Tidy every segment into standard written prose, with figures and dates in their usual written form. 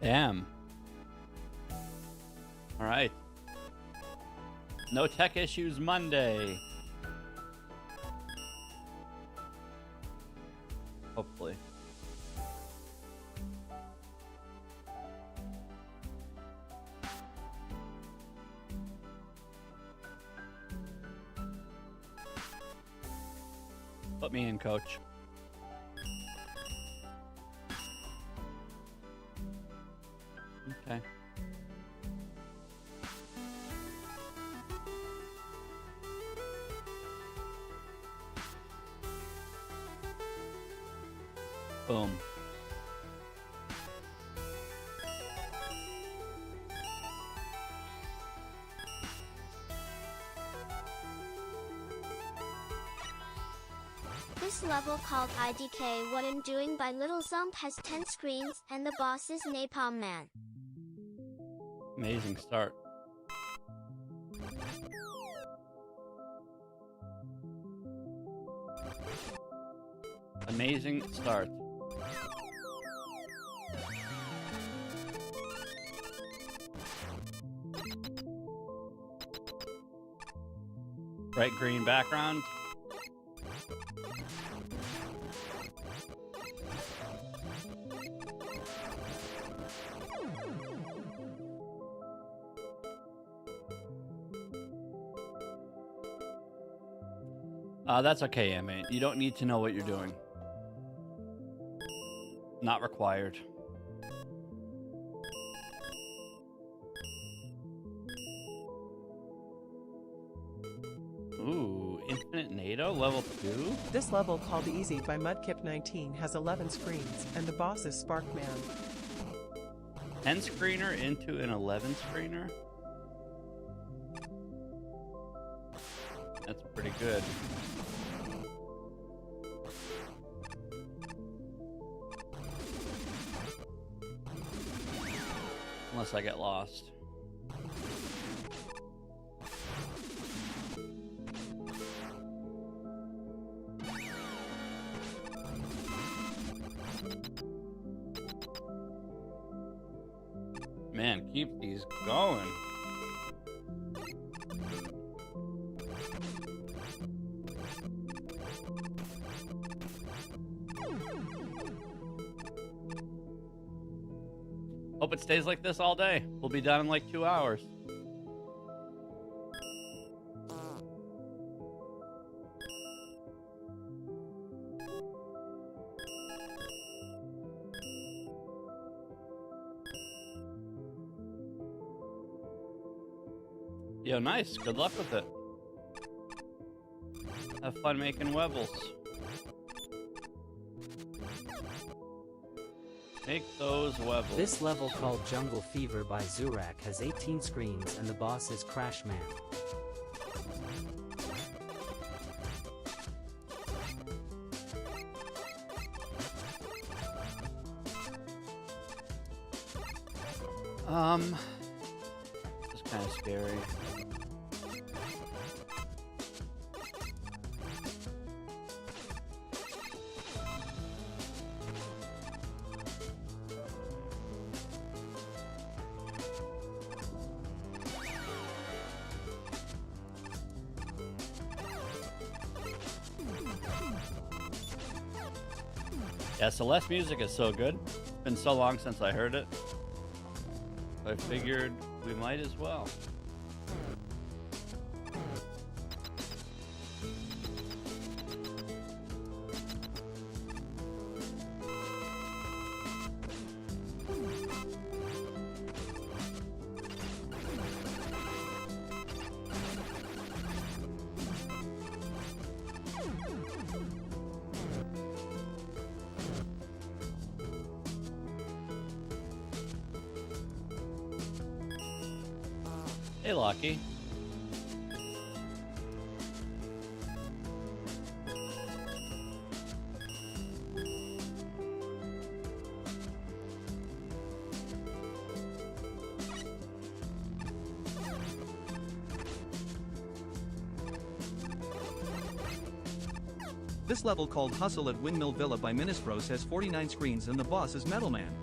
Damn. All right. No tech issues Monday. Hopefully. Put me in, coach. Okay. Boom. This level called IDK What I'm Doing by Little Zump has 10 screens, and the boss is Napalm Man. Amazing start. Amazing start. Bright green background. That's okay, Emma. You don't need to know what you're doing. Not required. Ooh, Infinite NATO level 2? This level called Easy by Mudkip19 has 11 screens, and the boss is Sparkman. 10 screener into an 11 screener? That's pretty good. Unless I get lost. Man, keep these going. Hope it stays like this all day. We'll be done in like 2 hours. Yo, nice. Good luck with it. Have fun making Webbles. Make those Webbles. This level called Jungle Fever by Zurak has 18 screens and the boss is Crash Man. This is kind of scary. Yeah, Celeste music is so good. It's been so long since I heard it. I figured we might as well. Hey, Lucky. This level called Hustle at Windmill Villa by Minisbros has 49 screens and the boss is Metal Man.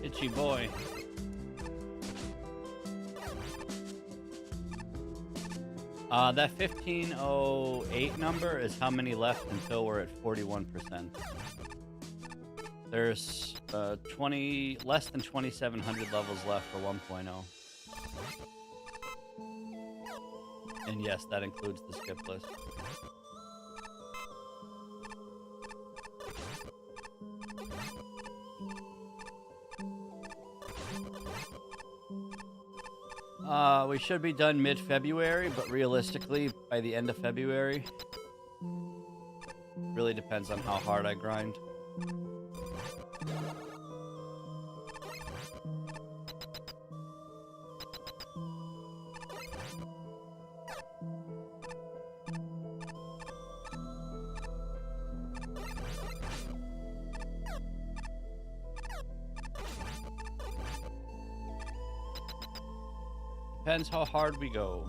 Itchy boy. That 1508 number is how many left until we're at 41%. There's 20 less than 2,700 levels left for 1.0. And yes, that includes the skip list. We should be done mid-February, but realistically, by the end of February. Really depends on how hard I grind. Depends how hard we go.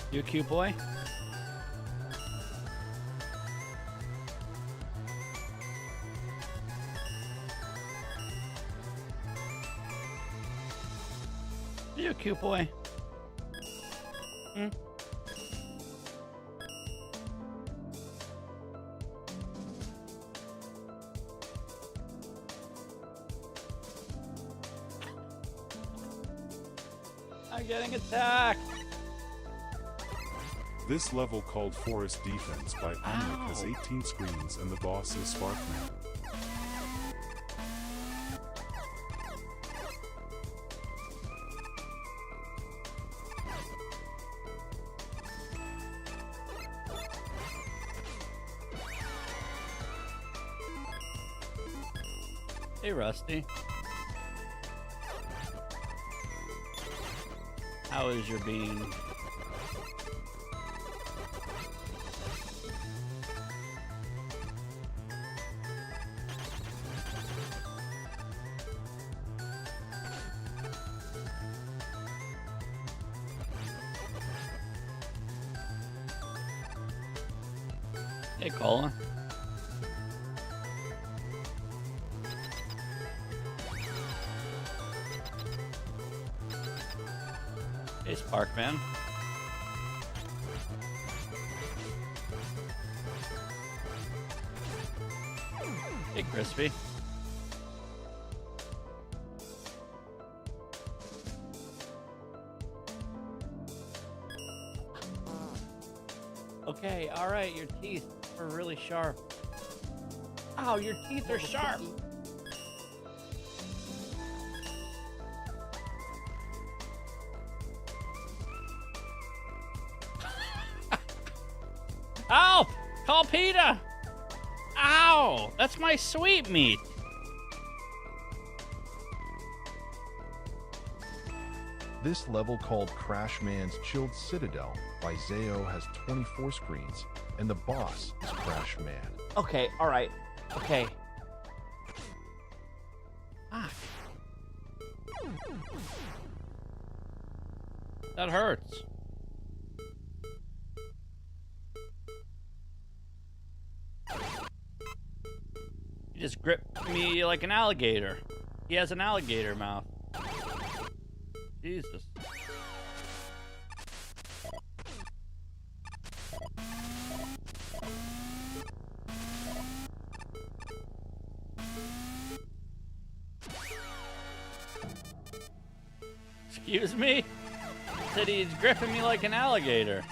You cute boy? You cute boy? Hmm? I'm getting attacked. This level, called Forest Defense by Omnic, has 18 screens and the boss is Sparkman. Hey, Rusty. How is your bean? Hey, Colin. Hey, Sparkman. Hey, Crispy. Okay, alright, your teeth are really sharp. Ow, your teeth are sharp! Help! Call PETA! Ow! That's my sweet meat! This level, called Crash Man's Chilled Citadel by Zayo, has 24 screens, and the boss is Crash Man. Okay, alright. Okay. Ah. That hurts. You just gripped me like an alligator. He has an alligator mouth. Jesus. Excuse me? Said he's gripping me like an alligator.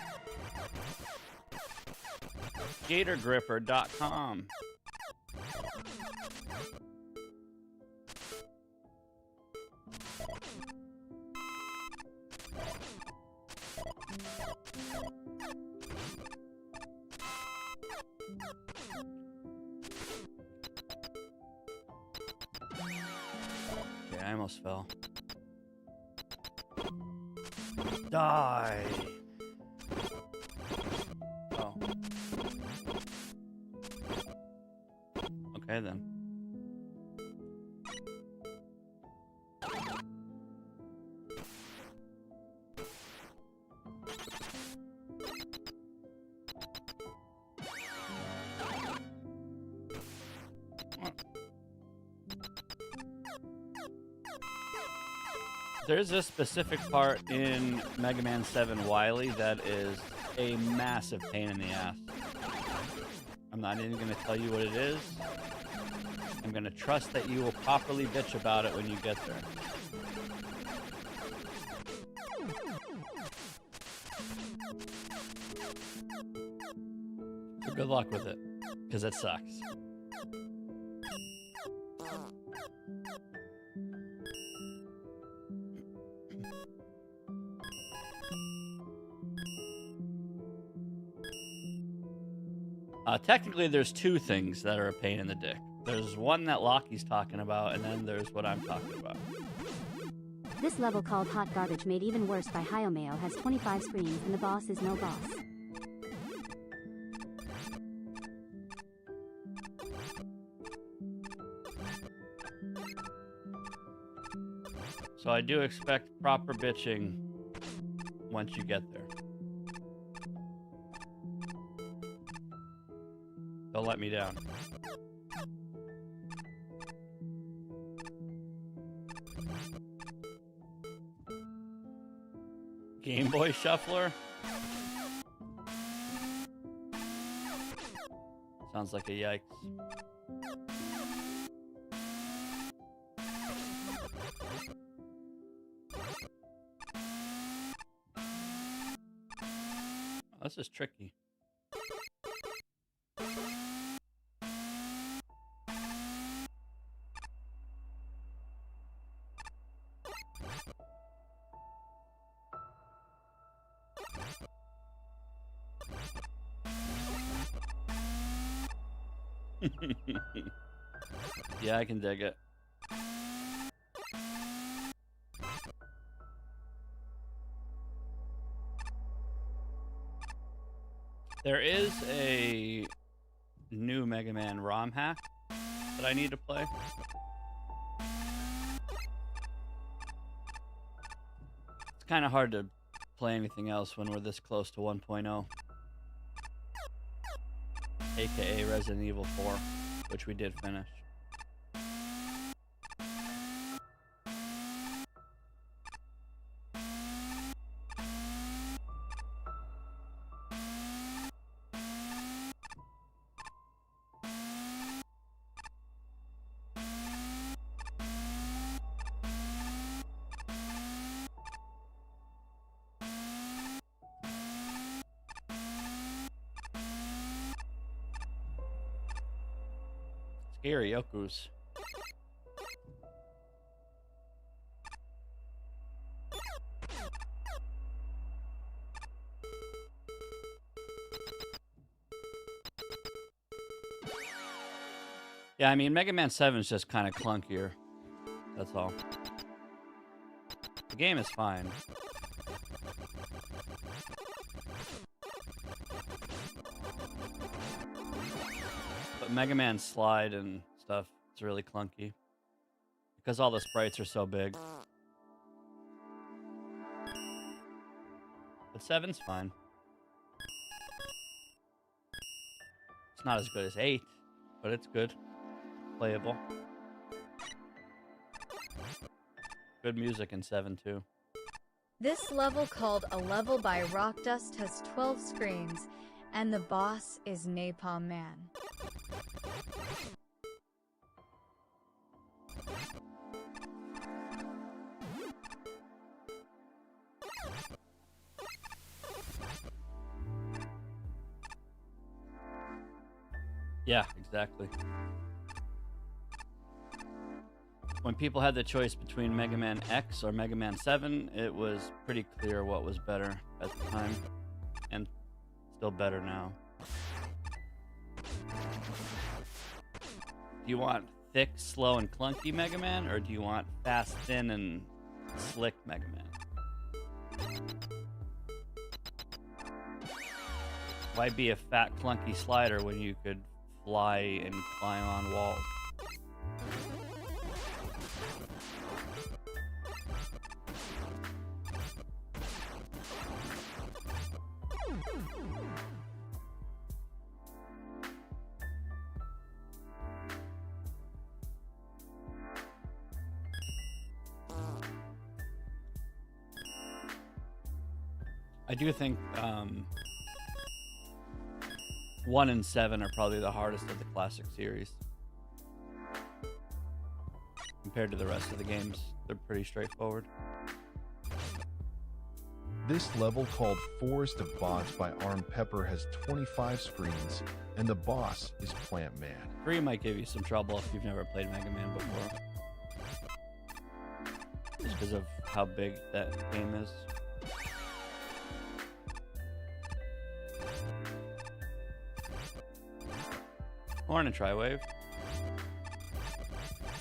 Gatorgripper.com. Okay, I almost fell. Die. Oh. Okay then. There's a specific part in Mega Man 7 Wily that is a massive pain in the ass. I'm not even going to tell you what it is. I'm going to trust that you will properly bitch about it when you get there. So good luck with it, because it sucks. Technically, there's two things that are a pain in the dick. There's one that Lockie's talking about, and then there's what I'm talking about. This level called Hot Garbage, made even worse by Hayomeo, has 25 screens and the boss is no boss. So I do expect proper bitching once you get there. Don't let me down. Game Boy Shuffler? Sounds like a yikes. Oh, this is tricky. Yeah, I can dig it. There is a new Mega Man ROM hack that I need to play. It's kind of hard to play anything else when we're this close to 1.0. AKA Resident Evil 4, which we did finish. Scary Yokus. Yeah, I mean, Mega Man 7 is just kind of clunkier. That's all. The game is fine. But Mega Man Slide and stuff is really clunky. Because all the sprites are so big. But 7's fine. It's not as good as 8, but it's good. playable. Good music in 7 too. This level, called A Level by Rock Dust, has 12 screens, and the boss is Napalm Man. Yeah, exactly. When people had the choice between Mega Man X or Mega Man 7, it was pretty clear what was better at the time, and still better now. Do you want thick, slow, and clunky Mega Man, or do you want fast, thin, and slick Mega Man? Why be a fat, clunky slider when you could fly and climb on walls? I do think 1 and 7 are probably the hardest of the classic series. Compared to the rest of the games, they're pretty straightforward. This level, called Forest of Bots by Arm Pepper, has 25 screens, and the boss is Plant Man. 3 might give you some trouble if you've never played Mega Man before. Just because of how big that game is. Morning, Triwave.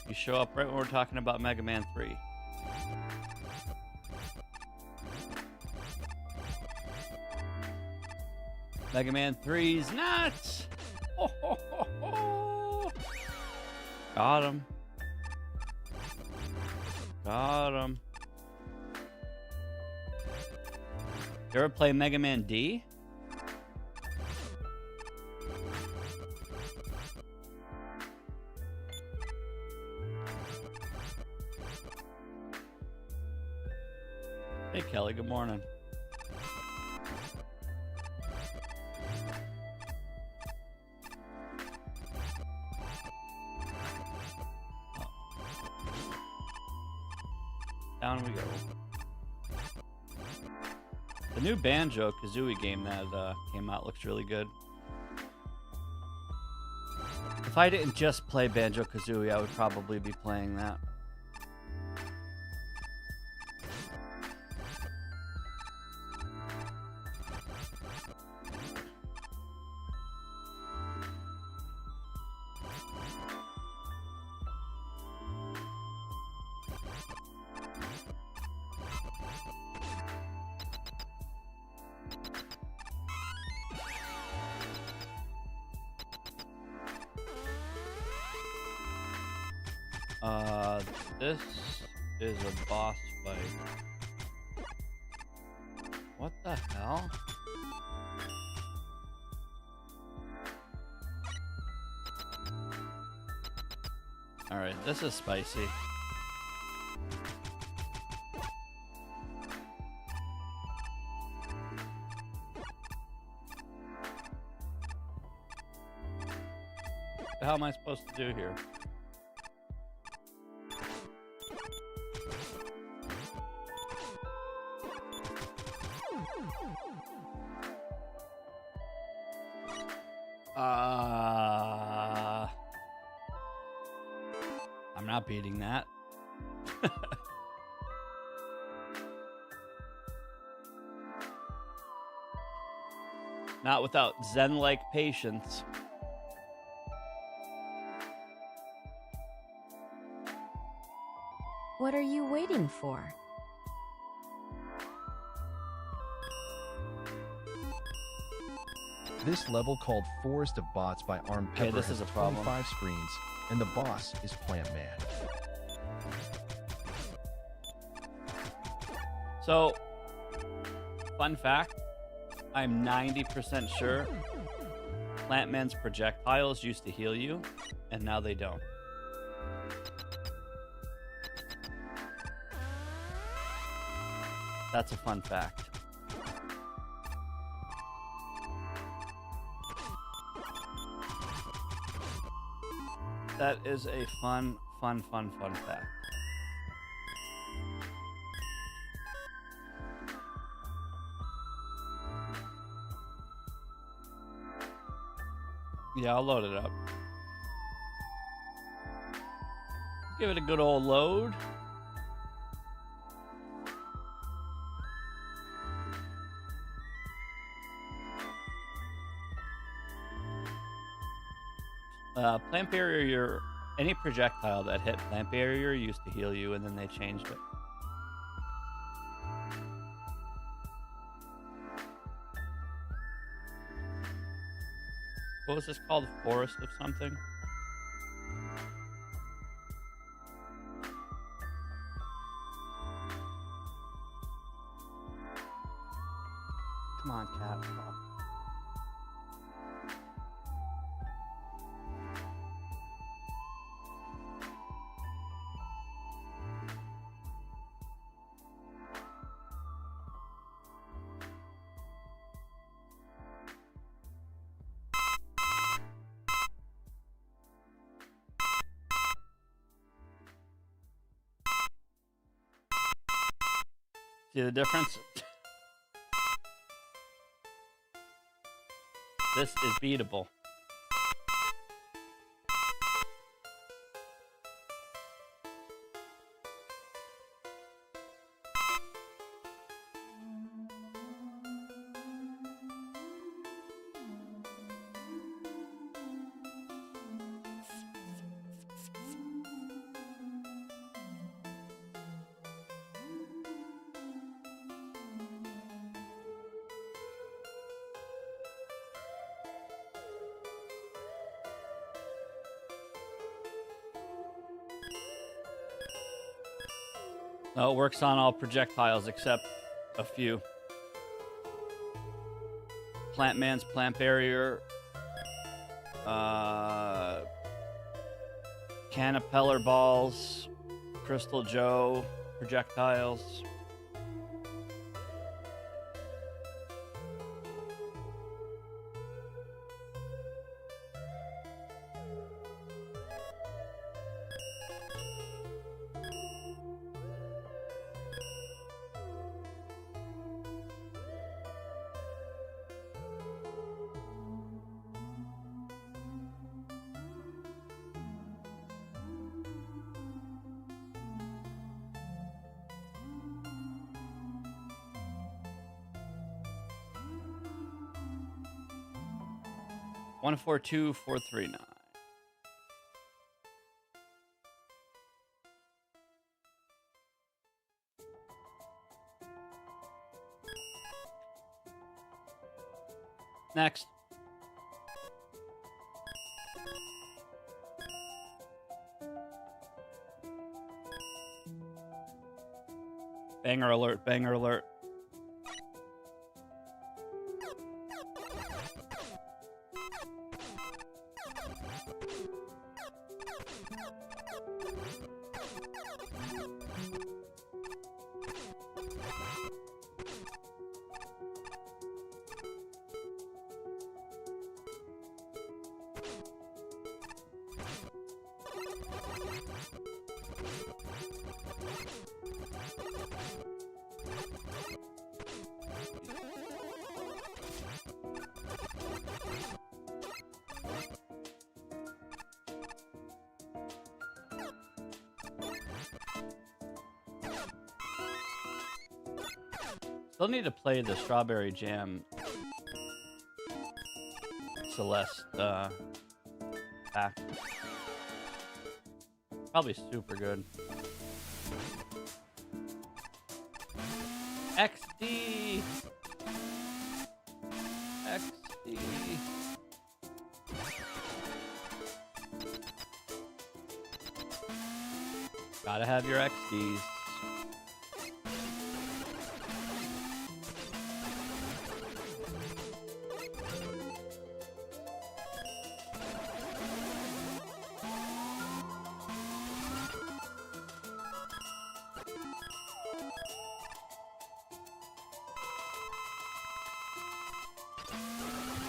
You show up right when we're talking about Mega Man 3. Mega Man 3's nuts! Ho, ho, ho, ho. Got him. Got him. You ever play Mega Man D? Hey Kelly, good morning. Down we go. The new Banjo-Kazooie game that came out looks really good. If I didn't just play Banjo-Kazooie, I would probably be playing that. This is a boss fight. What the hell? Alright, this is spicy. What the hell am I supposed to do here? I'm not beating that. Not without Zen-like patience. What are you waiting for? This level, called Forest of Bots by Arm Pepper, this has is a problem. 25 screens, and the boss is Plant Man. So, fun fact, I'm 90% sure Plant Man's projectiles used to heal you, and now they don't. That's a fun fact. That is a fun fact. Yeah, I'll load it up. Give it a good old load. Plant barrier, any projectile that hit plant barrier used to heal you, and then they changed it. What was this called? Forest of something? Come on, cat. Stop. See the difference? This is beatable. No, it works on all projectiles except a few. Plant Man's Plant Barrier, Caterpillar Balls, Crystal Joe projectiles. One 42439. Next. Banger alert, banger alert. Still need to play the Strawberry Jam Celeste pack. Probably super good. XD! XD! Gotta have your XDs.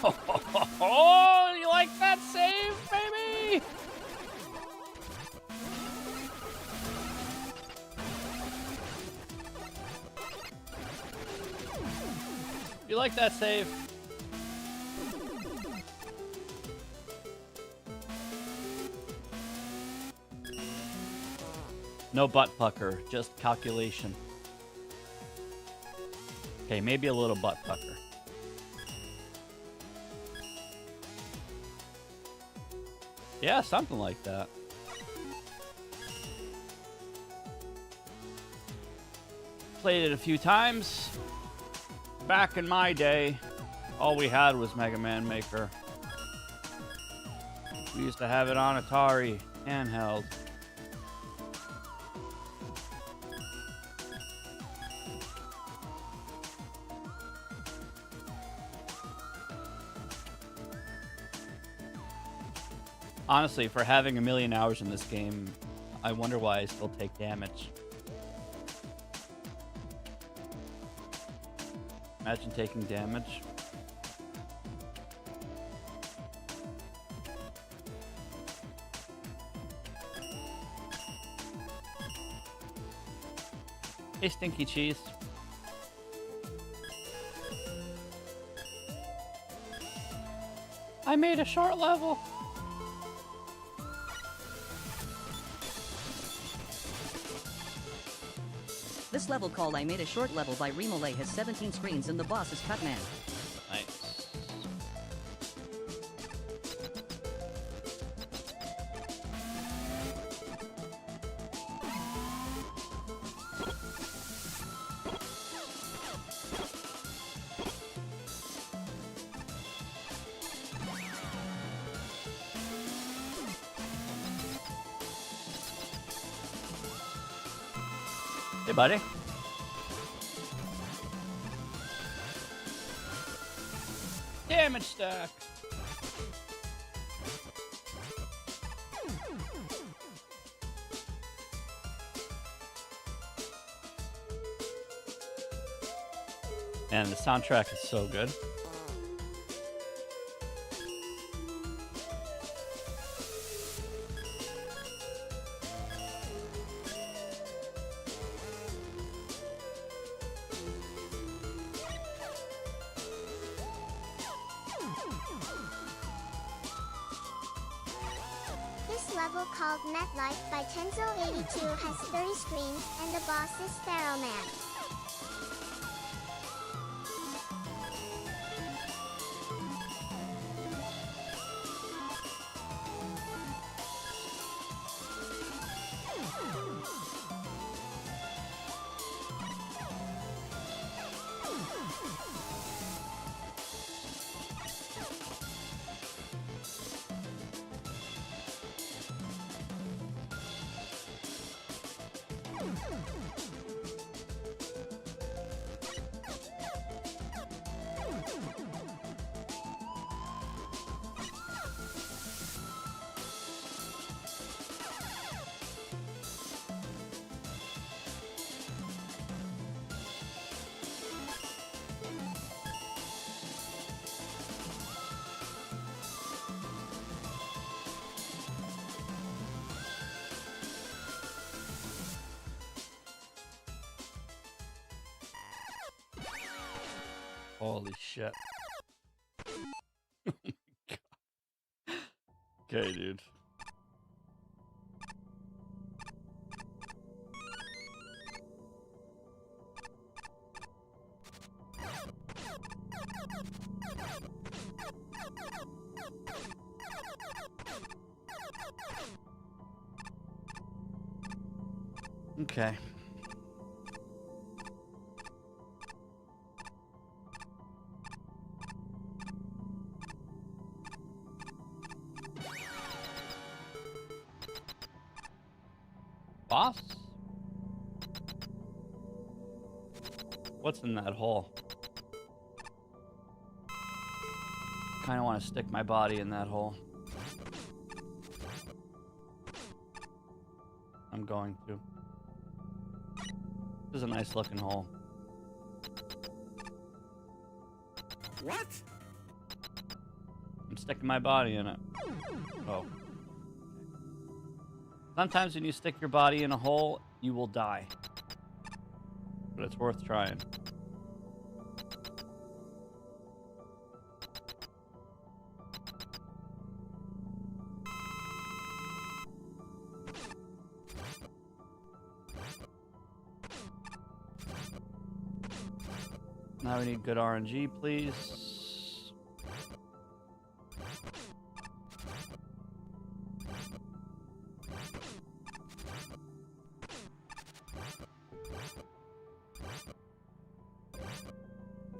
Oh, you like that save, baby? You like that save? No butt pucker, just calculation. Okay, maybe a little butt pucker. Yeah, something like that. Played it a few times. Back in my day, all we had was Mega Man Maker. We used to have it on Atari, handheld. Honestly, for having a million hours in this game, I wonder why I still take damage. Imagine taking damage. Hey, Stinky Cheese. I made a short level. This level called I Made a Short Level by Remolay has 17 screens and the boss is Cutman. Nice. Hey, buddy. Damage stack. And the soundtrack is so good. This level called MetLife by Tenzo82 has 30 screens and the boss is Pharaoh Man. Holy shit. Okay, dude. Okay. Boss? What's in that hole? Kind of want to stick my body in that hole. I'm going to. This is a nice looking hole. What? sticking my body in it. Oh. Sometimes when you stick your body in a hole, you will die. But it's worth trying. Now we need good RNG, please.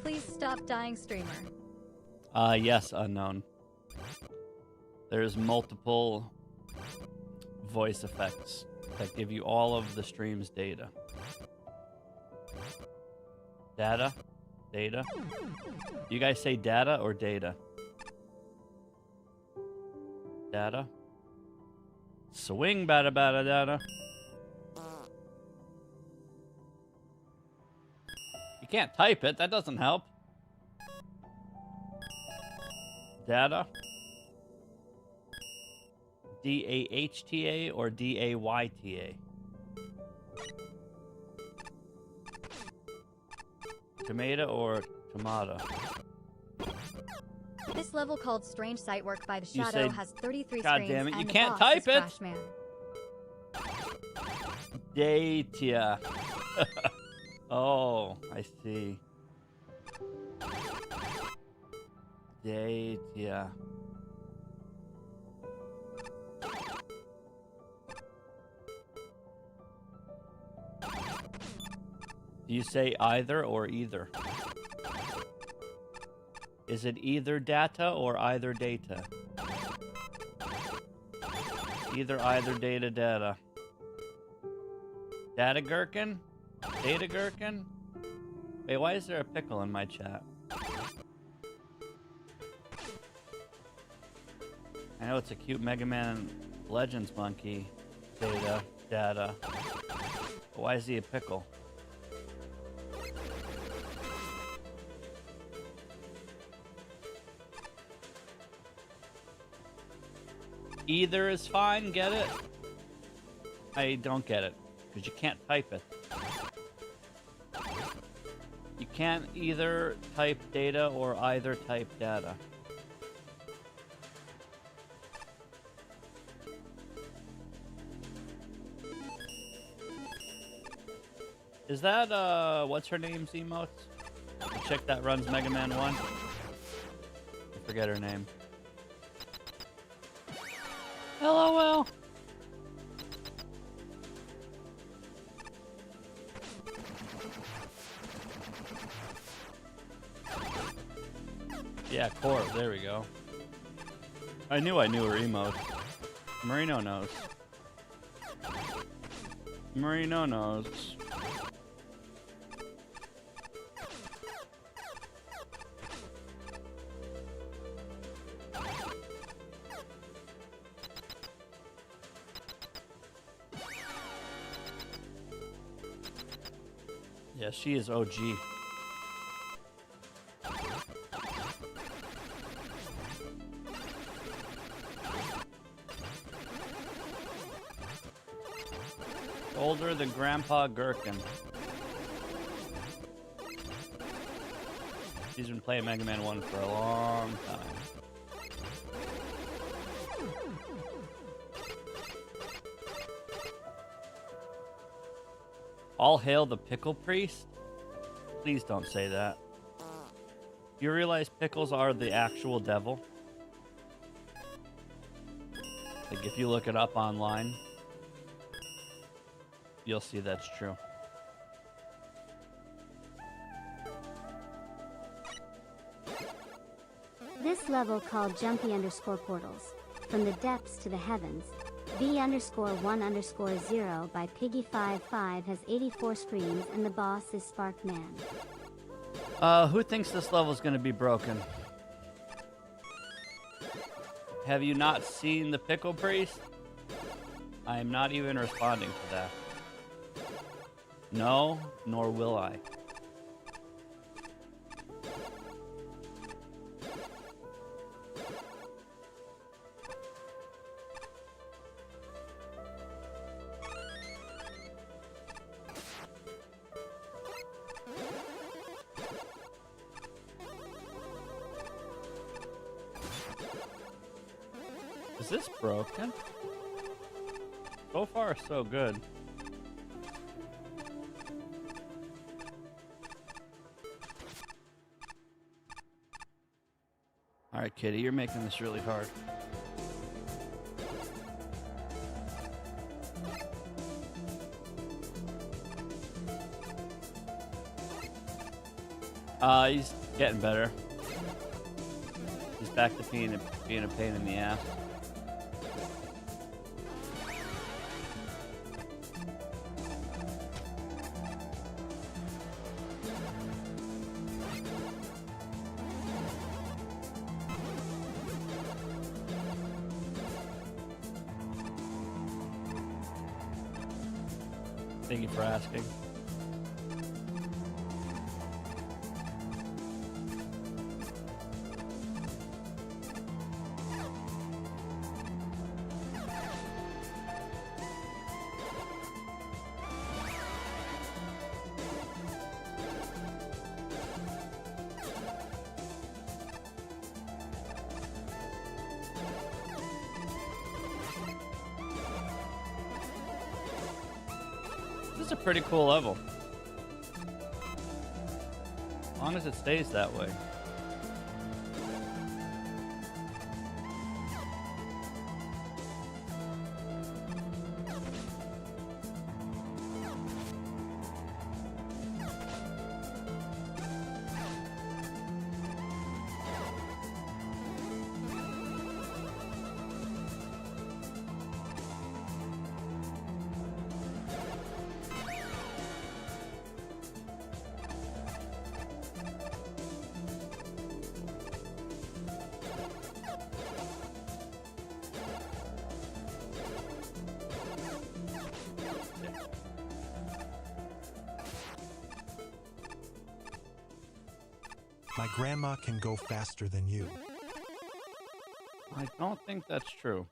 Please stop dying, streamer. Yes, unknown. There's multiple voice effects that give you all of the stream's data. Data? Data? You guys say data or data? Data? Swing bada bada data. You can't type it, that doesn't help. Data? D-A-H-T-A or D-A-Y-T-A? Tomato or tomato? This level called Strange Sight Work by the You Shadow say- has 33 God screens damn it, you and the can't boss is type it! Crashman. Data. Oh, I see. Data. Do you say either or either? Is it either data or either data? Either, data, data. Data gherkin? Data gherkin? Wait, why is there a pickle in my chat? I know it's a cute Mega Man Legends monkey. Data, data. But why is he a pickle? Either is fine, get it? I don't get it, because you can't type it. You can't either type data or either type data. Is that, what's her name's emotes? The chick that runs Mega Man 1? I forget her name. LOL. Yeah, Corv, there we go. I knew her emote. Marino knows. Marino knows. Yeah, she is OG. Older than Grandpa Gherkin. She's been playing Mega Man 1 for a long time. All hail the Pickle Priest? Please don't say that. You realize pickles are the actual devil? Like, if you look it up online, you'll see that's true. This level called Jumpy_Portals. From the depths to the heavens. V_1_0 by Piggy55 has 84 screens and the boss is Sparkman. Who thinks this level is going to be broken? Have you not seen the Pickle Priest? I am not even responding to that. No, nor will I. Is this broken? So far, so good. Alright, Kitty, you're making this really hard. He's getting better. He's back to being a pain in the ass. Thank you for asking. This is a pretty cool level. As long as it stays that way. My grandma can go faster than you. I don't think that's true.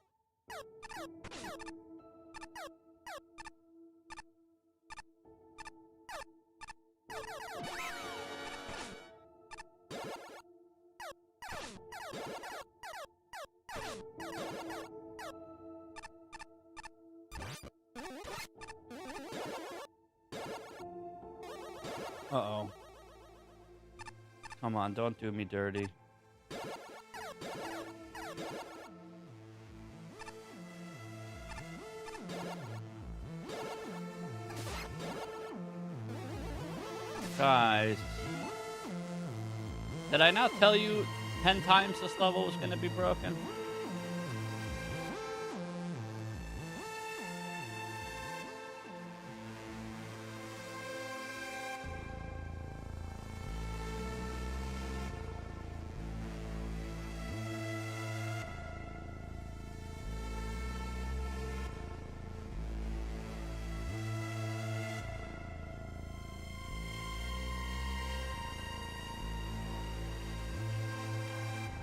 Uh-oh. Come on, don't do me dirty. Guys. Did I not tell you 10 times this level was going to be broken?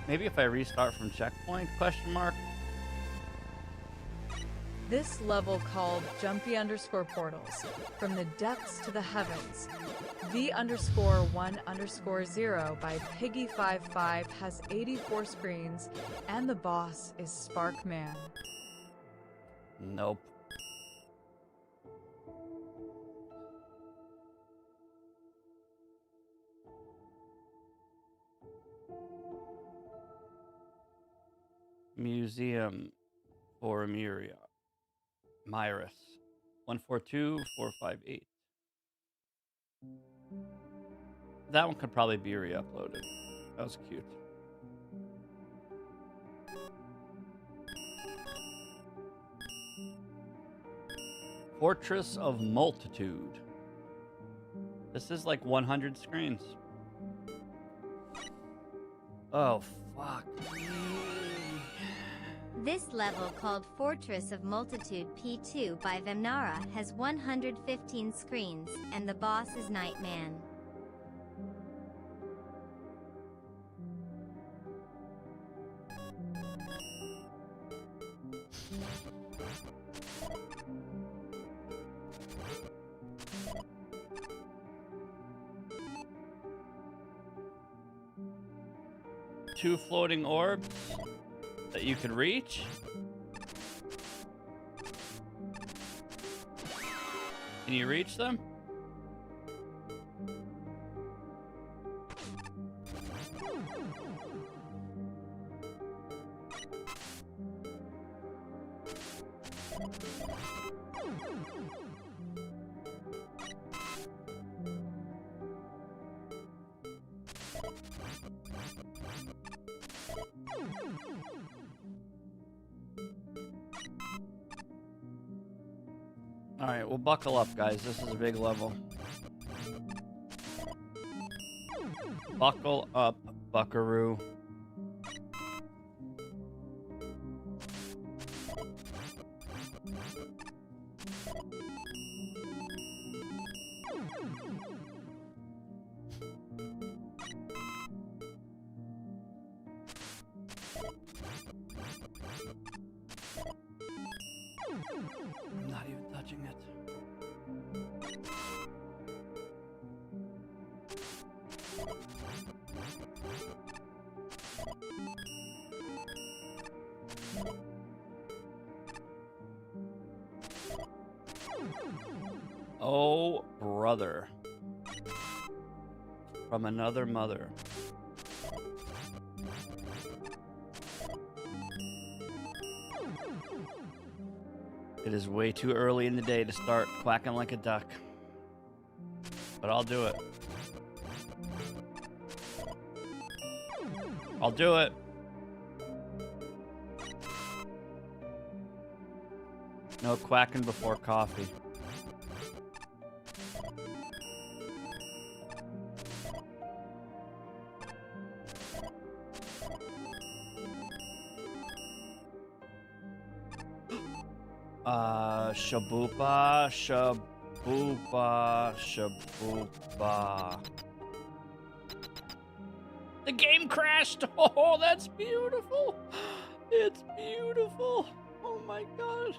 Maybe if I restart from checkpoint, question mark? This level called Jumpy_Portals, from the depths to the heavens. V_1_0 by Piggy55 has 84 screens, and the boss is Sparkman. Nope. Museum for Myria. Myrus. 142458. That one could probably be re-uploaded. That was cute. Fortress of Multitude. This is like 100 screens. Oh, fuck me. This level, called Fortress of Multitude P2 by Vemnara, has 115 screens, and the boss is Nightman. Two floating orbs that you can reach. Can you reach them? Alright, well, buckle up, guys. This is a big level. Buckle up, buckaroo. I'm not even touching it. Oh, brother. From another mother. It is way too early in the day to start quacking like a duck. But I'll do it. I'll do it. No quacking before coffee. Shabupa, shabupa, shabupa. The game crashed! Oh, that's beautiful! It's beautiful! Oh my god.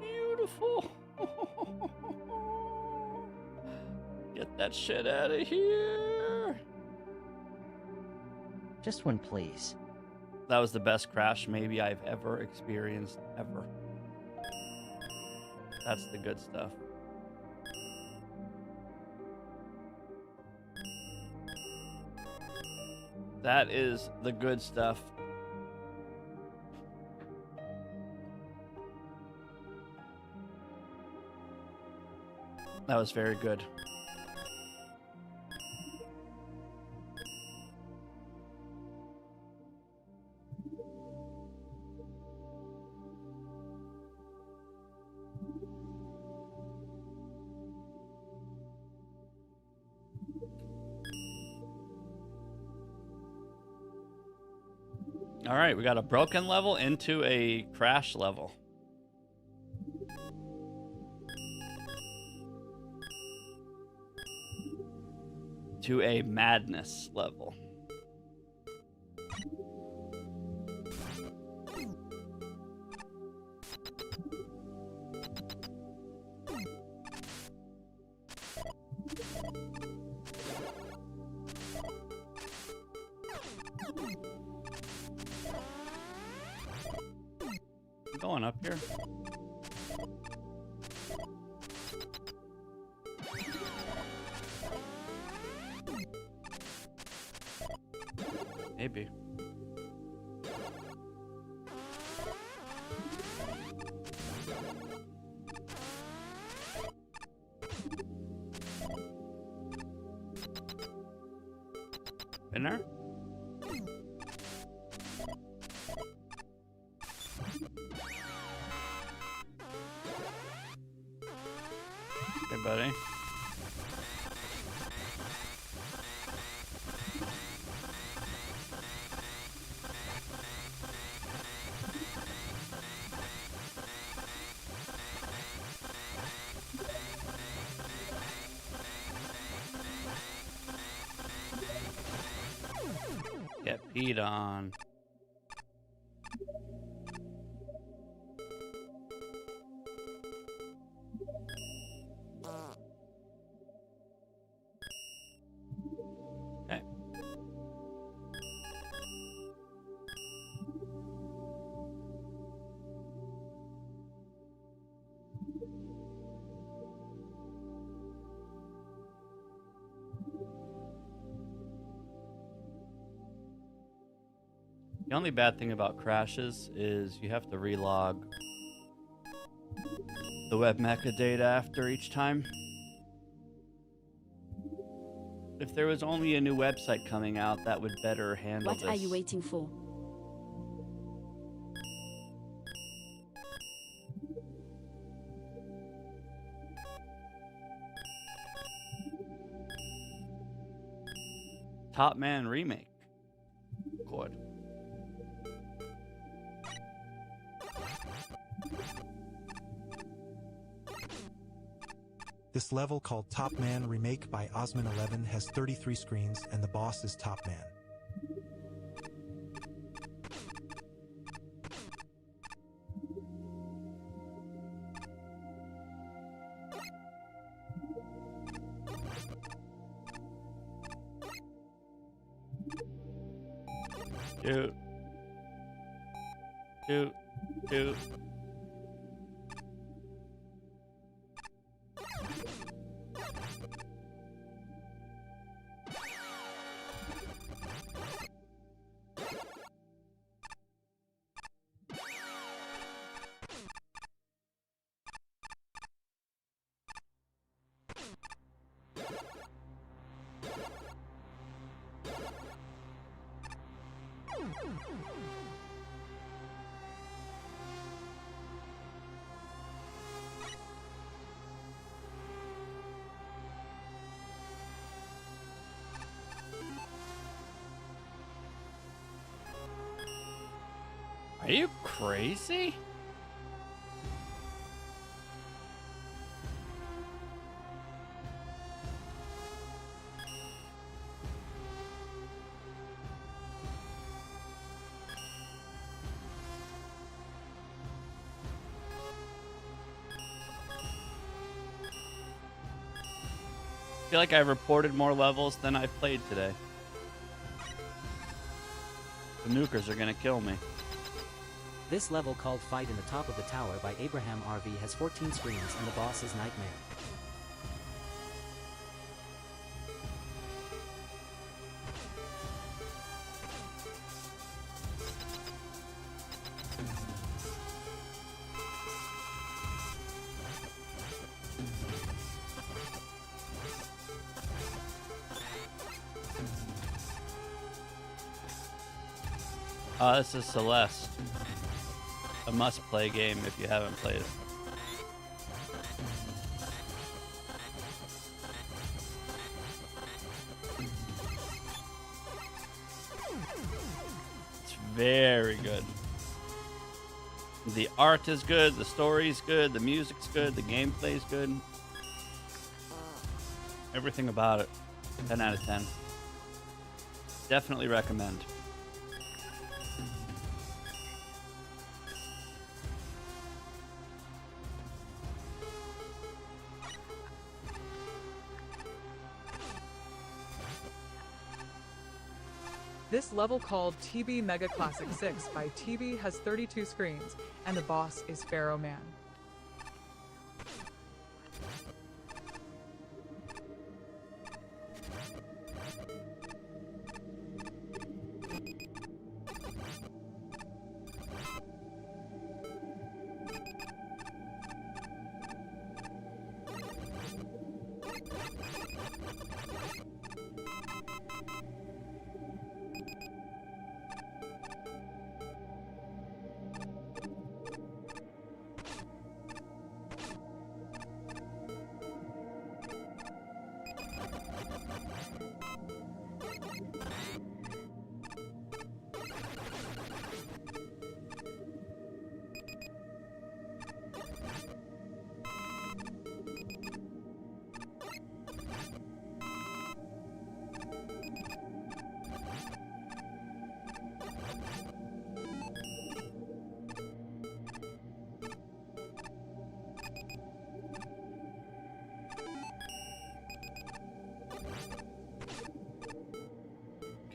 Beautiful. Get that shit out of here. Just one, please. That was the best crash maybe I've ever experienced, ever. That's the good stuff. That is the good stuff. That was very good. All right, we got a broken level into a crash level. To a madness level. Going up here. Maybe. In there? Hey, buddy. Get peed on. Okay. The only bad thing about crashes is you have to relog the web metadata after each time. If there was only a new website coming out, that would better handle What this. are you waiting for? Top Man remake. Good. This level called Top Man Remake by Osman11 has 33 screens and the boss is Top Man. Shoot. Shoot. Shoot. Are you crazy? I feel like I reported more levels than I've played today. The nukers are gonna kill me. This level called Fight in the Top of the Tower by Abraham RV has 14 screens and the boss is Nightmare. This is Celeste. A must-play game if you haven't played it. It's very good. The art is good, the story's good, the music's good, the gameplay's good. Everything about it. 10 out of 10. Definitely recommend. This level called TB Mega Classic 6 by TB has 32 screens, and the boss is Pharaoh Man.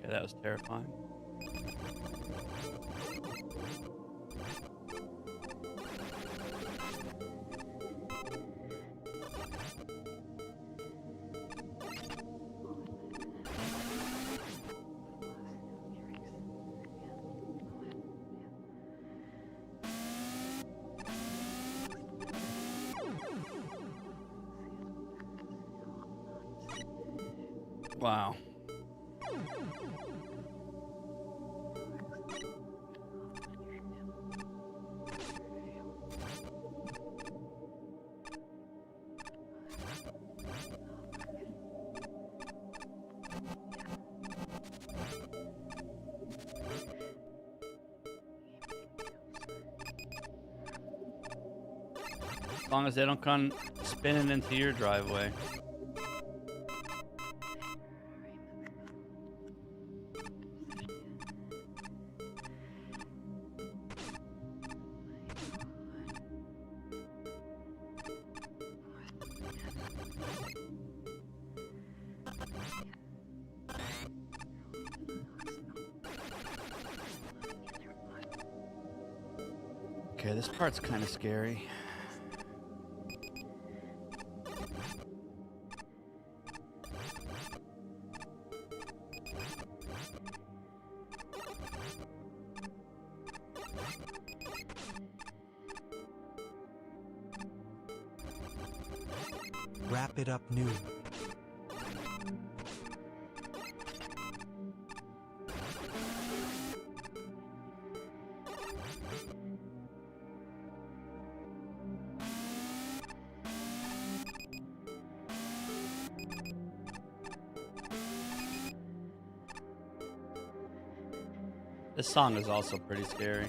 Okay, that was terrifying. Wow. As long as they don't come spinning into your driveway. Okay, this part's kind of scary. Wrap it up, noob. This song is also pretty scary.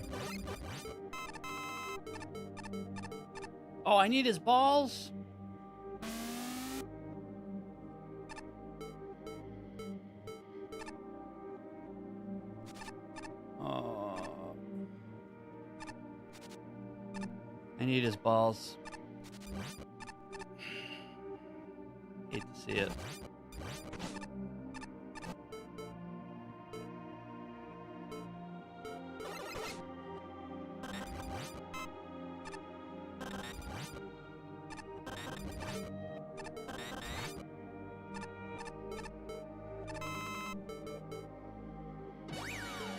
Oh, I need his balls? Oh. I need his balls. Hate to see it.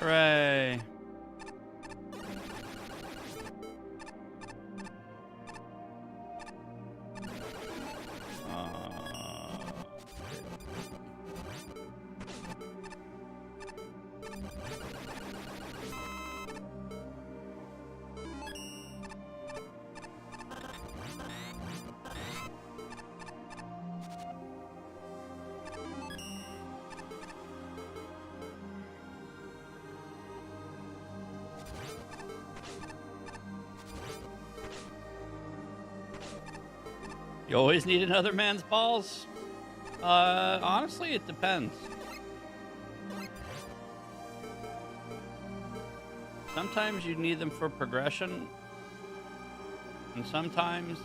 Hooray! You always need another man's balls? Honestly, it depends. Sometimes you need them for progression. And sometimes...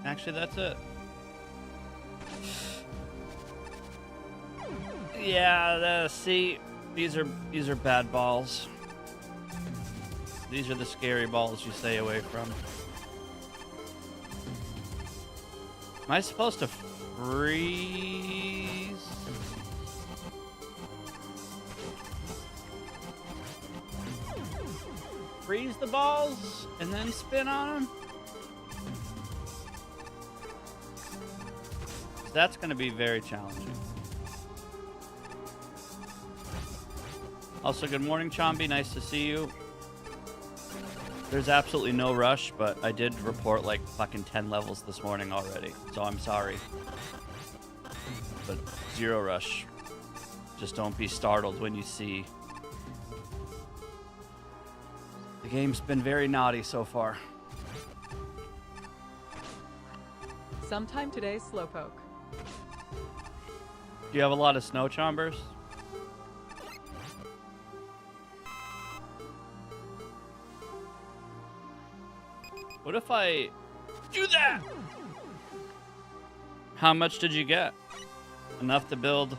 Actually, that's it. Yeah, see, these are bad balls. These are the scary balls you stay away from. Am I supposed to freeze? Freeze the balls and then spin on them? That's going to be very challenging. Also, good morning, Chomby. Nice to see you. There's absolutely no rush, but I did report like fucking 10 levels this morning already, so I'm sorry. But zero rush. Just don't be startled when you see. The game's been very naughty so far. Sometime today, Slowpoke. Do you have a lot of snow chombers? What if I do that? How much did you get? Enough to build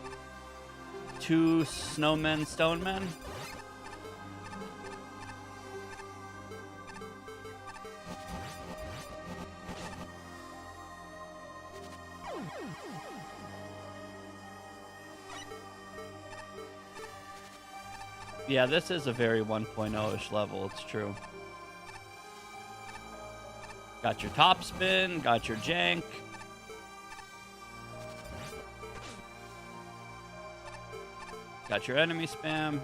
2 snowmen, stone men? Yeah, this is a very 1.0-ish level, it's true. Got your top spin, got your jank. Got your enemy spam.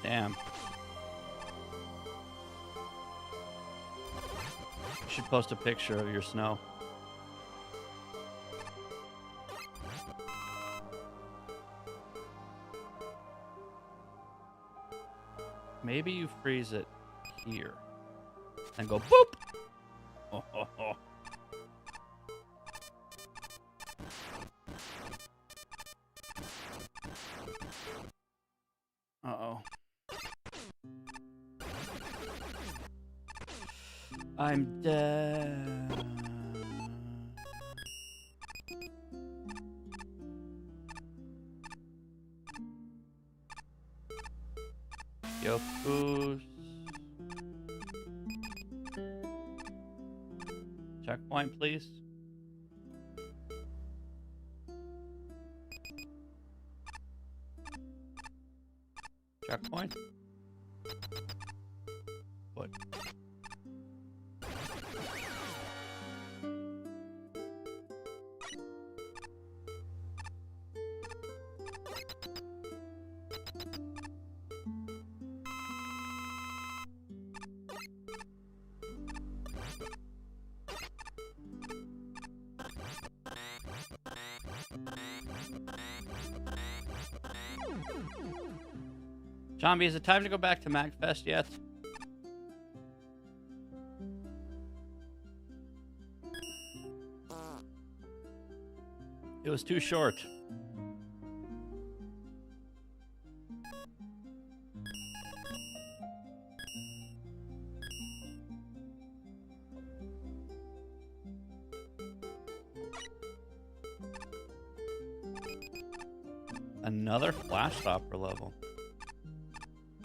Damn. You should post a picture of your snow. Maybe you freeze it here and go boop. Oh, oh, oh. Uh-oh. I'm dead. Yo, boost. Checkpoint, please. Checkpoint. What? Zombie, is it time to go back to MagFest yet? It was too short. Another Flash Stopper level.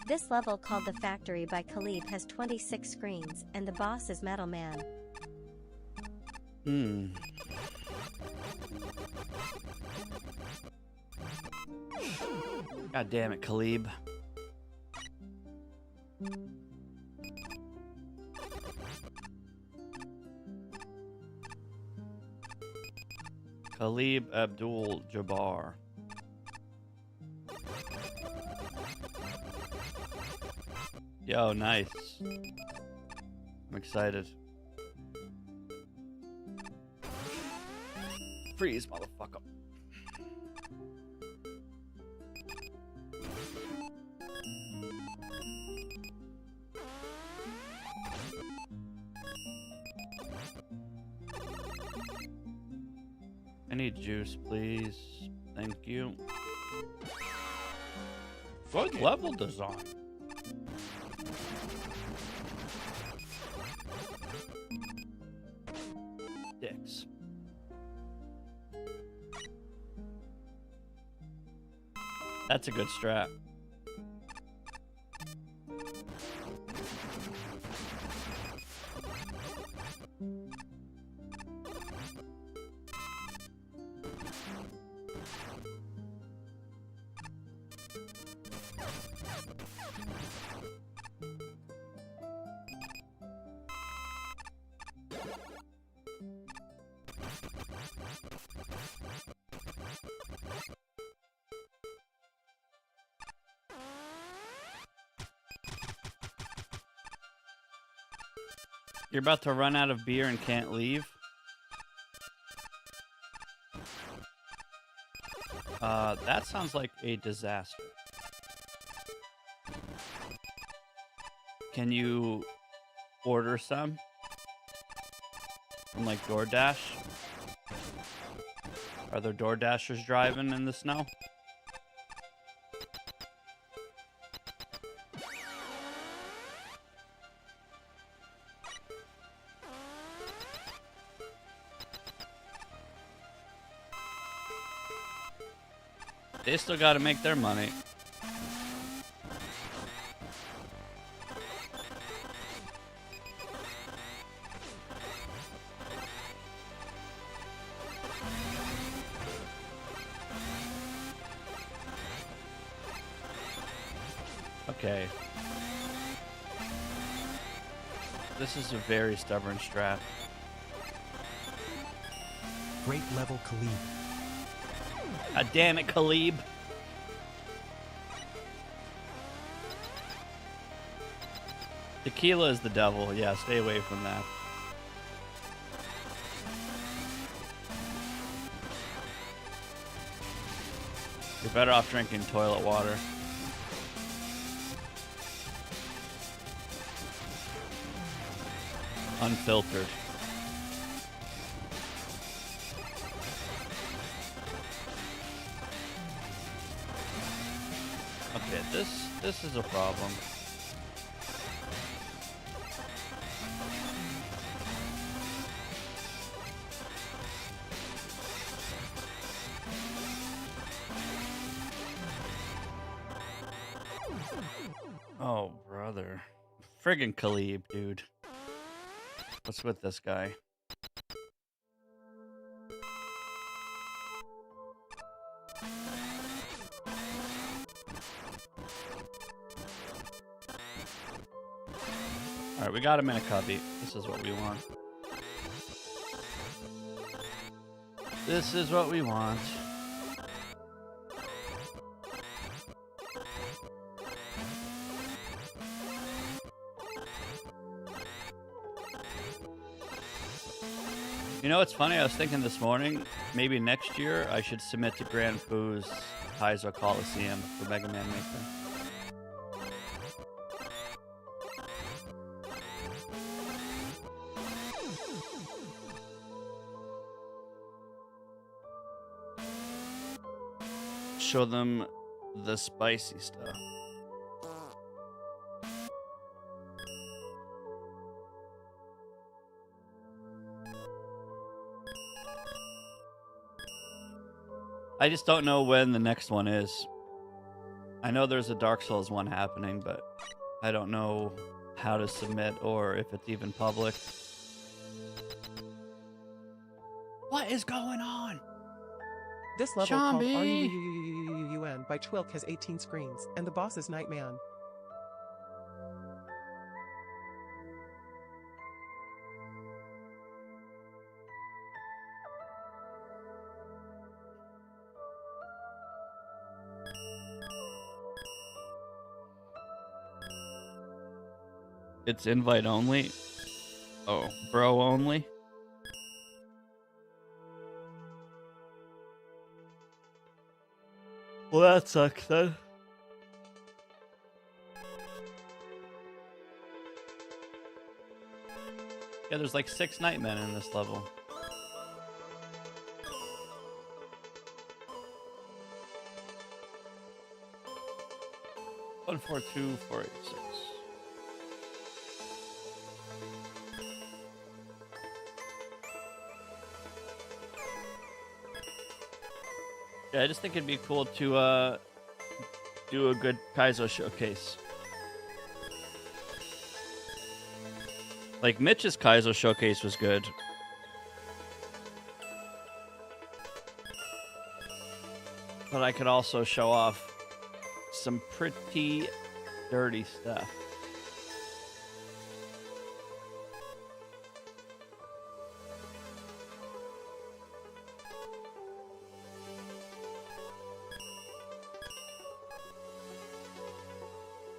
This level, called The Factory by Khalib, has 26 screens, and the boss is Metal Man. God damn it, Khalib. Khalib Abdul Jabbar. Yo, nice. I'm excited. Freeze, motherfucker. I need juice, please. Thank you. Good level design. Dicks. That's a good strat. You're about to run out of beer and can't leave? That sounds like a disaster. Can you order some? From like DoorDash? Are there DoorDashers driving in the snow? They still got to make their money. Okay. This is a very stubborn strat. Great level Khalib. God damn it, Khalib. Tequila is the devil. Yeah, stay away from that. You're better off drinking toilet water. Unfiltered. Okay, this is a problem. Oh, brother. Friggin' Khalib, dude. What's with this guy? Alright, we got him in a cubby. This is what we want. This is what we want. You know, it's funny, I was thinking this morning, maybe next year I should submit to Grand Poo's Kaizo Coliseum for Mega Man Maker. Show them the spicy stuff. I just don't know when the next one is. I know there's a Dark Souls one happening, but I don't know how to submit or if it's even public. What is going on? This level called Zombie! RUUUUUN by Twilk has 18 screens, and the boss is Nightman. It's invite only? Oh, bro only? Well, that sucks then. Yeah, there's like 6 Nightmen in this level. One, 4, 2, 4, 8, 6. Yeah, I just think it'd be cool to do a good Kaizo showcase. Like Mitch's Kaizo showcase was good. But I could also show off some pretty dirty stuff.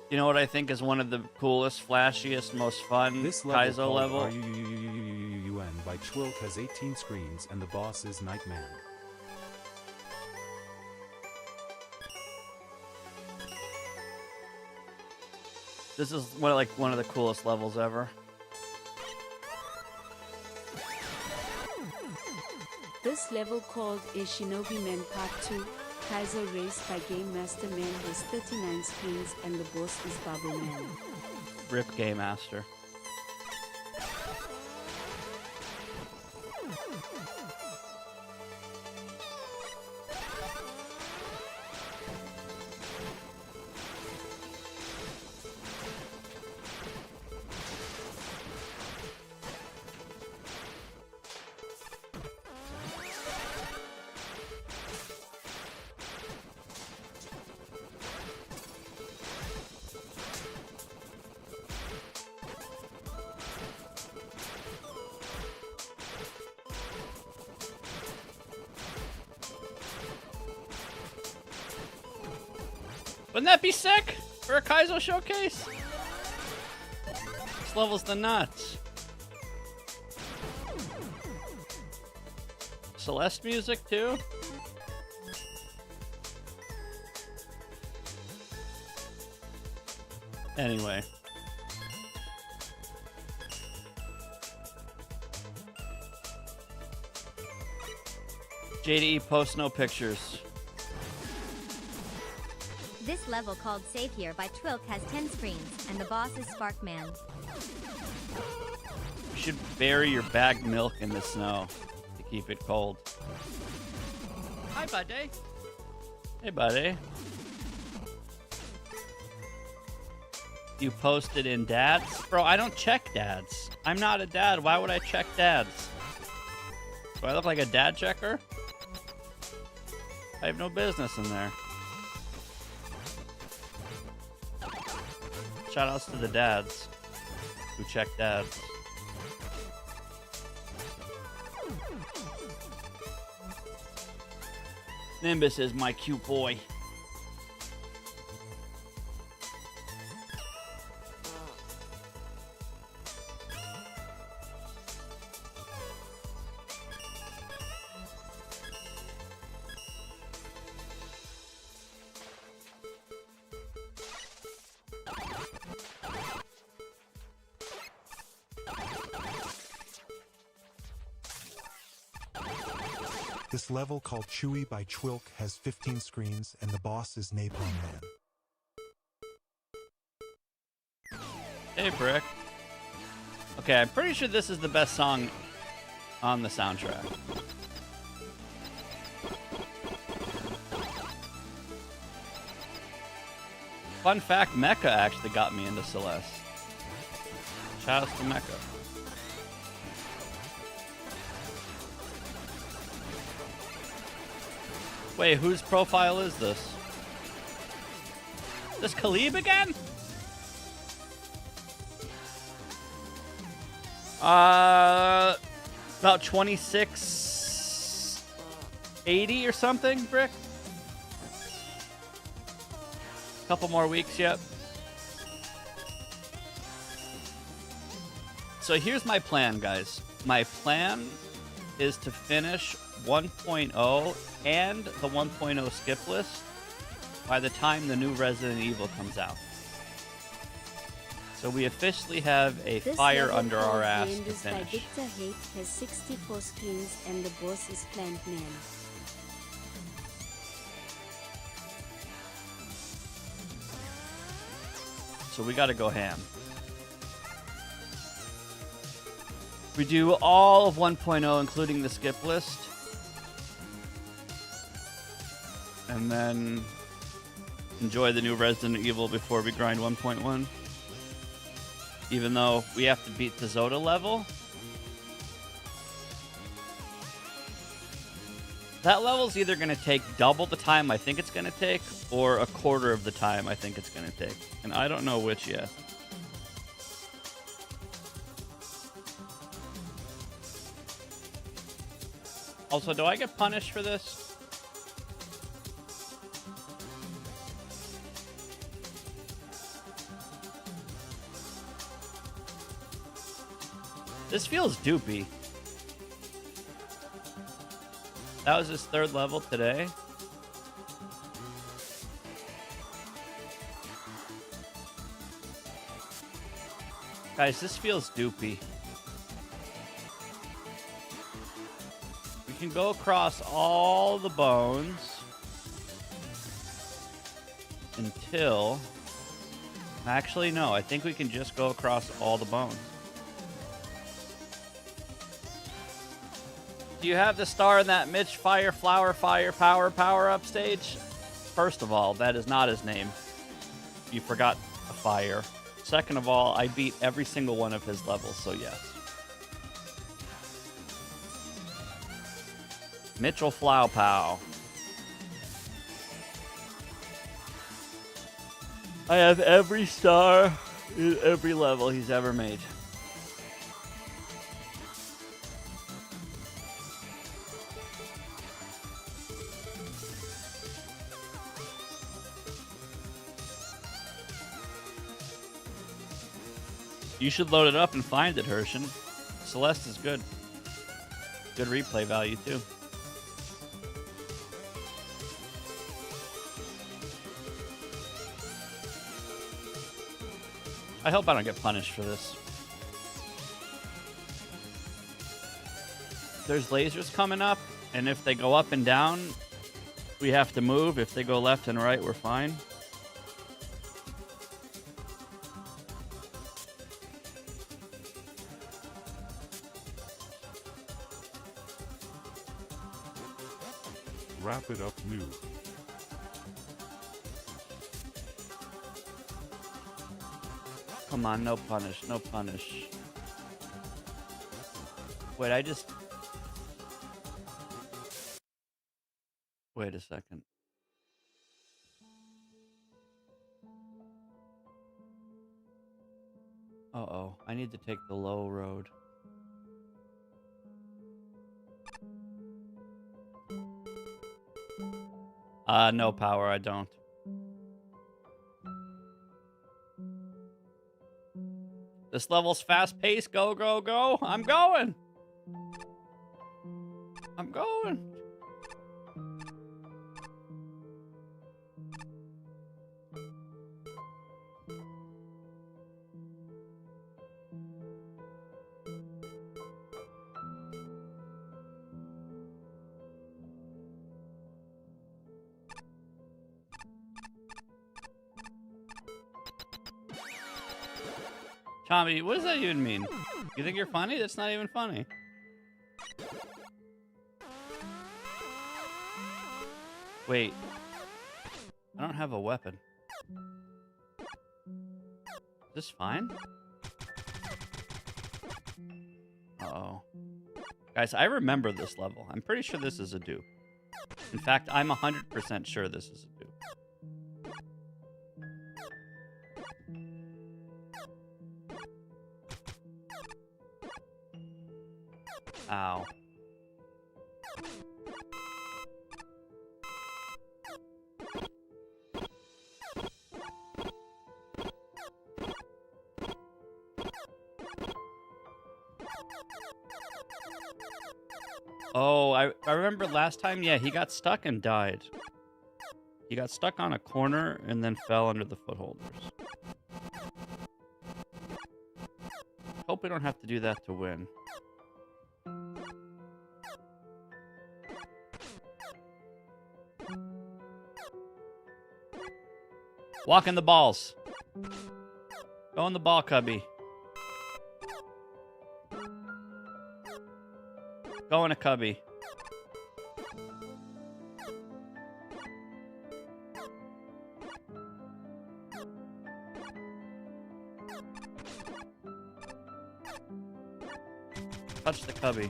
You know what I think is one of the coolest, flashiest, most fun This Kaizo level level? RUUUUUN by Twilk has 18 screens and the boss is Nightman. This is one of the coolest levels ever. This level called A Shinobi Man Part 2, Kaizo Race by Game Master Man has 39 screens and the boss is Bubble Man. Rip Game Master. Wouldn't that be sick for a Kaizo showcase? This level's the nuts. Celeste music too? Anyway. JDE posts no pictures. This level called Save Here by Twilk has 10 screens, and the boss is Sparkman. You should bury your bagged milk in the snow to keep it cold. Hi, buddy. Hey, buddy. You posted in dads? Bro, I don't check dads. I'm not a dad. Why would I check dads? Do I look like a dad checker? I have no business in there. Shoutouts to the dads who check dads. Nimbus is my cute boy. This level called Chewy by Twilk has 15 screens, and the boss is Napalm Man. Hey, Brick. Okay, I'm pretty sure this is the best song on the soundtrack. Fun fact, Mecha actually got me into Celeste. Shoutouts to Mecha. Wait, whose profile is this? This Khalib again? About 2680 or something, Brick? Couple more weeks yet. So here's my plan, guys. My plan is to finish 1.0 and the 1.0 skip list by the time the new Resident Evil comes out. So we officially have a This fire level under our called ass Land to is by finish. Victor Hate has 64 screens and the boss is Plant Man. So we gotta go ham. We do all of 1.0, including the skip list. And then enjoy the new Resident Evil before we grind 1.1. Even though we have to beat the Zoda level. That level's either going to take double the time I think it's going to take, or a quarter of the time I think it's going to take. And I don't know which yet. Also, do I get punished for this? This feels doopy. That was his third level today. Guys, this feels doopy. We can go across all the bones until... Actually, no. I think we can just go across all the bones. Do you have the star in that Mitch Fire Flower Fire Power Power-Up stage? First of all, that is not his name. You forgot a fire. Second of all, I beat every single one of his levels, so yes. Mitchell Flowpow. I have every star in every level he's ever made. You should load it up and find it, Hershin. Celeste is good. Good replay value, too. I hope I don't get punished for this. There's lasers coming up, and if they go up and down, we have to move. If they go left and right, we're fine. Wrap it up, noob. Come on, no punish, no punish. Wait, I just... Wait a second. Uh-oh, I need to take the low road. No power, I don't. This level's fast-paced. Go, go, go. I'm going. I'm going. Tommy, what does that even mean? You think you're funny? That's not even funny. Wait. I don't have a weapon. Is this fine? Uh-oh. Guys, I remember this level. I'm pretty sure this is a dupe. In fact, I'm 100% sure this is a dupe. Ow. Oh, I remember last time, yeah, he got stuck and died. He got stuck on a corner and then fell under the footholders. Hope we don't have to do that to win. Walk in the balls. Go in the ball cubby. Go in a cubby. Touch the cubby.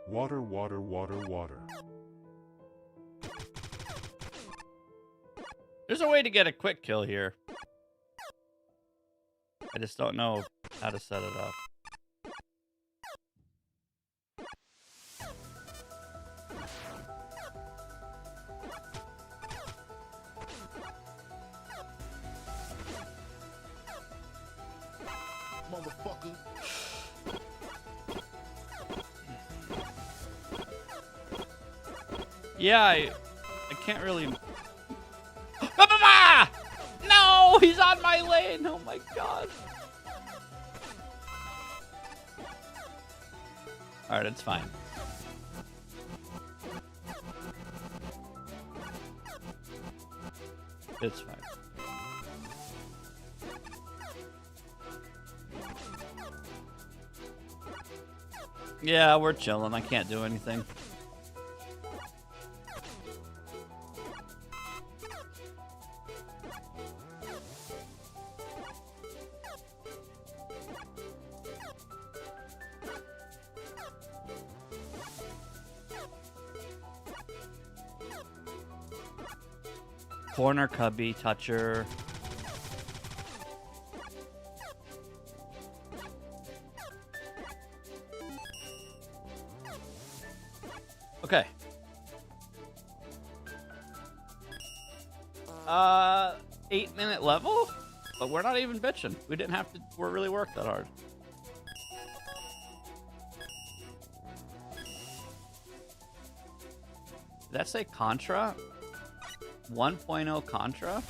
Water, water, water, water. There's a way to get a quick kill here. I just don't know how to set it up. Motherfucker. Yeah, I can't really... No! He's on my lane! Oh my god. Alright, it's fine. It's fine. Yeah, we're chilling. I can't do anything. Corner cubby, toucher. Okay. 8-minute level? But we're not even bitching. We didn't have to really work that hard. Did that say Contra? 1.0 Contra?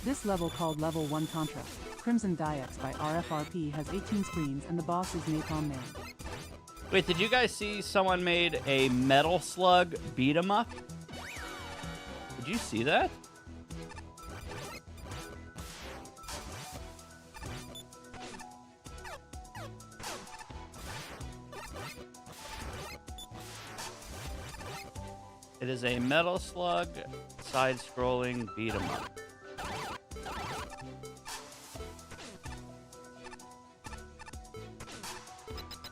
This level called Level 1 Contra, Crimson Diex by RFRP has 18 screens and the boss is Napalm Man. Wait, did you guys see someone made a Metal Slug beat 'em up? Did you see that? It is a Metal Slug side-scrolling beat 'em up.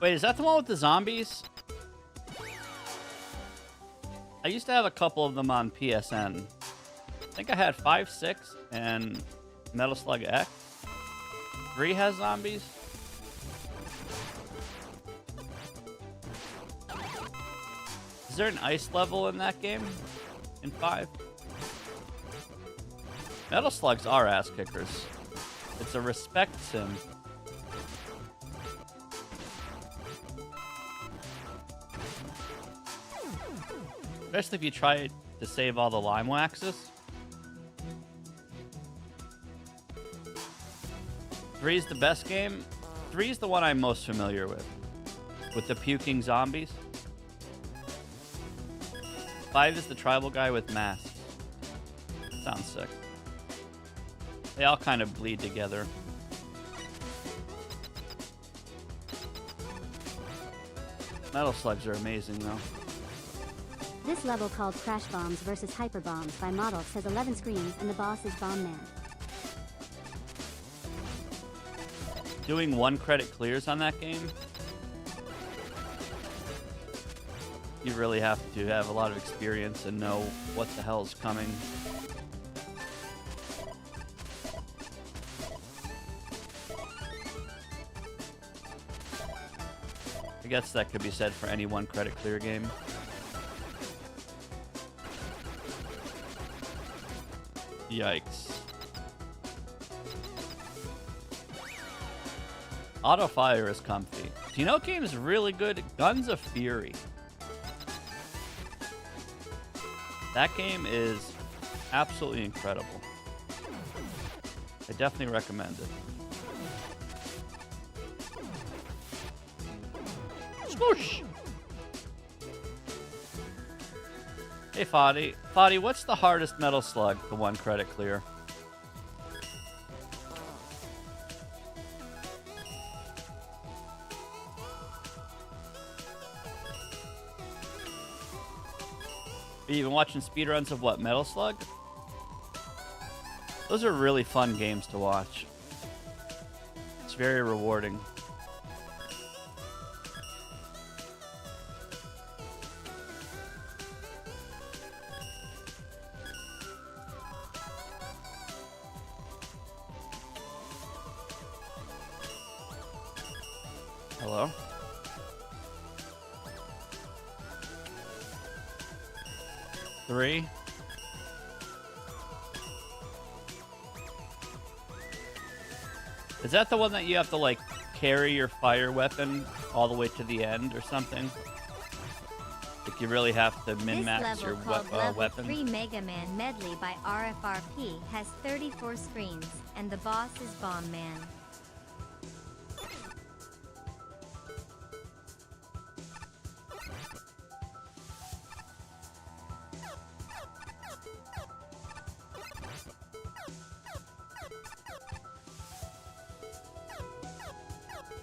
Wait, is that the one with the zombies? I used to have a couple of them on PSN. I think I had 5, 6, and Metal Slug X. 3 has zombies. Is there an ice level in that game? In 5? Metal Slugs are ass kickers. It's a respect sim. Especially if you try to save all the lime waxes. 3 is the best game. 3 is the one I'm most familiar with the puking zombies. 5 is the tribal guy with masks. Sounds sick. They all kind of bleed together. Metal Slugs are amazing, though. This level called Crash Bombs vs. Hyper Bombs by Models has 11 screens and the boss is Bomb Man. Doing 1 credit clears on that game, you really have to have a lot of experience and know what the hell's coming. I guess that could be said for any 1 credit clear game. Yikes. Auto fire is comfy. Do you know what game is really good? Guns of Fury. That game is absolutely incredible. I definitely recommend it. Swoosh! Hey, Foddy. Foddy, what's the hardest Metal Slug to 1 credit clear? Are you even watching speedruns of what, Metal Slug? Those are really fun games to watch. It's very rewarding. Hello? Three. Is that the one that you have to, like, carry your fire weapon all the way to the end or something? Like, you really have to min-max your weapon? 3 Mega Man Medley by RFRP has 34 screens, and the boss is Bomb Man.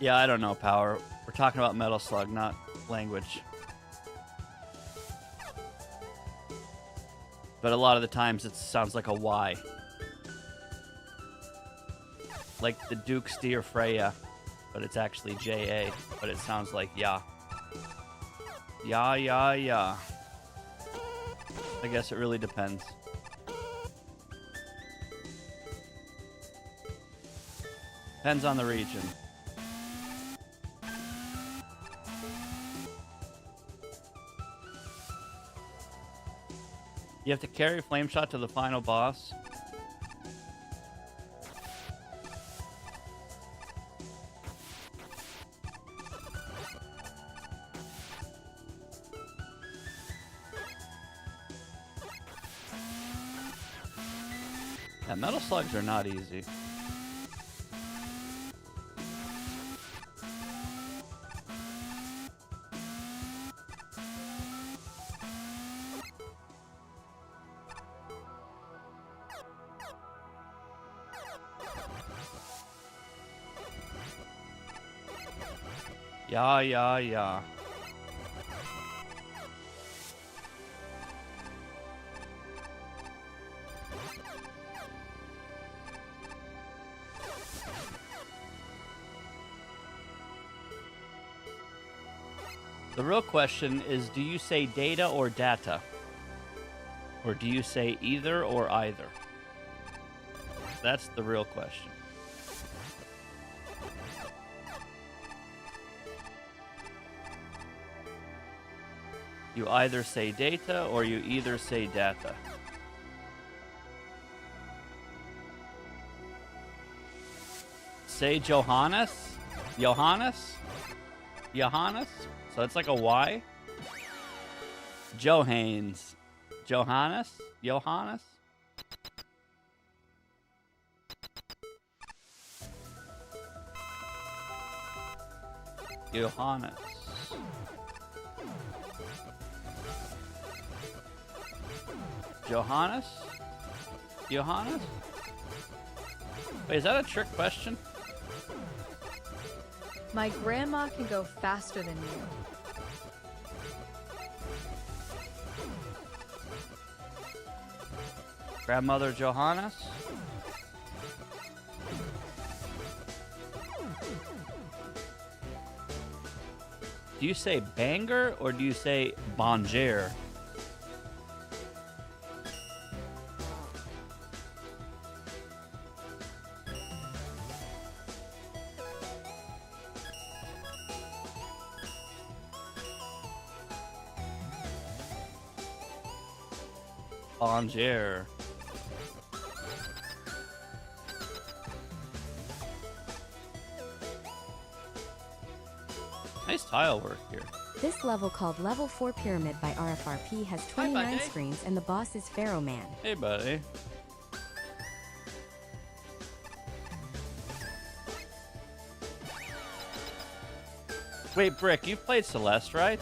Yeah, I don't know, Power. We're talking about Metal Slug, not language. But a lot of the times it sounds like a Y. Like the Duke Steer Freya, but it's actually J-A, but it sounds like ya. Ya, ya, ya. I guess it really depends. Depends on the region. You have to carry Flame Shot to the final boss. Yeah, metal slugs are not easy. Yeah. The real question is, do you say data or data? Or do you say either or either? That's the real question. You either say data or you either say data. Say Johannes? Johannes? Johannes? So it's like a Y? Johannes. Johannes? Johannes? Johannes. Johannes? Johannes? Wait, is that a trick question? My grandma can go faster than you. Grandmother Johannes? Do you say banger or do you say bonjour? Bonjour. Nice tile work here. This level, called Level 4 Pyramid by RFRP, has 29 screens and the boss is Pharaoh Man. Hey, buddy. Wait, Brick, you've played Celeste, right?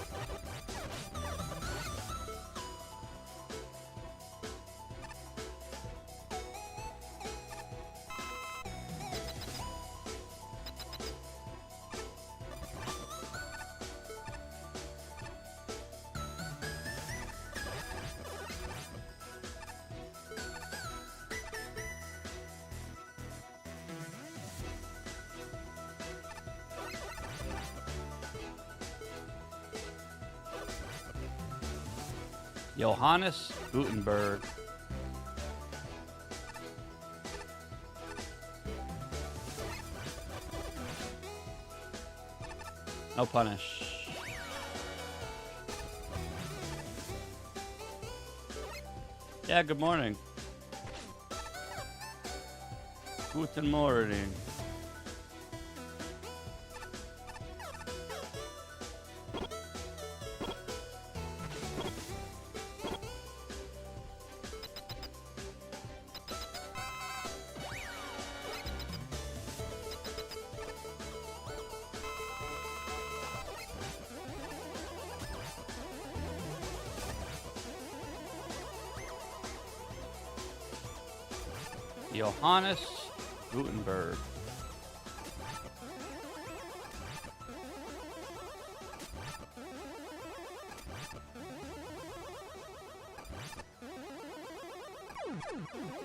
Johannes Gutenberg. No punish. Yeah, good morning. Guten Morgen. Johannes Gutenberg.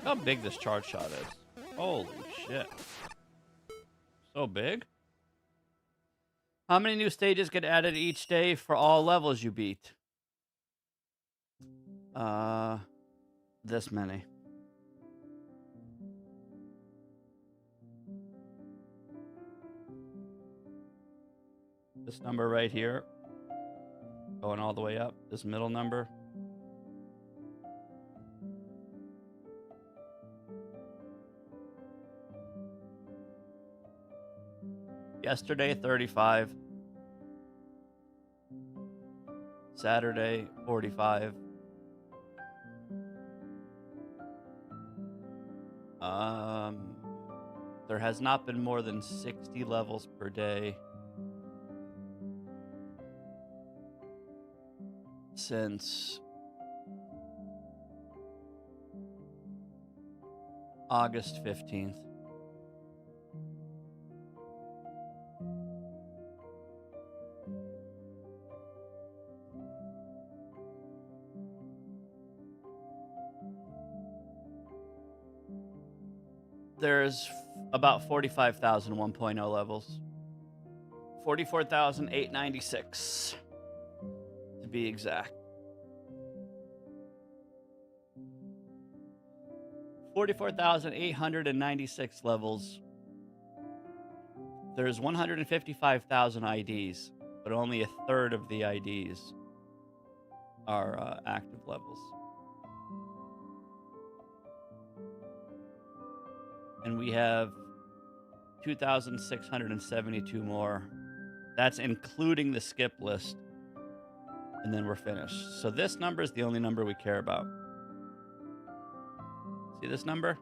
How big this charge shot is. Holy shit. So big. How many new stages get added each day for all levels you beat? This many. This number right here, going all the way up, this middle number. Yesterday, 35. Saturday, 45. There has not been more than 60 levels per day since August 15th. There's about 45,000 1.0 levels. 44,896 to be exact. 44,896 levels. There's 155,000 IDs, but only a third of the IDs are active levels. And we have 2,672 more. That's including the skip list. And then we're finished. So this number is the only number we care about. See this number?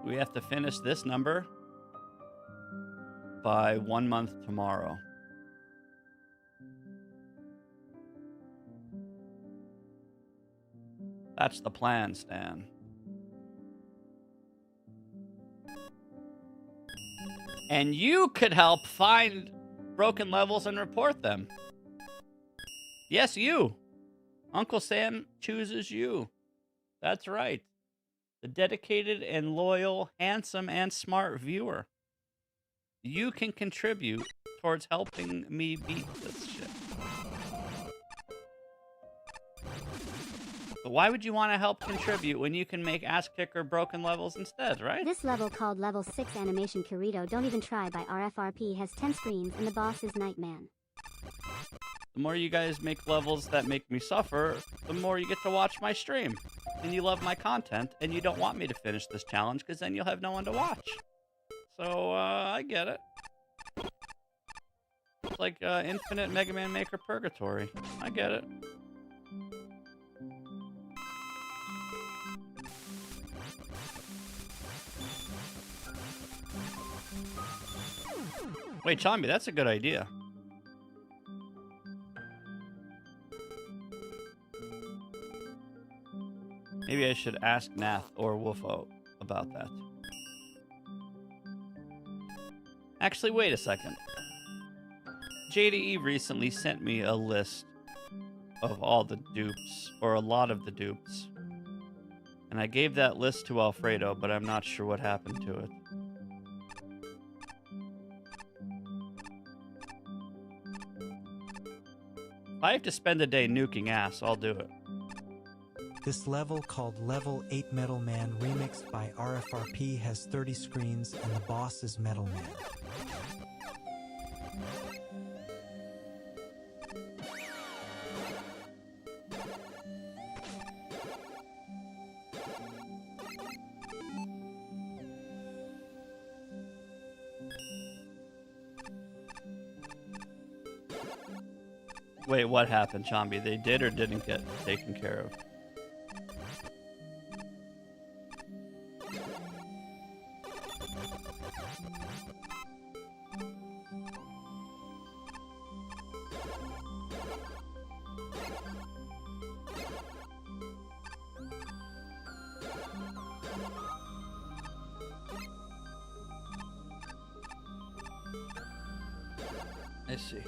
We have to finish this number by 1 month tomorrow. That's the plan, Stan. And you could help find broken levels and report them. Yes, you. Uncle Sam chooses you. That's right. The dedicated and loyal, handsome and smart viewer. You can contribute towards helping me beat this shit. But why would you want to help contribute when you can make ass kicker broken levels instead, right? This level called Level 6 Animation Kirito Don't Even Try by RFRP has 10 screens and the boss is Nightman. The more you guys make levels that make me suffer, the more you get to watch my stream. And you love my content, and you don't want me to finish this challenge, because then you'll have no one to watch. So, I get it. It's like Infinite Mega Man Maker Purgatory. I get it. Wait, Chomby, that's a good idea. Maybe I should ask Nath or Wolfo about that. Actually, wait a second. JDE recently sent me a list of all the dupes, or a lot of the dupes. And I gave that list to Alfredo, but I'm not sure what happened to it. If I have to spend a day nuking ass, I'll do it. This level, called Level 8 Metal Man remixed by RFRP, has 30 screens and the boss is Metal Man. Wait, what happened, Chomby? They did or didn't get taken care of? I see.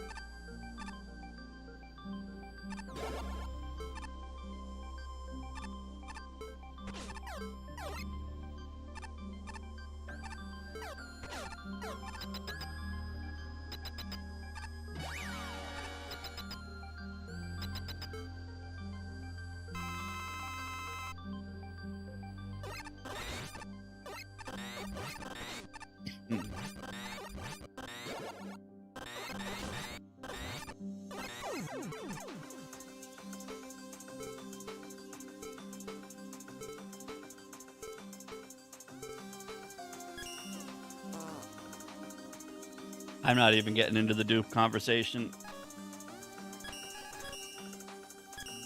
I'm not even getting into the dupe conversation.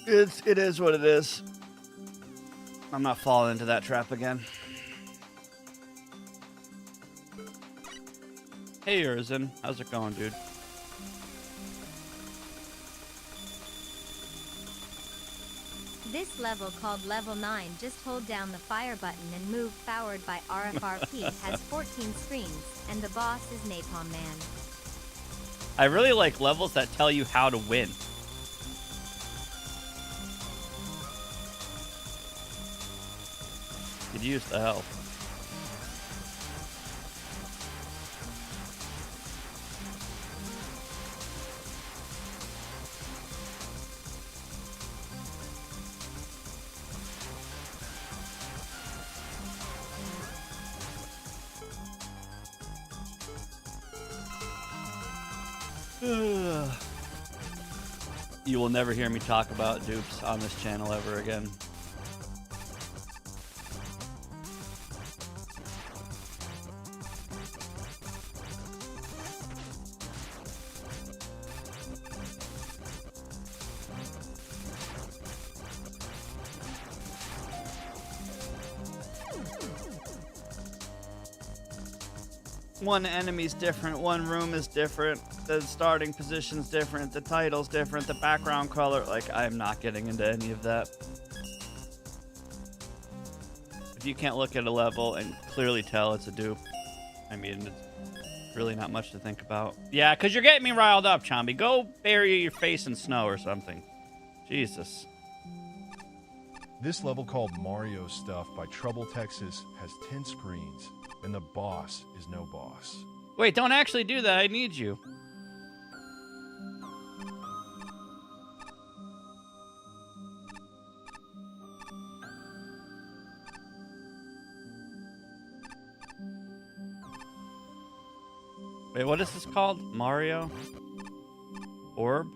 It is what it is. I'm not falling into that trap again. Hey, Urzin. How's it going, dude? This level, called Level 9, just hold down the fire button and move forward by RFRP, has 14 screens, and the boss is Napalm Man. I really like levels that tell you how to win. Could use the help. You will never hear me talk about dupes on this channel ever again. One enemy's different, one room is different, the starting position's different, the title's different, the background color. Like, I'm not getting into any of that. If you can't look at a level and clearly tell it's a dupe, I mean, it's really not much to think about. Yeah, because you're getting me riled up, Chomby. Go bury your face in snow or something. Jesus. This level called Mario Stuff by Trouble Texas has 10 screens, and the boss is no boss. Wait, don't actually do that. I need you. Wait, what is this called? Mario? Orb?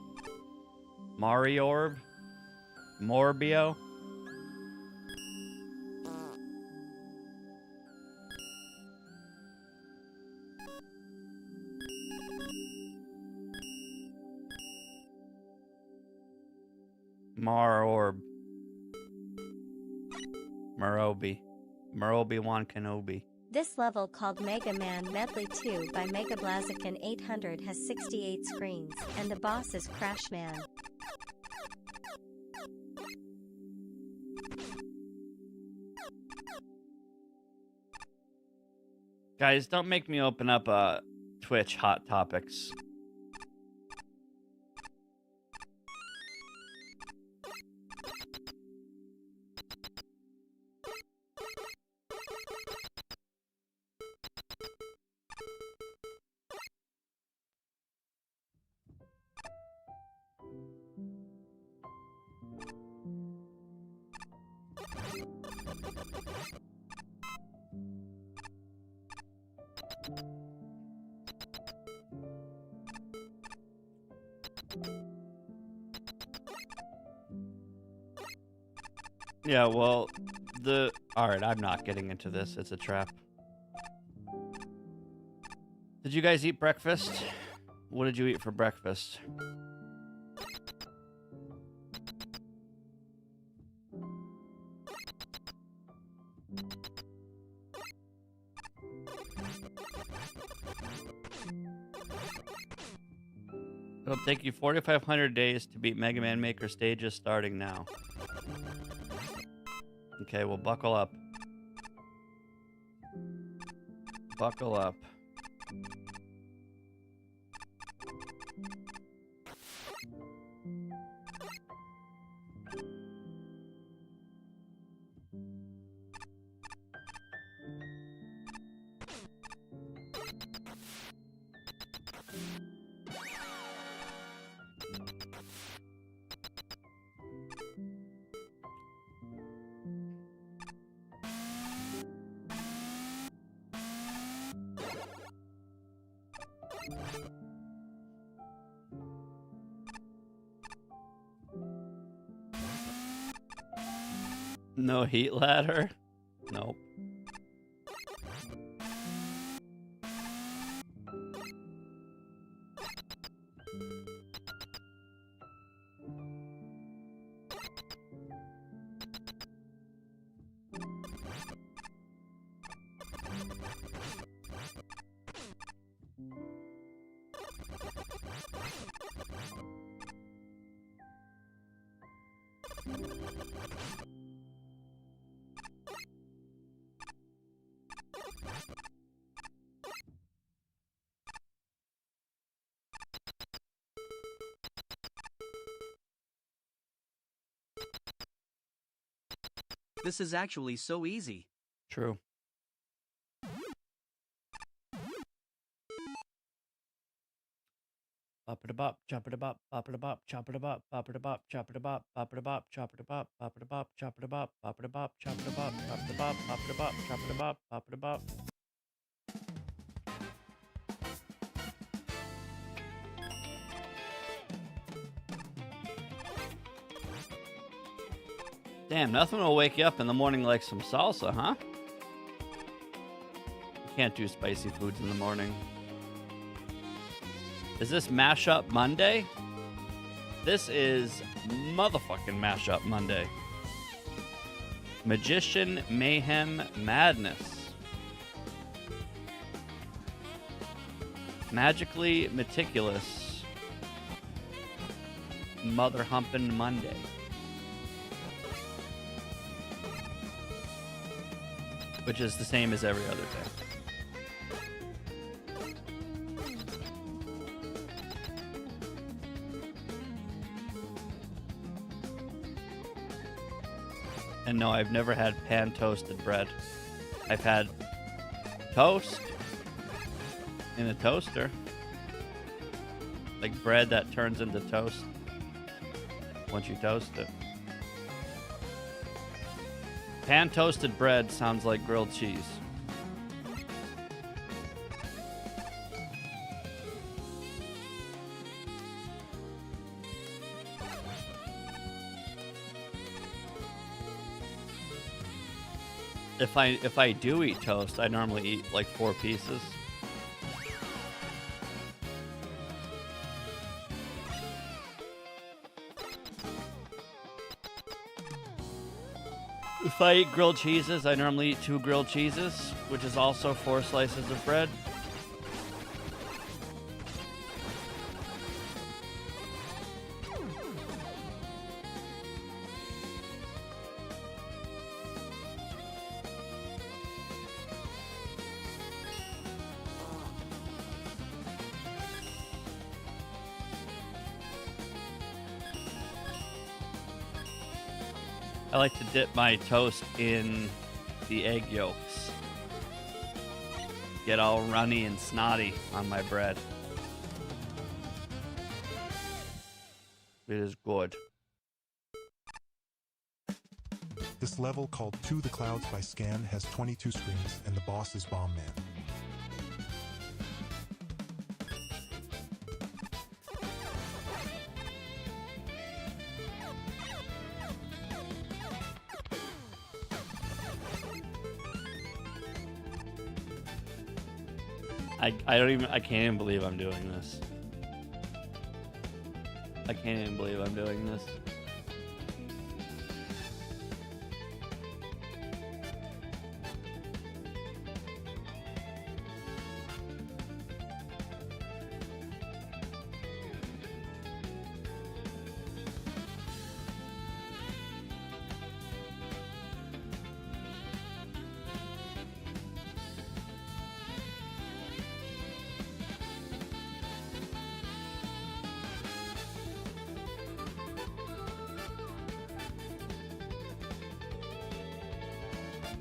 Mario Orb? Morbio? Orb. Merobi. Wan Kenobi. This level, called Mega Man Medley 2 by Mega Blaziken 800, has 68 screens, and the boss is Crash Man. Guys, don't make me open up Twitch Hot Topics. Yeah, well, alright, I'm not getting into this. It's a trap. Did you guys eat breakfast? What did you eat for breakfast? It'll take you 4,500 days to beat Mega Man Maker stages starting now. Okay, well, buckle up. Buckle up. No heat ladder? Nope. This is actually so easy. True. Bop it a bop, chop it a bop, bop it a bop, chop it a bop, bop it a bop, chop it a bop, bop it a bop, chop it a bop, bop it a bop, chop it a bop, bop it a bop, chop it a bop, chop it a bop, bop it a bop, chop it a bop, bop it a bop. Damn, nothing will wake you up in the morning like some salsa, huh? You can't do spicy foods in the morning. Is this Mashup Monday? This is motherfucking Mashup Monday. Magician Mayhem Madness. Magically Meticulous. Mother Humpin' Monday. Which is the same as every other day. And no, I've never had pan-toasted bread. I've had toast in a toaster. Like bread that turns into toast once you toast it. Pan-toasted bread sounds like grilled cheese. If I do eat toast, I normally eat like 4 pieces. If I eat grilled cheeses, I normally eat 2 grilled cheeses, which is also 4 slices of bread. I like to dip my toast in the egg yolks. Get all runny and snotty on my bread. It is good. This level, called To the Clouds by Scan, has 22 screens, and the boss is Bomb Man. I can't even believe I'm doing this. I can't even believe I'm doing this.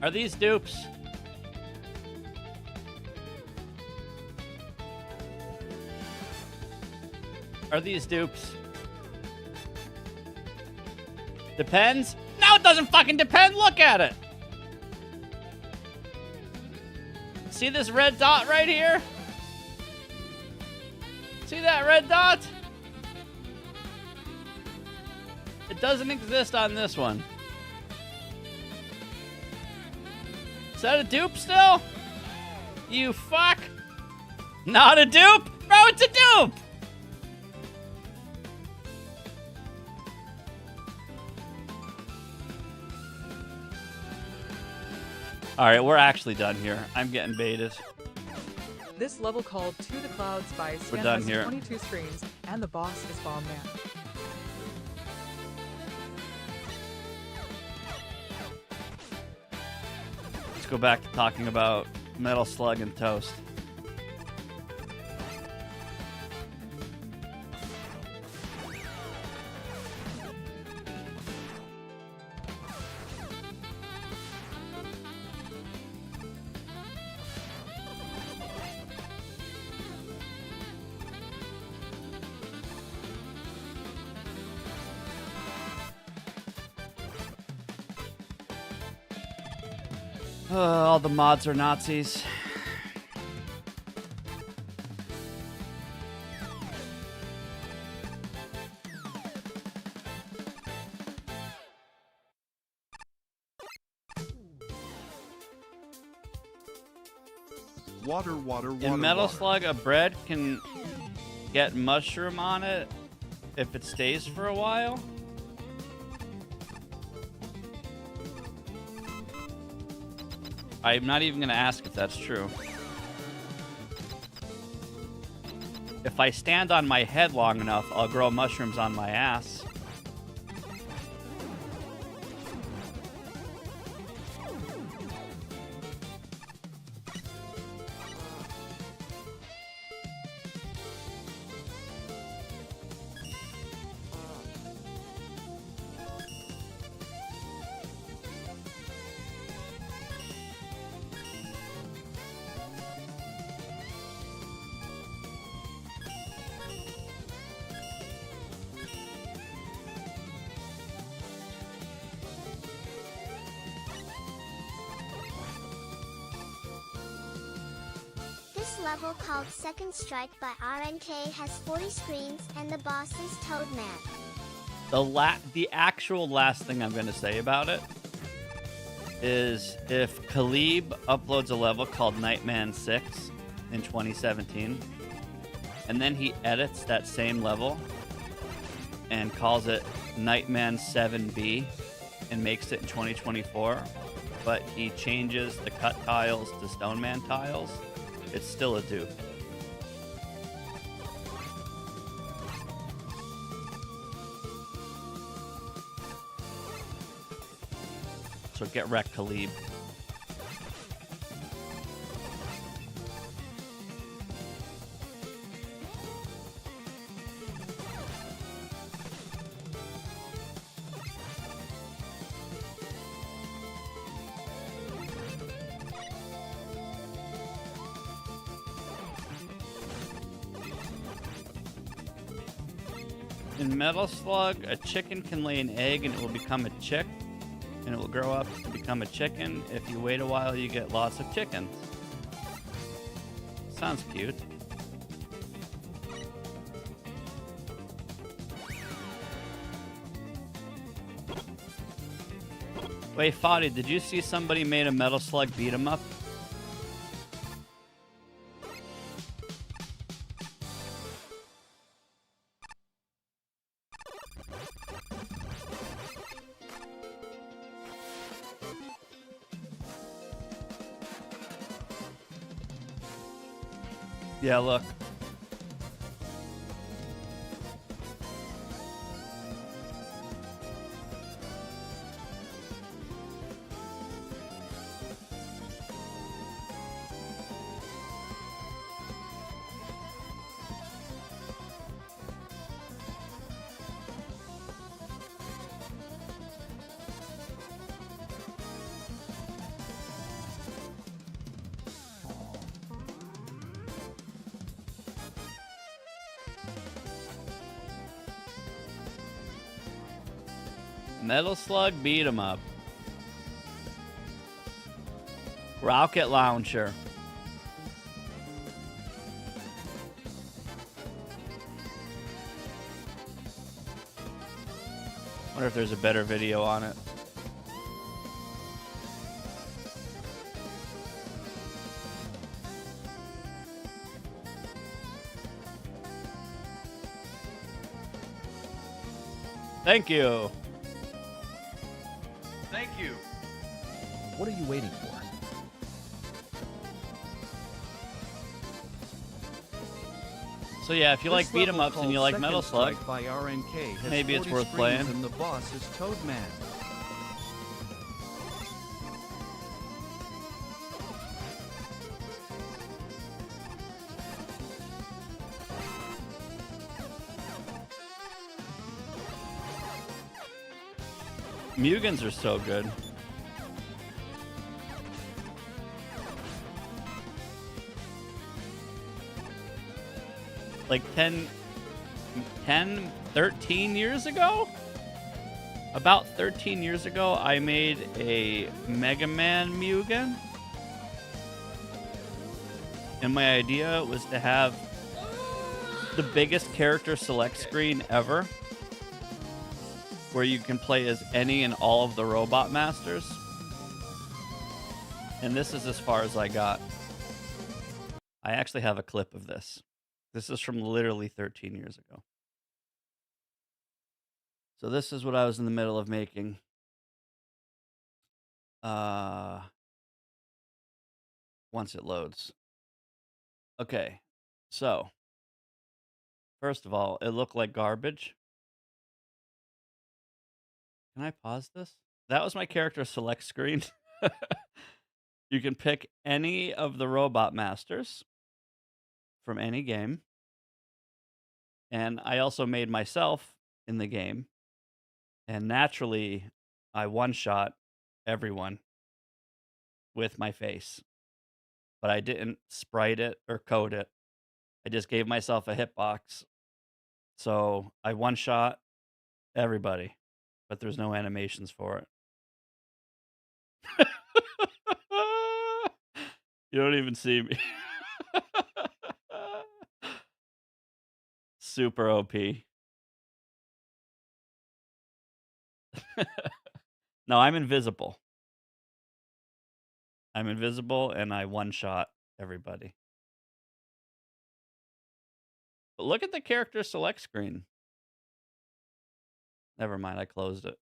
Are these dupes? Are these dupes? Depends? No, it doesn't fucking depend. Look at it. See this red dot right here? See that red dot? It doesn't exist on this one. Is that a dupe still? You fuck. Not a dupe? Bro, it's a dupe! Alright, we're actually done here. I'm getting baited. This level, called To the Clouds by Scan, done has here. 22 screens, and the boss is Bomb Man. Let's go back to talking about Metal Slug and Toast. All the mods are Nazis. Water, water, water. In Metal water. Slug, a bread can get mushroom on it if it stays for a while. I'm not even going to ask if that's true. If I stand on my head long enough, I'll grow mushrooms on my ass. This level called Second Strike by RNK has 40 screens and the boss is Toadman. The actual last thing I'm going to say about it is if Khalib uploads a level called Nightman 6 in 2017, and then he edits that same level and calls it Nightman 7B and makes it in 2024, but he changes the cut tiles to Stoneman tiles, it's still a dupe. So get wrecked, Khalib. In Metal Slug, a chicken can lay an egg and it will become a chick, and it will grow up to become a chicken. If you wait a while, you get lots of chickens. Sounds cute. Wait, Fadi, did you see somebody made a Metal Slug beat 'em up? Yeah, look. Metal Slug beat 'em up. Rocket Launcher. Wonder if there's a better video on it. Thank you. Thank you. What are you waiting for? So yeah, if you like beat 'em ups and you like Metal Slug, by RNK has maybe it's 40 worth playing. screens and the boss is Toadman. Mugans are so good. Like 10, 13 years ago? About 13 years ago, I made a Mega Man Mugen. And my idea was to have the biggest character select screen ever, where you can play as any and all of the Robot Masters. And this is as far as I got. I actually have a clip of this. This is from literally 13 years ago. So this is what I was in the middle of making. Once it loads. Okay, so first of all, it looked like garbage. Can I pause this? That was my character select screen. You can pick any of the Robot Masters from any game. And I also made myself in the game. And naturally, I one-shot everyone with my face. But I didn't sprite it or code it. I just gave myself a hitbox. So I one-shot everybody. But there's no animations for it. You don't even see me. Super OP. No, I'm invisible. I'm invisible and I one-shot everybody. But look at the character select screen. Never mind, I closed it.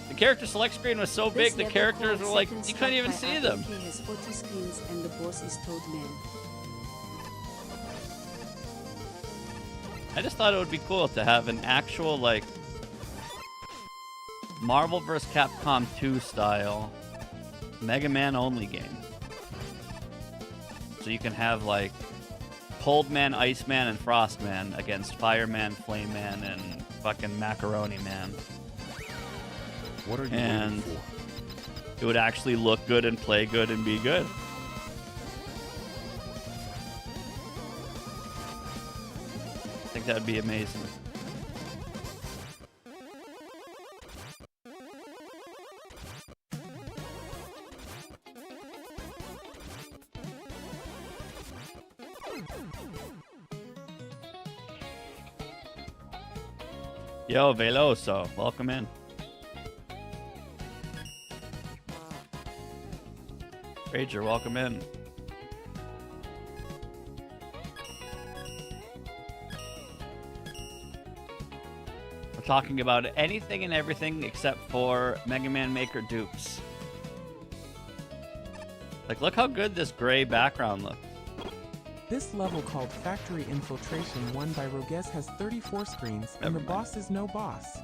The character select screen was so big, the characters were like, you couldn't even see them. Has 40 screens and the boss is Toadman. I just thought it would be cool to have an actual, like, Marvel vs. Capcom 2 style Mega Man only game. So you can have, like, Cold Man, Ice Man, and Frost Man against Fireman, Flame Man, and fucking Macaroni Man. What are you and waiting for? It would actually look good and play good and be good. I think that would be amazing. Yo, Veloso, welcome in. Rager, welcome in. We're talking about anything and everything except for Mega Man Maker dupes. Like, look how good this gray background looks. This level called Factory Infiltration 1 by Roguez has 34 screens, and the boss is no boss.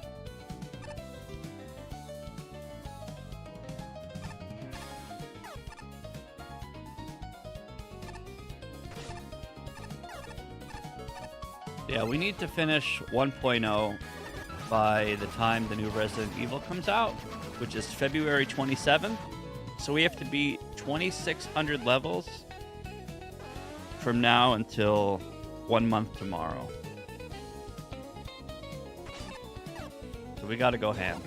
Yeah, we need to finish 1.0 by the time the new Resident Evil comes out, which is February 27th. So we have to beat 2,600 levels from now until 1 month tomorrow. So we gotta go ham.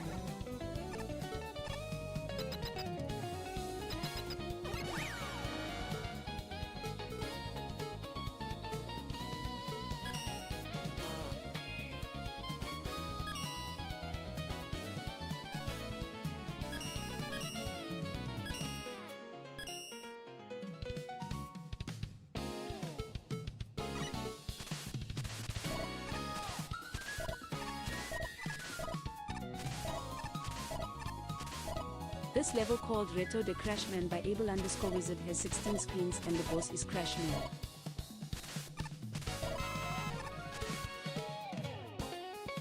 This level called Reto the Crashman by Able_Wizard has 16 screens and the boss is Crashman.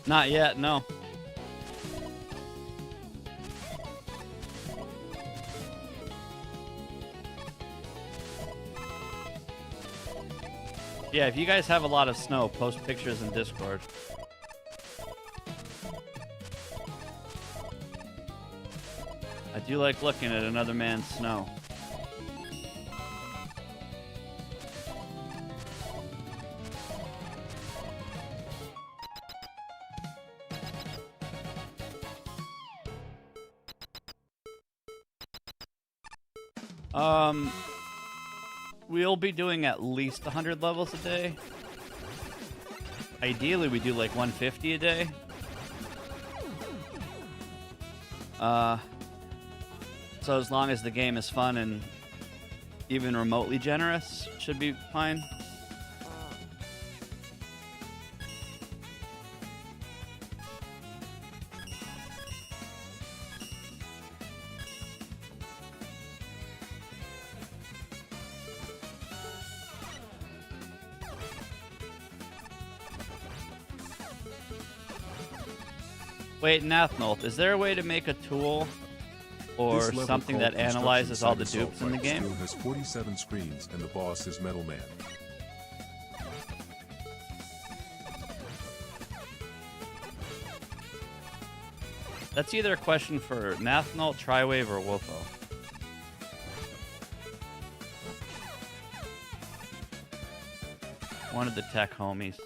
Not yet, no. Yeah, if you guys have a lot of snow, post pictures in Discord. I do like looking at another man's snow. We'll be doing at least 100 levels a day. Ideally, we do like 150 a day. So as long as the game is fun and even remotely generous, should be fine. Wait, Nathnolt, is there a way to make a tool or This level something called that analyzes all the Construction dupes in the Site game? Assault has 47 screens and the boss is Metal Man. That's either a question for Nathnolt, Triwave, or Wolfo. One of the tech homies.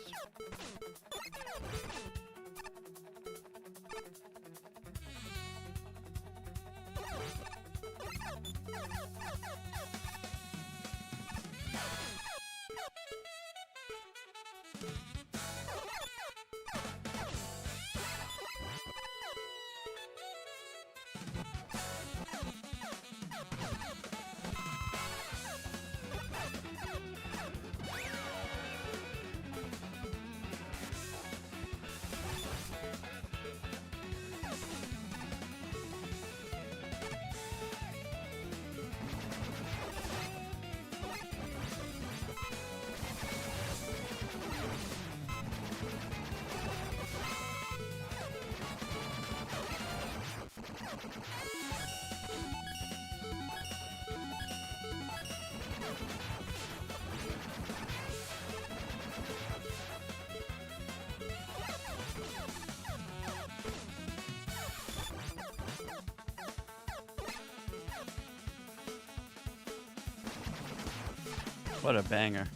What a banger.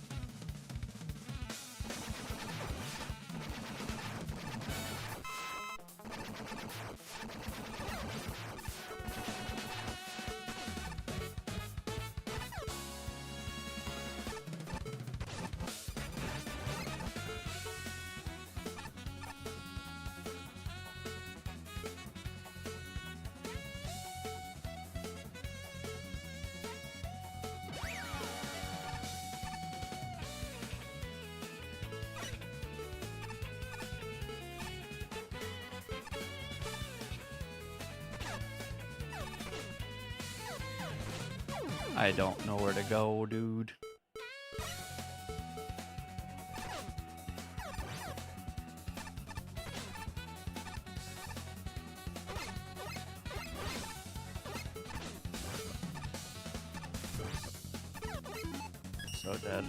I don't know where to go, dude. So dead.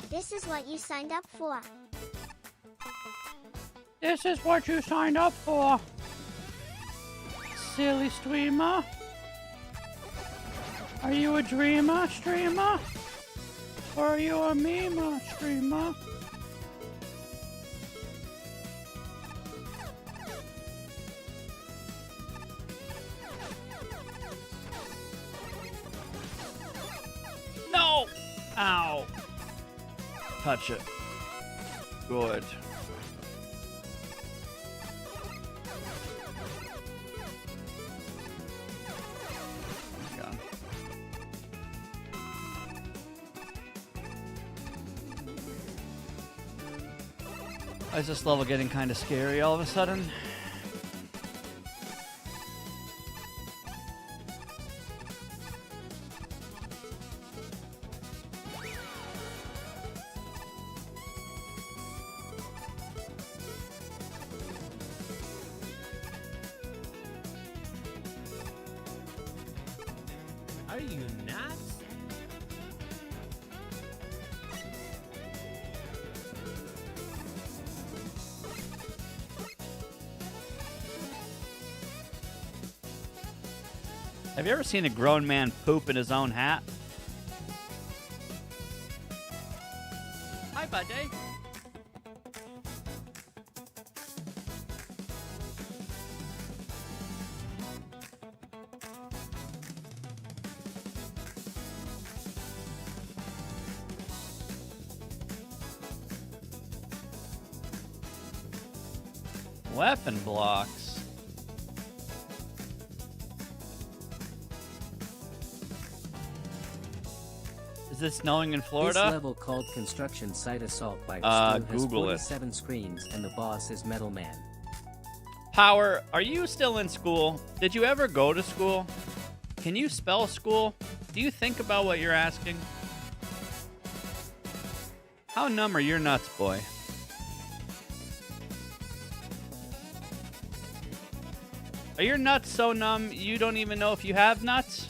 This is what you signed up for. This is what you signed up for. Silly streamer. Are you a dreamer, streamer? Or are you a meme, streamer? No! Ow. Touch it. Good. Gone. Why is this level getting kind of scary all of a sudden? Are you nuts? Have you ever seen a grown man poop in his own hat? buddy. Weapon blocks. Is it snowing in Florida? This level called Construction Site Assault by Stu has Google it. 47 screens and the boss is Metal Man. Power, are you still in school? Did you ever go to school? Can you spell school? Do you think about what you're asking? How numb are your nuts, boy? Are your nuts so numb you don't even know if you have nuts?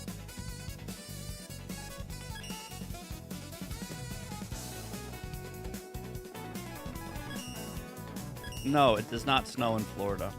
No, it does not snow in Florida.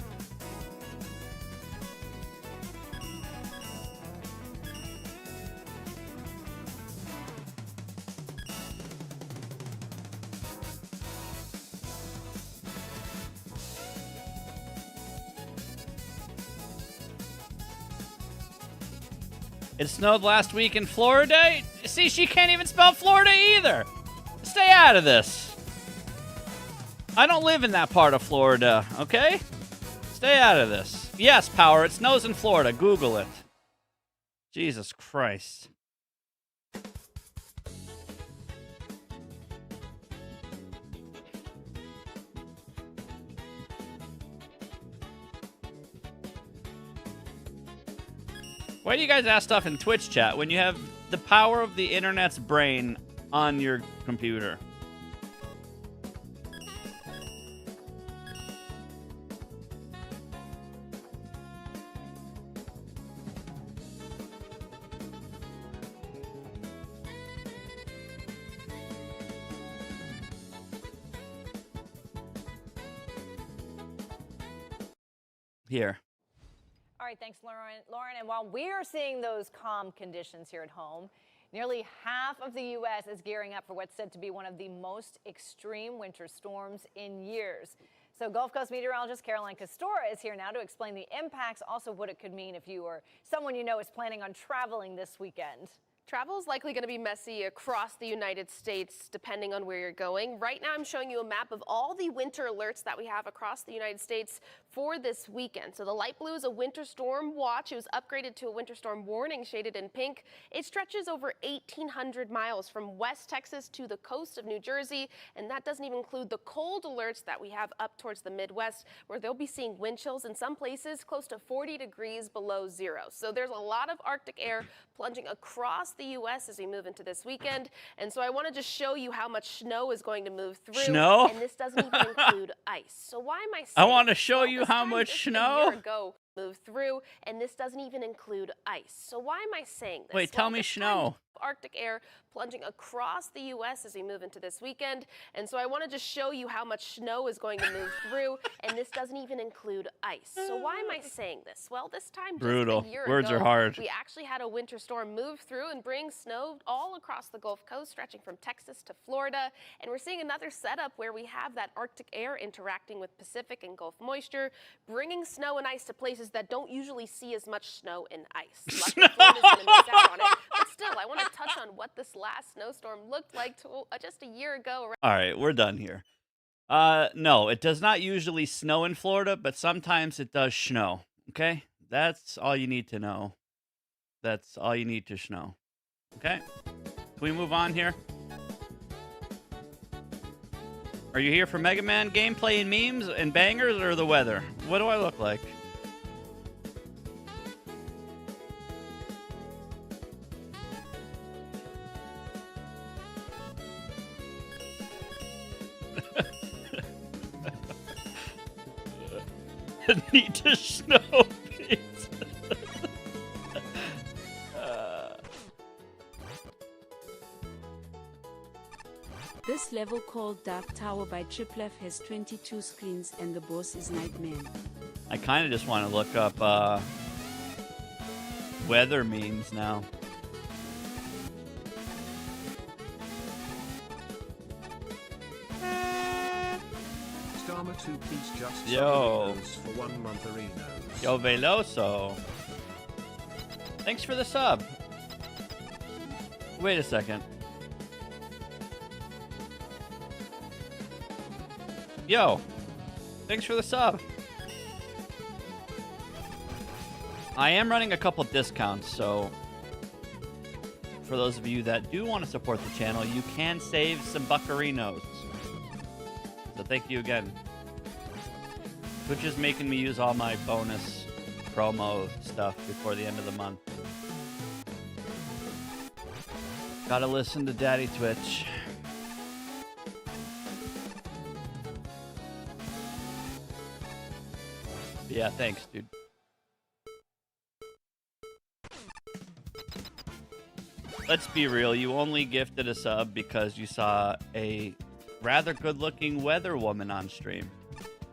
It snowed last week in Florida. See, she can't even spell Florida either. Stay out of this. I don't live in that part of Florida, okay? Stay out of this. Yes, Power, it snows in Florida. Google it. Jesus Christ. Why do you guys ask stuff in Twitch chat when you have the power of the internet's brain on your computer? Here. All right, thanks, Lauren. And while we are seeing those calm conditions here at home, nearly half of the U.S. is gearing up for what's said to be one of the most extreme winter storms in years. So Gulf Coast meteorologist Caroline Castora is here now to explain the impacts, also what it could mean if you or someone you know is planning on traveling this weekend. Travel is likely going to be messy across the United States, depending on where you're going. Right now, I'm showing you a map of all the winter alerts that we have across the United States for this weekend. So the light blue is a winter storm watch. It was upgraded to a winter storm warning, shaded in pink. It stretches over 1,800 miles from West Texas to the coast of New Jersey, and that doesn't even include the cold alerts that we have up towards the Midwest, where they'll be seeing wind chills in some places close to 40 degrees below zero. So there's a lot of Arctic air plunging across the U.S. as we move into this weekend. And so I want to just show you how much snow is going to move through. Snow? And this doesn't even include ice. So why am I saying I want to show you how much just snow. A year ago, move through, and this doesn't even include ice. So why am I saying this? Wait, tell me snow. Arctic air plunging across the U.S. as we move into this weekend. And so I want to just show you how much snow is going to move through, and this doesn't even include ice. So why am I saying this? Well, this time Brutal. just a year Words ago, are hard. we actually had a winter storm move through and bring snow all across the Gulf Coast, stretching from Texas to Florida. And we're seeing another setup where we have that Arctic air interacting with Pacific and Gulf moisture, bringing snow and ice to places that don't usually see as much snow and ice. Luckily, Florida's going to miss out on it. But still, I want to touch on what this last snowstorm looked like just a year ago. All right, we're done here. No, it does not usually snow in Florida, but sometimes it does snow. Okay? That's all you need to know. That's all you need to know. Okay? Can we move on here? Are you here for Mega Man gameplay and memes and bangers or the weather? What do I look like? Need to snow pizza. This level called Dark Tower by Triplef has 22 screens and the boss is Nightman. I kind of just want to look up weather memes now. Starmer 2-piece just Yo. for 1 month Arenos. Yo, Veloso. Thanks for the sub. Wait a second. Yo. Thanks for the sub. I am running a couple discounts, so for those of you that do want to support the channel, you can save some buccarinos. So thank you again. Twitch is making me use all my bonus promo stuff before the end of the month. Gotta listen to Daddy Twitch. Yeah, thanks, dude. Let's be real, you only gifted a sub because you saw a rather good-looking weather woman on stream.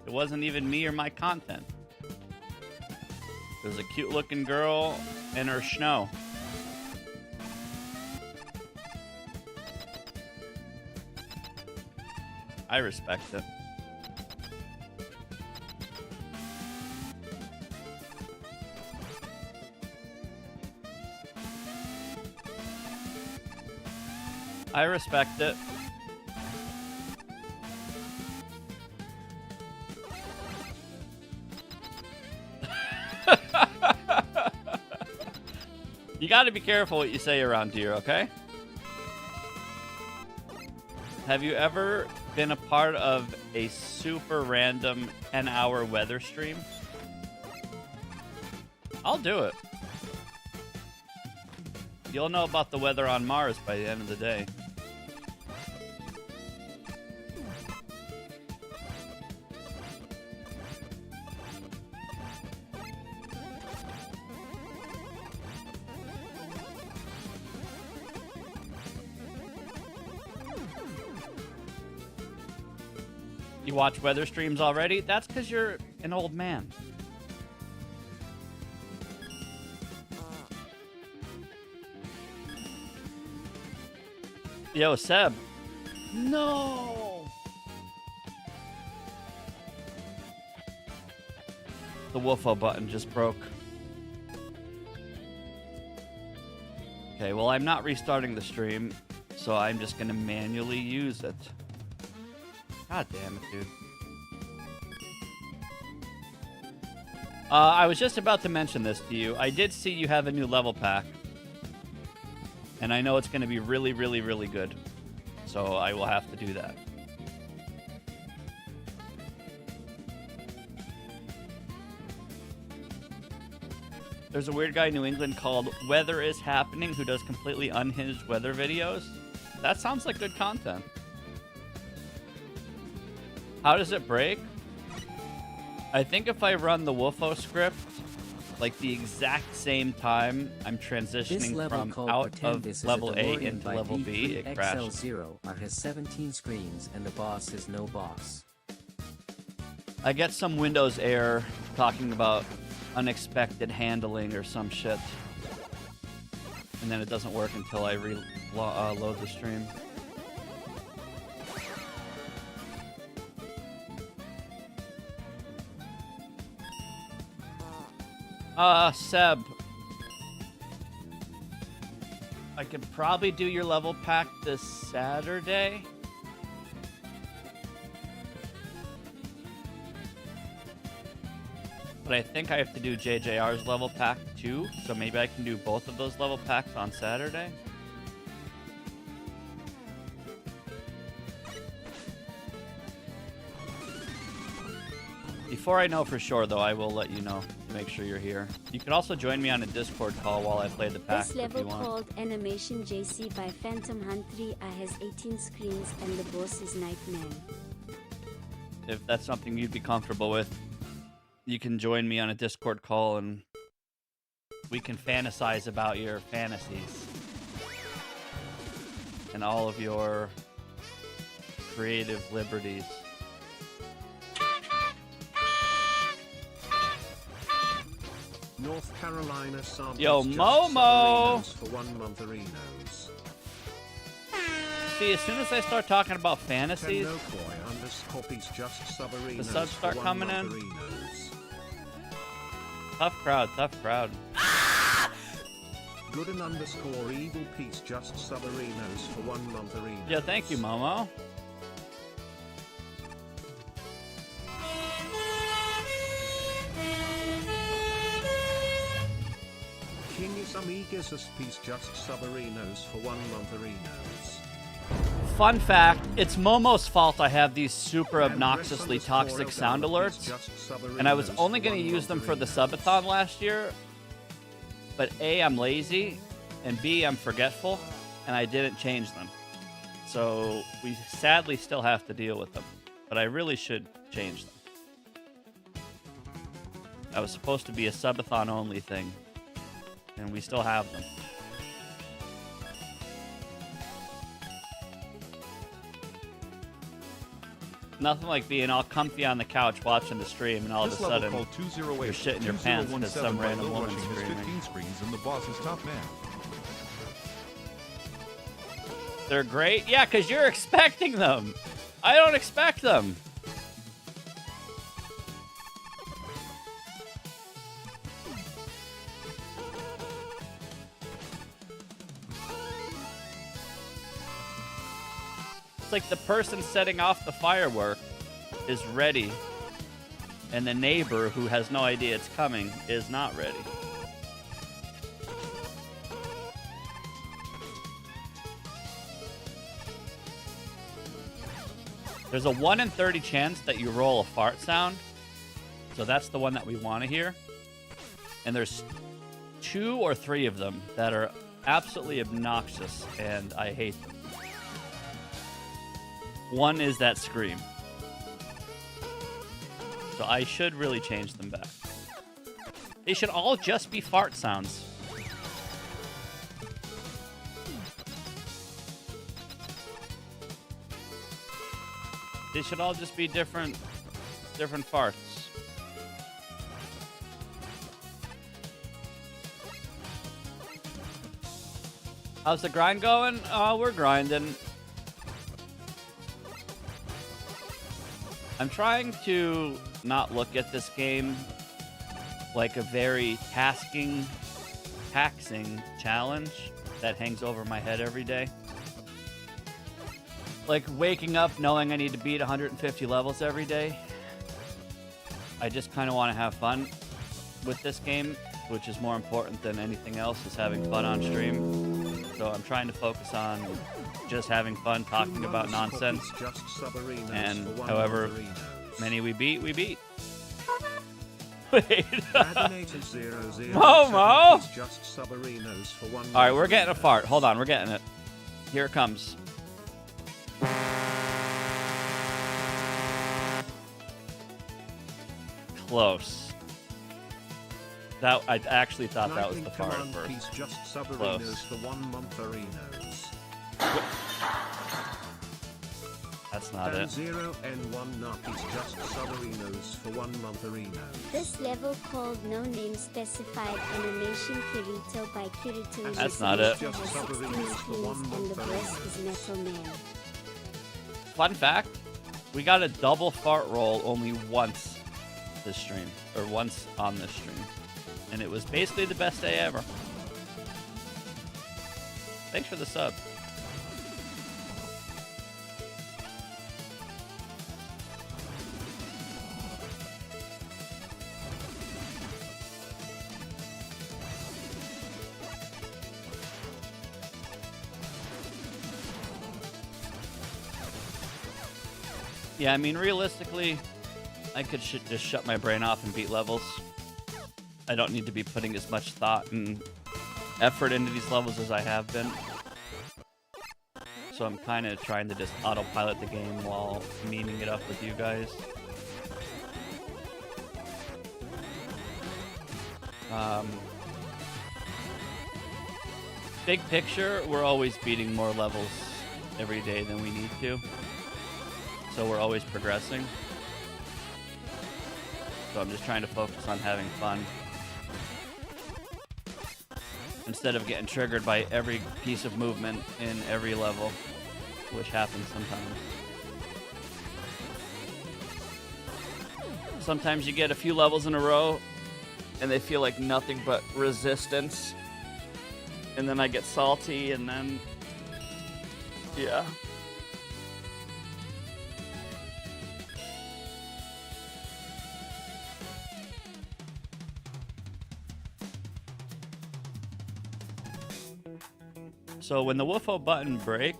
It wasn't even me or my content. It was a cute-looking girl and her snow. I respect it. I respect it. You gotta be careful what you say around here, okay? Have you ever been a part of a super random 10-hour weather stream? I'll do it. You'll know about the weather on Mars by the end of the day. You watch weather streams already? That's because you're an old man. Yo, Seb. No! The Woofo button just broke. Okay, well, I'm not restarting the stream, so I'm just going to manually use it. God damn it, dude. I was just about to mention this to you. I did see you have a new level pack. And I know it's going to be really, really, really good. So I will have to do that. There's a weird guy in New England called Weather Is Happening who does completely unhinged weather videos. That sounds like good content. How does it break? I think if I run the Woofo script, like the exact same time I'm transitioning from out of level A into level B, it crashes. XL0 has 17 screens and the boss is no boss. I get some Windows error talking about unexpected handling or some shit. And then it doesn't work until I load the stream. Seb. I could probably do your level pack this Saturday. But I think I have to do JJR's level pack too, so maybe I can do both of those level packs on Saturday. Before I know for sure, though, I will let you know to make sure you're here. You can also join me on a Discord call while I play the pack This if level you want. called Animation JC by Phantom Hunt 3 has 18 screens and the boss is Nightman. If that's something you'd be comfortable with, you can join me on a Discord call and we can fantasize about your fantasies and all of your creative liberties. North Carolina samples Yo, just Momo! for 1 month Arenos. See, as soon as I start talking about fantasies, the subs start coming in. Tough crowd, tough crowd. Good and underscore evil peace just subarinos for 1 month arena. Yeah, thank you, Momo. Kingus Amigas peace just subarinos for 1 month arenas. Fun fact, it's Momo's fault I have these super obnoxiously toxic sound alerts, and I was only going to use them for the subathon last year, but A, I'm lazy, and B, I'm forgetful, and I didn't change them. So we sadly still have to deal with them, but I really should change them. That was supposed to be a subathon only thing, and we still have them. Nothing like being all comfy on the couch watching the stream, and all of a sudden you're shitting your pants because some random woman's screaming. 15 screens and the boss is top man. They're great? Yeah, because you're expecting them. I don't expect them. It's like the person setting off the firework is ready, and the neighbor who has no idea it's coming is not ready. There's a 1 in 30 chance that you roll a fart sound, so that's the one that we want to hear. And there's 2 or 3 of them that are absolutely obnoxious, and I hate them. One is that scream. So I should really change them back. They should all just be fart sounds. They should all just be different farts. How's the grind going? Oh, we're grinding. I'm trying to not look at this game like a very taxing challenge that hangs over my head every day. Like waking up knowing I need to beat 150 levels every day. I just kind of want to have fun with this game, which is more important than anything else, is having fun on stream. So I'm trying to focus on just having fun, talking about nonsense, and however many we beat, we beat. Wait. Momo! Alright, we're getting a fart. Hold on, we're getting it. Here it comes. Close. That I actually thought that was the fart at first. Close. That's not it. This level called No Name Specified Animation Kirito by Kirito. That's not it. Has 16 screens and the breast is Metal Man. Fun fact, we got a double fart roll only once this stream, or once on this stream. And it was basically the best day ever. Thanks for the sub. Yeah, I mean, realistically, I could just shut my brain off and beat levels. I don't need to be putting as much thought and effort into these levels as I have been. So I'm kind of trying to just autopilot the game while memeing it up with you guys. Big picture, we're always beating more levels every day than we need to. So we're always progressing. So I'm just trying to focus on having fun. Instead of getting triggered by every piece of movement in every level. which happens sometimes. Sometimes you get a few levels in a row, and they feel like nothing but resistance. And then I get salty, and then... yeah. So when the Woofo button breaks,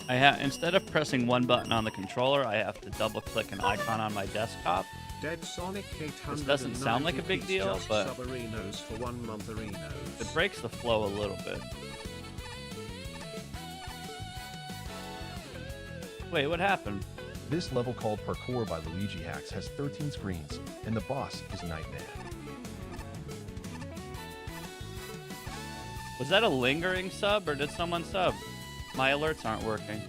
instead of pressing one button on the controller, I have to double click an icon on my desktop. Dead Sonic 800. This doesn't sound like a big deal, but Subarinos for 1 month Arinos. It breaks the flow a little bit. Wait, what happened? This level called Parkour by Luigi Hacks has 13 screens, and the boss is Nightman. Was that a lingering sub, or did someone sub? My alerts aren't working.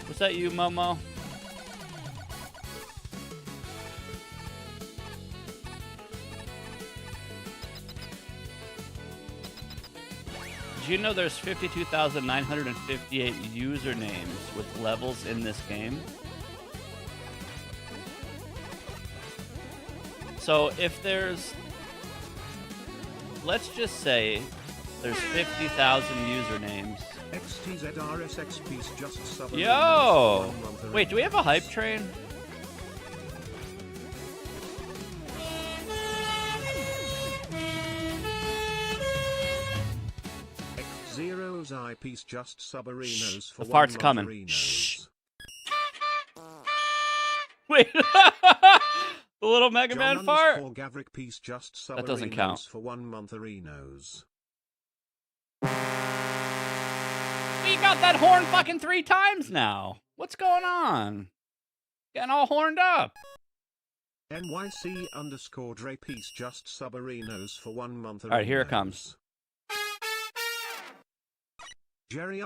Was that you, Momo? Did you know there's 52,958 usernames with levels in this game? So if there's... let's just say there's 50,000 usernames. XTZRSXP's just Subarinos Yo! for 1 month Wait, do we have a hype train? Zero's eyepiece just Subarinos for The 1 fart's month coming. Arinos. Shh. Wait. The little Mega Man fart? Gavrik piece just That doesn't count. for 1 month Arinos. We got that horn fucking 3 times now. What's going on? Getting all horned up. NYC _ Dre piece just Subarinos for 1 month Arinos. All right, here it comes. Jerry _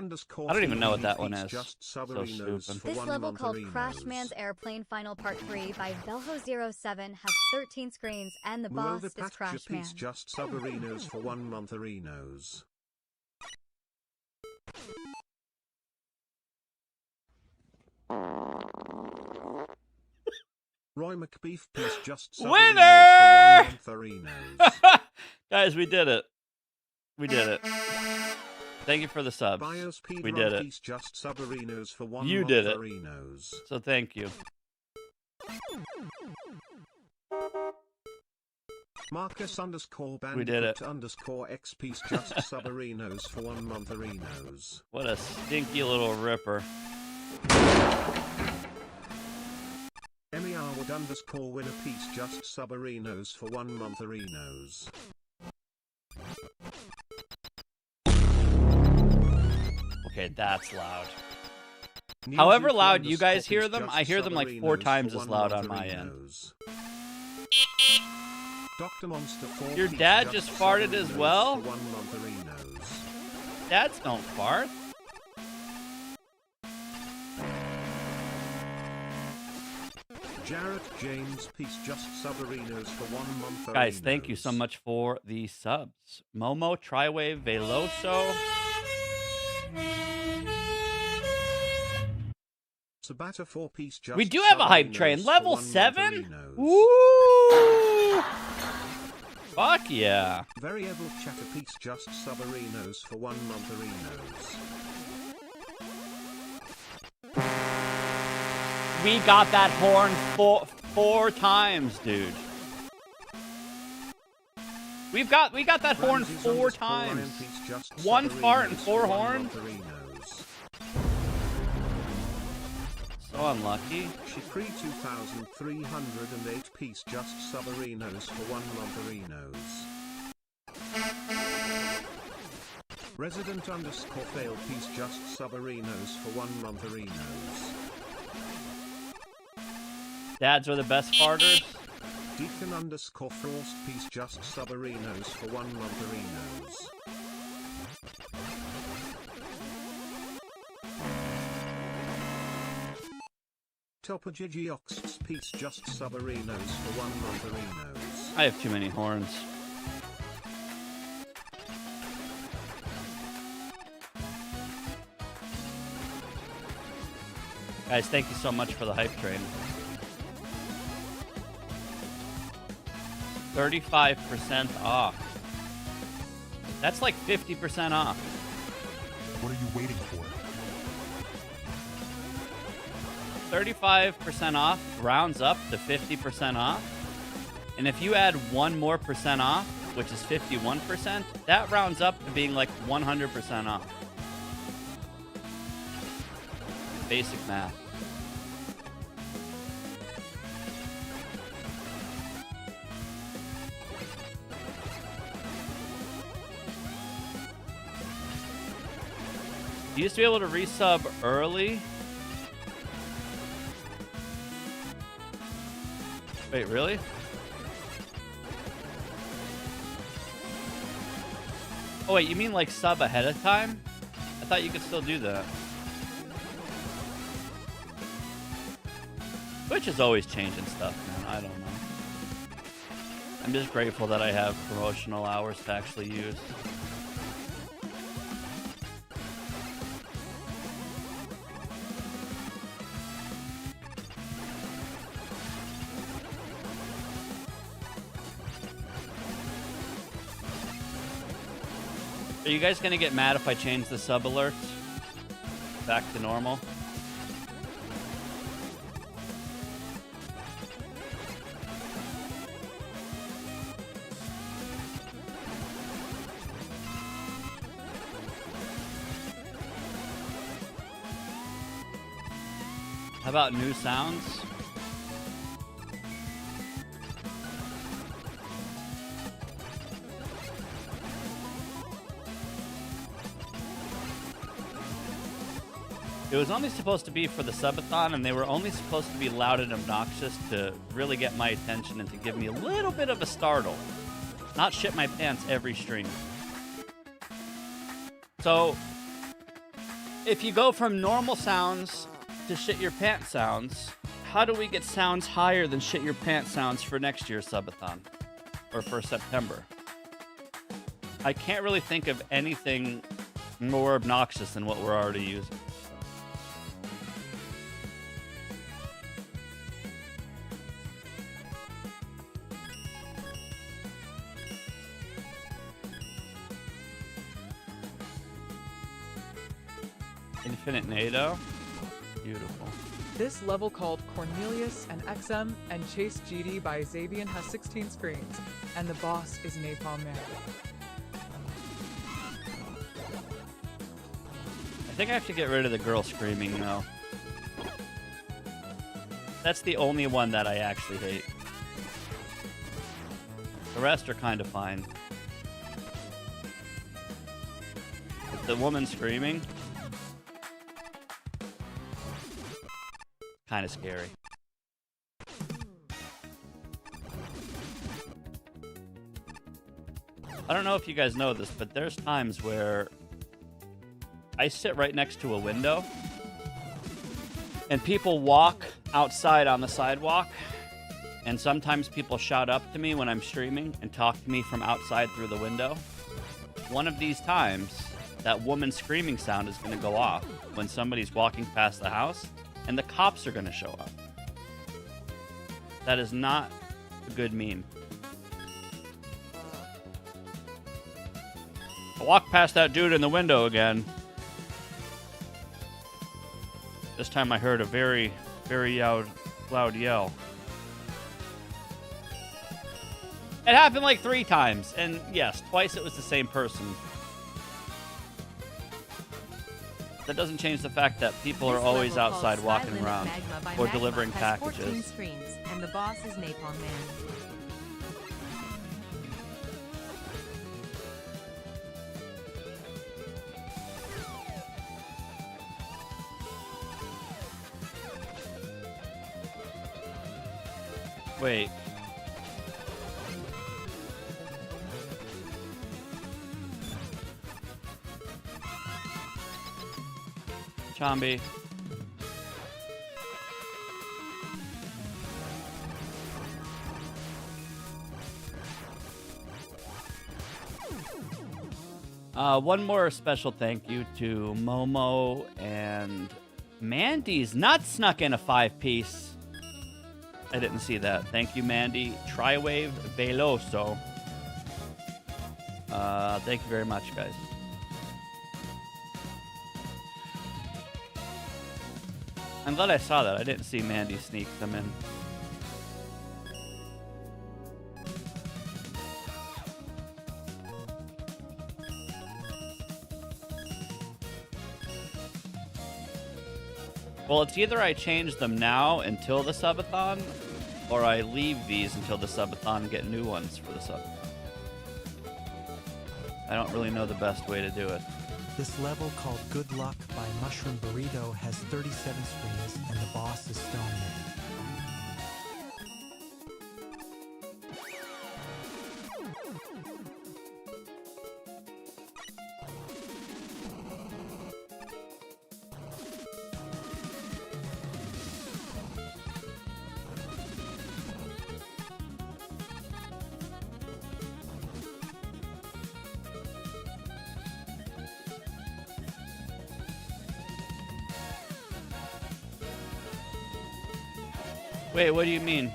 I don't even know what that one piece is. Just So Subarinos stupid. for This 1 level month called Arinos. Crash Man's Airplane Final Part 3 by Belho07 has 13 screens and the boss is Muovipat Crash Man. piece just Subarinos for 1 month Arinos. Roy McBeef piece just Winner! Subarinos for 1 month Arinos. Guys, we did it. We did it. Thank you for the subs. Bios We Pedro did it. piece just Subarinos for 1 You month did it. Arinos. So thank you. Marcus _ Bandit We did it. _ X piece just Subarinos for 1 month Arinos. What a stinky little ripper. Emmy Arwood _ Winner piece just Subarinos for 1 month Arinos. Okay, that's loud. New However Zealand loud you _ guys piece hear them, just I hear them like 4 Subarinos times for as 1 loud month on my end. Arinos. Dr. Monster 4 Your piece dad just farted as Subarinos well? for 1 month Arinos. Dads don't fart. Jarrett James piece just Subarinos for 1 month Guys, Arinos. thank you so much for the subs. Momo, Triwave, Veloso. Sabata 4 piece just We do have a hype Subarinos train. for Level 1 month 7? Arinos. Woo! Fuck yeah. Variable Chatter piece just Subarinos for 1 month Arinos. We got that horn four times, dude. We got that horn Ramses 4 Ryan times. piece just 1 fart and Subarinos 4 for 1 horns. month Arinos. So unlucky. Shipri 2308 piece just Subarinos for 1 month Arinos. Resident _ fail piece just Subarinos for 1 month Arinos. Dads are the best farters. Deacon _ frost piece just Subarinos for 1 month Arinos. Topagigiox piece just Subarinos for 1 month Arinos. I have too many horns. Guys, thank you so much for the hype train. 35% off. That's like 50% off. What are you waiting for? 35% off rounds up to 50% off. And if you add 1 more percent off, which is 51%, that rounds up to being like 100% off. Basic math. You used to be able to resub early. Wait, really? Oh wait, you mean like sub ahead of time? I thought you could still do that. Twitch is always changing stuff, man. I don't know. I'm just grateful that I have promotional hours to actually use. Are you guys gonna get mad if I change the sub alerts back to normal? How about new sounds? It was only supposed to be for the subathon, and they were only supposed to be loud and obnoxious to really get my attention and to give me a little bit of a startle. Not shit my pants every stream. So, if you go from normal sounds to shit your pants sounds, how do we get sounds higher than shit your pants sounds for next year's subathon? Or for September? I can't really think of anything more obnoxious than what we're already using. Infinite NATO. Beautiful. This level called Cornelius and XM and Chase GD by Zabian has 16 screens, and the boss is Napalm Man. I think I have to get rid of the girl screaming though. That's the only one that I actually hate. The rest are kind of fine. But the woman screaming, kind of scary. I don't know if you guys know this, but there's times where I sit right next to a window and people walk outside on the sidewalk, and sometimes people shout up to me when I'm streaming and talk to me from outside through the window. One of these times, that woman screaming sound is going to go off when somebody's walking past the house, and the cops are going to show up. That is not a good meme. I walked past that dude in the window again. This time I heard a very, very loud yell. It happened like 3 times, and yes, twice it was the same person. That doesn't change the fact that people are always outside walking around or delivering packages. 14 screens, and the boss is Napalm Man. Wait. Chambi. One more special thank you to Momo and Mandy's not snuck in a 5-piece. I didn't see that. Thank you, Mandy. Triwave Veloso. Thank you very much, guys. I'm glad I saw that. I didn't see Mandy sneak them in. Well, it's either I change them now until the subathon, or I leave these until the subathon and get new ones for the subathon. I don't really know the best way to do it. This level called Good Luck by Mushroom Burrito has 37 screens and the boss is Stone Man. Wait, what do you mean?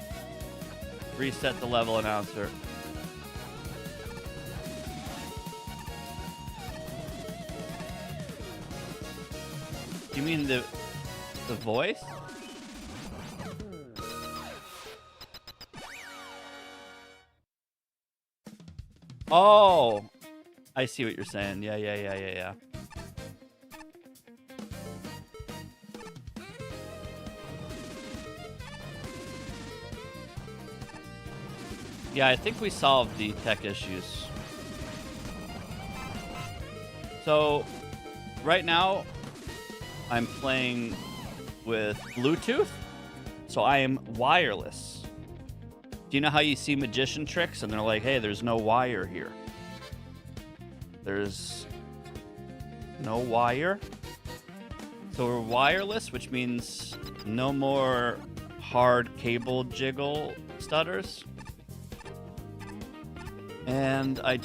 Reset the level announcer. You mean the voice? Oh, I see what you're saying. Yeah. Yeah, I think we solved the tech issues. So, right now, I'm playing with Bluetooth, so I am wireless. Do you know how you see magician tricks and they're like, hey, there's no wire here? There's no wire. So we're wireless, which means no more hard cable jiggle stutters. And I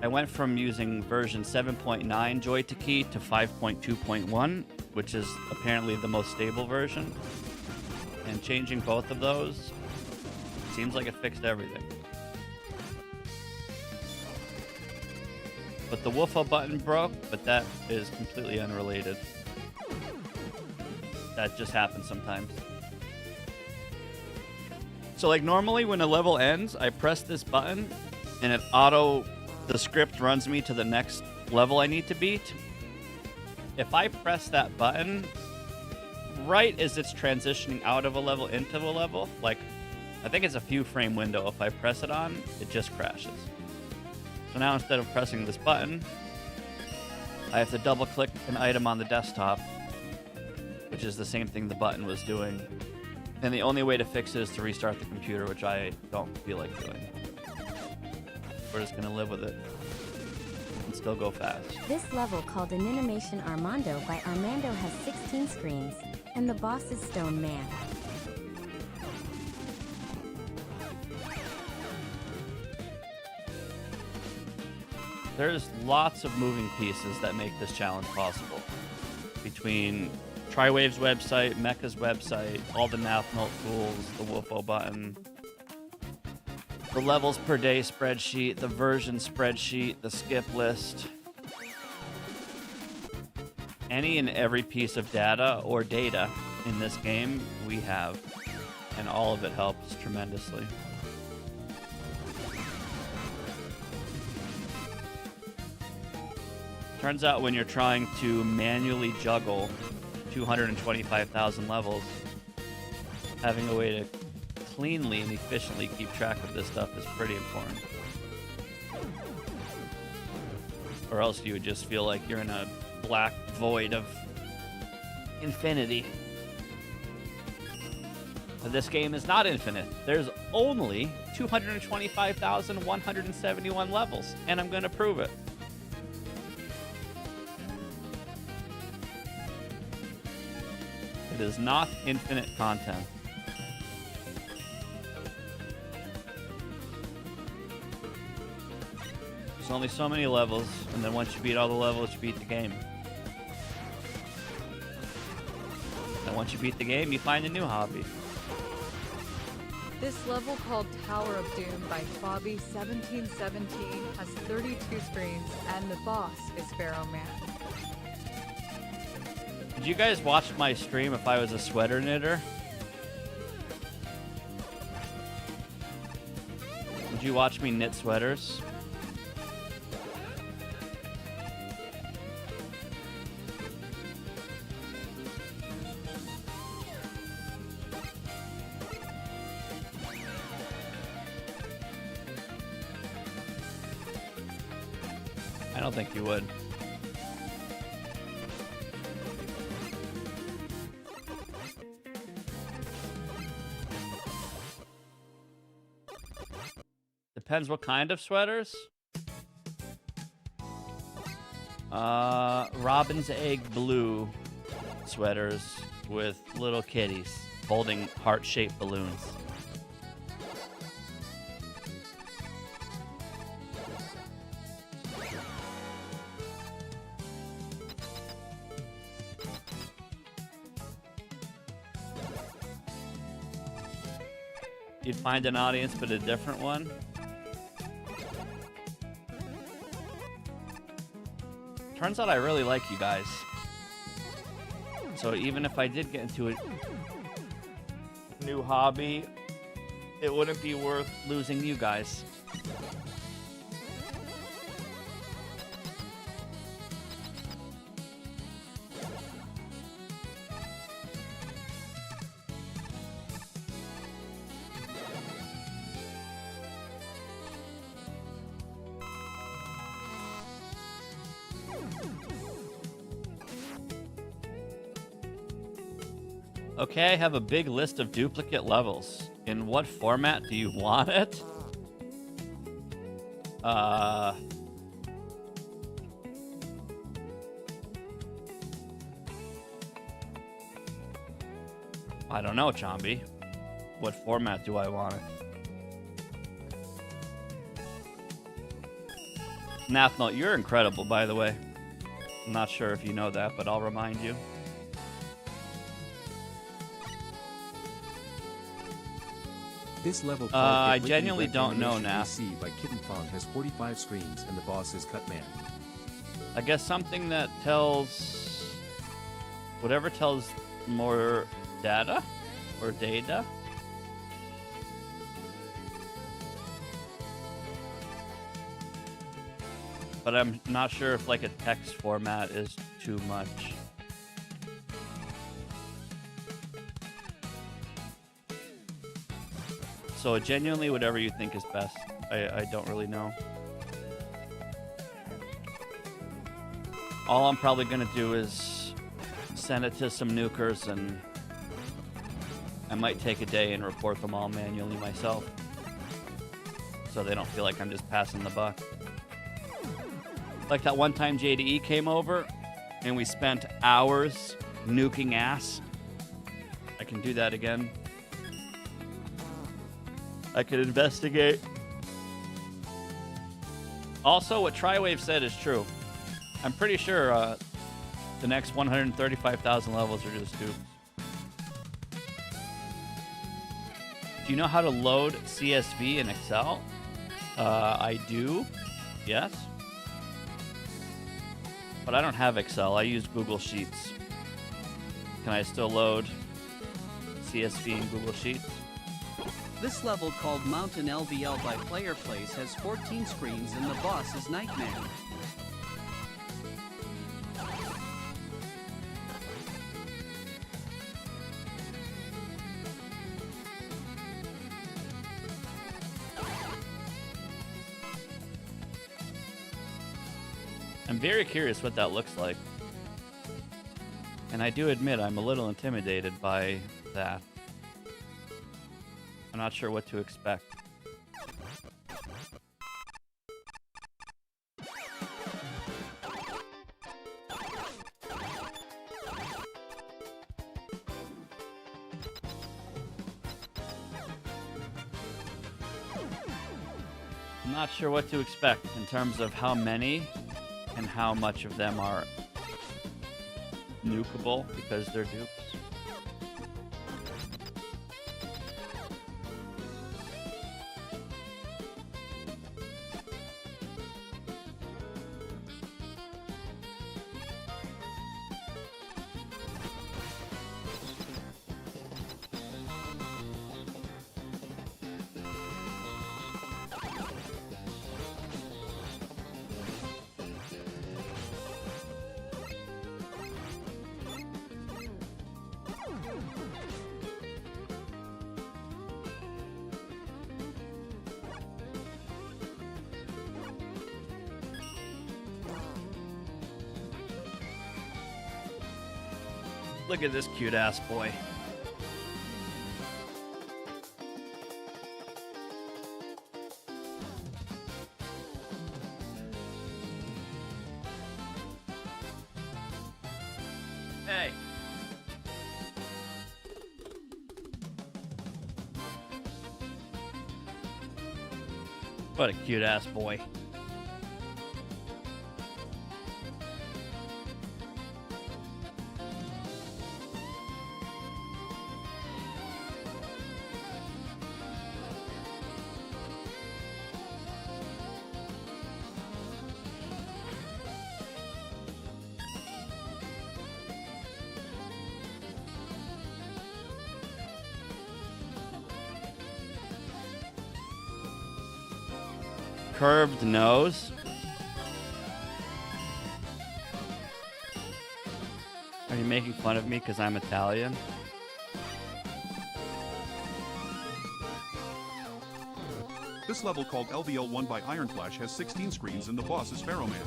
went from using version 7.9 Joy-to-Key to 5.2.1, which is apparently the most stable version. And changing both of those seems like it fixed everything. But the Woofo button broke, but that is completely unrelated. That just happens sometimes. So like normally when a level ends, I press this button and the script runs me to the next level I need to beat. If I press that button right as it's transitioning out of a level into a level, like I think it's a few frame window, if I press it on, it just crashes. So now instead of pressing this button, I have to double click an item on the desktop, which is the same thing the button was doing. And the only way to fix it is to restart the computer, which I don't feel like doing. We're just gonna live with it and still go fast. This level called An Animation Armando by Armando has 16 screens, and the boss is Stone Man. There's lots of moving pieces that make this challenge possible. Between Triwave's website, Mecha's website, all the Nathmelt tools, the Woofo button, the levels per day spreadsheet, the version spreadsheet, the skip list. Any and every piece of data or data in this game we have, and all of it helps tremendously. Turns out when you're trying to manually juggle 225,000 levels, having a way to cleanly and efficiently keep track of this stuff is pretty important. Or else you would just feel like you're in a black void of infinity. But this game is not infinite. There's only 225,171 levels, and I'm going to prove it. It is not infinite content. There's only so many levels, and then once you beat all the levels, you beat the game. And once you beat the game, you find a new hobby. This level called Tower of Doom by Fobby1717 has 32 screens and the boss is Pharaoh Man. Did you guys watch my stream if I was a sweater knitter? Did you watch me knit sweaters? I don't think you would. Depends what kind of sweaters. Robin's egg blue sweaters with little kitties holding heart-shaped balloons. You'd find an audience, but a different one. Turns out I really like you guys. So even if I did get into a new hobby, it wouldn't be worth losing you guys. Okay, I have a big list of duplicate levels. In what format do you want it? I don't know, Chombi. What format do I want it? Nathnote, you're incredible, by the way. I'm not sure if you know that, but I'll remind you. This level I genuinely don't know, Nath. By Kitten Fong has 45 screens and the boss is Cutman. I guess something that tells... whatever tells more data? Or data? But I'm not sure if like a text format is too much. So genuinely whatever you think is best. I don't really know. All I'm probably gonna do is send it to some nukers, and I might take a day and report them all manually myself, so they don't feel like I'm just passing the buck. Like that one time JDE came over and we spent hours nuking ass. I can do that again. I could investigate. Also, what Triwave said is true. I'm pretty sure the next 135,000 levels are just dupes. Do you know how to load CSV in Excel? I do, yes. But I don't have Excel. I use Google Sheets. Can I still load CSV in Google Sheets? This level, called Mountain LVL by Player Place, has 14 screens and the boss is Nightman. I'm very curious what that looks like. And I do admit I'm a little intimidated by that. I'm not sure what to expect. I'm not sure what to expect in terms of how many and how much of them are nukeable because they're dupes. Look at this cute ass boy. Hey. What a cute ass boy. Curved nose. Are you making fun of me because I'm Italian? This level called LVL1 by Iron Flash has 16 screens and the boss is Pharaoh Man.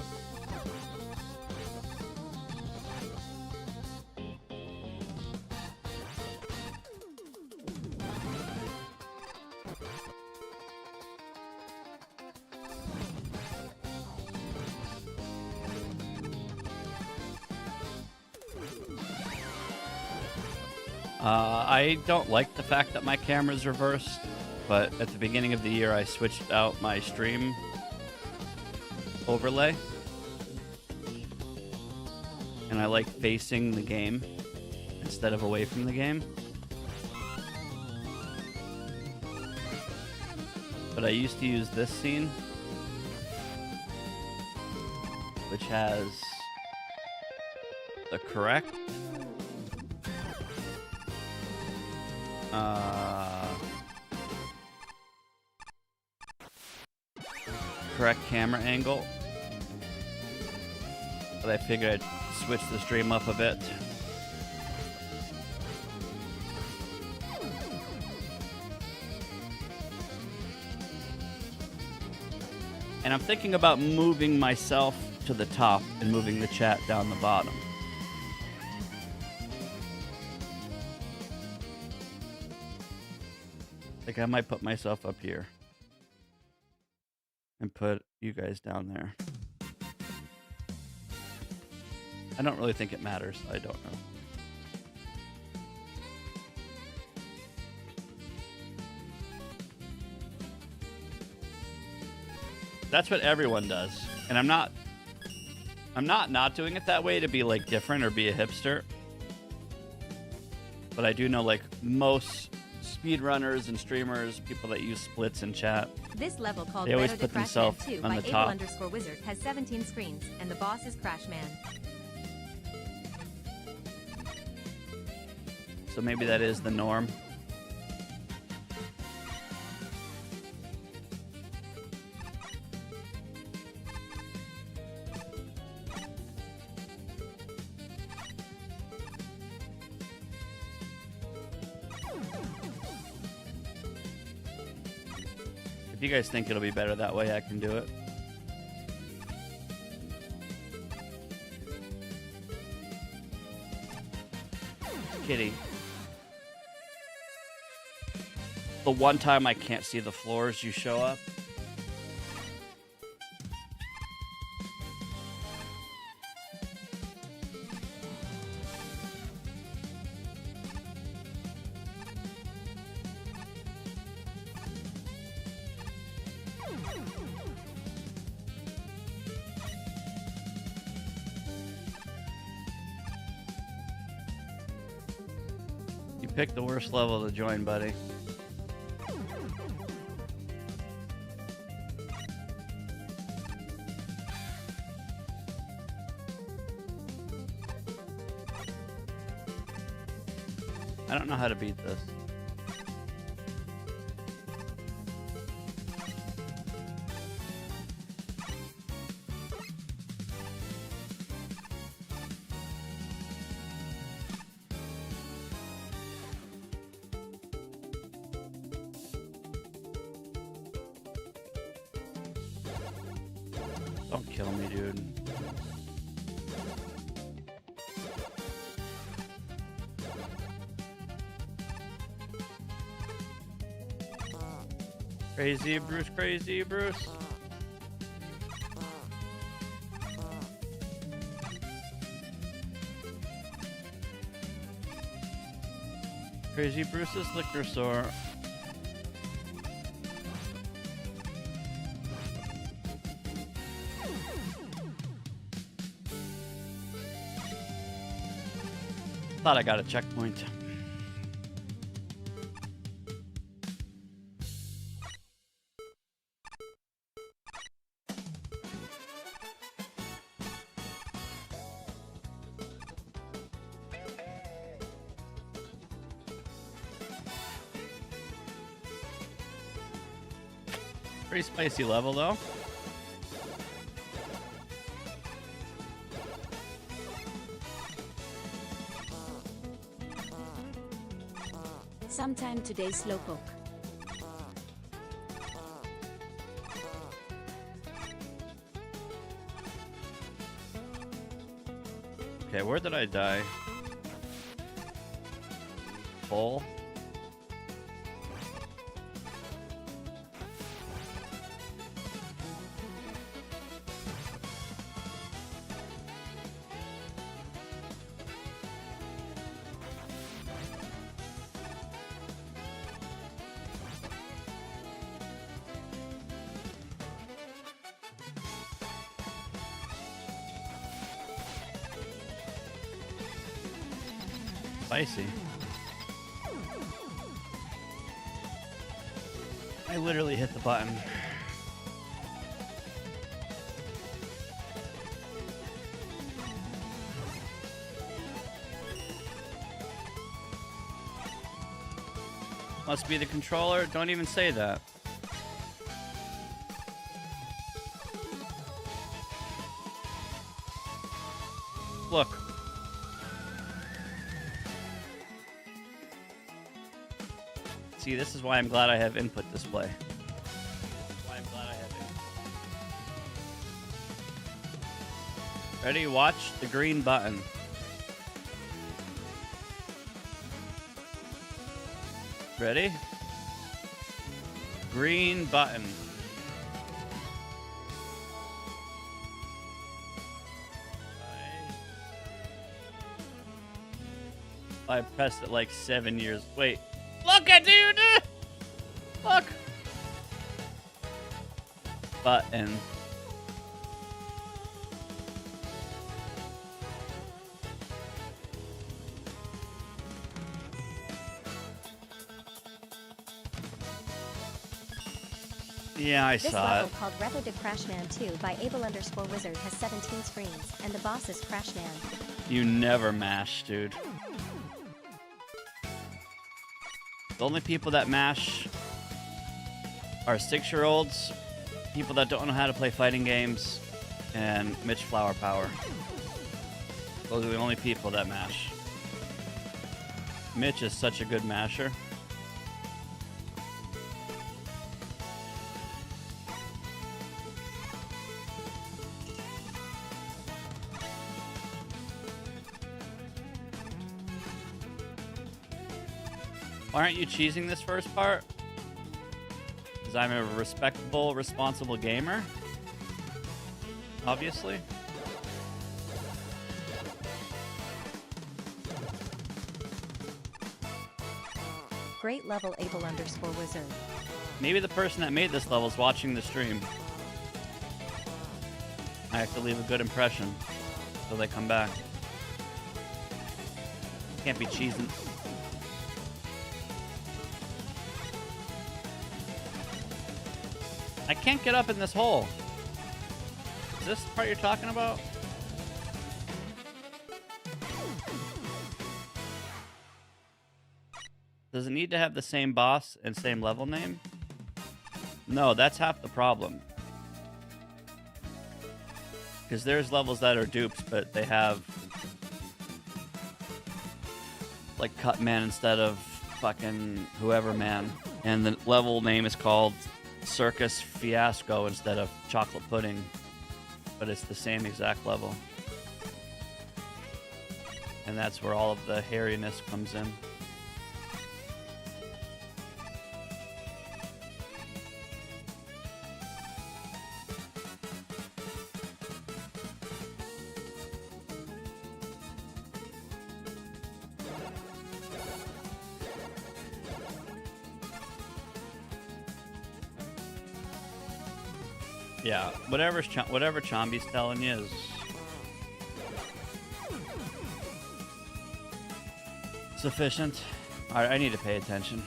I don't like the fact that my camera's reversed, but at the beginning of the year I switched out my stream overlay. And I like facing the game instead of away from the game. But I used to use this scene, which has the correct correct camera angle, but I figured I'd switch the stream up a bit. And I'm thinking about moving myself to the top and moving the chat down the bottom. Like I might put myself up here and put you guys down there. I don't really think it matters. I don't know. That's what everyone does. And I'm not doing it that way to be like different or be a hipster. But I do know like most speedrunners and streamers, people that use splits in chat, This level called they always Reto de put Crash themselves Man 2 on by the top. Able_Wizard has 17 screens, and the boss is Crash Man. So maybe that is the norm. If you guys think it'll be better that way, I can do it. Kitty. The one time I can't see the floors, you show up. You picked the worst level to join, buddy. I don't know how to beat this. Don't kill me, dude. Crazy Bruce, crazy Bruce. Crazy Bruce's liquor store. Thought I got a checkpoint. Pretty spicy level though. Sometime today, Slowpoke. Okay, where did I die? Full. Spicy. I literally hit the button. Must be the controller. Don't even say that. Look. See, this is why I'm glad I have input display. Why I'm glad I have input. Ready? Watch the green button. Ready? Green button. I pressed it like 7 years. Wait. Look at dude! Look! Button. Yeah, I this saw level, it. called Repo de Crashman 2 by Able_Wizard, has 17 screens, and the boss is Crashman. You never mash, dude. The only people that mash are 6-year-olds, people that don't know how to play fighting games, and Mitch Flower Power. Those are the only people that mash. Mitch is such a good masher. Why aren't you cheesing this first part? Because I'm a respectable, responsible gamer. Obviously. Great level, Able_Wizard. Maybe the person that made this level is watching the stream. I have to leave a good impression until they come back. Can't be cheesing. I can't get up in this hole. Is this the part you're talking about? Does it need to have the same boss and same level name? No, that's half the problem. Because there's levels that are dupes, but they have like Cut Man instead of fucking whoever man. And the level name is called Circus Fiasco instead of Chocolate Pudding, but it's the same exact level. And that's where all of the hairiness comes in. Yeah, whatever Chambi's telling you is sufficient. Alright, I need to pay attention.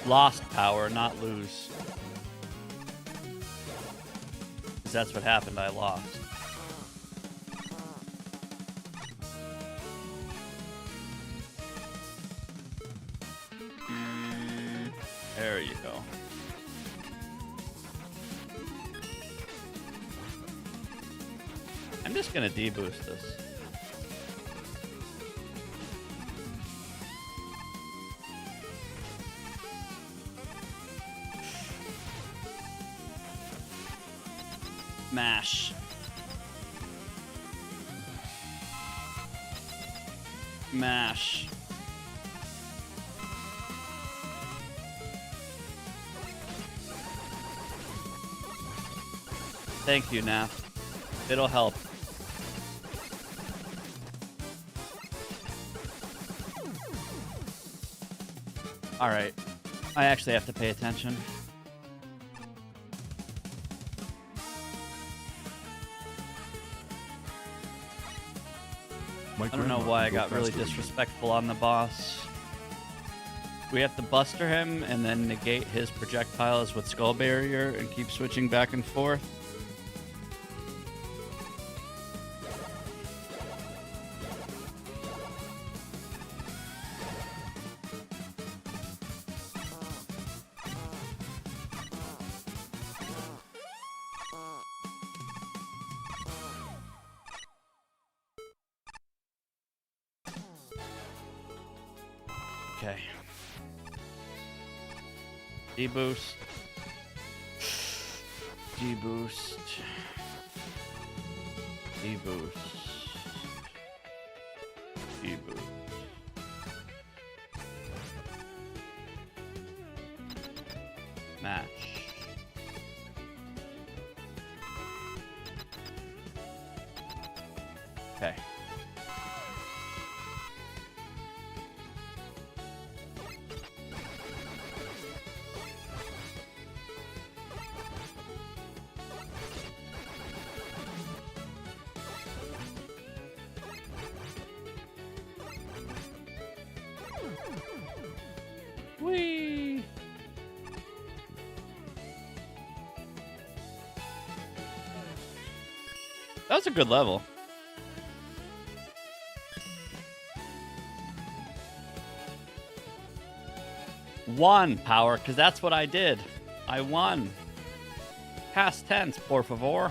Lost power, not lose. 'Cause that's what happened, I lost. There you go. I'm just gonna deboost this. Mash. Mash. Thank you, Naf. It'll help. Alright. I actually have to pay attention. I don't know why I got really disrespectful on the boss. We have to buster him and then negate his projectiles with Skull Barrier and keep switching back and forth. Okay. D-boost. D-boost. D-boost. D-boost. Match. Okay. Whee! That was a good level. Won power, because that's what I did. I won. Past tense, por favor.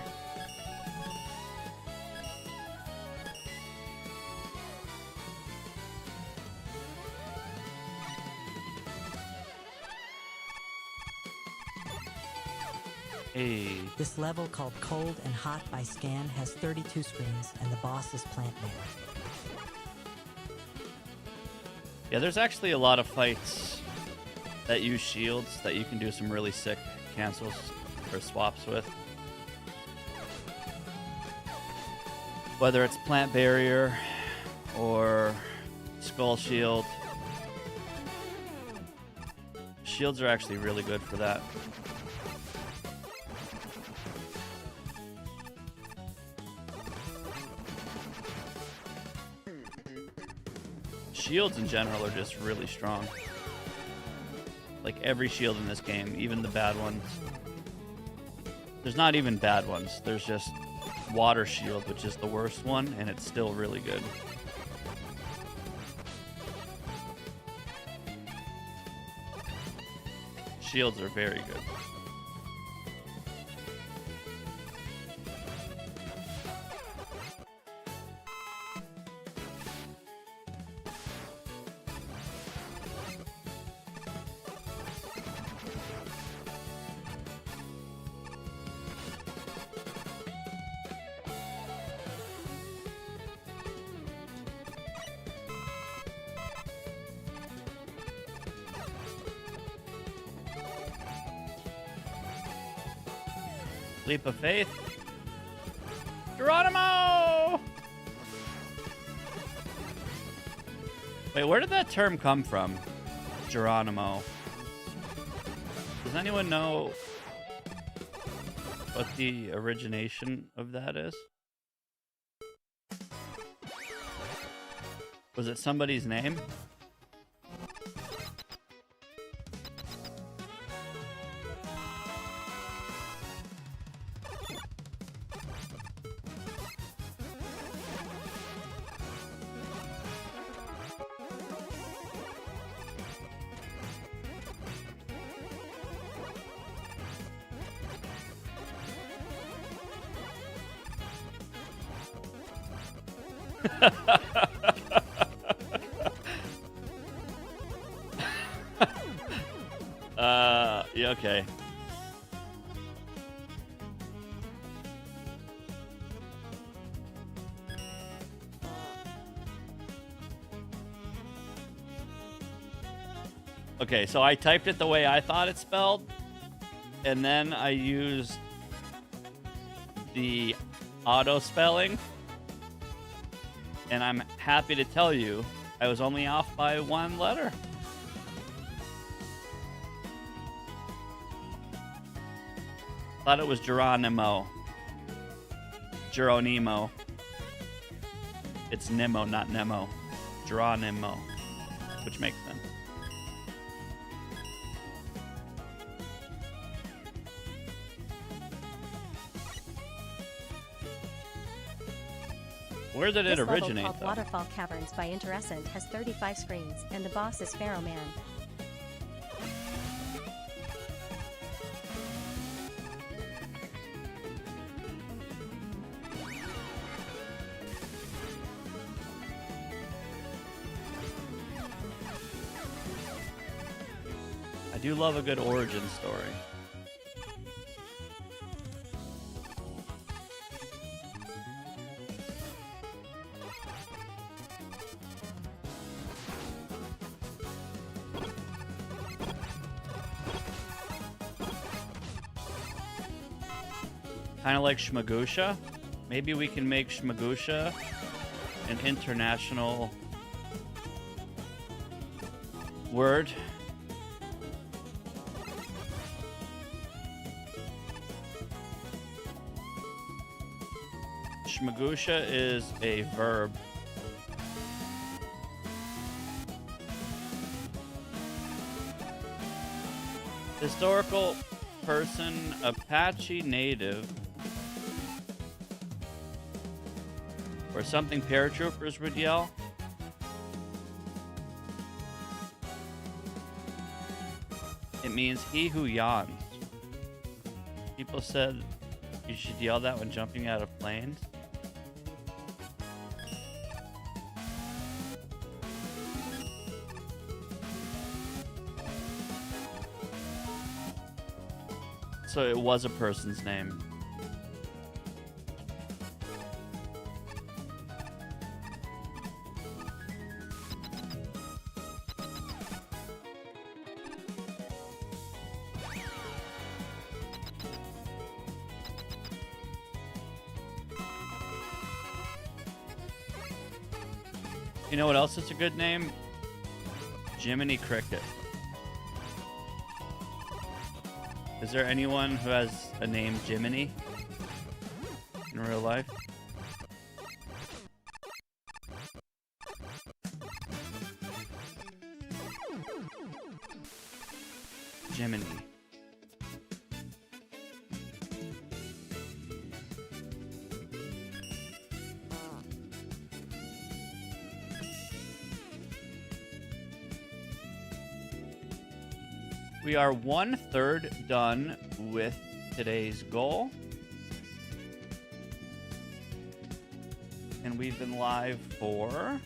Hey. This level called Cold and Hot by Scan has 32 screens and the boss is Plant Man. Yeah, there's actually a lot of fights that use shields that you can do some really sick cancels or swaps with. Whether it's Plant Barrier or Skull Shield. Shields are actually really good for that. Shields in general are just really strong. Like every shield in this game, even the bad ones. There's not even bad ones. There's just Water Shield, which is the worst one, and it's still really good. Shields are very good. Leap of faith. Geronimo! Wait, where did that term come from? Geronimo. Does anyone know what the origination of that is? Was it somebody's name? Yeah, okay. Okay, so I typed it the way I thought it spelled, and then I used the auto spelling, and I'm happy to tell you I was only off by one letter. Thought it was Geronimo. Geronimo. It's Nemo, not Nemo. Geronimo. Which makes sense. Where did it This originate, level called though? Waterfall Caverns by Interescent has 35 screens, and the boss is Pharaoh Man. I do love a good origin story. Kind of like Shmagusha. Maybe we can make Shmagusha an international word. Shmagusha is a verb. Historical person, Apache native, or something paratroopers would yell. It means he who yawns. People said you should yell that when jumping out of planes. So it was a person's name. You know what else is a good name? Jiminy Cricket. Is there anyone who has a name Jiminy in real life? Jiminy. We are 1/3 done with today's goal. And we've been live for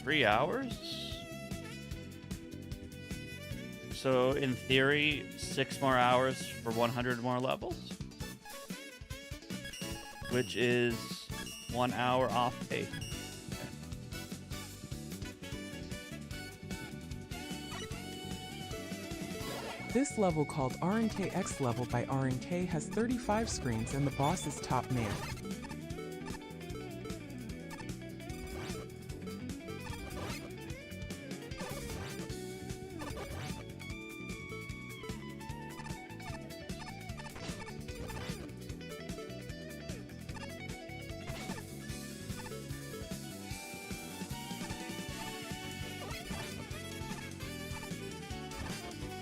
3 hours. So in theory, 6 more hours for 100 more levels, which is 1 hour off pace. This level called RNK X level by RNK has 35 screens and the boss is Top Man.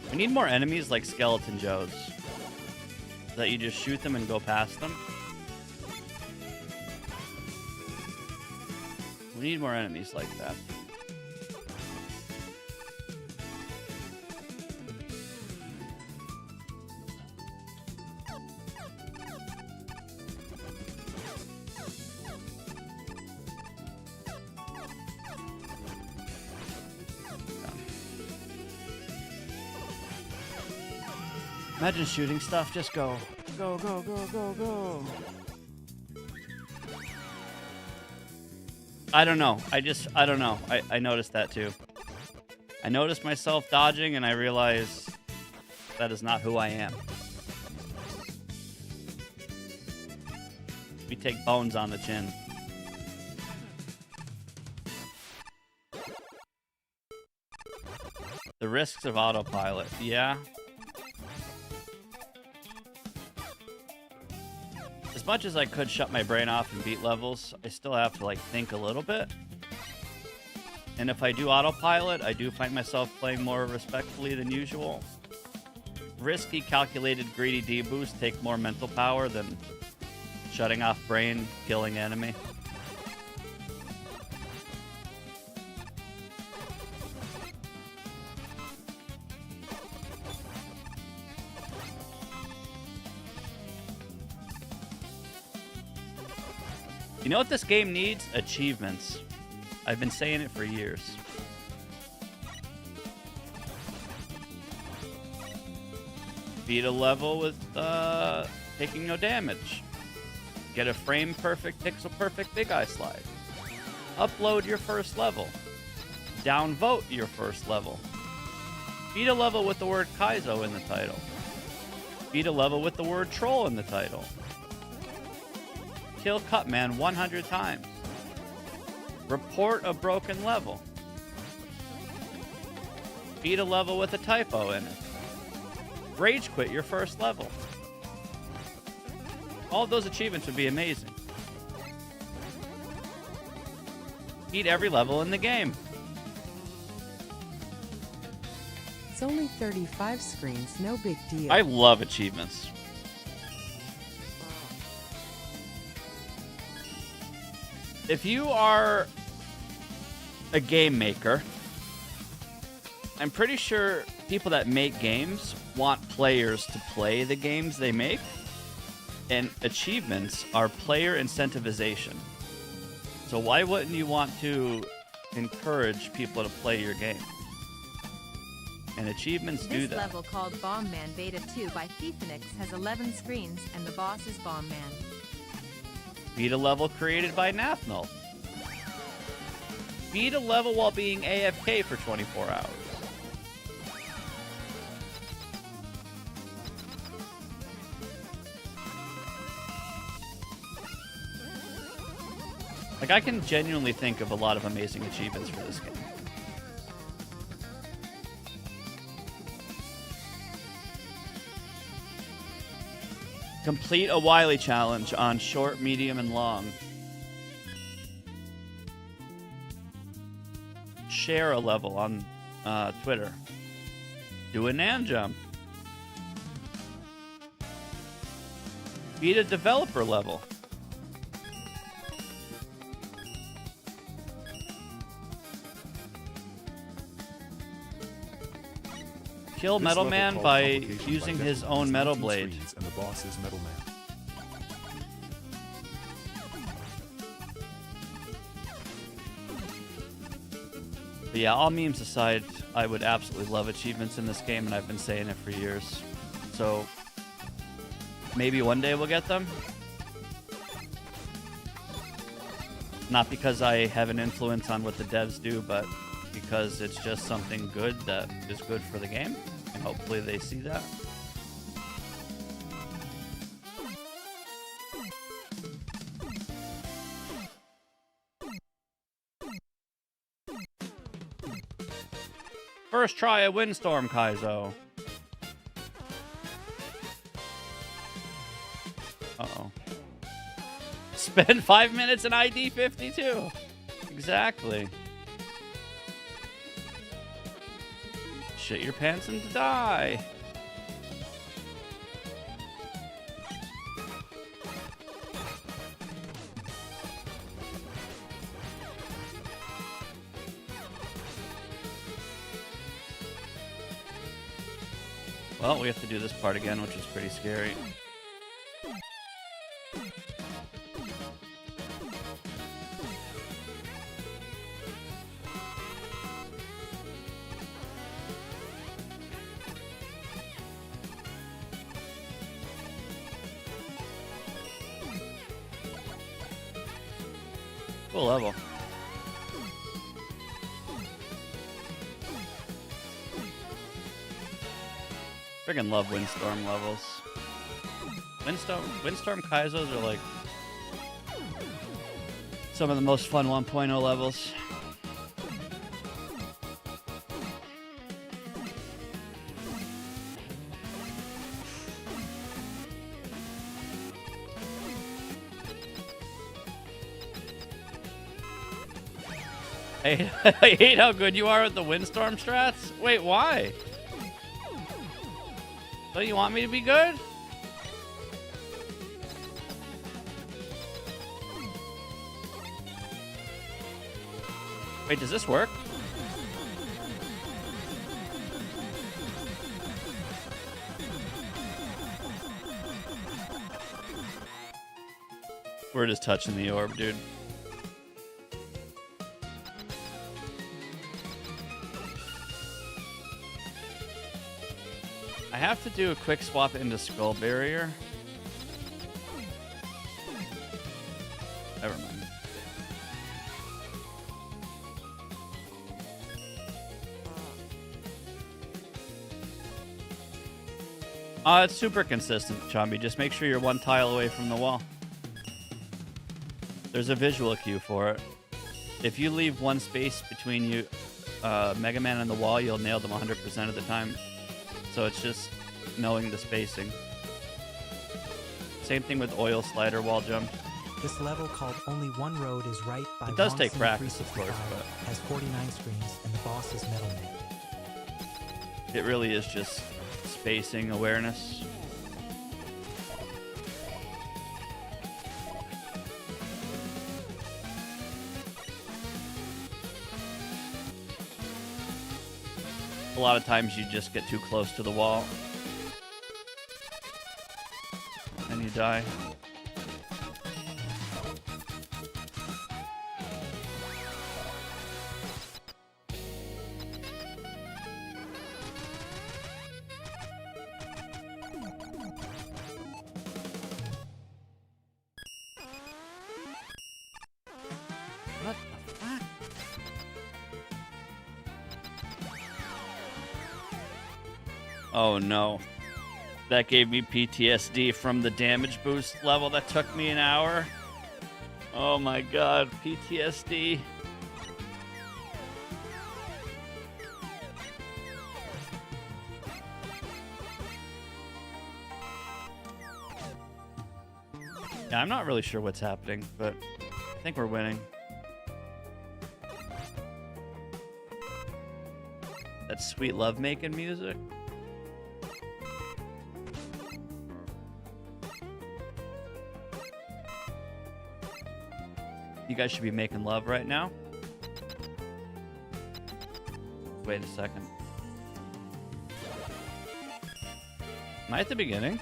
We need more enemies like Skeleton Joes. That you just shoot them and go past them. We need more enemies like that. Imagine shooting stuff, just go. Go, go, go, go, go. I don't know. I don't know. I noticed that too. I noticed myself dodging and I realized that is not who I am. We take bones on the chin. The risks of autopilot. Yeah. As much as I could shut my brain off and beat levels, I still have to like think a little bit. And if I do autopilot, I do find myself playing more respectfully than usual. Risky, calculated, greedy deboosts take more mental power than shutting off brain, killing enemy. You know what this game needs? Achievements. I've been saying it for years. Beat a level with taking no damage. Get a frame perfect, pixel perfect Big Eye slide. Upload your first level. Downvote your first level. Beat a level with the word Kaizo in the title. Beat a level with the word troll in the title. Kill Cutman 100 times. Report a broken level. Beat a level with a typo in it. Rage quit your first level. All of those achievements would be amazing. Beat every level in the game. It's only 35 screens, no big deal. I love achievements. If you are a game maker, I'm pretty sure people that make games want players to play the games they make, and achievements are player incentivization. So why wouldn't you want to encourage people to play your game? And achievements do that. This level called Bomb Man Beta 2 by Phoenix has 11 screens, and the boss is Bomb Man. Beat a level created by Nathnal. Beat a level while being AFK for 24 hours. Like, I can genuinely think of a lot of amazing achievements for this game. Complete a Wily challenge on short, medium, and long. Share a level on Twitter. Do a Nan jump. Beat a developer level. Kill Metal Man by using his own Metal Blade. And the boss is Metal Man. But yeah, all memes aside, I would absolutely love achievements in this game, and I've been saying it for years. So maybe one day we'll get them. Not because I have an influence on what the devs do, but because it's just something good that is good for the game, Hopefully they see that. First try a windstorm, Kaizo. Uh-oh. Spend 5 minutes in ID 52. Exactly. Shit your pants and die. Well, we have to do this part again, which is pretty scary. Cool level. Friggin' love windstorm levels. Windstorm Kaizos are like some of the most fun 1.0 levels. I hate how good you are at the windstorm strats. Wait, why? So you want me to be good? Wait, does this work? We're just touching the orb, dude. I have to do a quick swap into Skull Barrier. Never mind. It's super consistent, Chomby. Just make sure you're one tile away from the wall. There's a visual cue for it. If you leave one space between you, Mega Man and the wall, you'll nail them 100% of the time. So it's just knowing the spacing. Same thing with oil slider wall jump. This level called Only One Road is Right by It does take Wongson practice, of course, 365 but has 49 screens and the boss is Metal Man. it really is just spacing awareness. A lot of times you just get too close to the wall and you die. What the fuck? Oh no. That gave me PTSD from the damage boost level that took me an hour. Oh my god, PTSD. Yeah, I'm not really sure what's happening, but I think we're winning. That sweet love-making music. You guys should be making love right now. Wait a second. Am I at the beginning?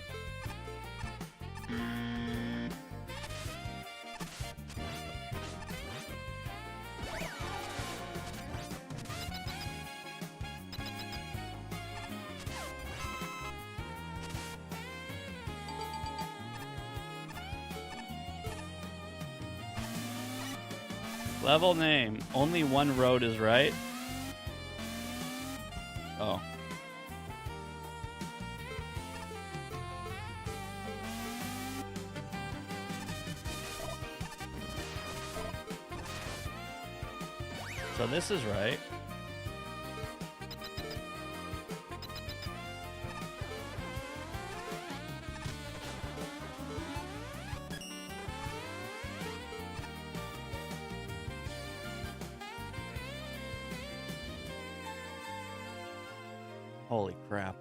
Level name. Only one road is right. Oh. So this is right. Holy crap.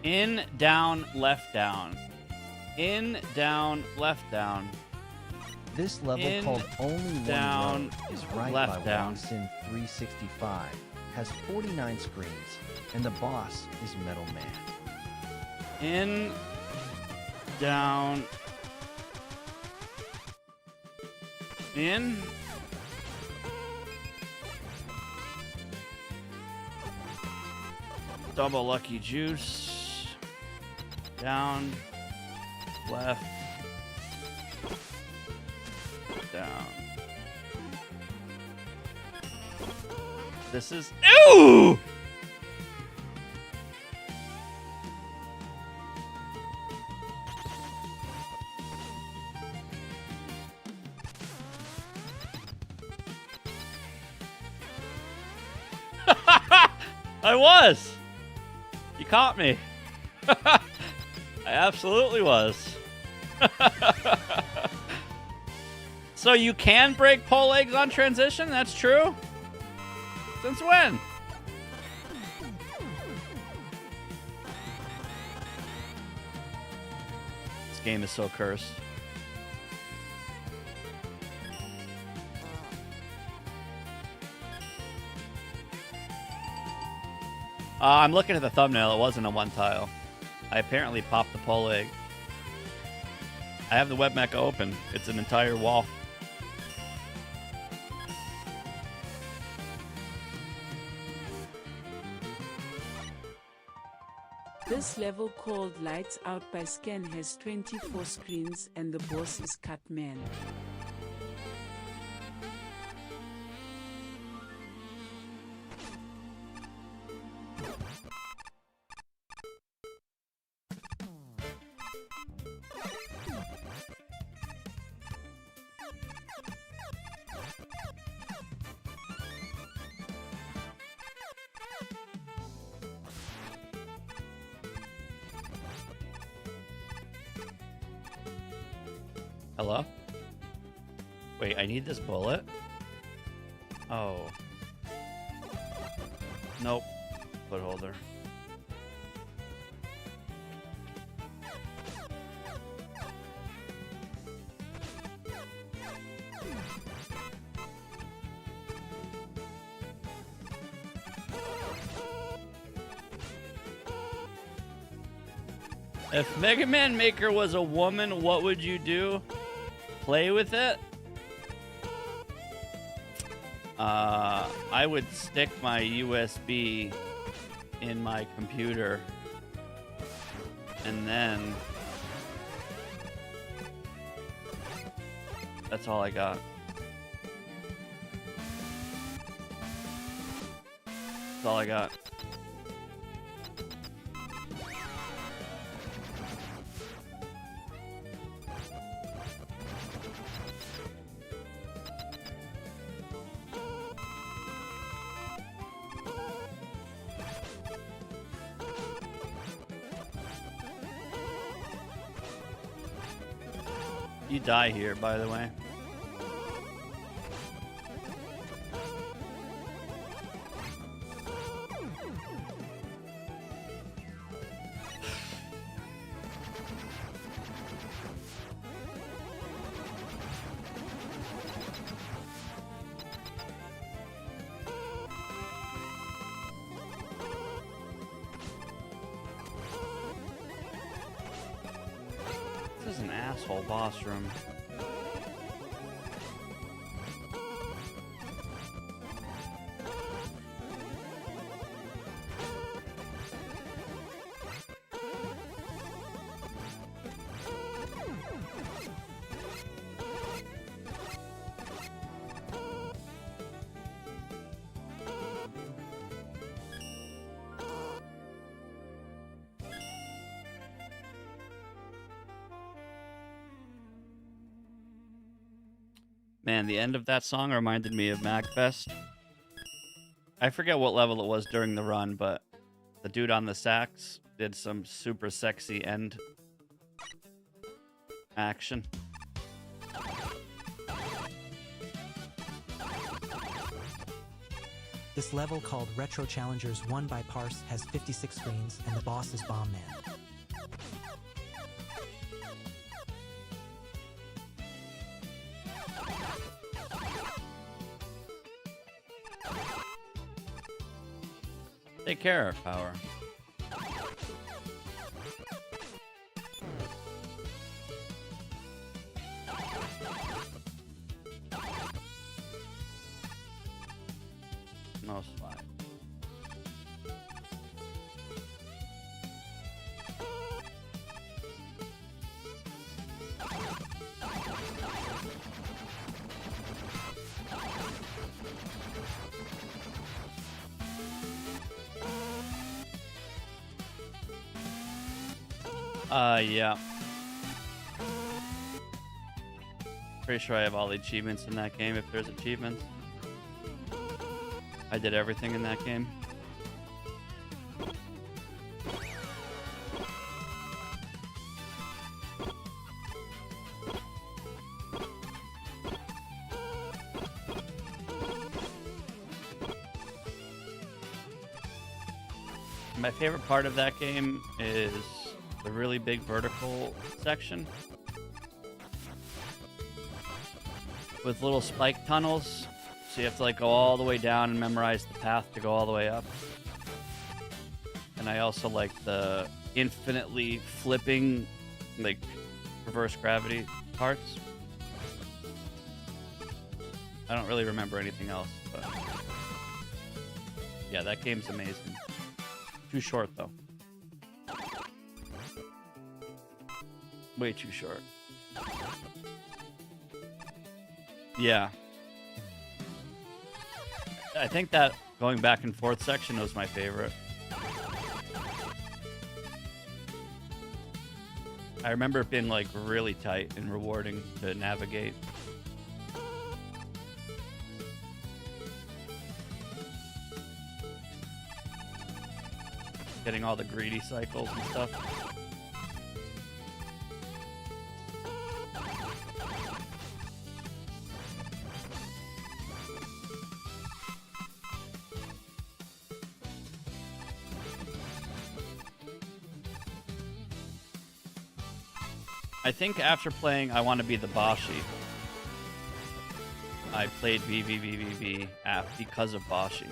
In, down, left, down. In, down, left, down. This level In, called Only down, One Road is right left, by down. Wongsin 365, has 49 screens, and the boss is Metal Man. In, down, in. Double Lucky Juice. Down, left, down. This is... Ew! I was! You caught me. I absolutely was. So you can break pole legs on transition? That's true? Since when? This game is so cursed. I'm looking at the thumbnail. It wasn't a one tile. I apparently popped the pole leg. I have the web mecha open. It's an entire wall. This level called Lights Out by Scan has 24 screens and the boss is Catman. Hello? Wait, I need this bullet? Oh. Nope. Foot holder. If Mega Man Maker was a woman, what would you do? Play with it? I would stick my USB in my computer and then that's all I got. That's all I got. You die here, by the way. This is an asshole boss room. Man, the end of that song reminded me of MagFest. I forget what level it was during the run, but the dude on the sax did some super sexy end action. This level, called Retro Challengers 1 by Parse, has 56 screens, and the boss is Bomb Man. Take care, Power. No slide. Yeah. Pretty sure I have all the achievements in that game if there's achievements. I did everything in that game. My favorite part of that game is the really big vertical section with little spike tunnels, so you have to like go all the way down and memorize the path to go all the way up. And I also like the infinitely flipping, like, reverse gravity parts. I don't really remember anything else, but yeah, that game's amazing. Too short though. Way too short. Yeah. I think that going back and forth section was my favorite. I remember it being like really tight and rewarding to navigate. Getting all the greedy cycles and stuff. I think after playing I Want to Be the Boshi, I played VVVVV app because of Boshi.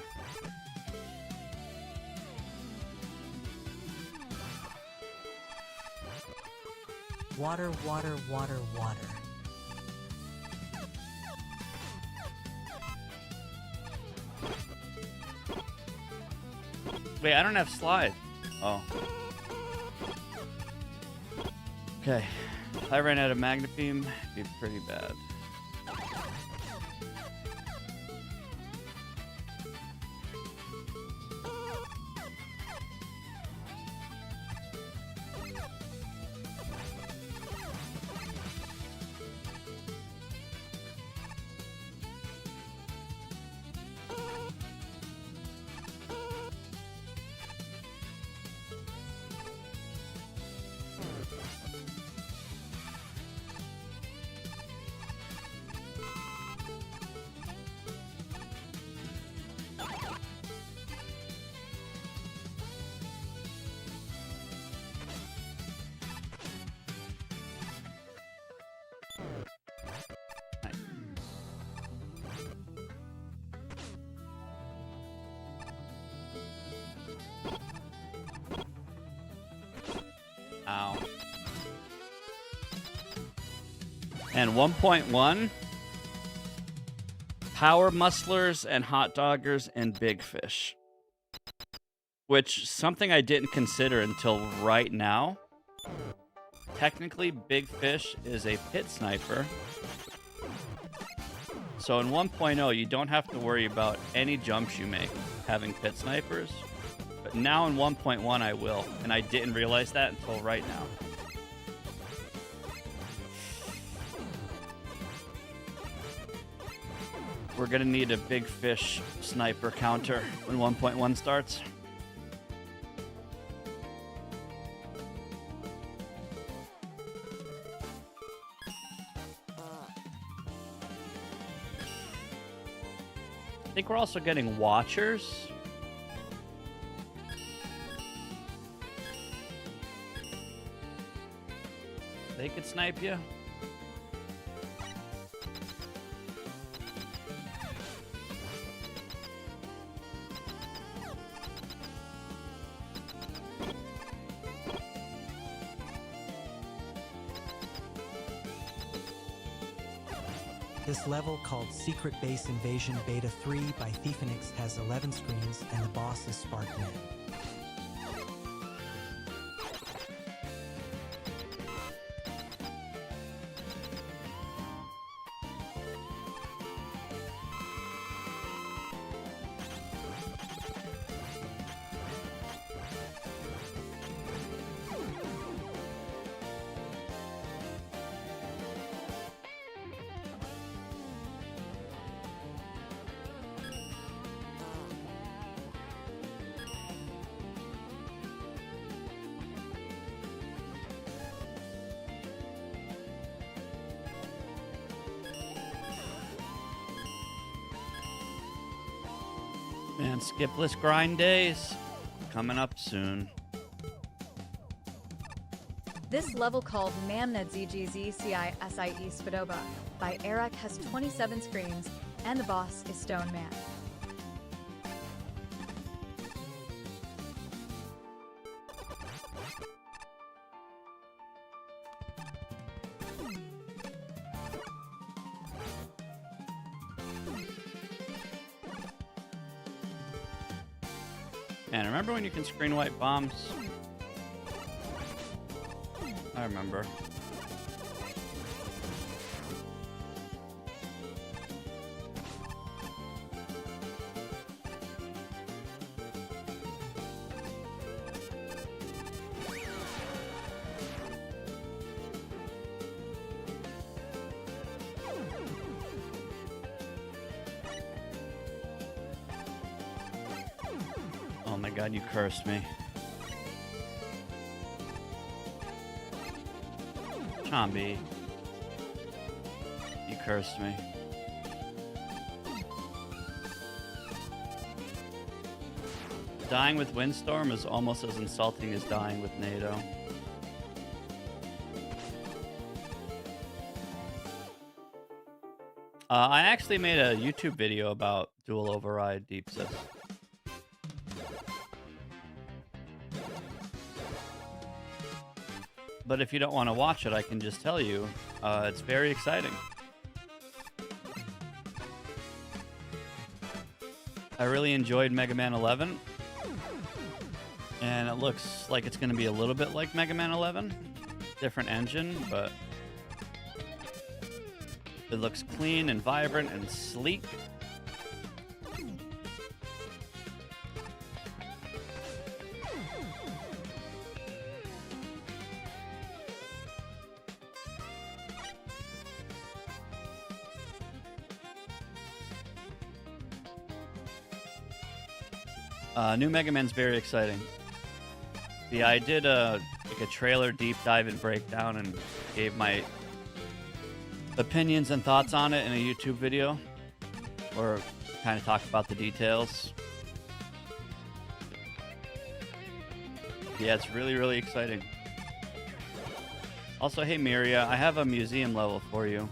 Water, water, water, water. Wait, I don't have slide. Oh. Okay. If I ran out of Magnet Beam, it'd be pretty bad. Ow. And 1.1, Power Musclers and Hot Doggers and Big Fish. Which, something I didn't consider until right now. Technically, Big Fish is a pit sniper. So in 1.0, you don't have to worry about any jumps you make having pit snipers. But now in 1.1, I will. And I didn't realize that until right now. We're gonna need a big fish sniper counter when 1.1 starts. I think we're also getting watchers. They could snipe you. This level, called Secret Base Invasion Beta 3 by Thiefinix, has 11 screens, and the boss is Sparkman. Man, skipless grind days coming up soon. This level called Mamna ZGZCI SIE Spadoba by Eric has 27 screens, and the boss is Stone Man. Man, remember when you can screen wipe bombs? I remember. Oh my god, you cursed me. Chombi. You cursed me. Dying with Windstorm is almost as insulting as dying with NATO. I actually made a YouTube video about Dual Override Deep Sys. But if you don't want to watch it, I can just tell you, it's very exciting. I really enjoyed Mega Man 11. And it looks like it's going to be a little bit like Mega Man 11. Different engine, but it looks clean and vibrant and sleek. New Mega Man's very exciting. Yeah, I did a trailer deep dive and breakdown and gave my opinions and thoughts on it in a YouTube video, or kind of talked about the details. Yeah, it's really, really exciting. Also, hey Miria, I have a museum level for you.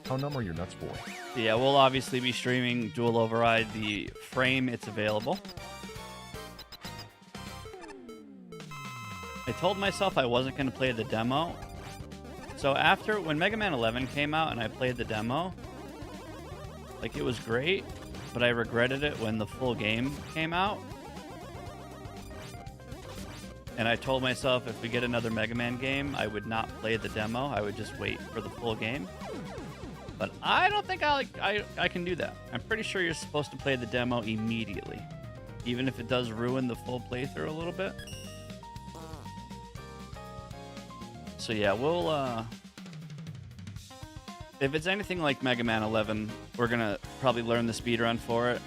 How numb are your nuts, boy? Yeah, we'll obviously be streaming Dual Override. The frame, it's available. I told myself I wasn't going to play the demo. So when Mega Man 11 came out and I played the demo, like, it was great, but I regretted it when the full game came out. And I told myself if we get another Mega Man game, I would not play the demo. I would just wait for the full game. But I don't think I can do that. I'm pretty sure you're supposed to play the demo immediately, even if it does ruin the full playthrough a little bit. So yeah, we'll if it's anything like Mega Man 11, we're gonna probably learn the speedrun for it.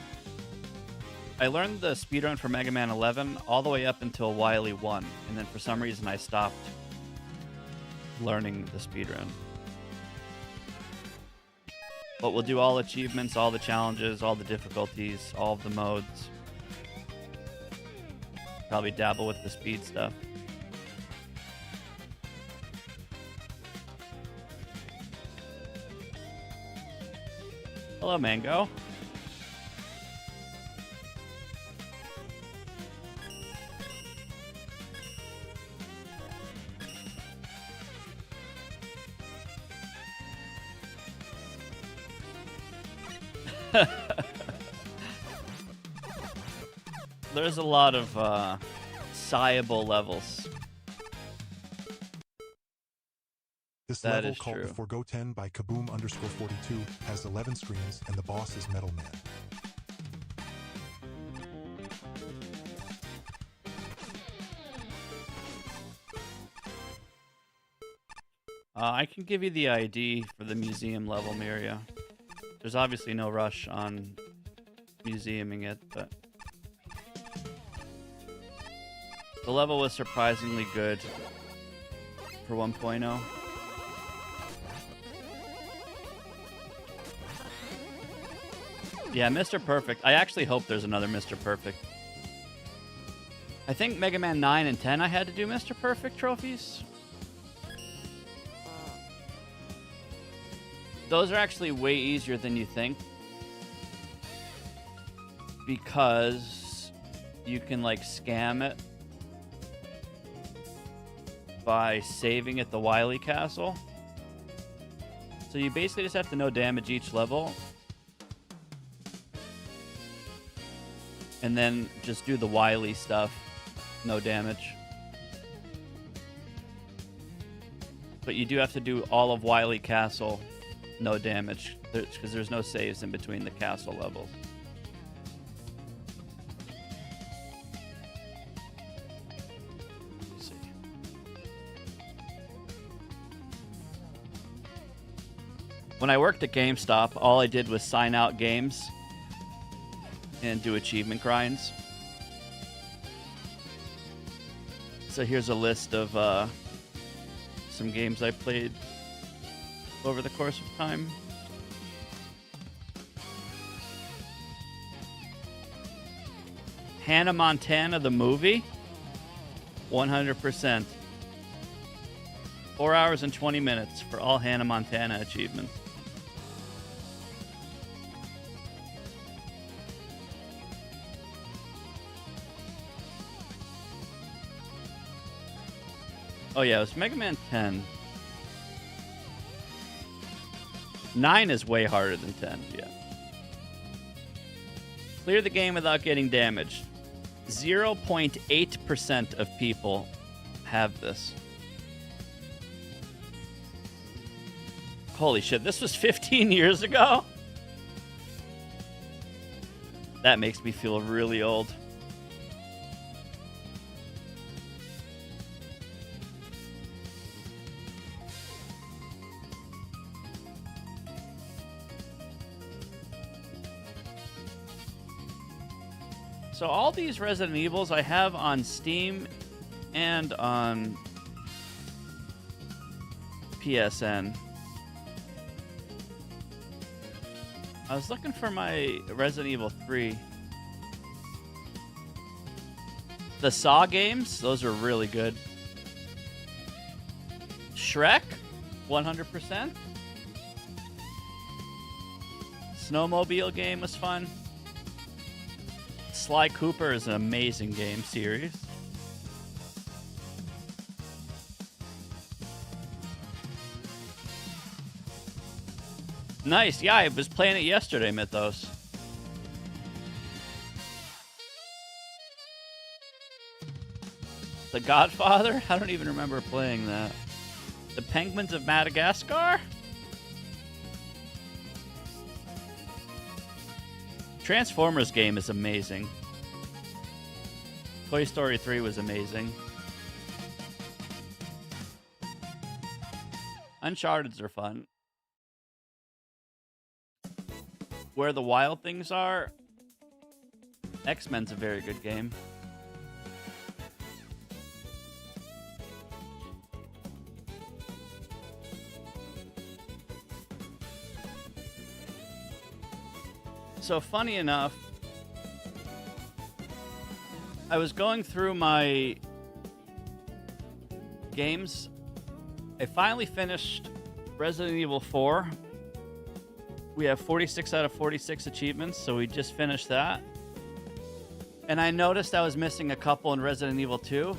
I learned the speedrun for Mega Man 11 all the way up until Wily 1, and then for some reason I stopped learning the speedrun. But we'll do all achievements, all the challenges, all the difficulties, all of the modes. Probably dabble with the speed stuff. Hello, Mango. There's a lot of sighable levels. This That level is called true. Forgo 10 by Kaboom_42 has 11 screens and the boss is Metal Man. I can give you the ID for the museum level, Miria. There's obviously no rush on museuming it, but the level was surprisingly good for 1.0. Yeah, Mr. Perfect. I actually hope there's another Mr. Perfect. I think Mega Man 9 and 10 I had to do Mr. Perfect trophies. Those are actually way easier than you think, because you can like scam it by saving at the Wily Castle. So you basically just have to no damage each level, and then just do the Wily stuff, no damage. But you do have to do all of Wily Castle, no damage, because there's no saves in between the castle levels. Let's see. When I worked at GameStop, all I did was sign out games and do achievement grinds. So here's a list of some games I played over the course of time. Hannah Montana, the movie, 100%. 4 hours and 20 minutes for all Hannah Montana achievements. Oh yeah, it was Mega Man 10. 9 is way harder than 10, yeah. Clear the game without getting damaged. 0.8% of people have this. Holy shit, this was 15 years ago? That makes me feel really old. So all these Resident Evils I have on Steam and on PSN. I was looking for my Resident Evil 3. The Saw games, those are really good. Shrek, 100%. Snowmobile game was fun. Sly Cooper is an amazing game series. Nice. Yeah, I was playing it yesterday, Mythos. The Godfather? I don't even remember playing that. The Penguins of Madagascar? Transformers game is amazing. Toy Story 3 was amazing. Uncharted's are fun. Where the Wild Things Are? X-Men's a very good game. So funny enough, I was going through my games. I finally finished Resident Evil 4. We have 46 out of 46 achievements, so we just finished that. And I noticed I was missing a couple in Resident Evil 2.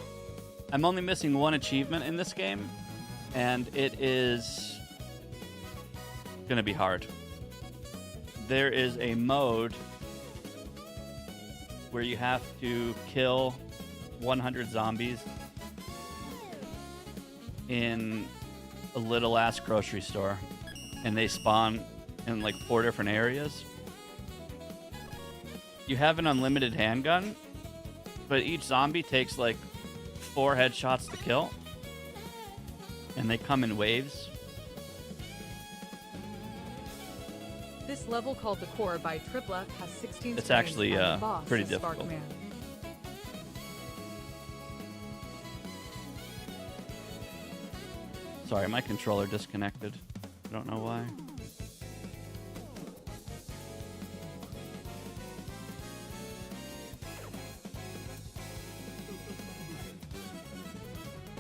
I'm only missing one achievement in this game, and it is gonna be hard. There is a mode where you have to kill 100 zombies in a little ass grocery store, and they spawn in like 4 different areas. You have an unlimited handgun, but each zombie takes like 4 headshots to kill, and they come in waves. This level called The Core by Tripla has 16 It's screens actually and the boss pretty is difficult. Sparkman. Sorry, my controller disconnected. I don't know why.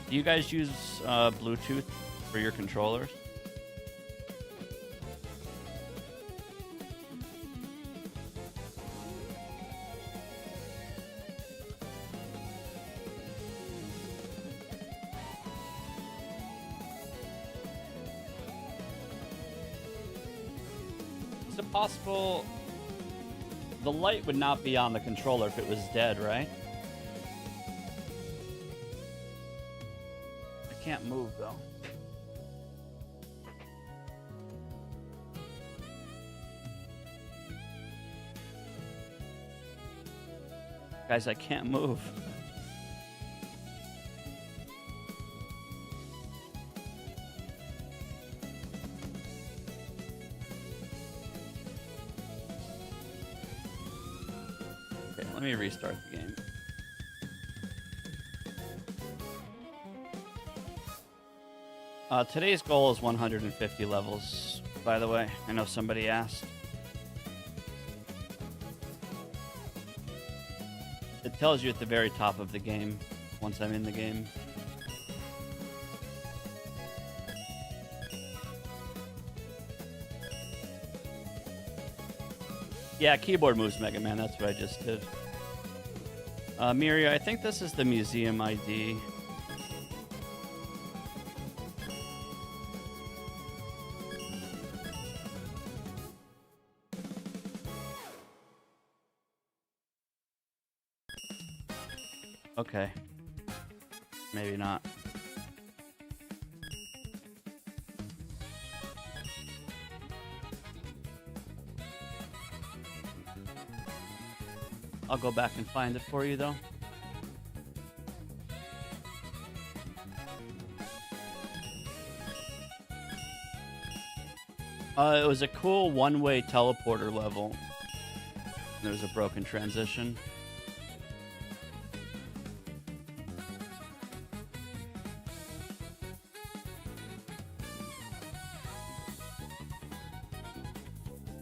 Do you guys use Bluetooth for your controllers? Is it possible the light would not be on the controller if it was dead, right? I can't move though. Guys, I can't move. Okay, let me restart the game. Today's goal is 150 levels, by the way. I know somebody asked. It tells you at the very top of the game, once I'm in the game. Yeah, keyboard moves, Mega Man. That's what I just did. Miria, I think this is the museum ID. Okay. Maybe not. I'll go back and find it for you, though. It was a cool one-way teleporter level. There was a broken transition.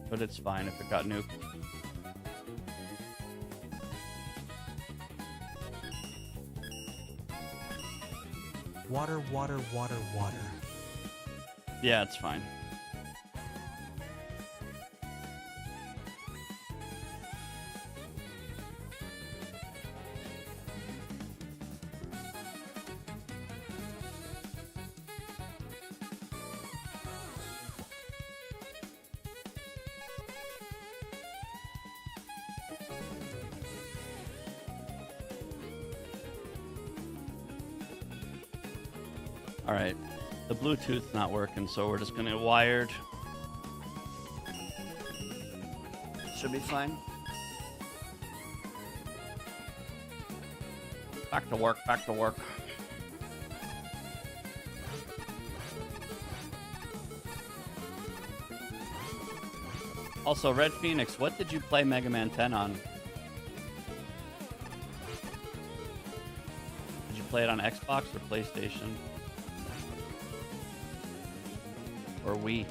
But it's fine if it got nuked. Water, water, water, water. Yeah, it's fine. All right, the Bluetooth's not working, so we're just gonna get wired. Should be fine. Back to work, back to work. Also, Red Phoenix, what did you play Mega Man 10 on? Did you play it on Xbox or PlayStation? Or Wii?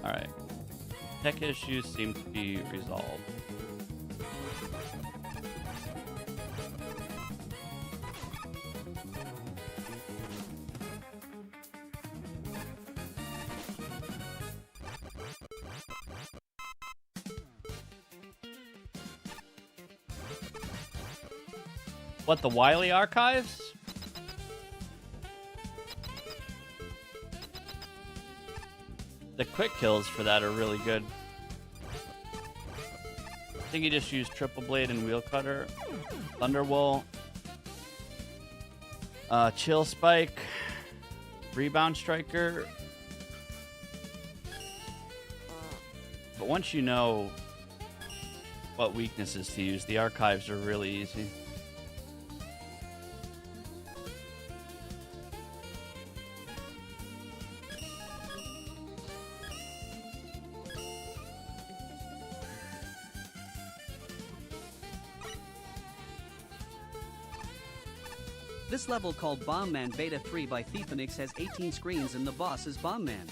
Alright. Tech issues seem to be resolved. What, the Wily archives? The quick kills for that are really good. I think you just use Triple Blade and Wheel Cutter, Thunderwool, Chill Spike, Rebound Striker. But once you know what weaknesses to use, the archives are really easy. This level called Bomb Man Beta 3 by Thiefanix has 18 screens and the boss is Bomb Man.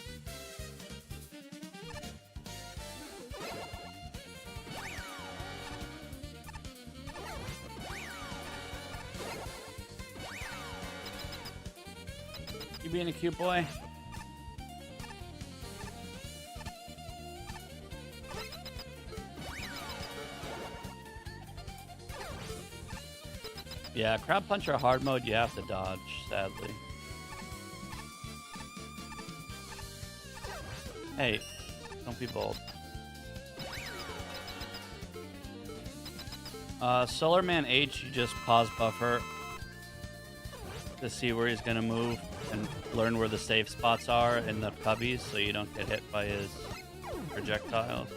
You being a cute boy? Yeah, Crowd Puncher hard mode, you have to dodge, sadly. Hey, don't be bold. Solar Man H, you just pause buffer to see where he's gonna move and learn where the safe spots are in the cubbies so you don't get hit by his projectiles.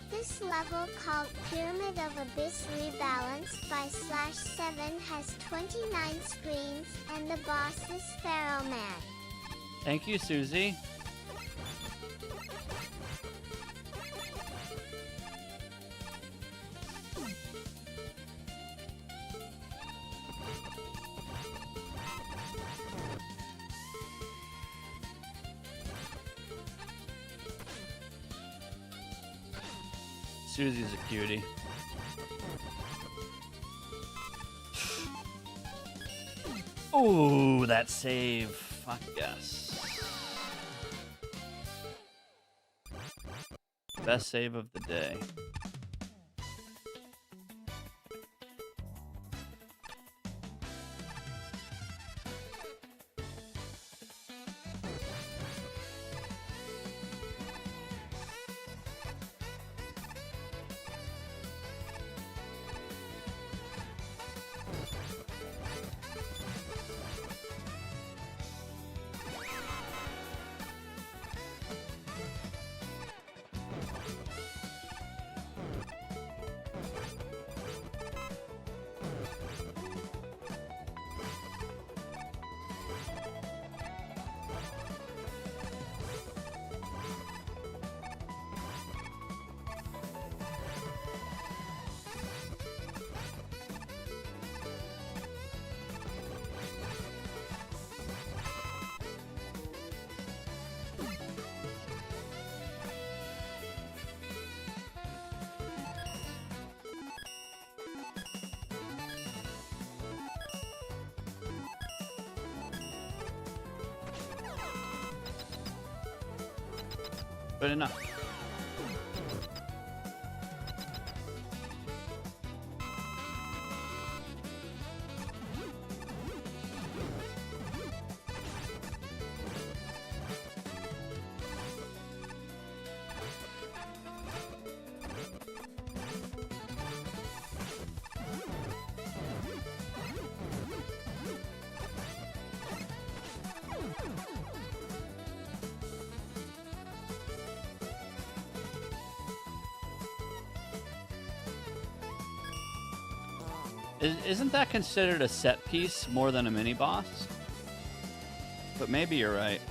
This level called Pyramid of Abyss Rebalanced by /7 has 29 screens and the boss is Pharaoh Man. Thank you, Susie. Susie's a cutie. Ooh, that save. Fuck yes. Best save of the day. Good enough. Isn't that considered a set piece more than a mini boss? But maybe you're right.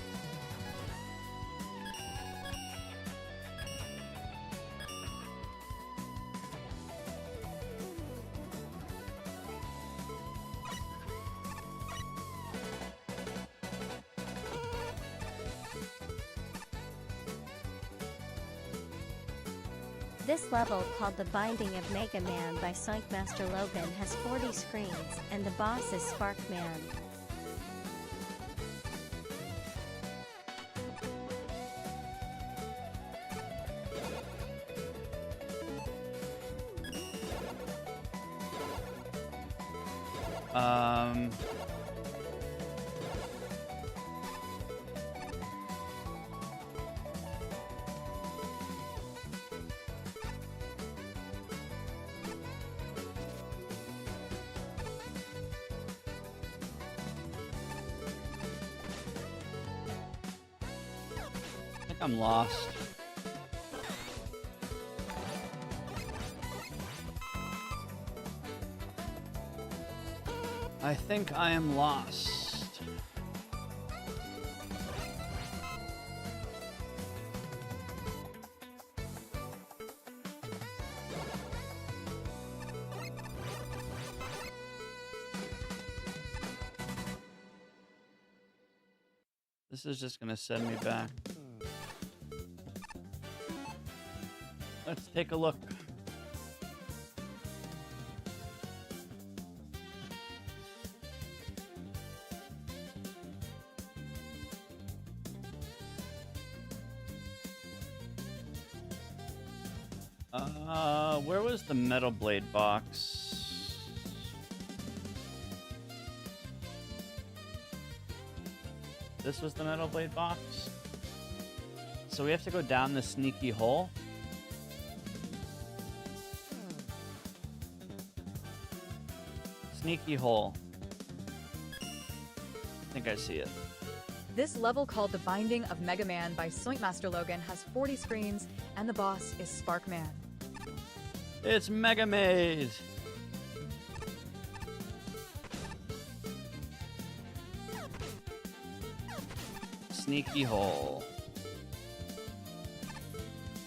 This level, called The Binding of Mega Man by Sonic Master Logan, has 40 screens, and the boss is Spark Man. I'm lost. I think I am lost. This is just gonna send me back. Let's take a look. Where was the Metal Blade box? This was the Metal Blade box. So we have to go down the sneaky hole. Sneaky hole. I think I see it. This level, called The Binding of Mega Man by Sonic Master Logan, has 40 screens, and the boss is Spark Man. It's Mega Maze! Sneaky hole.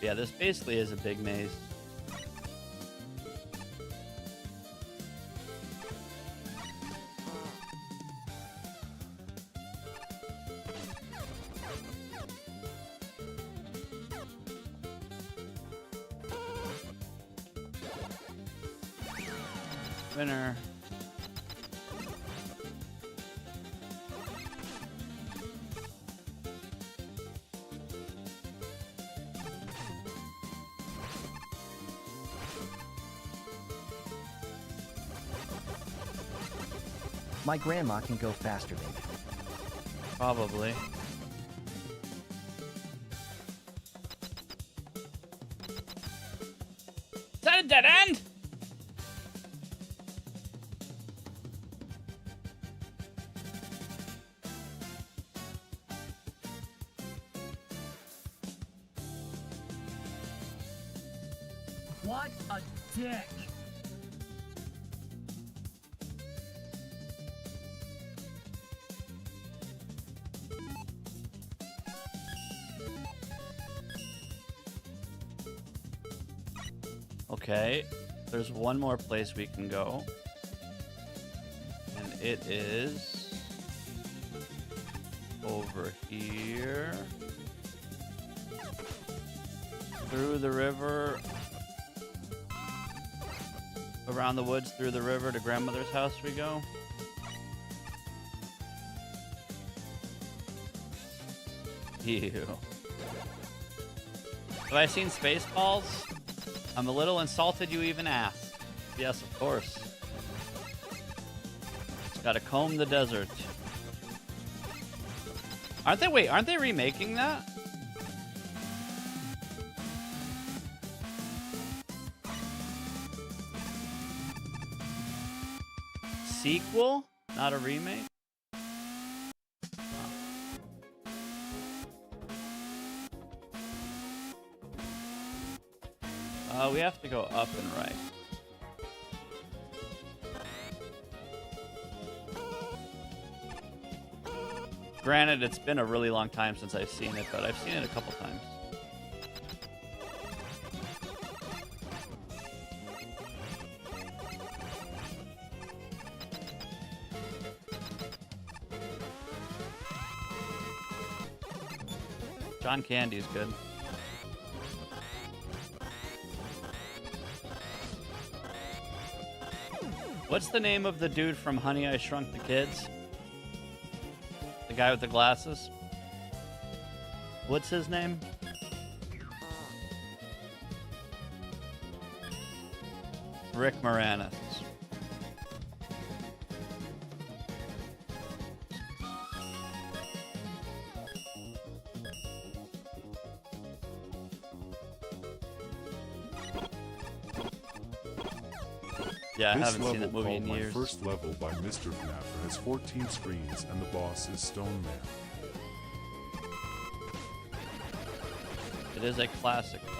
Yeah, this basically is a big maze. Winner. My grandma can go faster than you. Probably. Is that a dead end? What a dick! Okay, there's one more place we can go. And it is over here. Through the river. Around the woods, through the river to grandmother's house we go. Ew. Have I seen Spaceballs? I'm a little insulted you even asked. Yes, of course. Gotta comb the desert. Aren't they remaking that? Sequel? Not a remake? We have to go up and right. Granted, it's been a really long time since I've seen it, but I've seen it a couple times. John Candy's good. What's the name of the dude from Honey, I Shrunk the Kids? The guy with the glasses? What's his name? Rick Moranis. Yeah, I This haven't seen that level movie in called years. My First Level by Mr. FNAF has 14 screens and the boss is Stone Man. It is a classic, though.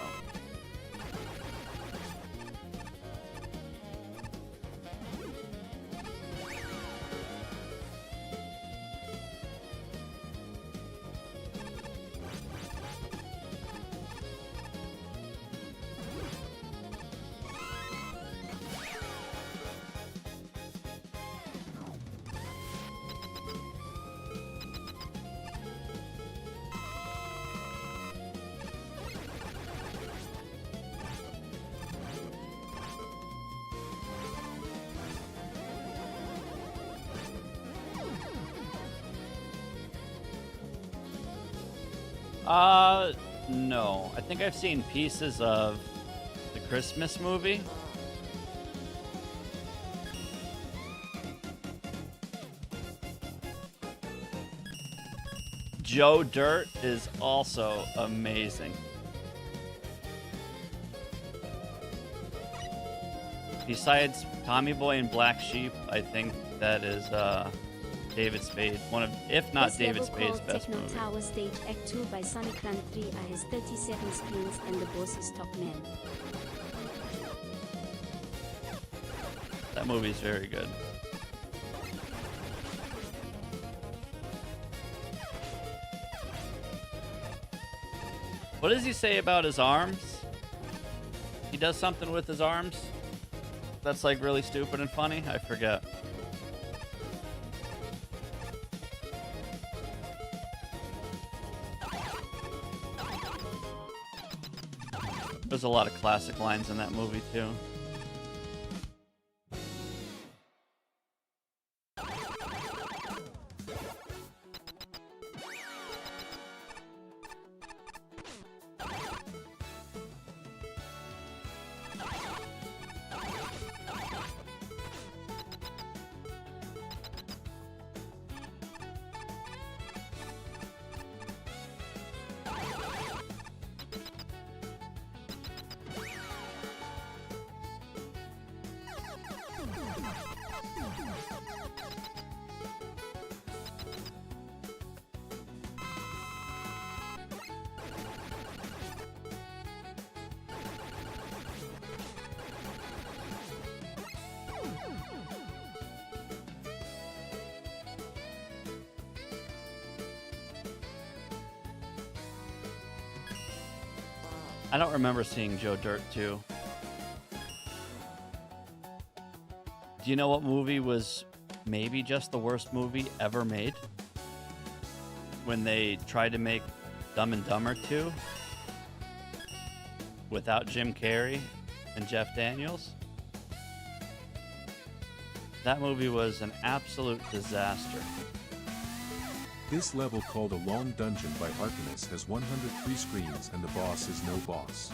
No. I think I've seen pieces of the Christmas movie. Joe Dirt is also amazing. Besides Tommy Boy and Black Sheep, I think that is David Spade, one of, if not This David level Spade's called best Techno movie. Tower Stage Act 2 by Sonic Run 3 has 37 screens and the boss is Top Man. That movie is very good. What does he say about his arms? He does something with his arms that's like really stupid and funny. I forget. There's a lot of classic lines in that movie too. I don't remember seeing Joe Dirt 2. Do you know what movie was maybe just the worst movie ever made? When they tried to make Dumb and Dumber 2 without Jim Carrey and Jeff Daniels. That movie was an absolute disaster. This level called A Long Dungeon by Arcanus has 103 screens and the boss is no boss.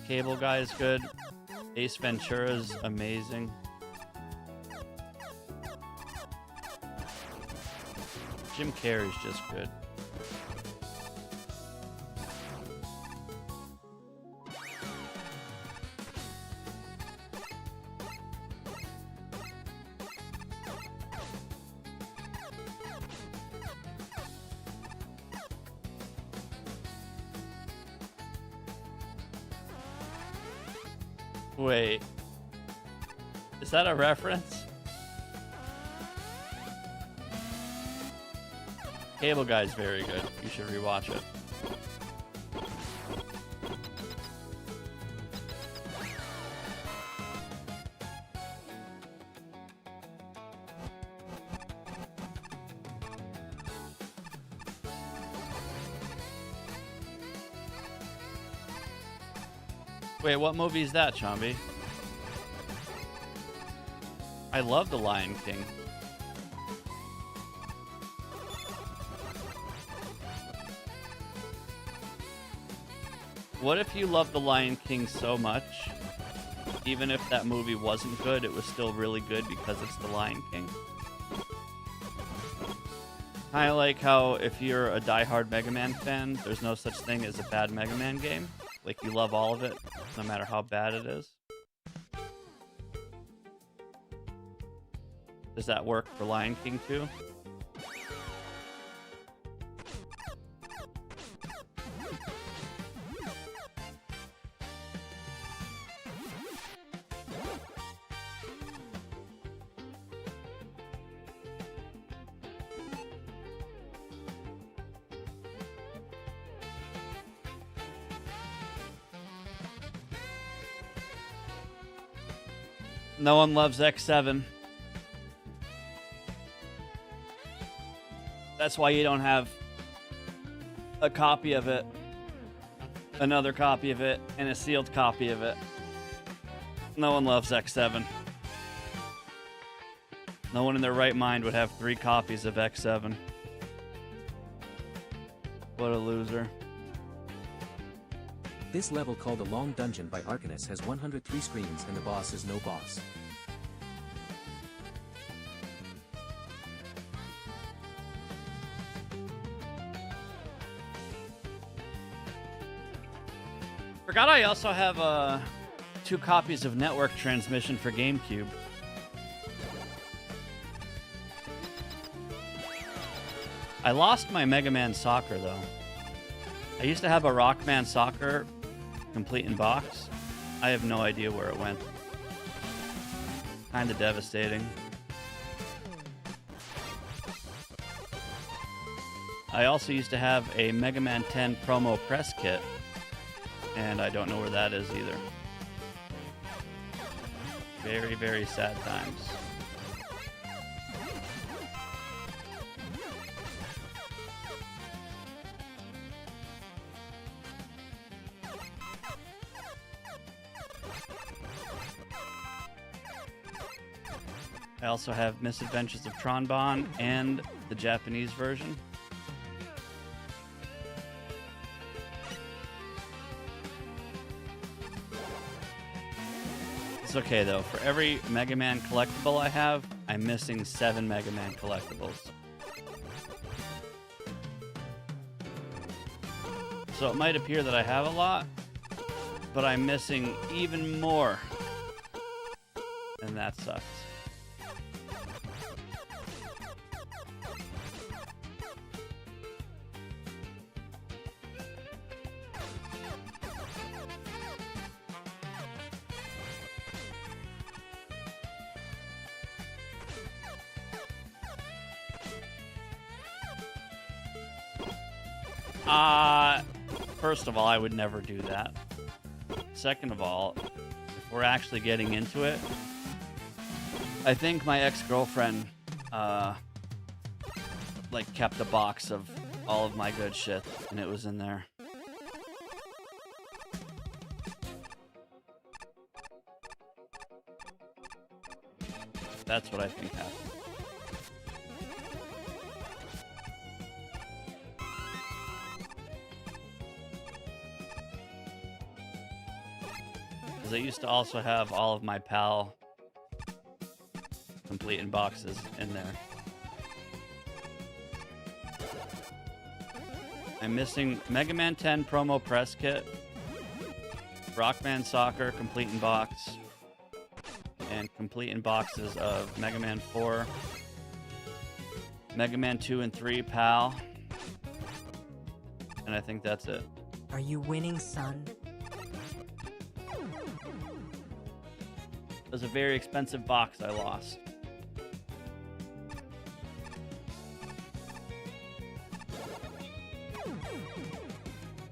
Cable Guy is good. Ace Ventura's amazing. Jim Carrey's just good. Wait. Is that a reference? Cable Guy's very good. You should rewatch it. Wait, what movie is that, Chomby? I love The Lion King. What if you love The Lion King so much, even if that movie wasn't good, it was still really good because it's The Lion King? Kind of like how if you're a diehard Mega Man fan, there's no such thing as a bad Mega Man game. Like, you love all of it, no matter how bad it is. Does that work for Lion King too? No one loves X7. That's why you don't have a copy of it, another copy of it, and a sealed copy of it. No one loves X7. No one in their right mind would have 3 copies of X7. What a loser. This level called A Long Dungeon by Arcanus has 103 screens and the boss is no boss. Forgot I also have 2 copies of Network Transmission for GameCube. I lost my Mega Man Soccer though. I used to have a Rockman Soccer complete in box. I have no idea where it went. Kinda devastating. I also used to have a Mega Man 10 promo press kit, and I don't know where that is either. Very, very sad times. I also have Misadventures of Tron-Bonne and the Japanese version. It's okay though, for every Mega Man collectible I have, I'm missing 7 Mega Man collectibles. So it might appear that I have a lot, but I'm missing even more. And that sucks. First of all, I would never do that. second of all, if we're actually getting into it, I think my ex-girlfriend, like, kept a box of all of my good shit, and it was in there. That's what I think happened. Because I used to also have all of my PAL complete in boxes in there. I'm missing Mega Man 10 promo press kit, Rockman Soccer complete in box, and complete in boxes of Mega Man 4, Mega Man 2 and 3 PAL, and I think that's it. Are you winning, son? It was a very expensive box I lost.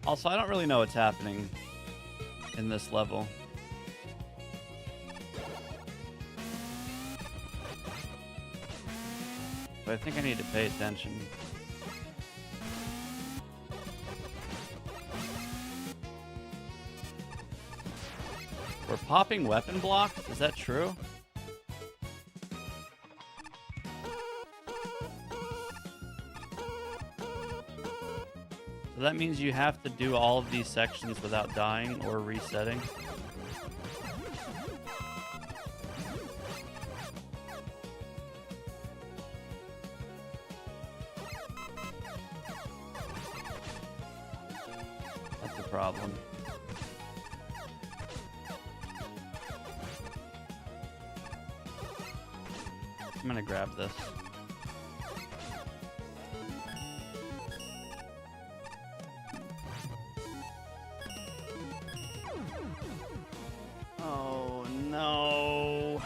Also, I don't really know what's happening in this level. But I think I need to pay attention. We're popping weapon blocks? Is that true? So that means you have to do all of these sections without dying or resetting? That's a problem. I'm gonna grab this. Oh no.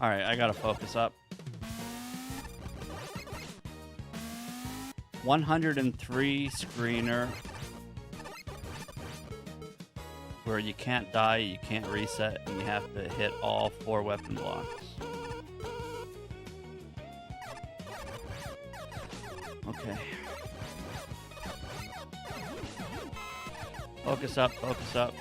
Alright, I gotta focus up. 103 screener. Where you can't die, you can't reset, and you have to hit all 4 weapon blocks. Okay. Focus up, focus up.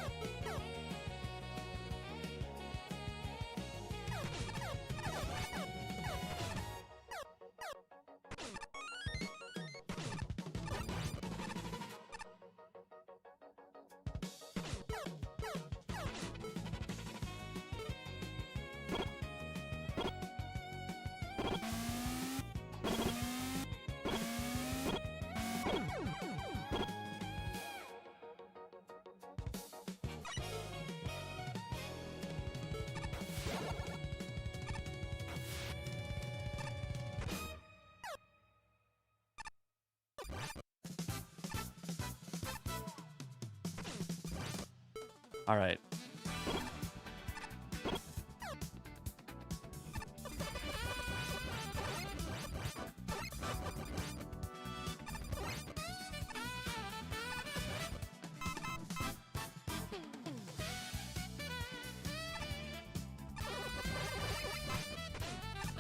All right.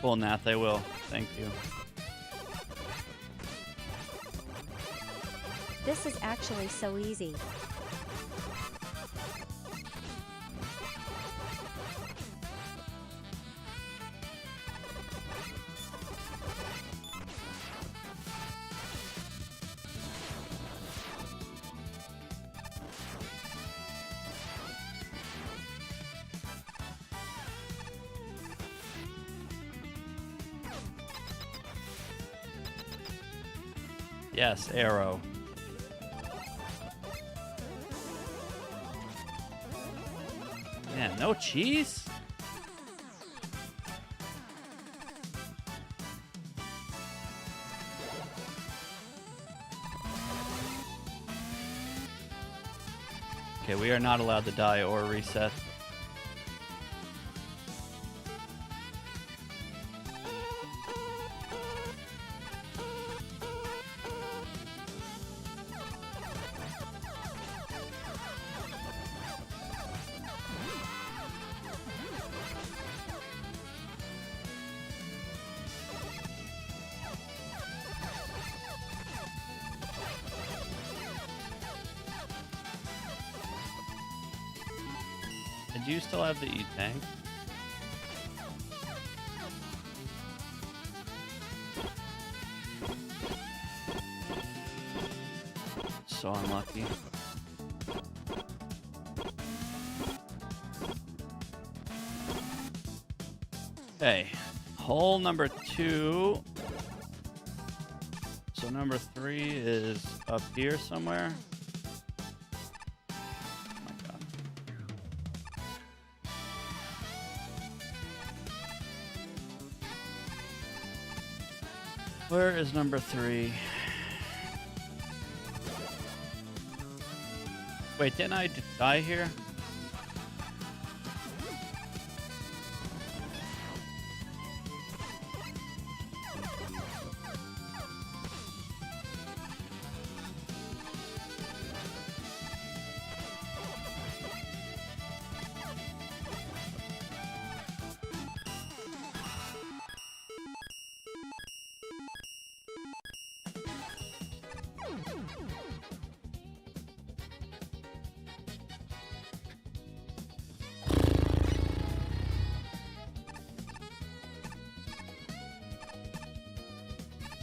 Cool, Nath, I will. Thank you. This is actually so easy. Yes, arrow. Man, no cheese? Okay, we are not allowed to die or reset. And do you still have the E-Tank? So unlucky. Okay, hole number 2. So number 3 is up here somewhere. Oh my god. Where is number 3? Wait, didn't I die here?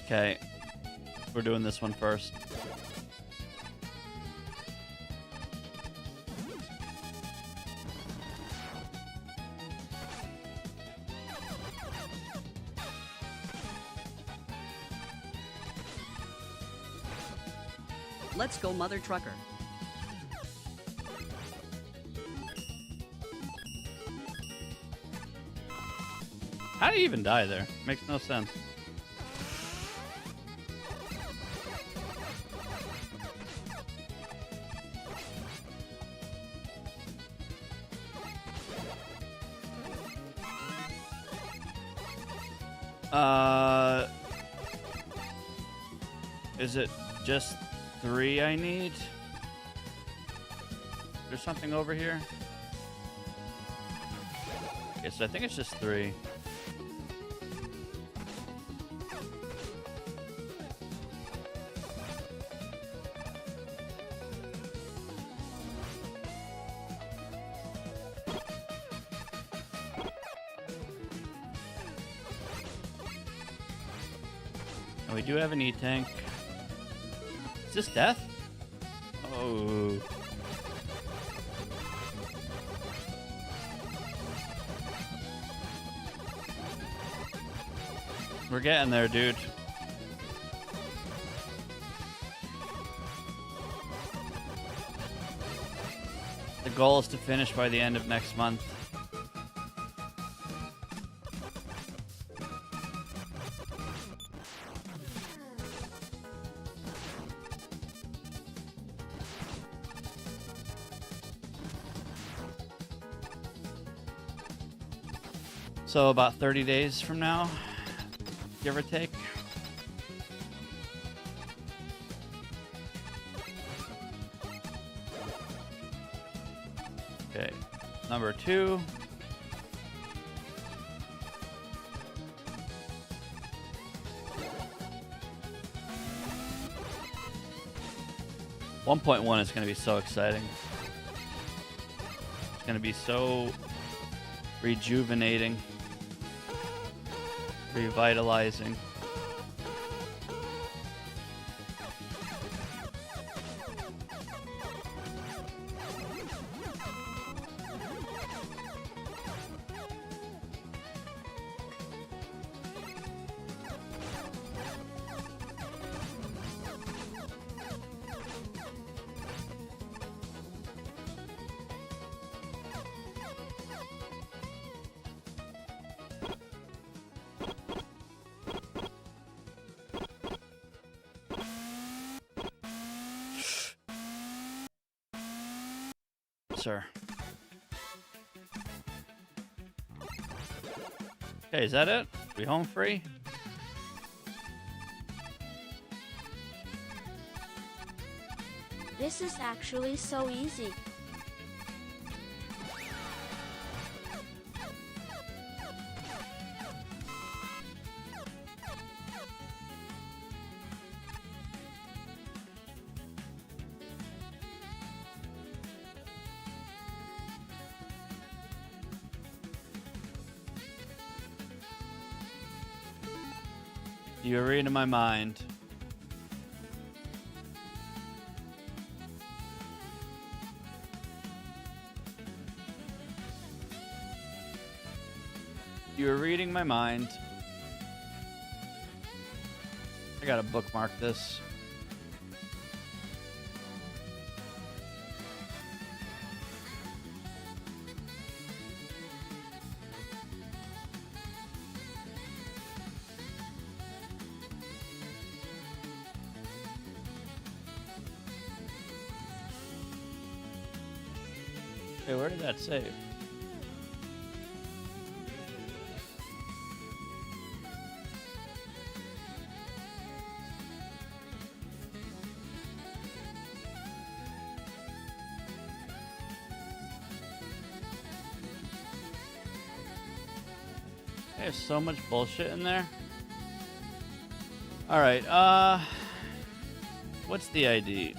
Okay, we're doing this one first. Let's go, Mother Trucker. How do you even die there? Makes no sense. Is it just 3 I need? There's something over here? Okay, so I think it's just 3. And we do have an E-Tank. Is this death? Oh. We're getting there, dude. The goal is to finish by the end of next month. So about 30 days from now, give or take. Okay, number 2. .1 is going to be so exciting. It's going to be so rejuvenating. Revitalizing. Sir. Okay, is that it? We home free? This is actually so easy. You're reading my mind. You're reading my mind. I gotta bookmark this. Hey, where did that save? There's so much bullshit in there. All right, what's the ID?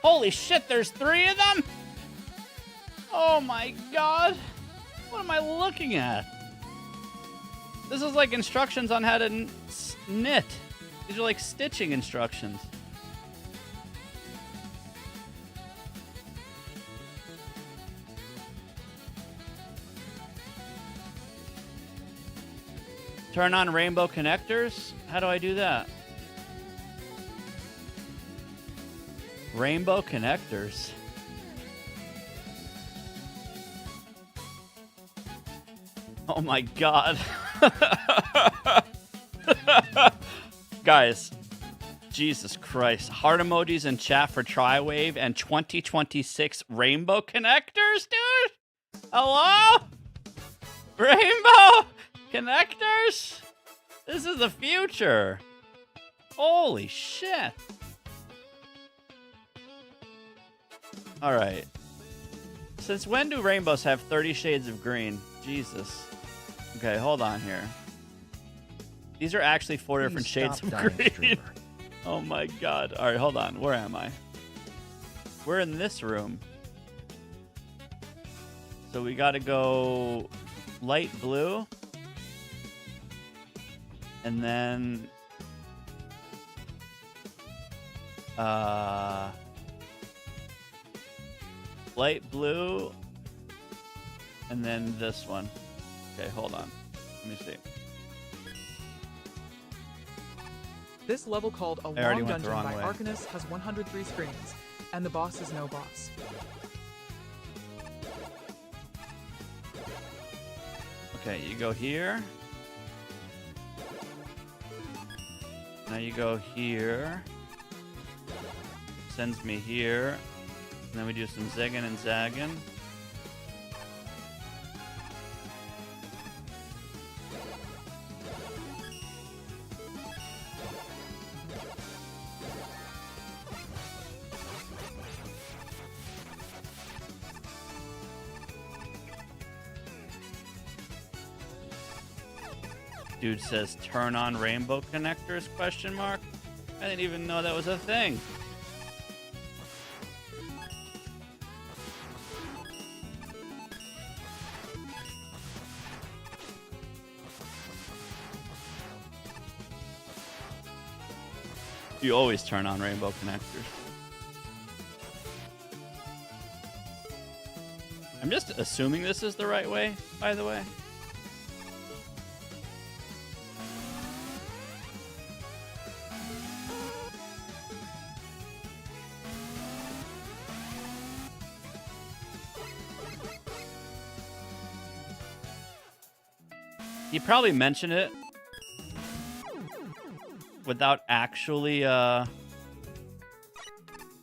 Holy shit, there's 3 of them? Oh my god. What am I looking at? This is like instructions on how to knit. These are like stitching instructions. Turn on rainbow connectors? How do I do that? Rainbow connectors. Oh my god. Guys, Jesus Christ. Heart emojis in chat for Triwave and 2026 rainbow connectors, dude? Hello? Rainbow connectors? This is the future. Holy shit. All right. Since when do rainbows have 30 shades of green? Jesus. Okay, hold on here. These are actually 4 different shades of green. Oh my god. All right, hold on. Where am I? We're in this room. So we got to go light blue. And then light blue, and then this one. Okay, hold on. Let me see. This level called A Long Dungeon by Arcanus has 103 screens, and the boss is no boss. Okay, you go here. Now you go here. Sends me here. And then we do some zigging and zagging. Dude says turn on rainbow connectors, question mark. I didn't even know that was a thing. You always turn on rainbow connectors. I'm just assuming this is the right way, by the way. He probably mentioned it without actually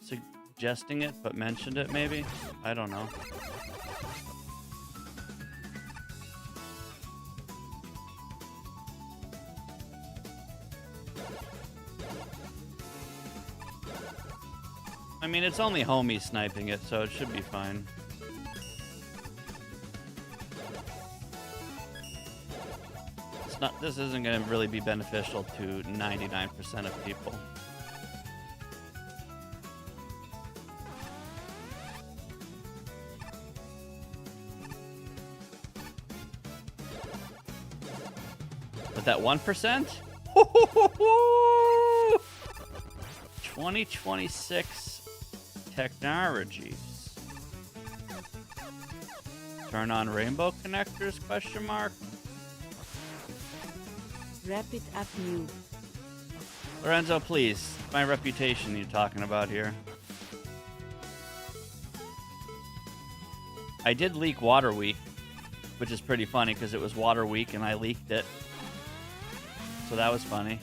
suggesting it, but mentioned it maybe. I don't know. I mean, it's only homie sniping it, so it should be fine. this isn't going to really be beneficial to 99% of people. But that 1%? 2026 technologies. Turn on rainbow connectors, question mark? Wrap it up new. Lorenzo, please. My reputation you're talking about here. I did leak Water Week, which is pretty funny because it was Water Week and I leaked it. So that was funny.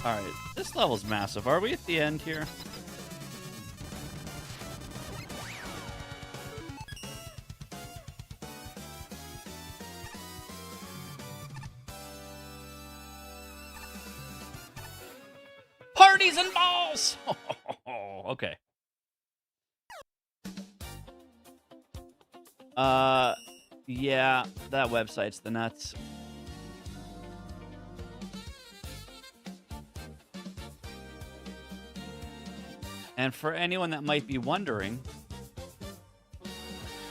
Alright, this level's massive. Are we at the end here? Parties and balls! Okay. Yeah, that website's the nuts. And for anyone that might be wondering,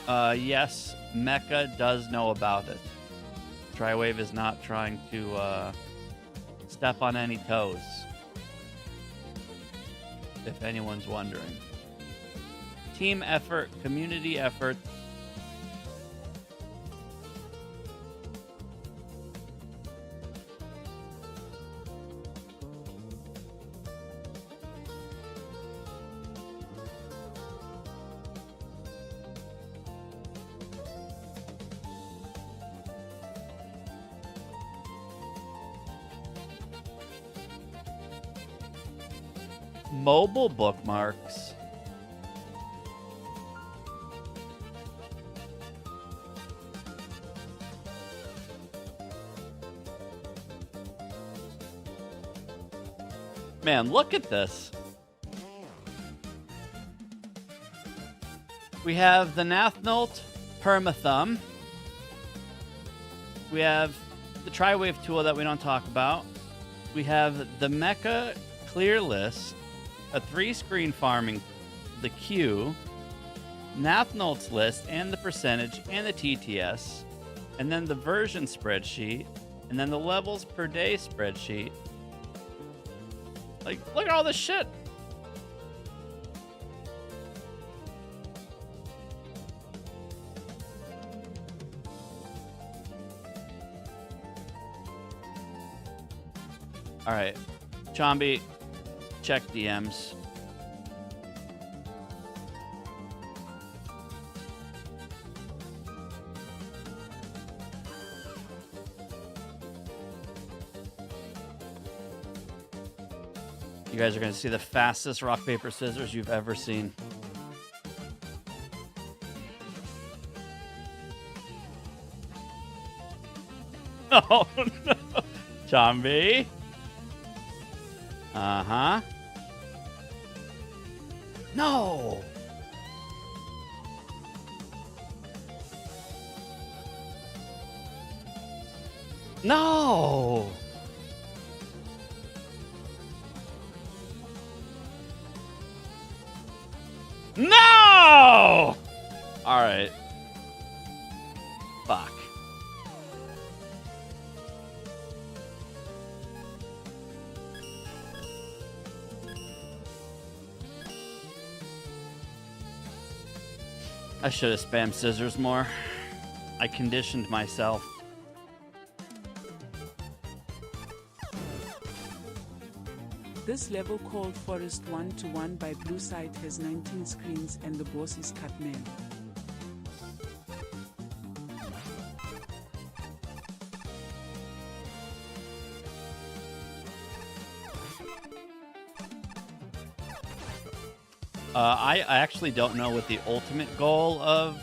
yes, Mecha does know about it. Triwave is not trying to step on any toes, if anyone's wondering. Team effort, community effort. Mobile bookmarks. Man, look at this. We have the Nathnolt Permathumb. We have the Triwave tool that we don't talk about. We have the Mecha Clear List, a 3-screen farming, the Q, Nathnolt's list, and the percentage, and the TTS, and then the version spreadsheet, and then the levels per day spreadsheet. Like, look at all this shit. All right, Chombi, check DMs. You guys are going to see the fastest rock, paper, scissors you've ever seen. Oh, no. Chombi. Uh-huh. No! No! No! All right. Fuck. I should have spammed scissors more. I conditioned myself. This level called Forest 1-to-1 by Blue Side has 19 screens and the boss is Catman. I actually don't know what the ultimate goal of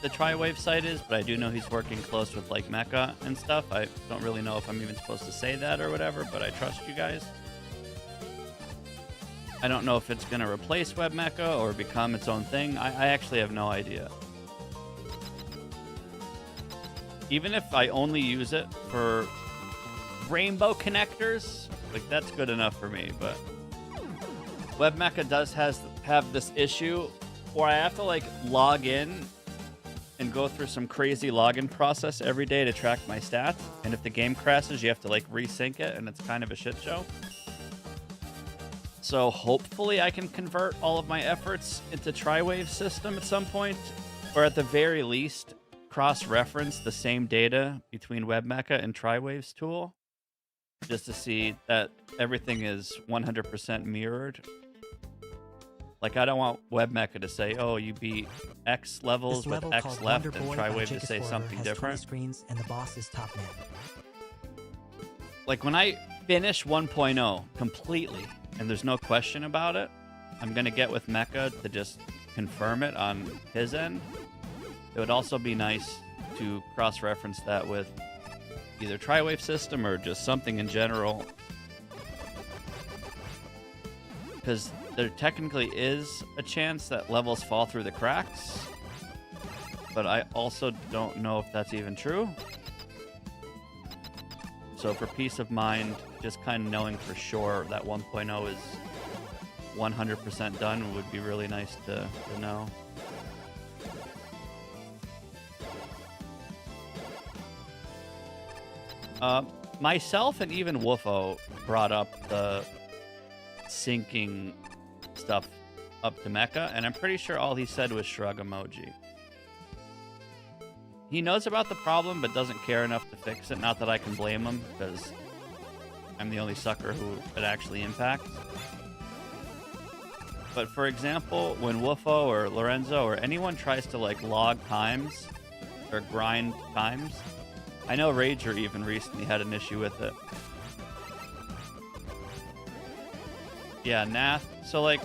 the Triwave site is, but I do know he's working close with like Mecha and stuff. I don't really know if I'm even supposed to say that or whatever, but I trust you guys. I don't know if it's going to replace WebMecha or become its own thing. I actually have no idea. Even if I only use it for rainbow connectors, like that's good enough for me, but WebMecha does have this issue where I have to like log in and go through some crazy login process every day to track my stats. And if the game crashes, you have to like resync it, and it's kind of a shit show. So hopefully I can convert all of my efforts into Triwave system at some point, or at the very least cross-reference the same data between WebMecha and Triwave's tool, just to see that everything is 100% mirrored. Like, I don't want WebMecha to say, "Oh, you beat X levels This with level X called left," Wonder and Boy by Triwave to Jacob's say Order something has 20 different. screens and the boss is top man. Like, when I finish 1.0 completely, and there's no question about it, I'm going to get with Mecha to just confirm it on his end. It would also be nice to cross-reference that with either Triwave system or just something in general. Because there technically is a chance that levels fall through the cracks, but I also don't know if that's even true. So for peace of mind, just kind of knowing for sure that 1.0 is 100% done would be really nice to know. Myself and even Woofo brought up the syncing stuff up to Mecha, and I'm pretty sure all he said was shrug emoji. He knows about the problem, but doesn't care enough to fix it. Not that I can blame him, because I'm the only sucker who it actually impacts. But for example, when Woofo or Lorenzo or anyone tries to like log times or grind times, I know Rager even recently had an issue with it. Yeah, Nath. So like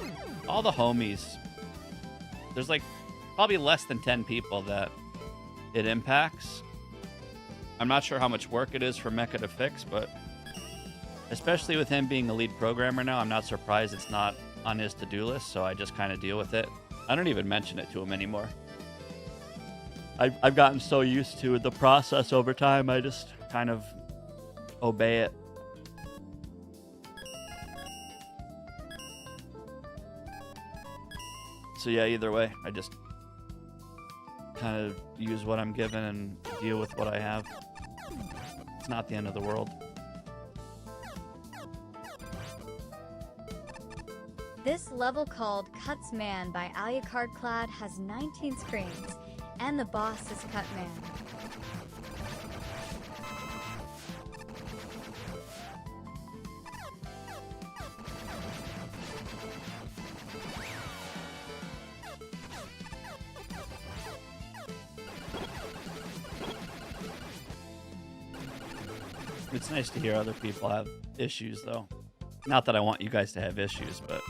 all the homies, there's like probably less than 10 people that it impacts. I'm not sure how much work it is for Mecha to fix, but especially with him being a lead programmer now, I'm not surprised it's not on his to-do list, so I just kind of deal with it. I don't even mention it to him anymore. I've gotten so used to the process over time, I just kind of obey it. So yeah, either way, I just kind of use what I'm given and deal with what I have. It's not the end of the world. This level called Cuts Man by Alucard Clad has 19 screens, and the boss is Cut Man. It's nice to hear other people have issues, though. Not that I want you guys to have issues, but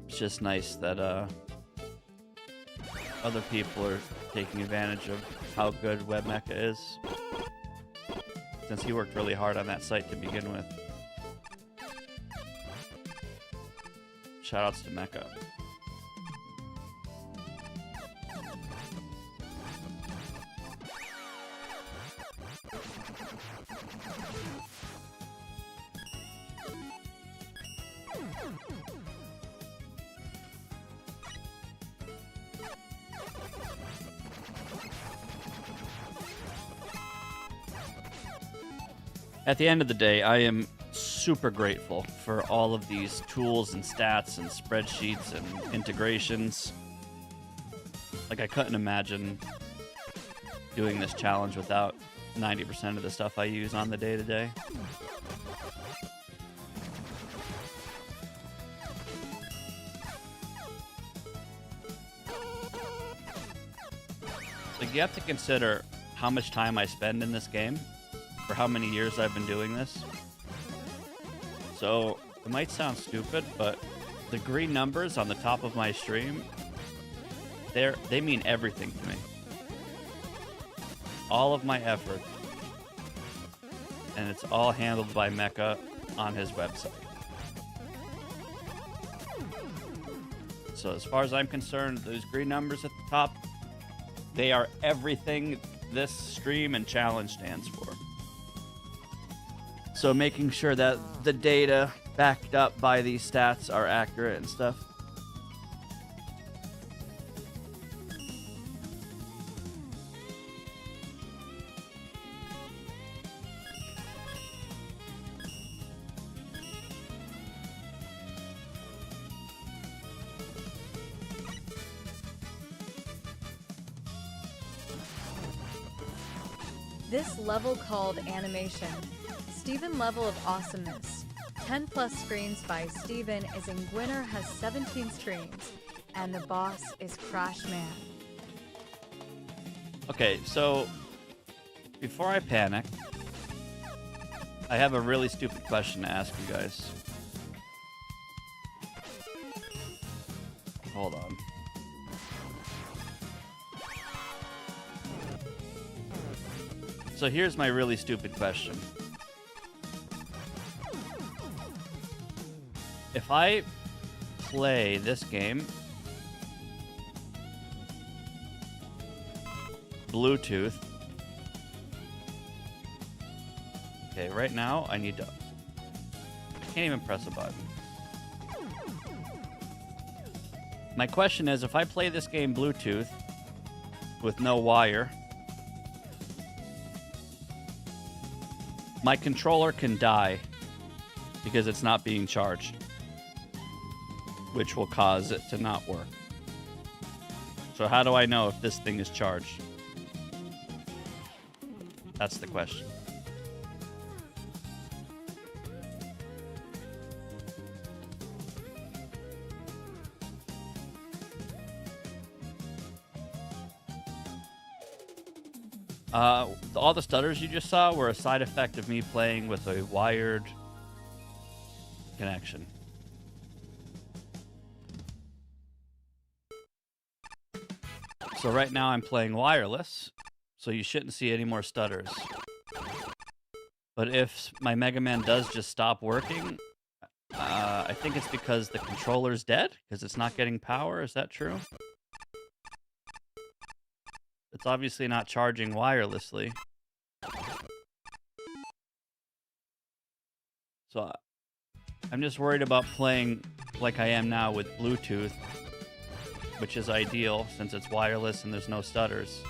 it's just nice that other people are taking advantage of how good WebMecha is, since he worked really hard on that site to begin with. Shoutouts to Mecha. At the end of the day, I am super grateful for all of these tools and stats and spreadsheets and integrations. Like, I couldn't imagine doing this challenge without 90% of the stuff I use on the day-to-day. Like, you have to consider how much time I spend in this game for how many years I've been doing this. So it might sound stupid, but the green numbers on the top of my stream they mean everything to me. All of my effort. And it's all handled by Mecha on his website. So as far as I'm concerned, those green numbers at the top, they are everything this stream and challenge stands for. So making sure that the data backed up by these stats are accurate and stuff. This level called Animation. Steven level of awesomeness. 10 plus screens by Steven is in Gwinner has 17 screens, and the boss is Crash Man. Okay, so before I panic, I have a really stupid question to ask you guys. Hold on. So here's my really stupid question. If I play this game Bluetooth, okay, right now I need to, I can't even press a button. My question is, if I play this game Bluetooth with no wire, my controller can die because it's not being charged, which will cause it to not work. So how do I know if this thing is charged? That's the question. All the stutters you just saw were a side effect of me playing with a wired connection. So right now I'm playing wireless, so you shouldn't see any more stutters. But if my Mega Man does just stop working, I think it's because the controller's dead, because it's not getting power. Is that true? It's obviously not charging wirelessly. So I'm just worried about playing like I am now with Bluetooth, which is ideal since it's wireless and there's no stutters.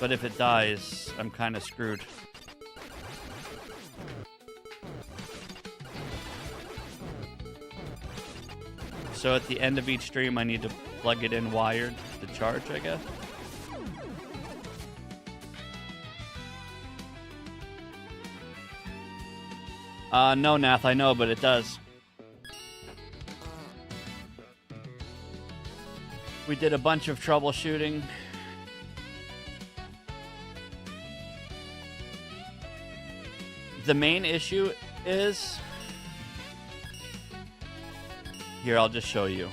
But if it dies, I'm kind of screwed. So at the end of each stream, I need to plug it in wired to charge, I guess. No, Nath, I know, but it does. We did a bunch of troubleshooting. The main issue is... Here, I'll just show you.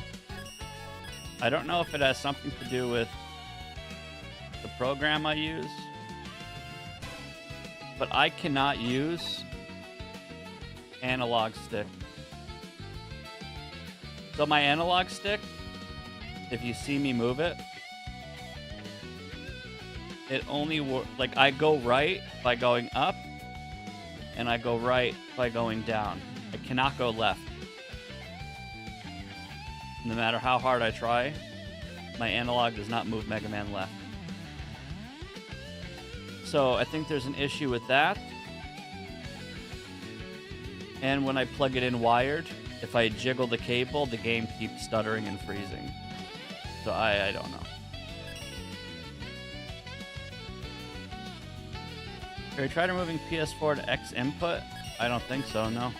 I don't know if it has something to do with the program I use, but I cannot use analog stick. So my analog stick, if you see me move it, it only like I go right by going up, and I go right by going down. I cannot go left. No matter how hard I try, my analog does not move Mega Man left. So I think there's an issue with that. And when I plug it in wired, if I jiggle the cable, the game keeps stuttering and freezing. So I don't know. Have you tried removing PS4 to X input? I don't think so, no.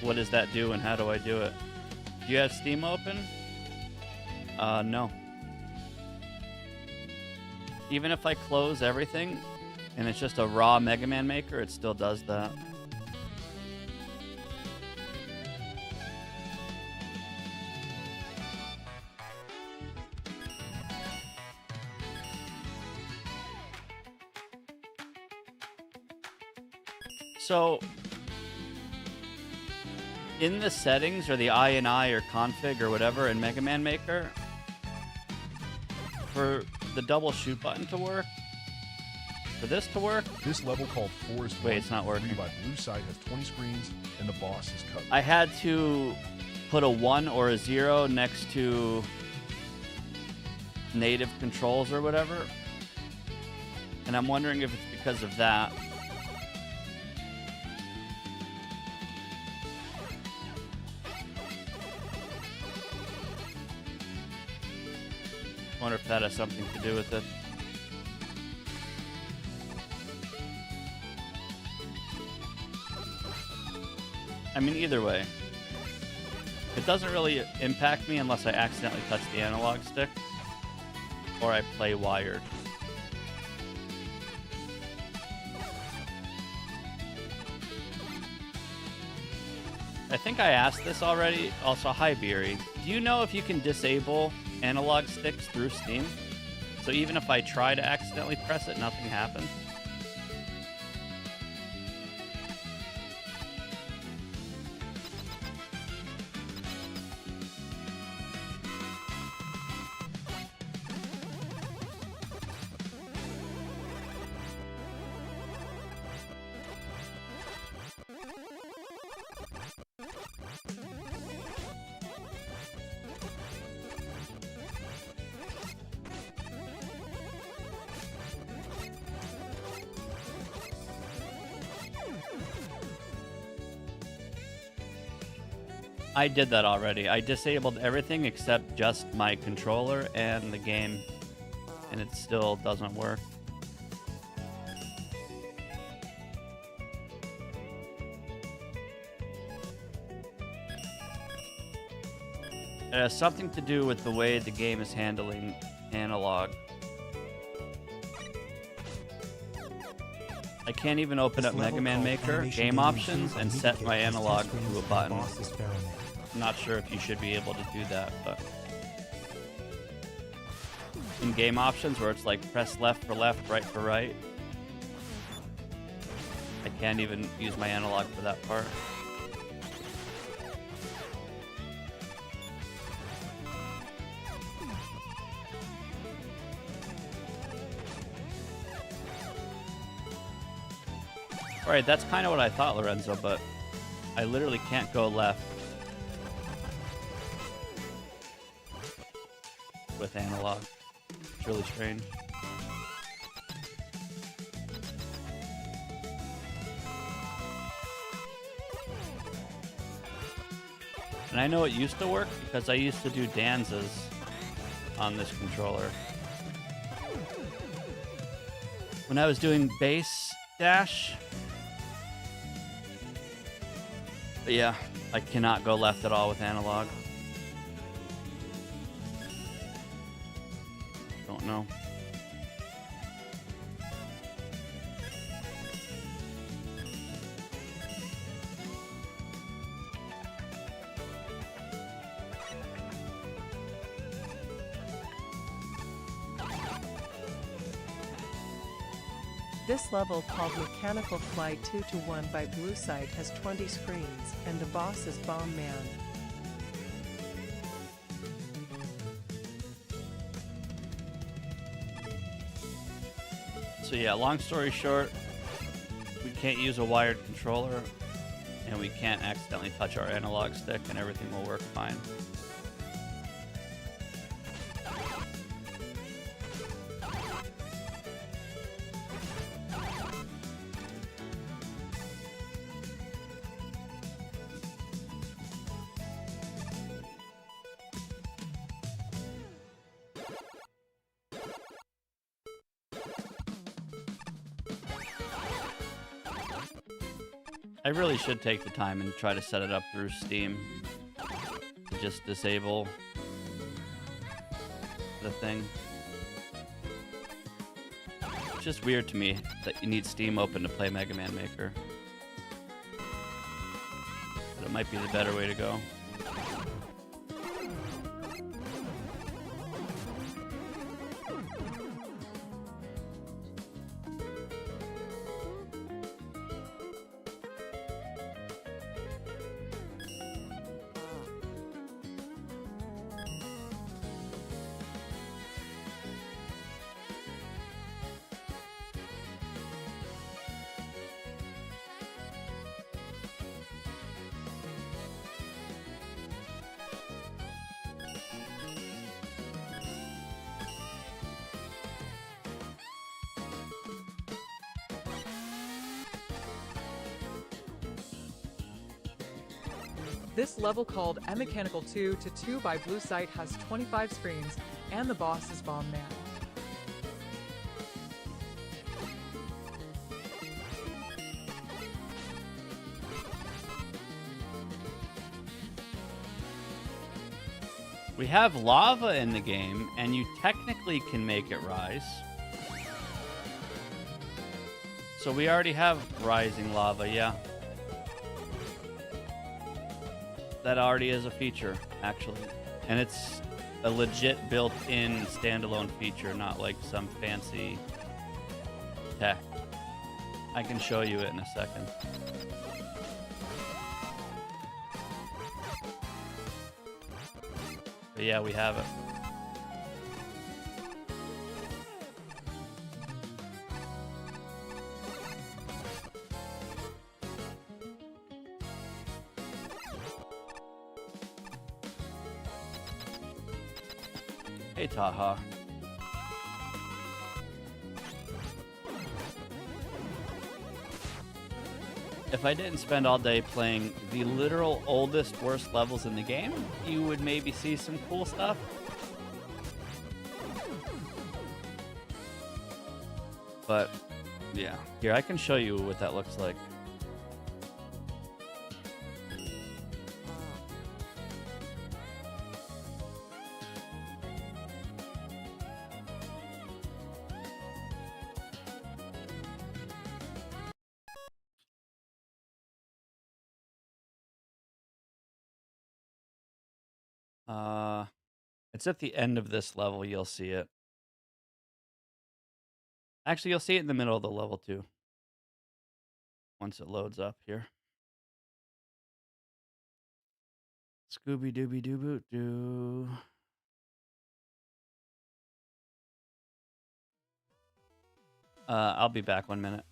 What does that do and how do I do it? Do you have Steam open? No. Even if I close everything and it's just a raw Mega Man Maker, it still does that. So, in the settings, or the INI or config or whatever in Mega Man Maker, for the double shoot button to work, for this to work, This level called Forest Wait, it's not working. by Blue Side has 20 screens, and the boss is cut. I had to put a 1 or a 0 next to native controls or whatever. And I'm wondering if it's because of that. I wonder if that has something to do with it. I mean, either way, it doesn't really impact me unless I accidentally touch the analog stick or I play wired. I think I asked this already. Also, hi, Beery. Do you know if you can disable analog sticks through Steam? So even if I try to accidentally press it, nothing happens? I did that already. I disabled everything except just my controller and the game, and it still doesn't work. It has something to do with the way the game is handling analog. I can't even open up Mega Man Maker, game options, and set my analog to a button. I'm not sure if you should be able to do that, but in game options where it's like press left for left, right for right, I can't even use my analog for that part. Alright, that's kind of what I thought, Lorenzo, but I literally can't go left with analog. It's really strange. And I know it used to work because I used to do dances on this controller. When I was doing bass dash. But yeah, I cannot go left at all with analog. Don't know. This level, called Mechanical Flight 2-1 by Blue Side, has 20 screens, and the boss is Bomb Man. So yeah, long story short, we can't use a wired controller, and we can't accidentally touch our analog stick, and everything will work fine. I really should take the time and try to set it up through Steam. Just disable the thing. It's just weird to me that you need Steam open to play Mega Man Maker. But it might be the better way to go. This level called M Mechanical 2 to 2 by Blue Site has 25 screens, and the boss is Bomb Man. We have lava in the game, and you technically can make it rise. So we already have rising lava, yeah. That already is a feature, actually. And it's a legit built-in standalone feature, not like some fancy tech. I can show you it in a second. But yeah, we have it. Hey, Taha. If I didn't spend all day playing the literal oldest, worst levels in the game, you would maybe see some cool stuff. But, yeah. Here, I can show you what that looks like. It's at the end of this level, you'll see it. Actually, you'll see it in the middle of the level, too. Once it loads up here. Scooby-Dooby-Doo-Boot-Doo. I'll be back 1 minute.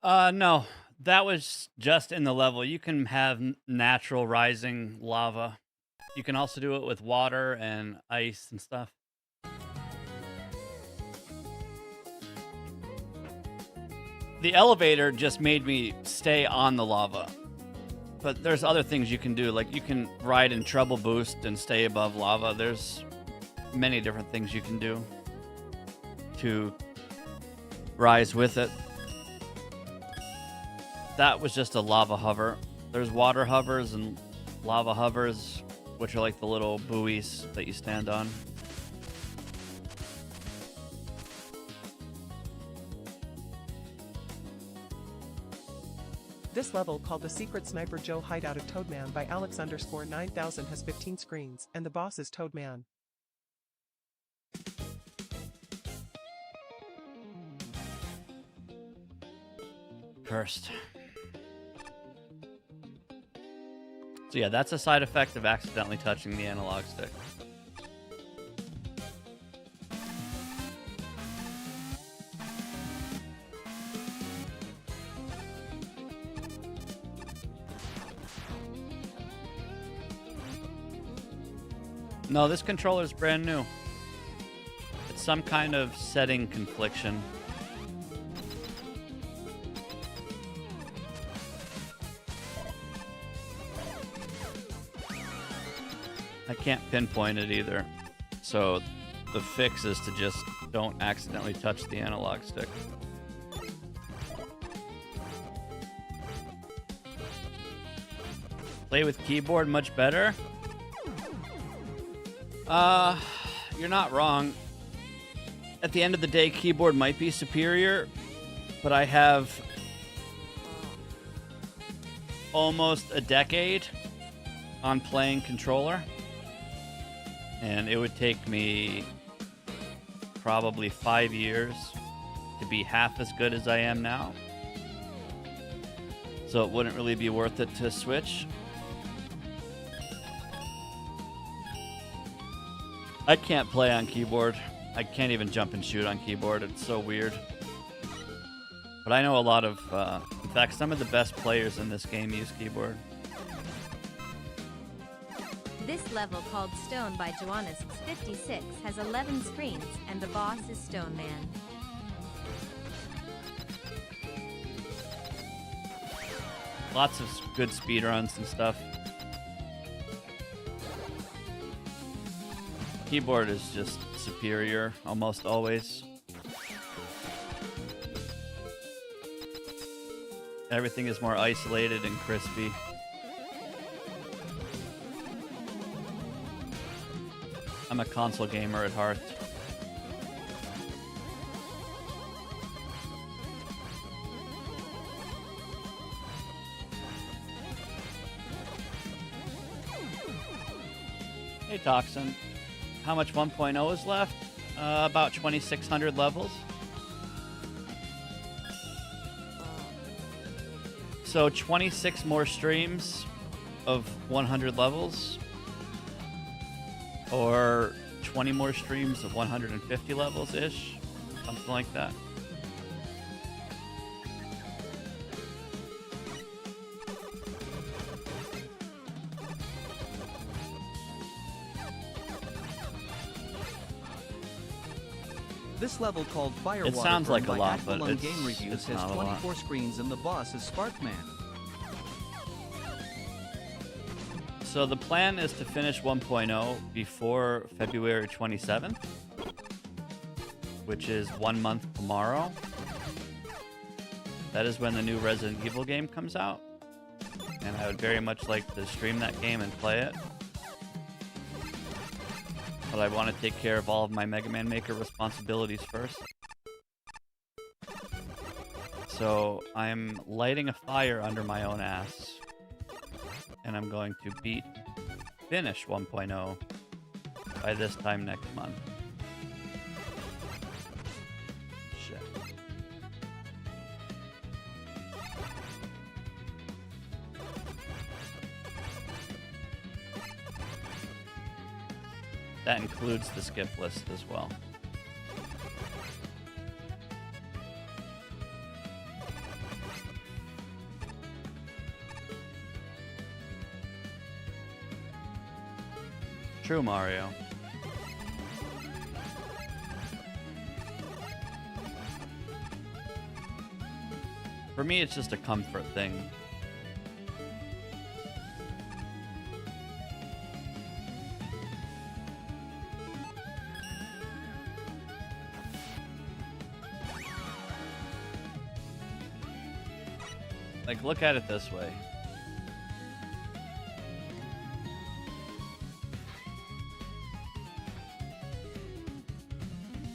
No, that was just in the level. You can have natural rising lava. You can also do it with water and ice and stuff. The elevator just made me stay on the lava. But there's other things you can do, like you can ride in treble boost and stay above lava. There's many different things you can do to rise with it. That was just a lava hover. There's water hovers and lava hovers, which are like the little buoys that you stand on. This level, called the Secret Sniper Joe Hideout of Toadman by Alex_9000, has 15 screens, and the boss is Toadman. Cursed. So yeah, that's a side effect of accidentally touching the analog stick. No, this controller is brand new. It's some kind of setting confliction. I can't pinpoint it either. So the fix is to just don't accidentally touch the analog stick. Play with keyboard much better? You're not wrong. At the end of the day, keyboard might be superior, but I have almost a decade on playing controller, and it would take me probably 5 years to be half as good as I am now. So it wouldn't really be worth it to switch. I can't play on keyboard. I can't even jump and shoot on keyboard. It's so weird. But I know a lot of, in fact, some of the best players in this game use keyboard. This level, called Stone by Joannis56, has 11 screens, and the boss is Stone Man. Lots of good speedruns and stuff. Keyboard is just superior almost always. Everything is more isolated and crispy. I'm a console gamer at heart. Hey Toxin, how much 1.0 is left? About 2,600 levels. So 26 more streams of 100 levels, or 20 more streams of 150 levels-ish, something like that. This level, called Firewater, It sounds like a by lot, but Aqualung it's Game Reviews, has not a lot. 24 screens, and the boss is Sparkman. So the plan is to finish 1.0 before February 27th, which is 1 month tomorrow. That is when the new Resident Evil game comes out, and I would very much like to stream that game and play it. But I want to take care of all of my Mega Man Maker responsibilities first. So I'm lighting a fire under my own ass, and I'm going to finish 1.0 by this time next month. Shit. That includes the skip list as well. true, Mario. For me, it's just a comfort thing. Like, look at it this way.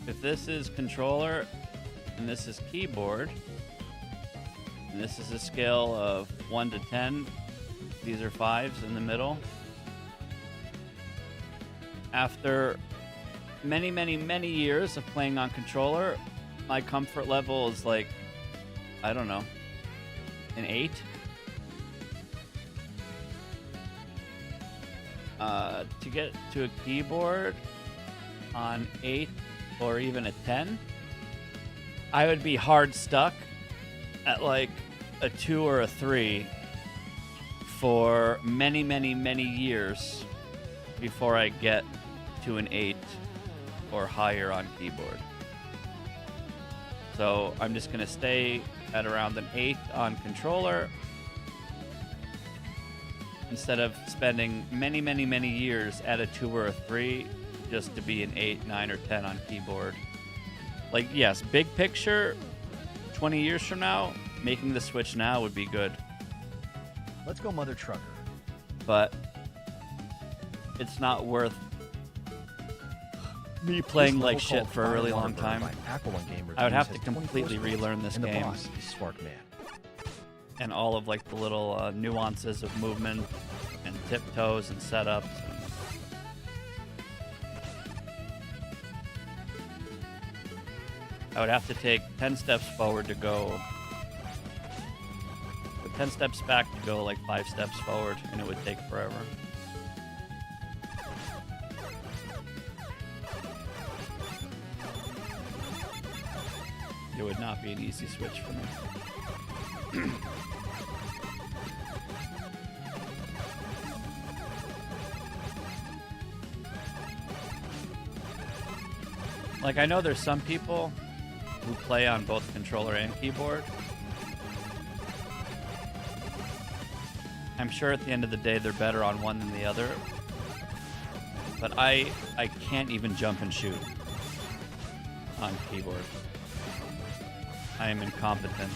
If this is controller and this is keyboard, and this is a scale of 1 to 10, these are 5s in the middle. After many, many, many years of playing on controller, my comfort level is like, I don't know, an 8. To get to a keyboard on 8 or even a 10, I would be hard stuck at like a 2 or a 3 for many, many, many years before I get to an 8 or higher on keyboard. So I'm just gonna stay at around an 8 on controller instead of spending many, many, many years at a 2 or a 3 just to be an 8, 9, or 10 on keyboard. Like, yes, big picture, 20 years from now, making the switch now would be good. Let's go, Mother Trucker. But it's not worth me playing like shit for a really long time. I would have to completely relearn this game. The boss is Spark Man. And all of like the little nuances of movement and tiptoes and setups. I would have to take 10 steps forward to go, but 10 steps back to go like 5 steps forward, and it would take forever. It would not be an easy switch for me. Like, I know there's some people who play on both controller and keyboard. I'm sure at the end of the day they're better on one than the other. But I can't even jump and shoot on keyboard. I am incompetent.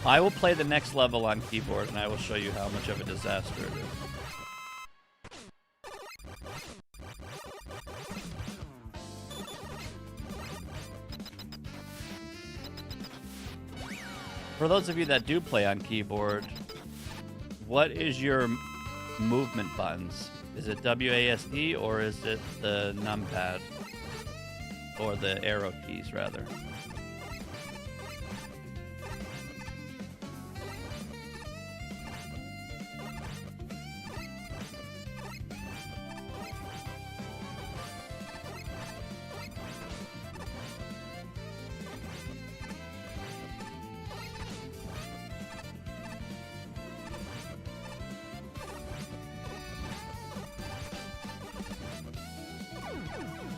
I will play the next level on keyboard and I will show you how much of a disaster it is. For those of you that do play on keyboard, what is your movement buttons? Is it WASD or is it the numpad? Or the arrow keys, rather?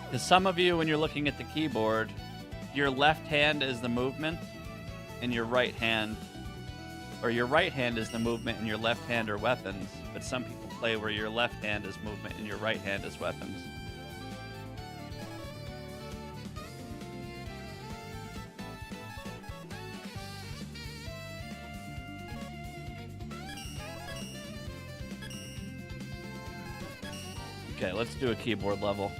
Because some of you, when you're looking at the keyboard, your left hand is the movement, and your right hand, or your right hand is the movement, and your left hand are weapons. But some people play where your left hand is movement, and your right hand is weapons. Okay, let's do a keyboard level.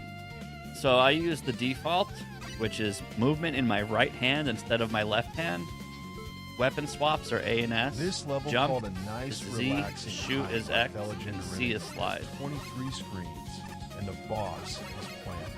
So I use the default, which is movement in my right hand instead of my left hand. Weapon swaps are A and S. This level Jump called a nice, is Z, relaxing, shoot is X, and C is slide. 23 screens, and the boss is Plant.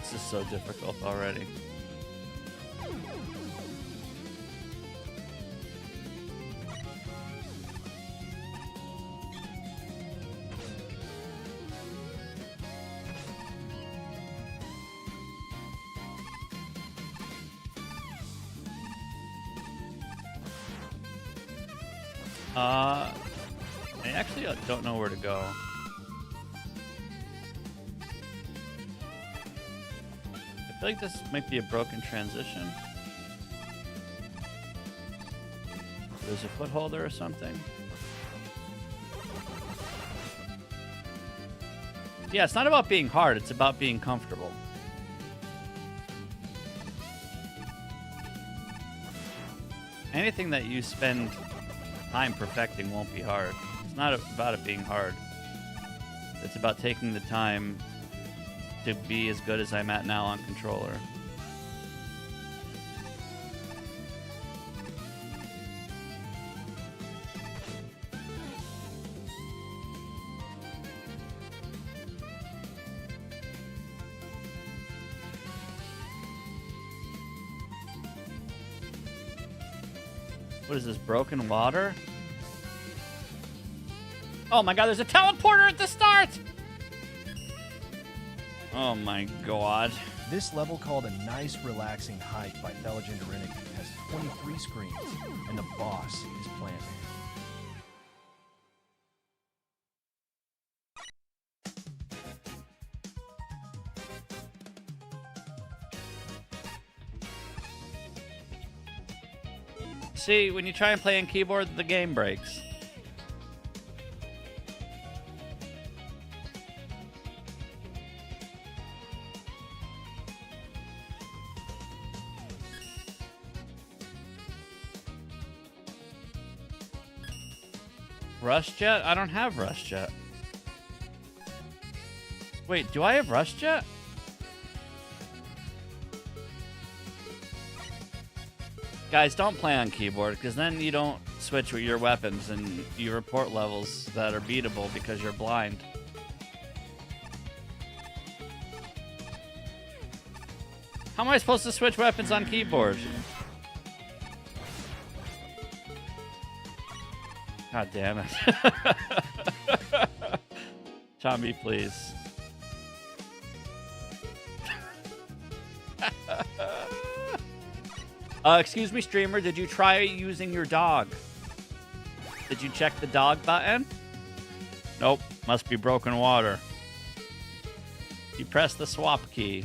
This is so difficult already. I actually don't know where to go. I feel like this might be a broken transition. There's a footholder or something. Yeah, it's not about being hard, it's about being comfortable. Anything that you spend time perfecting won't be hard. It's not about it being hard. It's about taking the time to be as good as I'm at now on controller. What is this, broken water? Oh my god, there's a teleporter at the start! Oh my god. This level, called A Nice Relaxing Hike by Theligen Derinic, has 23 screens, and the boss is Plant Man. See, when you try and play on keyboard, the game breaks. Rush Jet? I don't have Rush Jet. Wait, do I have Rush Jet? Guys, don't play on keyboard, because then you don't switch with your weapons and you report levels that are beatable because you're blind. How am I supposed to switch weapons on keyboard? God damn it. Tommy, please. Excuse me, streamer, did you try using your dog? Did you check the dog button? Nope, must be broken water. You press the swap key.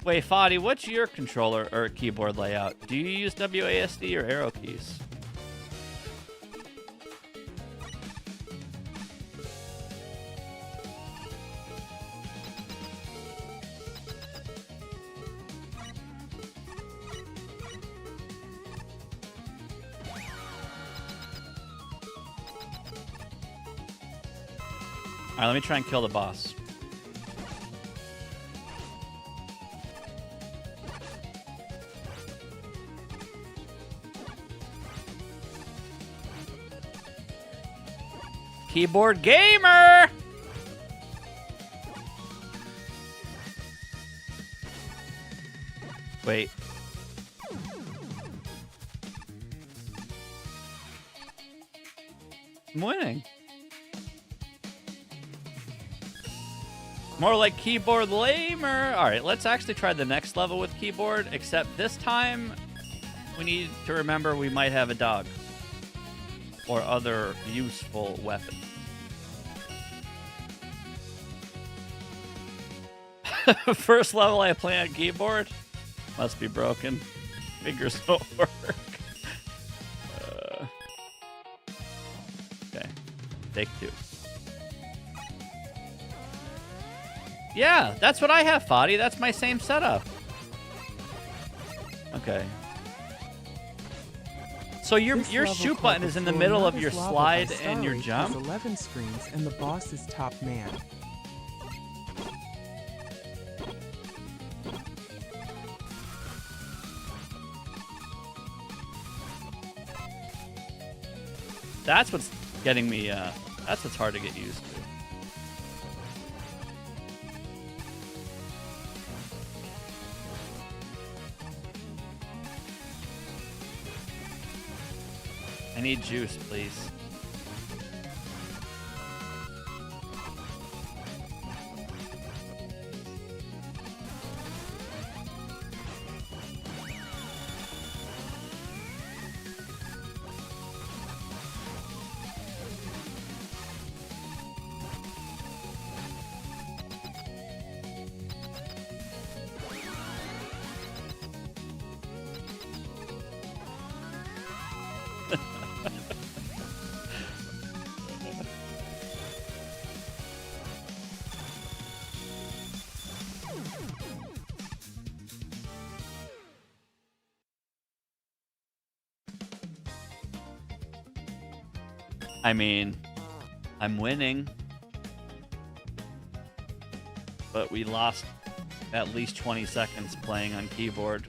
Wait, Fadi, what's your controller or keyboard layout? Do you use WASD or arrow keys? All right, let me try and kill the boss. Keyboard gamer! Wait. I'm winning. More like keyboard lamer. All right, let's actually try the next level with keyboard, except this time we need to remember we might have a dog or other useful weapon. First level I play on keyboard. Must be broken. Fingers don't work. Okay, take two. Yeah, that's what I have, Fadi. That's my same setup. Okay. So your shoot button is in the middle of your slide and your jump? Has 11 screens and the boss is Top Man. That's what's getting me, that's what's hard to get used to. I need juice, please. I mean, I'm winning. But we lost at least 20 seconds playing on keyboard.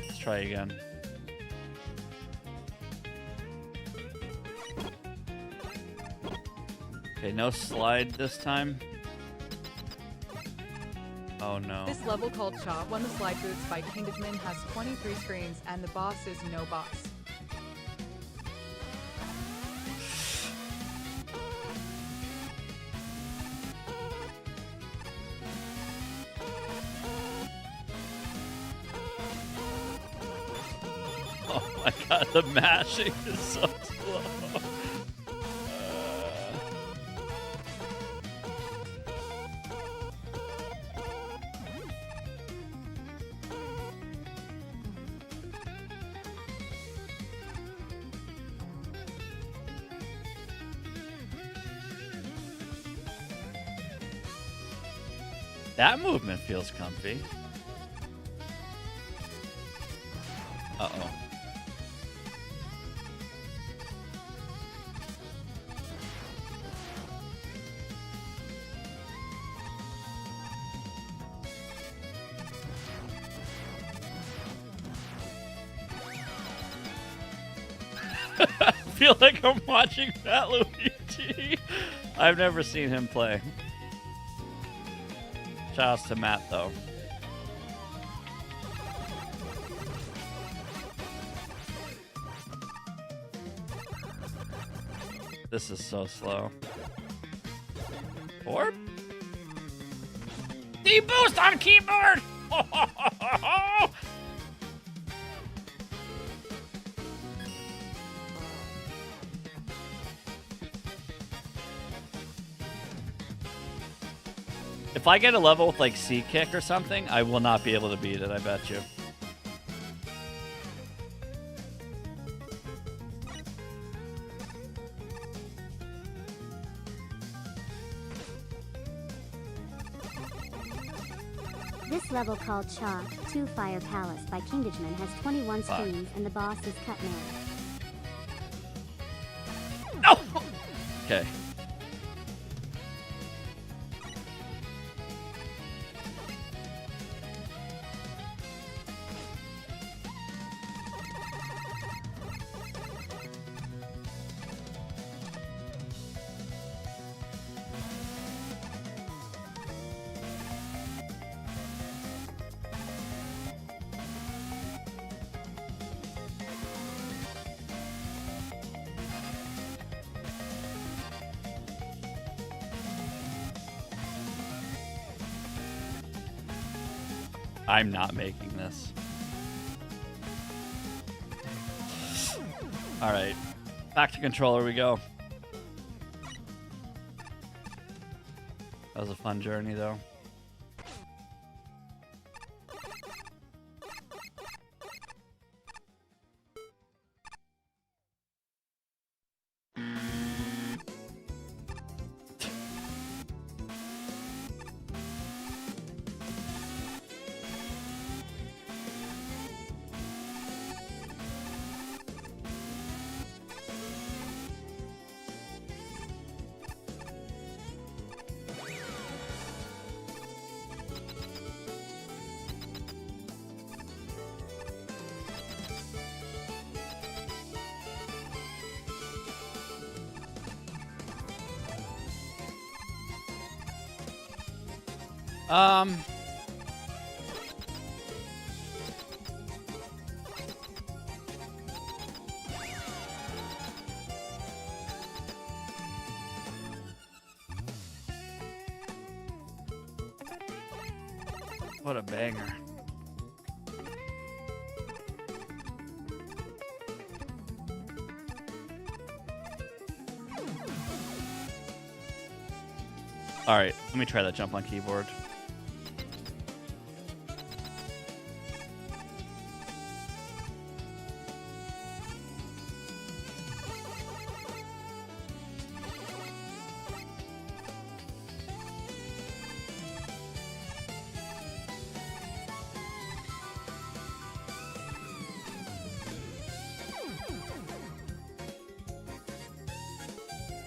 Let's try again. Okay, no slide this time. Oh no. This level called Shaw won the slide boots by Kingdom has 23 screens and the boss is no boss. Oh my god, the mashing is so slow. That movement feels comfy. Uh-oh. I feel like I'm watching Fat Luigi. I've never seen him play. Shouts to Matt, though. This is so slow. Orb? D-boost on keyboard! If I get a level with like C kick or something, I will not be able to beat it, I bet you. This level called Shaw 2 Fire Palace by Kingdom has 21 Fuck. screens and the boss is Cutman. No! Okay. I'm not making this. Alright. Back to controller we go. That was a fun journey, though. What a banger. All right, let me try that jump on keyboard.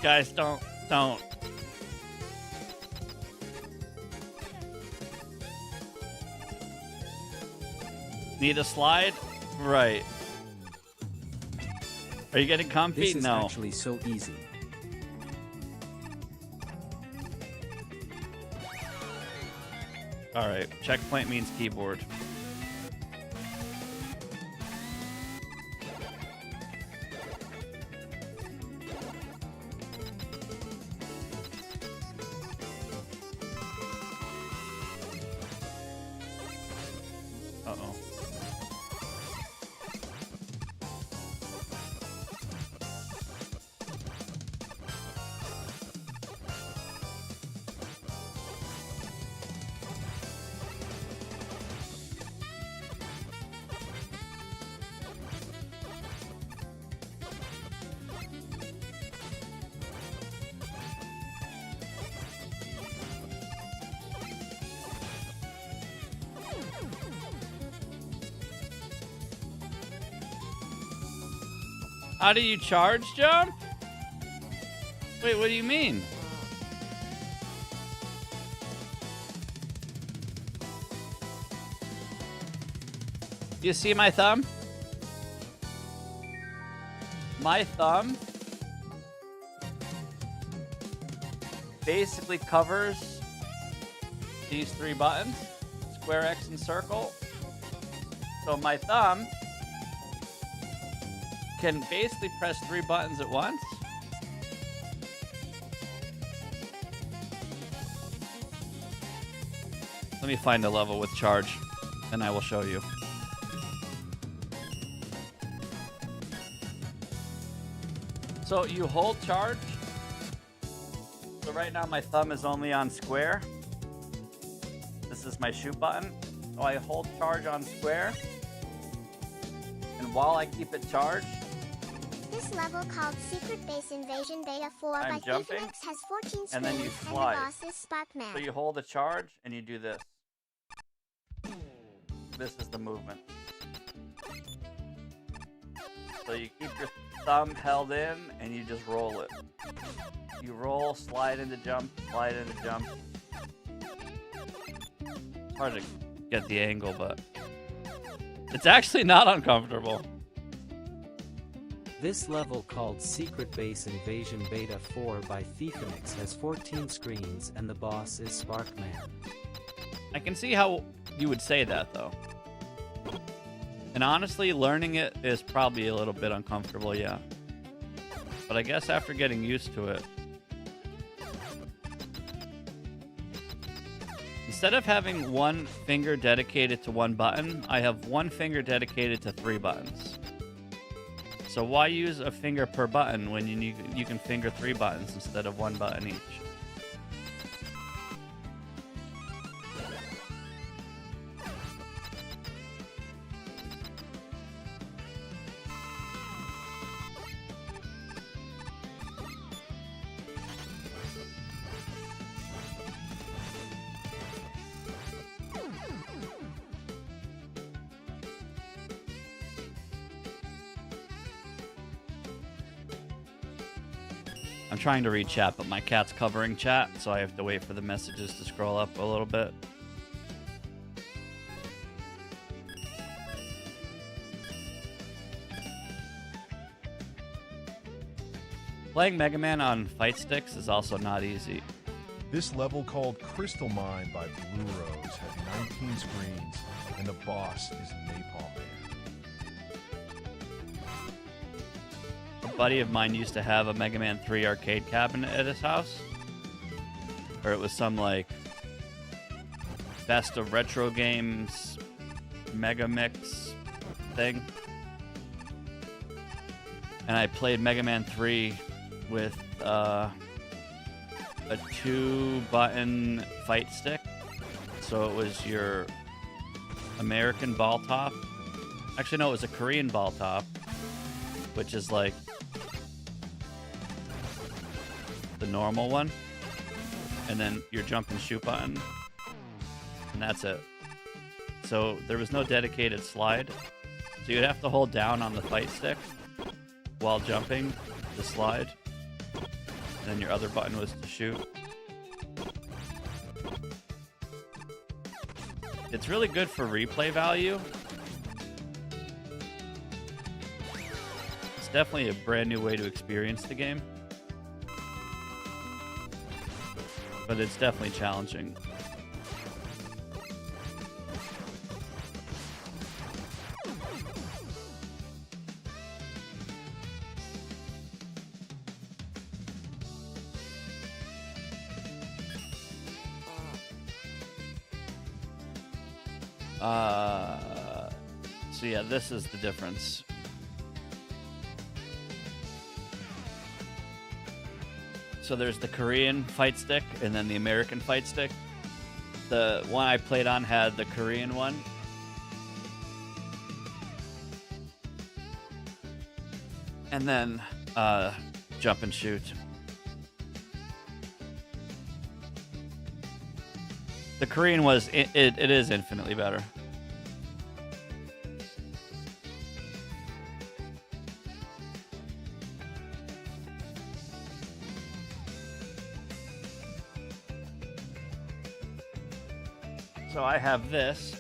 Guys, don't. Need a slide? Right. Are you getting comfy? This is No. actually so easy. Alright, checkpoint means keyboard. Uh-oh. How do you charge jump? Wait, what do you mean? You see my thumb? My thumb basically covers these three buttons, square, X, and circle. So my thumb can basically press three buttons at once. Let me find a level with charge, and I will show you. So you hold charge. So right now my thumb is only on square. This is my shoot button. So I hold charge on square. And while I keep it charged, This level called Secret Base Invasion Beta 4 I'm by jumping, Thiefenix has 14 screens and then you and slide. the boss is Sparkman. So you hold the charge and you do this. This is the movement. So you keep your thumb held in and you just roll it. You roll, slide into jump, slide into jump. It's hard to get the angle, but it's actually not uncomfortable. This level called Secret Base Invasion Beta 4 by Thiefenix has 14 screens and the boss is Sparkman. I can see how you would say that, though. And honestly, learning it is probably a little bit uncomfortable, yeah. But I guess after getting used to it... Instead of having one finger dedicated to one button, I have one finger dedicated to three buttons. So why use a finger per button when you can finger three buttons instead of one button each? I'm trying to read chat, but my cat's covering chat, so I have to wait for the messages to scroll up a little bit. Playing Mega Man on fight sticks is also not easy. This level called Crystal Mine by Blue Rose has 19 screens, and the boss is Napalm Man. A buddy of mine used to have a Mega Man 3 arcade cabinet at his house. Or it was some, like, best of retro games, Mega Mix thing. And I played Mega Man 3 with a 2-button fight stick. So it was your American ball top. Actually, no, it was a Korean ball top, which is like the normal one. And then your jump and shoot button. And that's it. So there was no dedicated slide. So you'd have to hold down on the fight stick while jumping to slide. and then your other button was to shoot. It's really good for replay value. It's definitely a brand new way to experience the game. But it's definitely challenging. So yeah, this is the difference. So there's the Korean fight stick and then the American fight stick. The one I played on had the Korean one. And then jump and shoot. The Korean was, it is infinitely better. So I have this.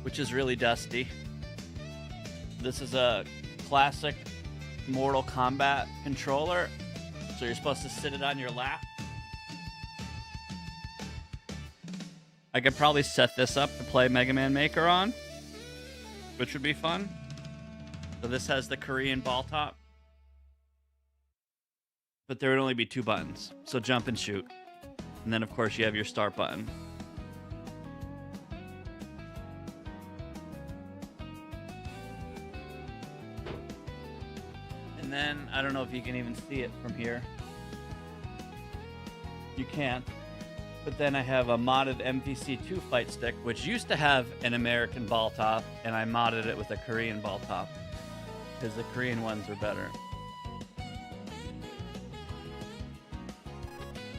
Which is really dusty. This is a classic Mortal Kombat controller. So you're supposed to sit it on your lap. I could probably set this up to play Mega Man Maker on, which would be fun. So this has the Korean ball top. But there would only be 2 buttons. So jump and shoot. And then of course you have your start button. And then, I don't know if you can even see it from here. You can't. But then I have a modded MVC2 fight stick, which used to have an American ball top, and I modded it with a Korean ball top. Because the Korean ones are better.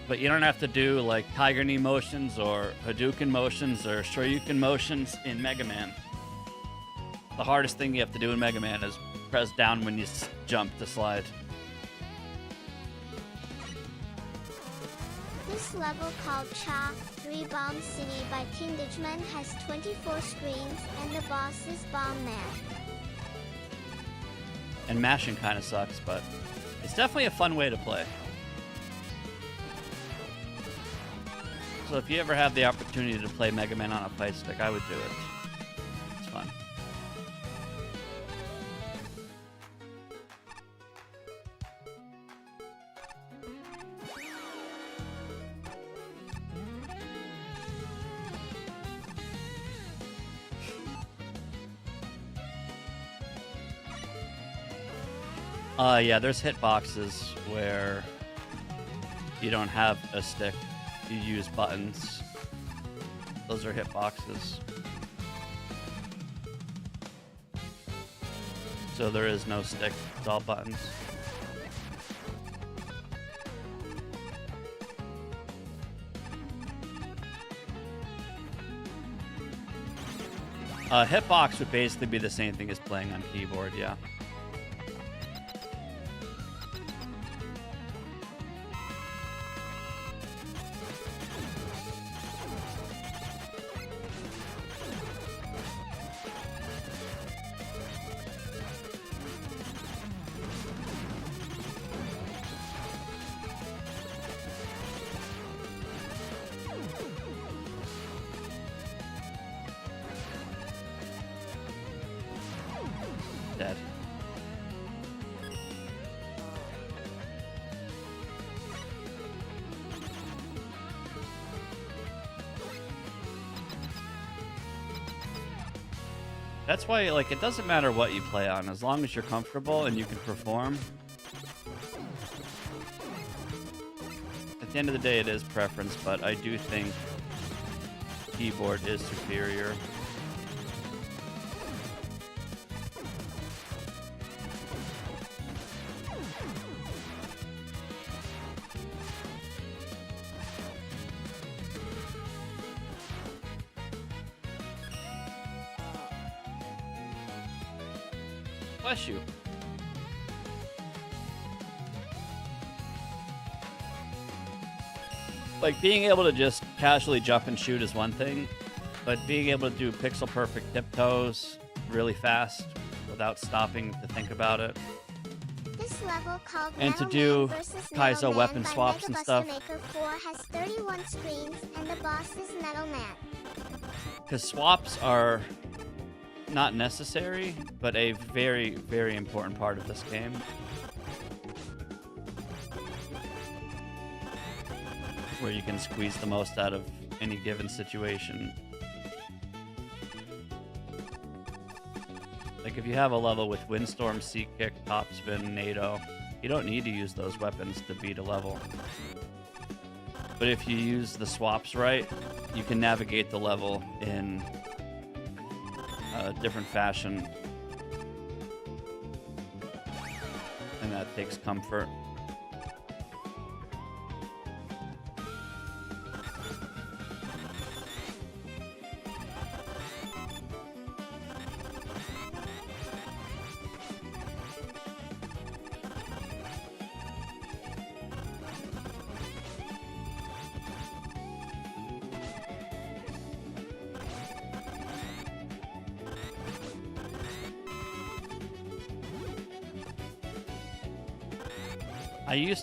But you don't have to do like Tiger Knee motions or Hadouken motions or Shoryuken motions in Mega Man. The hardest thing you have to do in Mega Man is press down when you jump to slide. This level called Cha 3 Bomb City by Kindledgeman has 24 screens and the boss is Bomb Man. And mashing kind of sucks, but it's definitely a fun way to play. So if you ever have the opportunity to play Mega Man on a fight stick, I would do it. It's fun. Yeah, there's hitboxes where you don't have a stick. You use buttons. Those are hitboxes. So there is no stick, it's all buttons. Hitbox would basically be the same thing as playing on keyboard, yeah. Dead. That's why, like, it doesn't matter what you play on, as long as you're comfortable and you can perform. At the end of the day, it is preference, but I do think keyboard is superior. Bless you. Like, being able to just casually jump and shoot is one thing, but being able to do pixel perfect tiptoes really fast without stopping to think about it, This level called and to Metal do Man vs. Kaizo Metal Man weapon by swaps and Mega stuff, Buster Maker 4 has 31 screens, and the boss is Metal Man. because swaps are not necessary, but a very, very important part of this game. Where you can squeeze the most out of any given situation. Like if you have a level with Windstorm, Sea Kick, Topspin, NATO, you don't need to use those weapons to beat a level. But if you use the swaps right, you can navigate the level in a different fashion. And that takes comfort.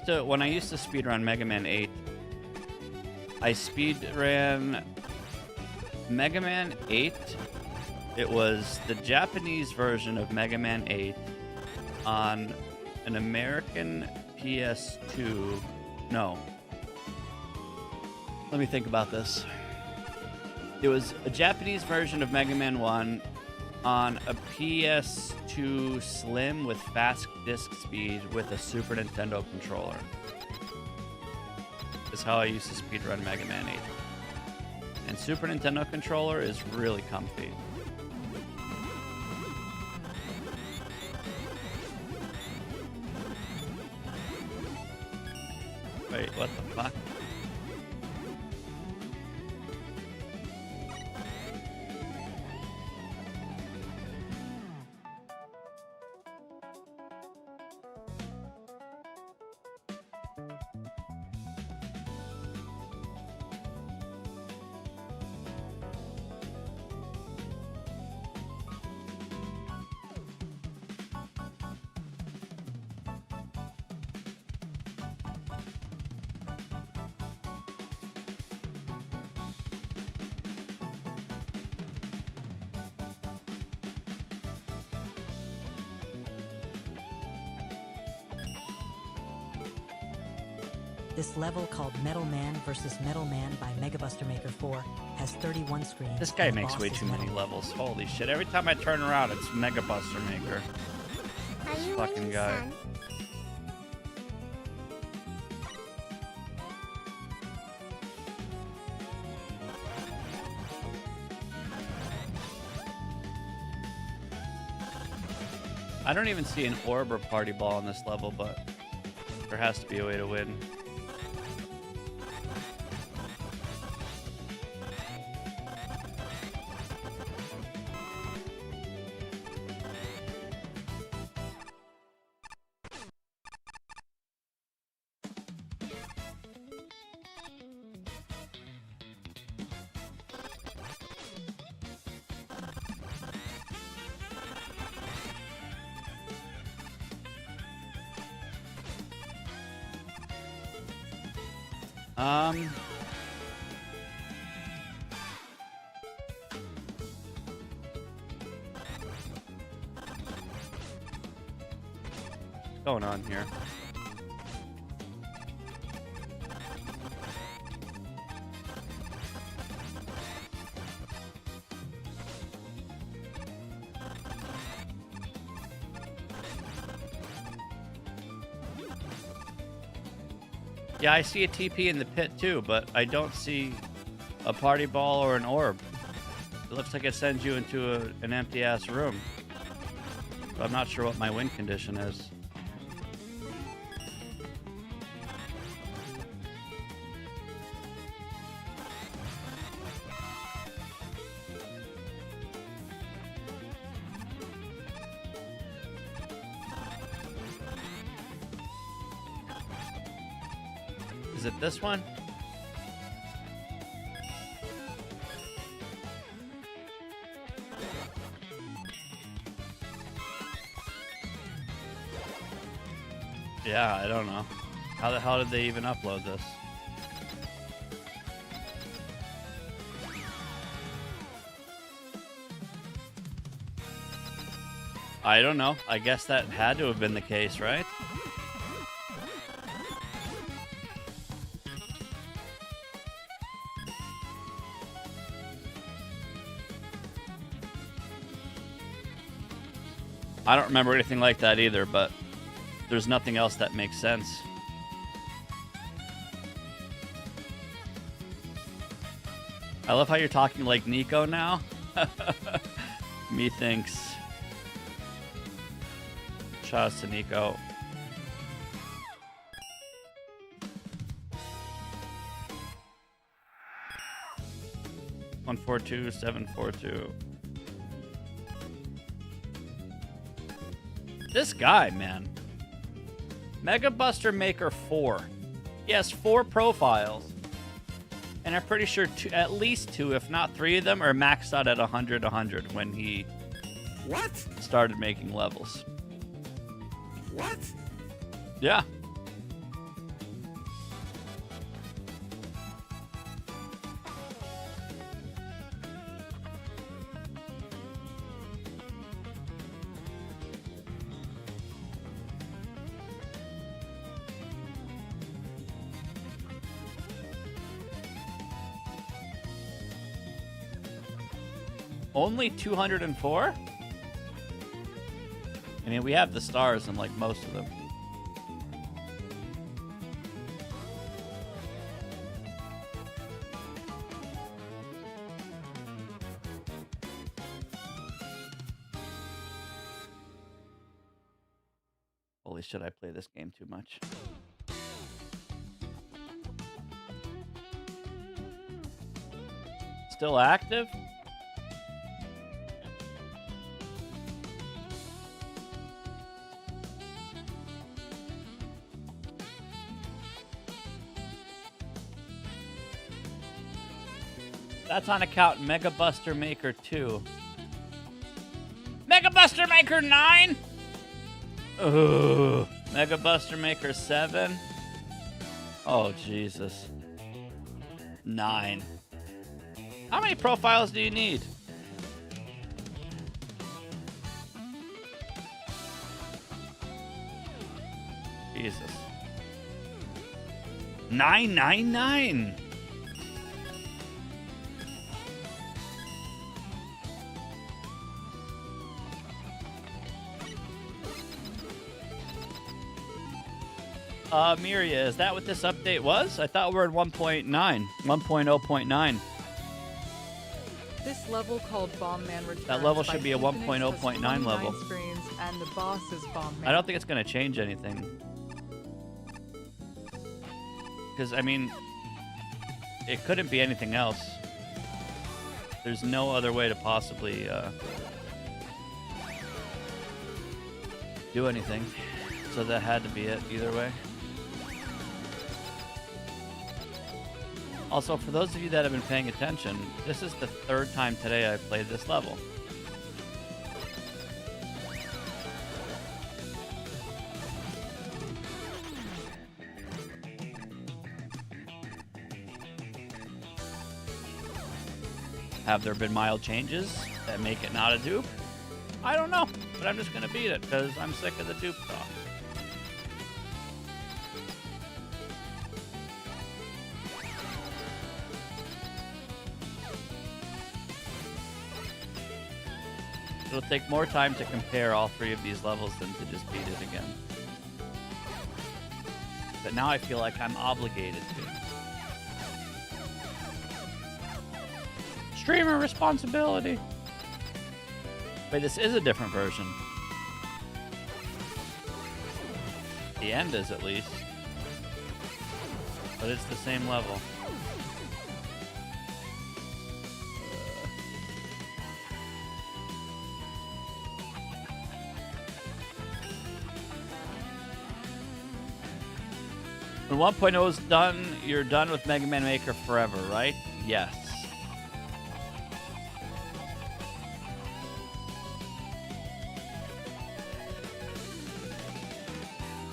When I used to speedrun Mega Man 8, I speedran Mega Man 8. It was the Japanese version of Mega Man 8 on an American PS2. No. Let me think about this. It was a Japanese version of Mega Man 1 on a PS2 Slim with fast disc speed with a Super Nintendo controller. Is how I used to speedrun Mega Man 8. And Super Nintendo controller is really comfy. Wait, what the fuck? This level called Metal Man vs. Metal Man by Mega Buster Maker 4 has 31 screens. This guy and the makes boss way is too Metal many levels. Holy shit. Every time I turn around, it's Mega Buster Maker. Are you Fucking winning, guy. son? I don't even see an orb or party ball on this level, but there has to be a way to win. What's going on here? Yeah, I see a TP in the pit too, but I don't see a party ball or an orb. It looks like it sends you into an empty-ass room. But I'm not sure what my win condition is. Is it this one? Yeah, I don't know. How the hell did they even upload this? I don't know. I guess that had to have been the case, right? I don't remember anything like that either, but there's nothing else that makes sense. I love how you're talking like Nico now. Methinks. Shout out to Nico. One 4-2, 7-4-2. This guy, man. Mega Buster Maker 4. He has 4 profiles. And I'm pretty sure at least 2, if not 3 of them, are maxed out at 100 when he started making levels. What? Yeah. Only 204? I mean, we have the stars in like most of them. Holy shit, I play this game too much. Still active? That's on account Mega Buster Maker 2. Mega Buster Maker 9? Ugh. Mega Buster Maker 7? Oh, Jesus. 9. How many profiles do you need? Jesus. 999. Miria, is that what this update was? I thought we were at 1.9, 1.0.9. This level called Bomb Man returns. That level should be a by Phoenix, 1.0.9 level. has 29 screens, and the boss is Bomb Man. I don't think it's going to change anything. Because, I mean, it couldn't be anything else. There's no other way to possibly do anything. So that had to be it either way. Also, for those of you that have been paying attention, this is the 3rd time today I've played this level. Have there been mild changes that make it not a dupe? I don't know, but I'm just going to beat it because I'm sick of the dupe talk. It'll take more time to compare all 3 of these levels than to just beat it again. But now I feel like I'm obligated to. Streamer responsibility. Wait, this is a different version. The end is, at least. But it's the same level. When 1.0 is done, you're done with Mega Man Maker forever, right? Yes.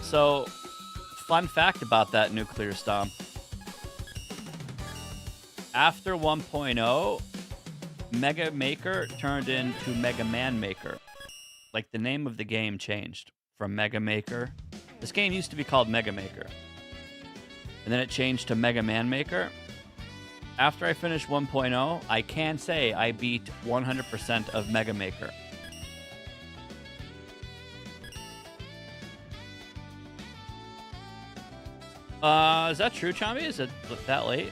So, fun fact about that Nuclear Stomp. After 1.0, Mega Maker turned into Mega Man Maker. Like, the name of the game changed from Mega Maker. This game used to be called Mega Maker. And then it changed to Mega Man Maker. After I finished 1.0, I can say I beat 100% of Mega Maker. Is that true, Chomby? Is it that late?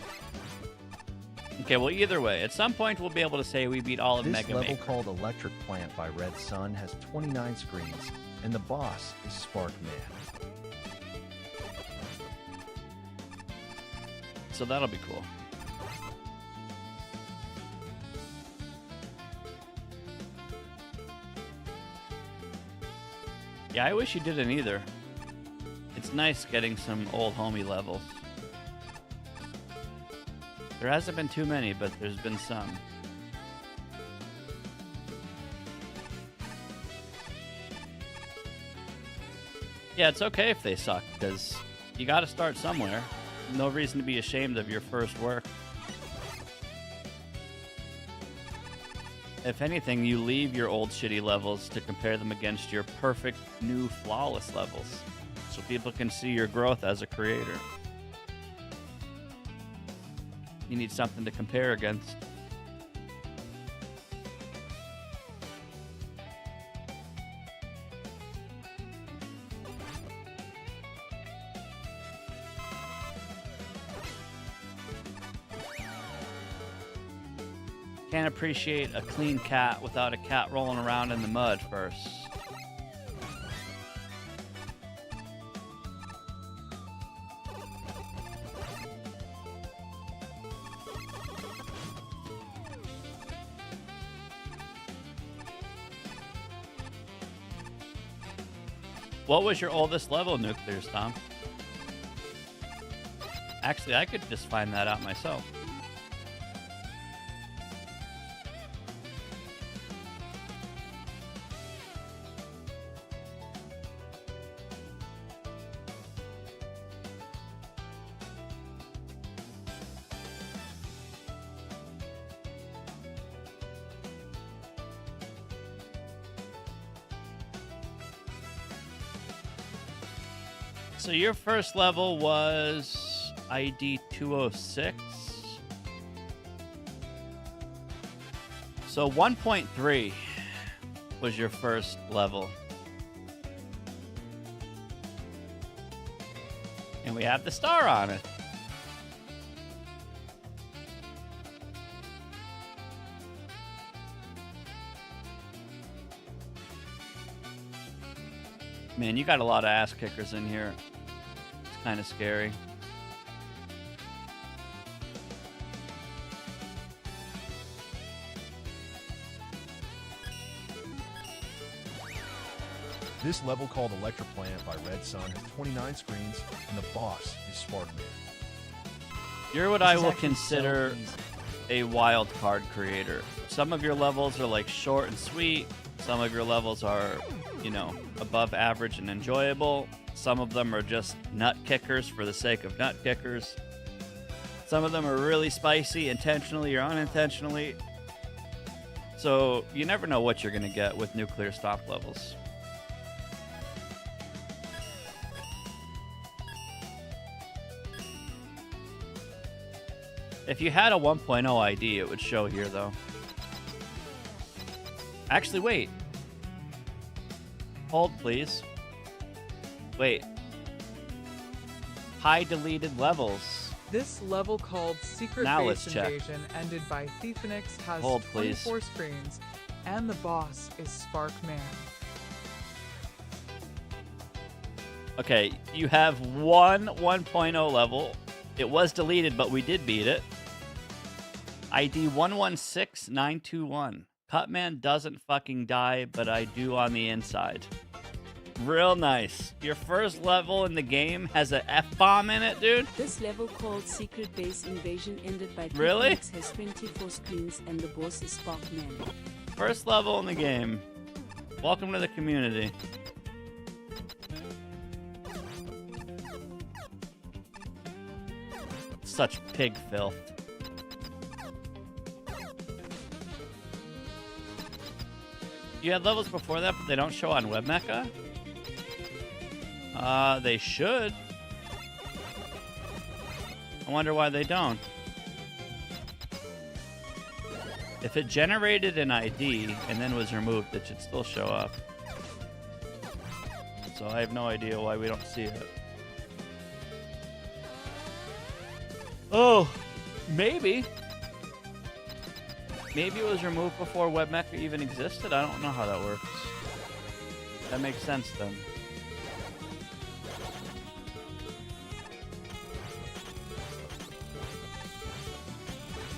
Okay, well, either way, at some point we'll be able to say we beat all of This Mega level Maker. called Electric Plant by Red Sun has 29 screens, and the boss is Spark Man. So that'll be cool. Yeah, I wish you didn't either. It's nice getting some old homie levels. There hasn't been too many, but there's been some. Yeah, it's okay if they suck, because you gotta start somewhere. No reason to be ashamed of your first work. If anything, you leave your old shitty levels to compare them against your perfect, new, flawless levels, so people can see your growth as a creator. You need something to compare against. Can't appreciate a clean cat without a cat rolling around in the mud first. What was your oldest level, Nuclear Stomp? Actually, I could just find that out myself. So your first level was ID 206. So 1.3 was your first level. And we have the star on it. Man, you got a lot of ass kickers in here. It's kind of scary. This level called Electric Plant by Red Sun has 29 screens, and the boss is Spark Man. You're what This I is will actually consider a wild card creator. Some of your levels are like short and sweet. Some of your levels are, you know, above average and enjoyable. Some of them are just nut kickers for the sake of nut kickers. Some of them are really spicy, intentionally or unintentionally. So you never know what you're going to get with Nuclear Stomp levels. If you had a 1.0 ID, it would show here, though. Actually, wait. Hold, please. Wait. High deleted levels. This level called Secret Now Base let's check. Invasion, ended by Thiefinix, has Hold, please. 24 screens, and the boss is Spark Man. Okay, you have one 1.0 level. It was deleted, but we did beat it. ID 116921. Cutman doesn't fucking die, but I do on the inside. Real nice. Your first level in the game has an F-bomb in it, dude? This level called Secret Base Invasion ended by Really? Phoenix has 24 screens and the boss is Sparkman. First level in the game. Welcome to the community. Such pig filth. You had levels before that, but they don't show on WebMecha? They should. I wonder why they don't. If it generated an ID and then was removed, it should still show up. So I have no idea why we don't see it. Oh, maybe. Maybe it was removed before WebMecha even existed? I don't know how that works. That makes sense then.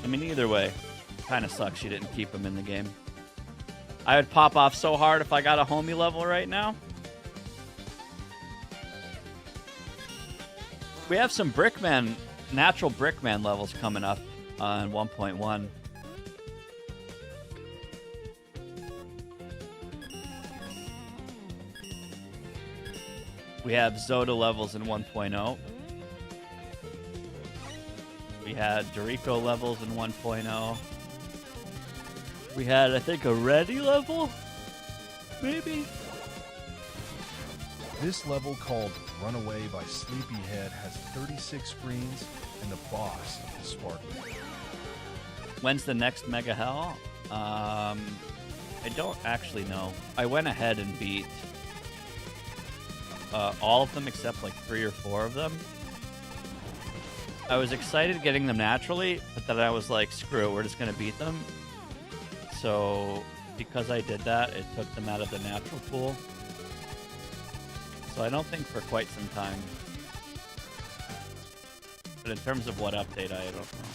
I mean, either way, kind of sucks you didn't keep him in the game. I would pop off so hard if I got a homie level right now. We have some Brickman, natural Brickman levels coming up on 1.1. We have Zoda levels in 1.0. We had Dorico levels in 1.0. We had, I think, a Ready level? Maybe? This level called Runaway by Sleepyhead has 36 screens, and the boss is Sparkman. When's the next Mega Hell? I don't actually know. I went ahead and beat all of them except like 3 or 4 of them. I was excited getting them naturally, but then I was like, screw it, we're just going to beat them. So because I did that, it took them out of the natural pool. So I don't think for quite some time. But in terms of what update, I don't know.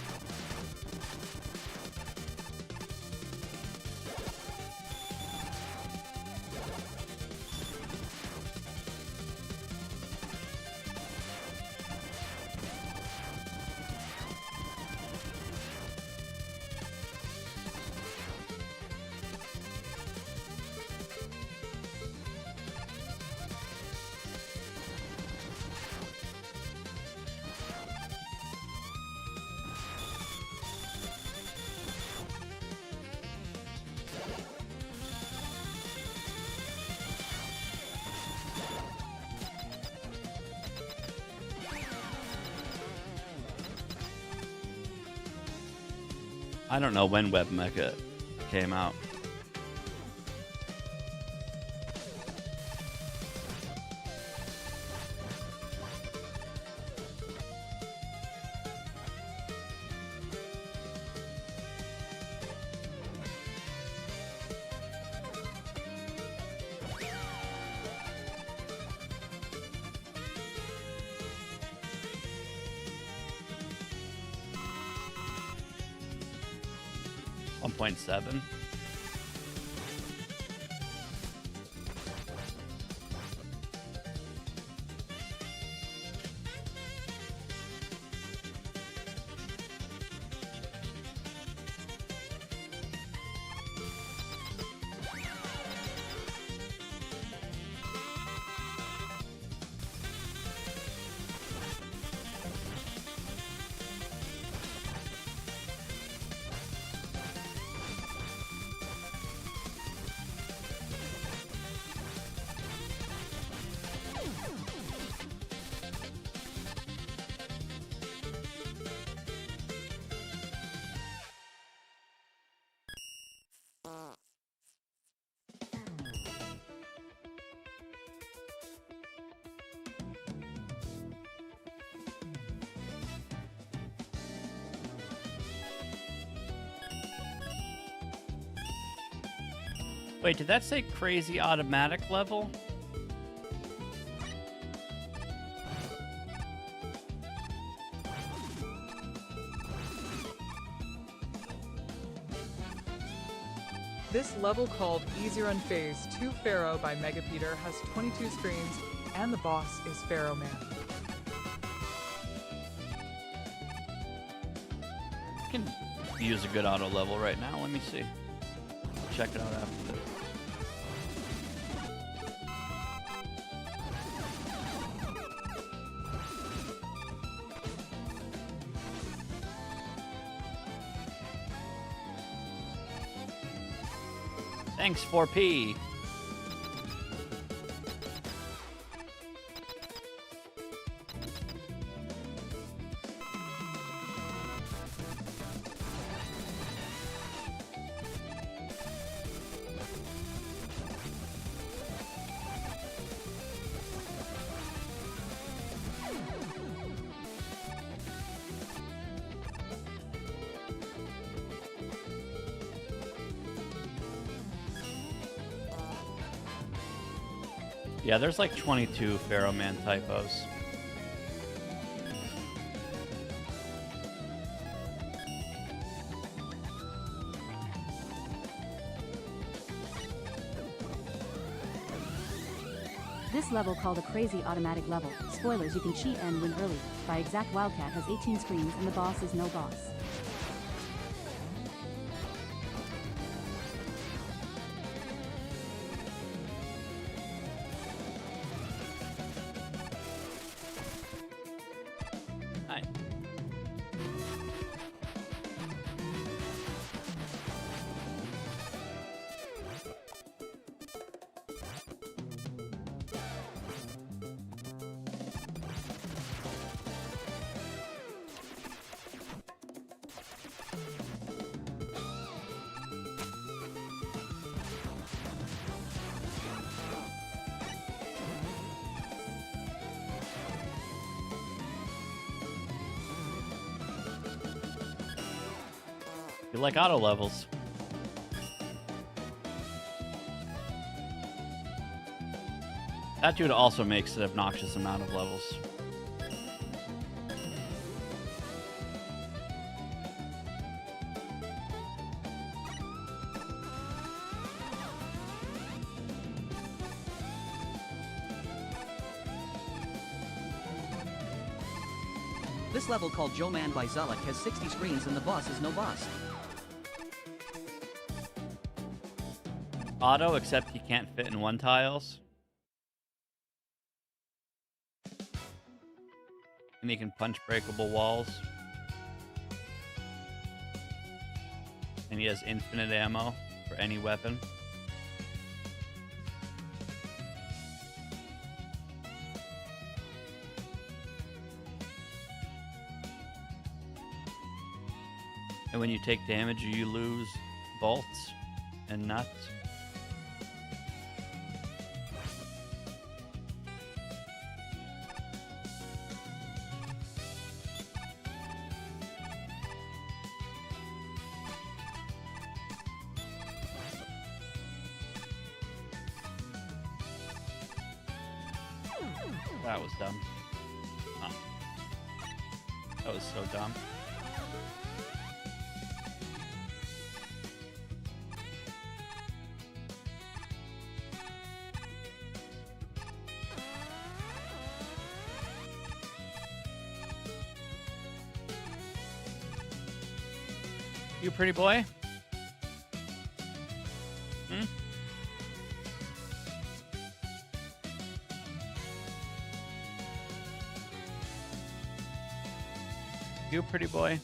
I don't know when WebMecha came out. .7. Wait, did that say crazy automatic level? This level called Easier Unfazed 2 Pharaoh by Megapeter has 22 screens, and the boss is Pharaoh Man. I can use a good auto level right now. Let me see. Check it out after this. Thanks, 4P. Yeah, there's like 22 Pharaoh Man typos. This level, called a crazy automatic level, spoilers, you can cheat and win early, by Exact Wildcat, has 18 screens and the boss is no boss. Hi. You like auto levels. That dude also makes an obnoxious amount of levels. This level called Joe Man by Zelek has 60 screens and the boss is no boss. Auto, except he can't fit in one tiles. And he can punch breakable walls. And he has infinite ammo for any weapon. And when you take damage, you lose bolts and nuts. That was dumb. Oh. That was so dumb. You pretty boy? Hmm? You pretty boy?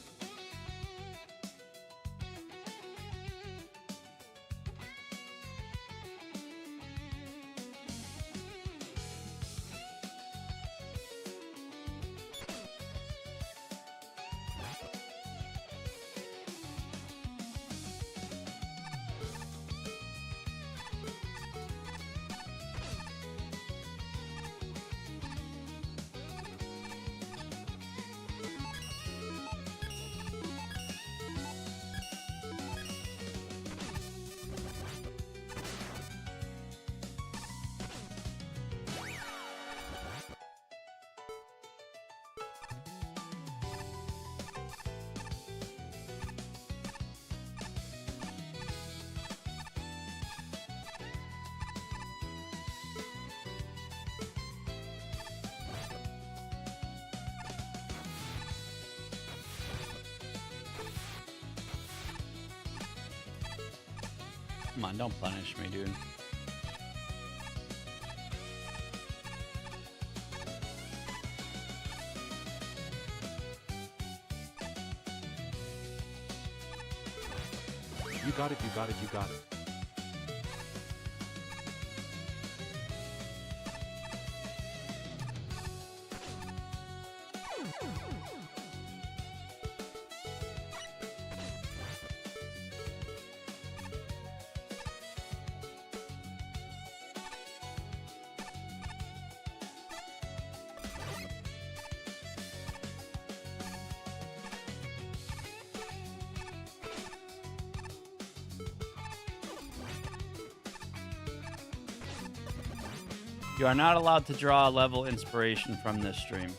Come on, don't punish me, dude. You got it, you got it, you got it. You are not allowed to draw a level inspiration from this stream.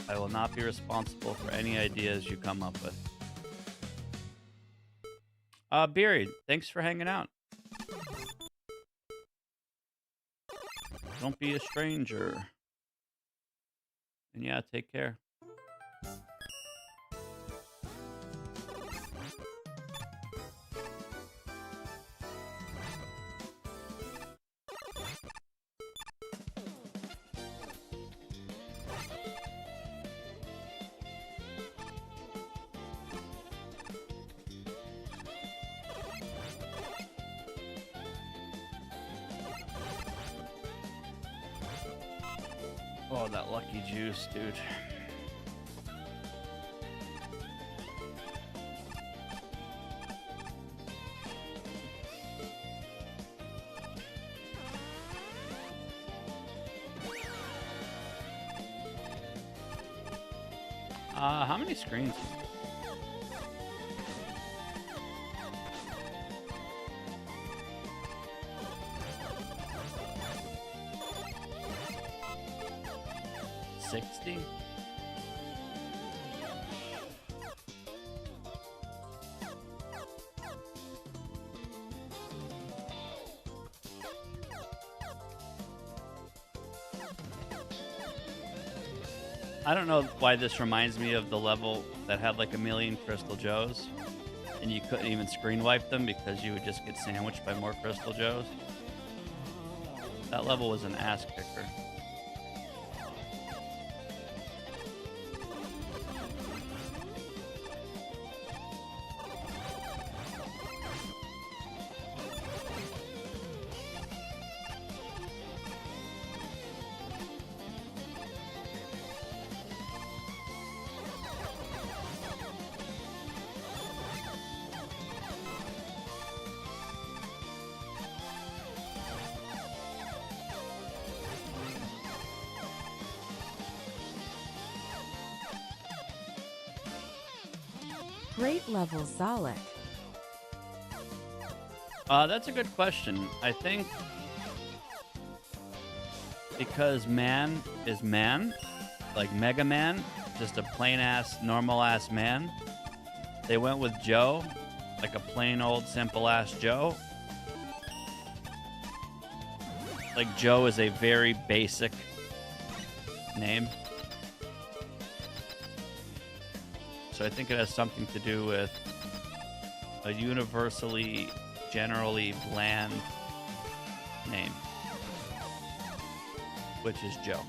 I will not be responsible for any ideas you come up with. Beery, thanks for hanging out. Don't be a stranger. And yeah, take care. Oh, that lucky juice, dude. How many screens? $60? I don't know why this reminds me of the level that had like 1,000,000 Crystal Joes, and you couldn't even screen wipe them because you would just get sandwiched by more Crystal Joes. That level was an ass kicker. Great level, Zalek. That's a good question. I think because man is man, like Mega Man, just a plain ass, normal ass man, they went with Joe, like a plain old simple ass Joe. Like Joe is a very basic name. So I think it has something to do with a universally, generally bland name, which is Joe.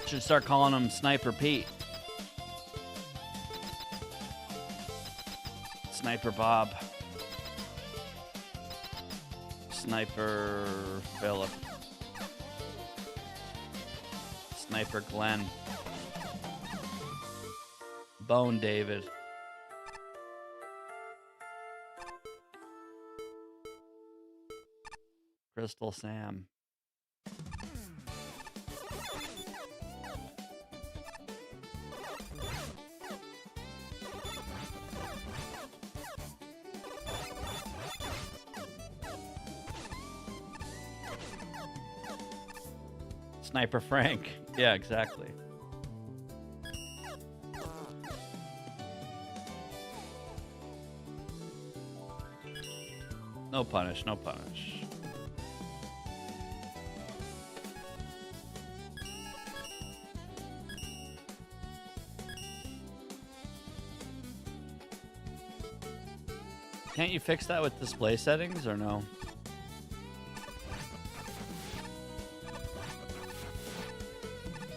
Should start calling him Sniper Pete. Sniper Bob. Sniper Philip. Sniper Glenn. Bone David. Crystal Sam. Sniper Frank. Yeah, exactly. No punish, no punish. Can't you fix that with display settings or no?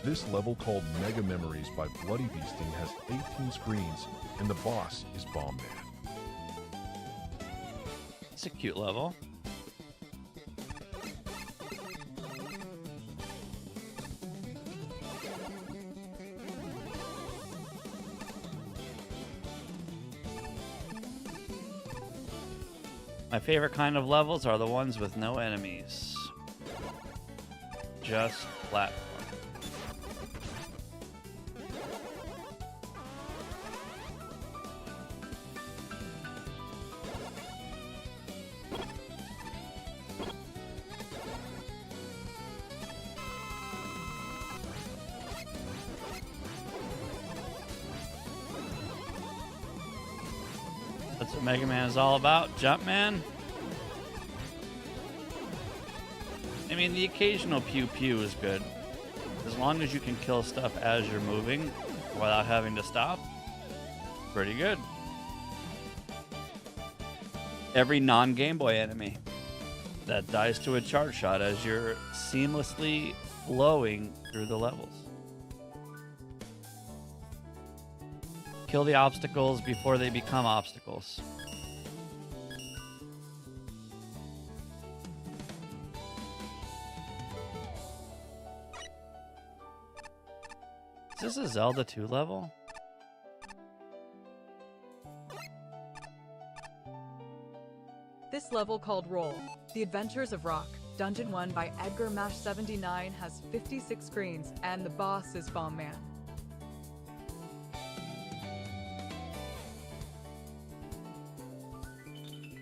This level called Mega Memories by Bloody Beasting has 18 screens, and the boss is Bomb Man. It's a cute level. My favorite kind of levels are the ones with no enemies. Just platform. That's what Mega Man is all about, Jumpman. I mean, the occasional pew pew is good. As long as you can kill stuff as you're moving without having to stop, pretty good. Every non-Game Boy enemy that dies to a charge shot as you're seamlessly flowing through the levels. Kill the obstacles before they become obstacles. Is this a Zelda 2 level? This level called Roll, The Adventures of Rock, Dungeon 1 by Edgar Mash 79 has 56 screens, and the boss is Bomb Man.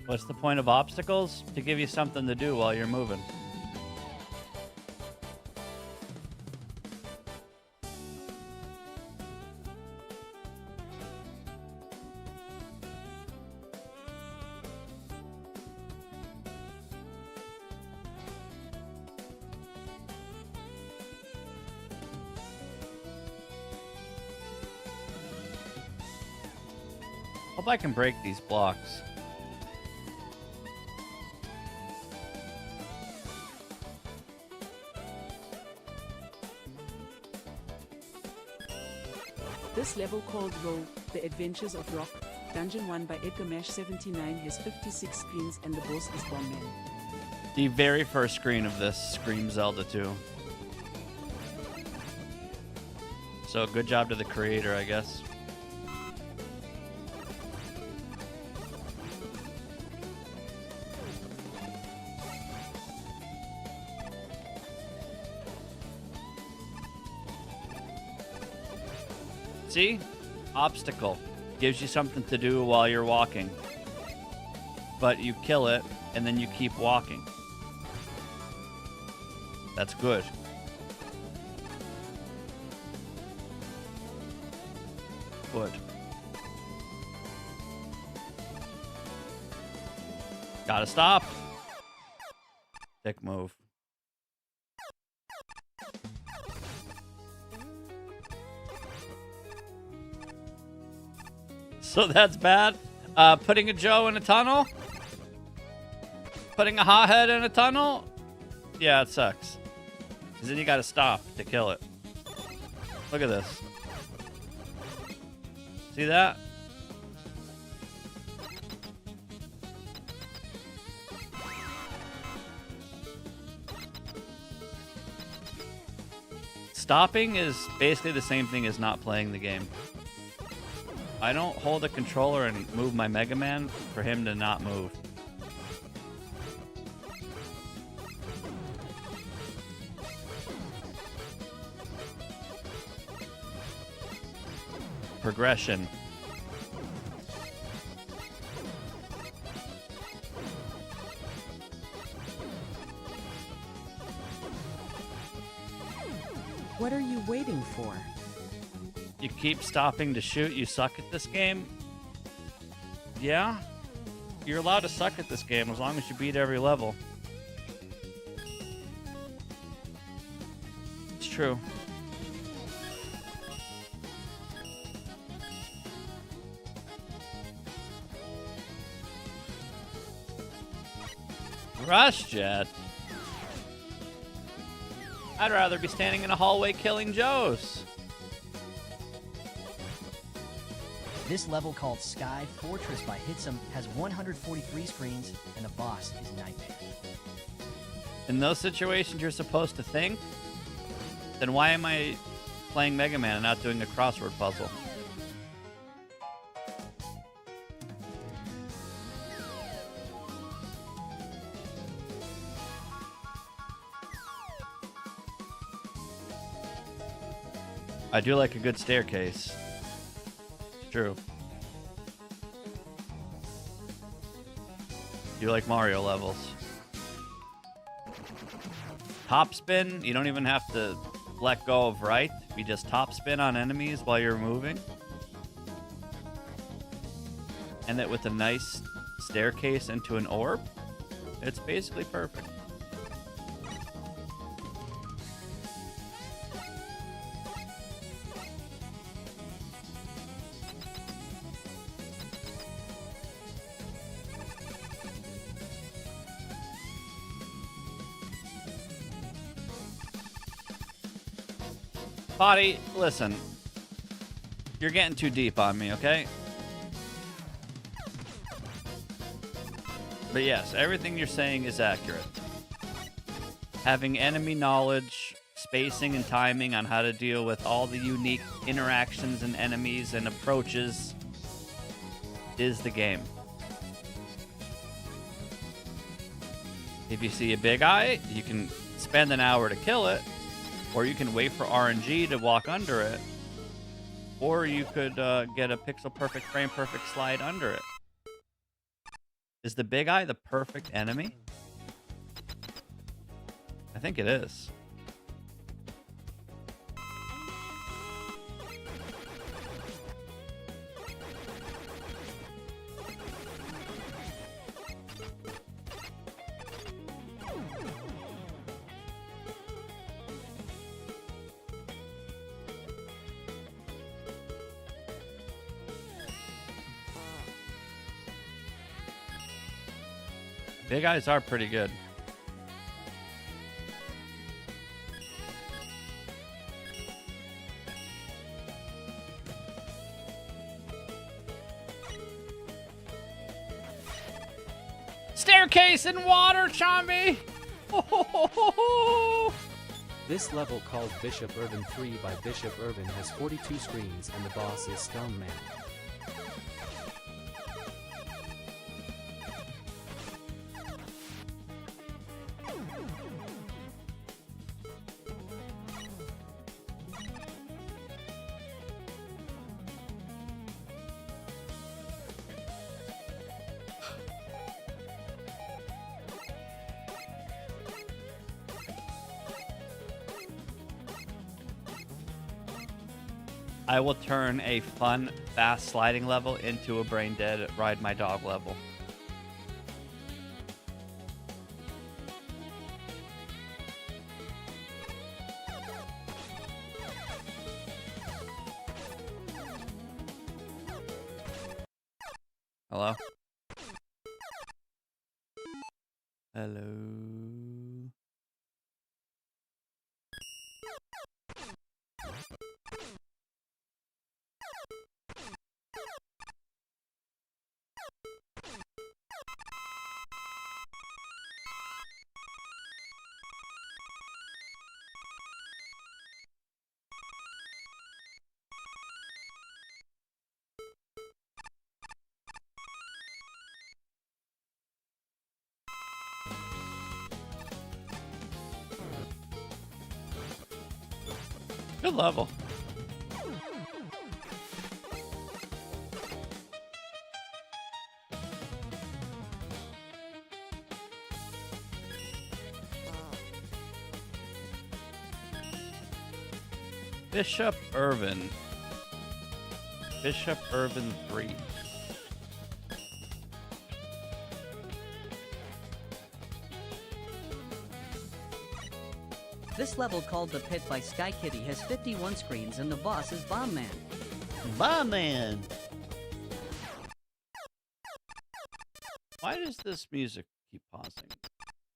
What's the point of obstacles? To give you something to do while you're moving. Hope I can break these blocks. This level called Roll, The Adventures of Rock, Dungeon 1 by Edgar Mash 79 has 56 screens and the boss is Bomb Man. The very first screen of this screams Zelda 2. So good job to the creator, I guess. See? Obstacle. Gives you something to do while you're walking. But you kill it, and then you keep walking. That's good. Good. Gotta stop. Dick move. So that's bad. Putting a Joe in a tunnel? Putting a hothead in a tunnel? Yeah, it sucks. Because then you gotta stop to kill it. Look at this. See that? Stopping is basically the same thing as not playing the game. I don't hold a controller and move my Mega Man for him to not move. Progression. What are you waiting for? You keep stopping to shoot. You suck at this game? Yeah? you're allowed to suck at this game as long as you beat every level. It's true. Rush Jet. I'd rather be standing in a hallway killing Joes. This level called Sky Fortress by Hitsum has 143 screens, and the boss is Nightmare. In those situations you're supposed to think, then why am I playing Mega Man and not doing a crossword puzzle? I do like a good staircase. True. You like Mario levels. Top spin, you don't even have to let go of right. You just top spin on enemies while you're moving. And that with a nice staircase into an orb. It's basically perfect. Body, listen. You're getting too deep on me, okay? But yes, everything you're saying is accurate. Having enemy knowledge, spacing and timing on how to deal with all the unique interactions and enemies and approaches is the game. If you see a big eye, you can spend an hour to kill it. Or you can wait for RNG to walk under it. Or you could get a pixel perfect, frame perfect slide under it. Is the big eye the perfect enemy? I think it is. Big eyes are pretty good. Staircase in water, Chambi! This level called Bishop Irvin 3 by Bishop Irvin has 42 screens and the boss is Stone Man. I will turn a fun, fast sliding level into a brain dead ride my dog level. Hello? Hello? Good level. Bishop Irvin. Bishop Irvin 3. This level called The Pit by Sky Kitty has 51 screens and the boss is Bomb Man. Bomb Man! Why does this music keep pausing?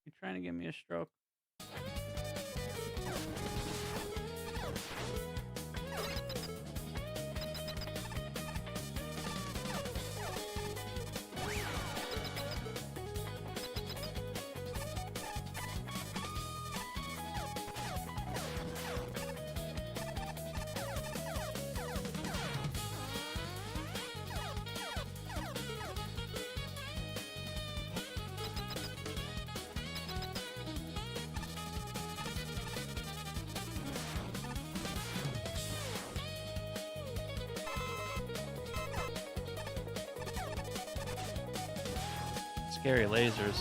You trying to give me a stroke? Scary lasers.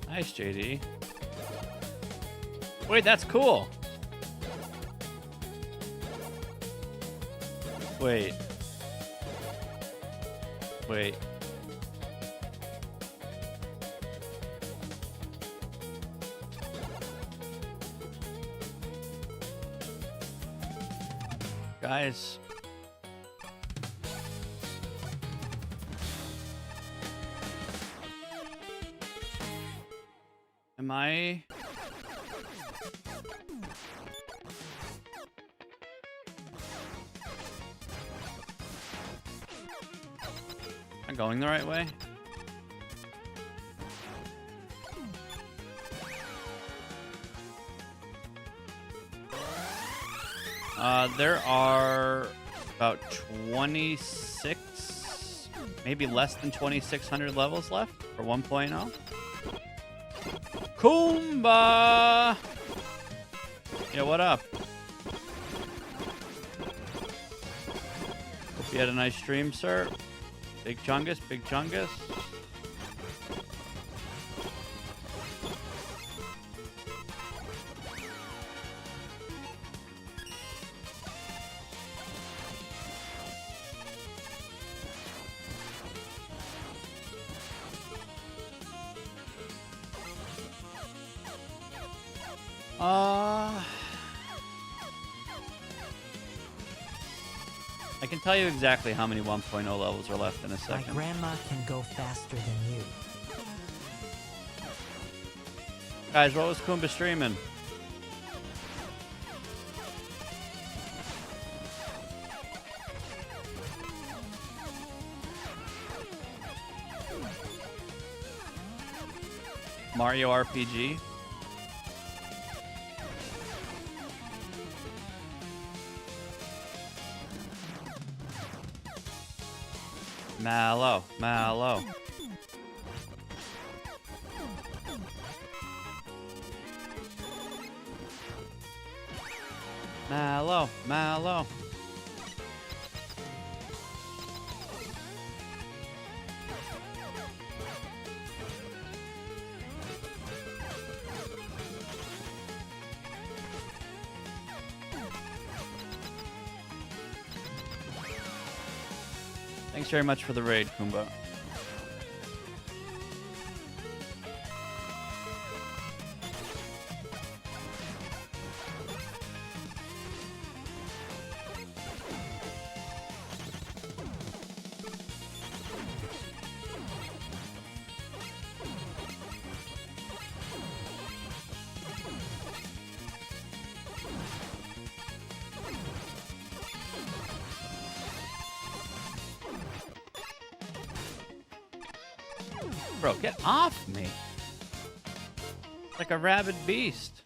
Nice, JD. Wait, that's cool. Wait. Wait. Guys. Am I... Am I going the right way? There are about 26, maybe less than 2,600 levels left for 1.0. Kumba! Yeah, what up? Hope you had a nice stream, sir. Big Chungus, Big Chungus. I can tell you exactly how many 1.0 levels are left in a My second. grandma can go faster than you. Guys, what was Kumba streaming? Mario RPG? Mallow, Mallow. Mallow, Mallow. Thanks very much for the raid, Kumba. Bro, get off me. Like a rabid beast.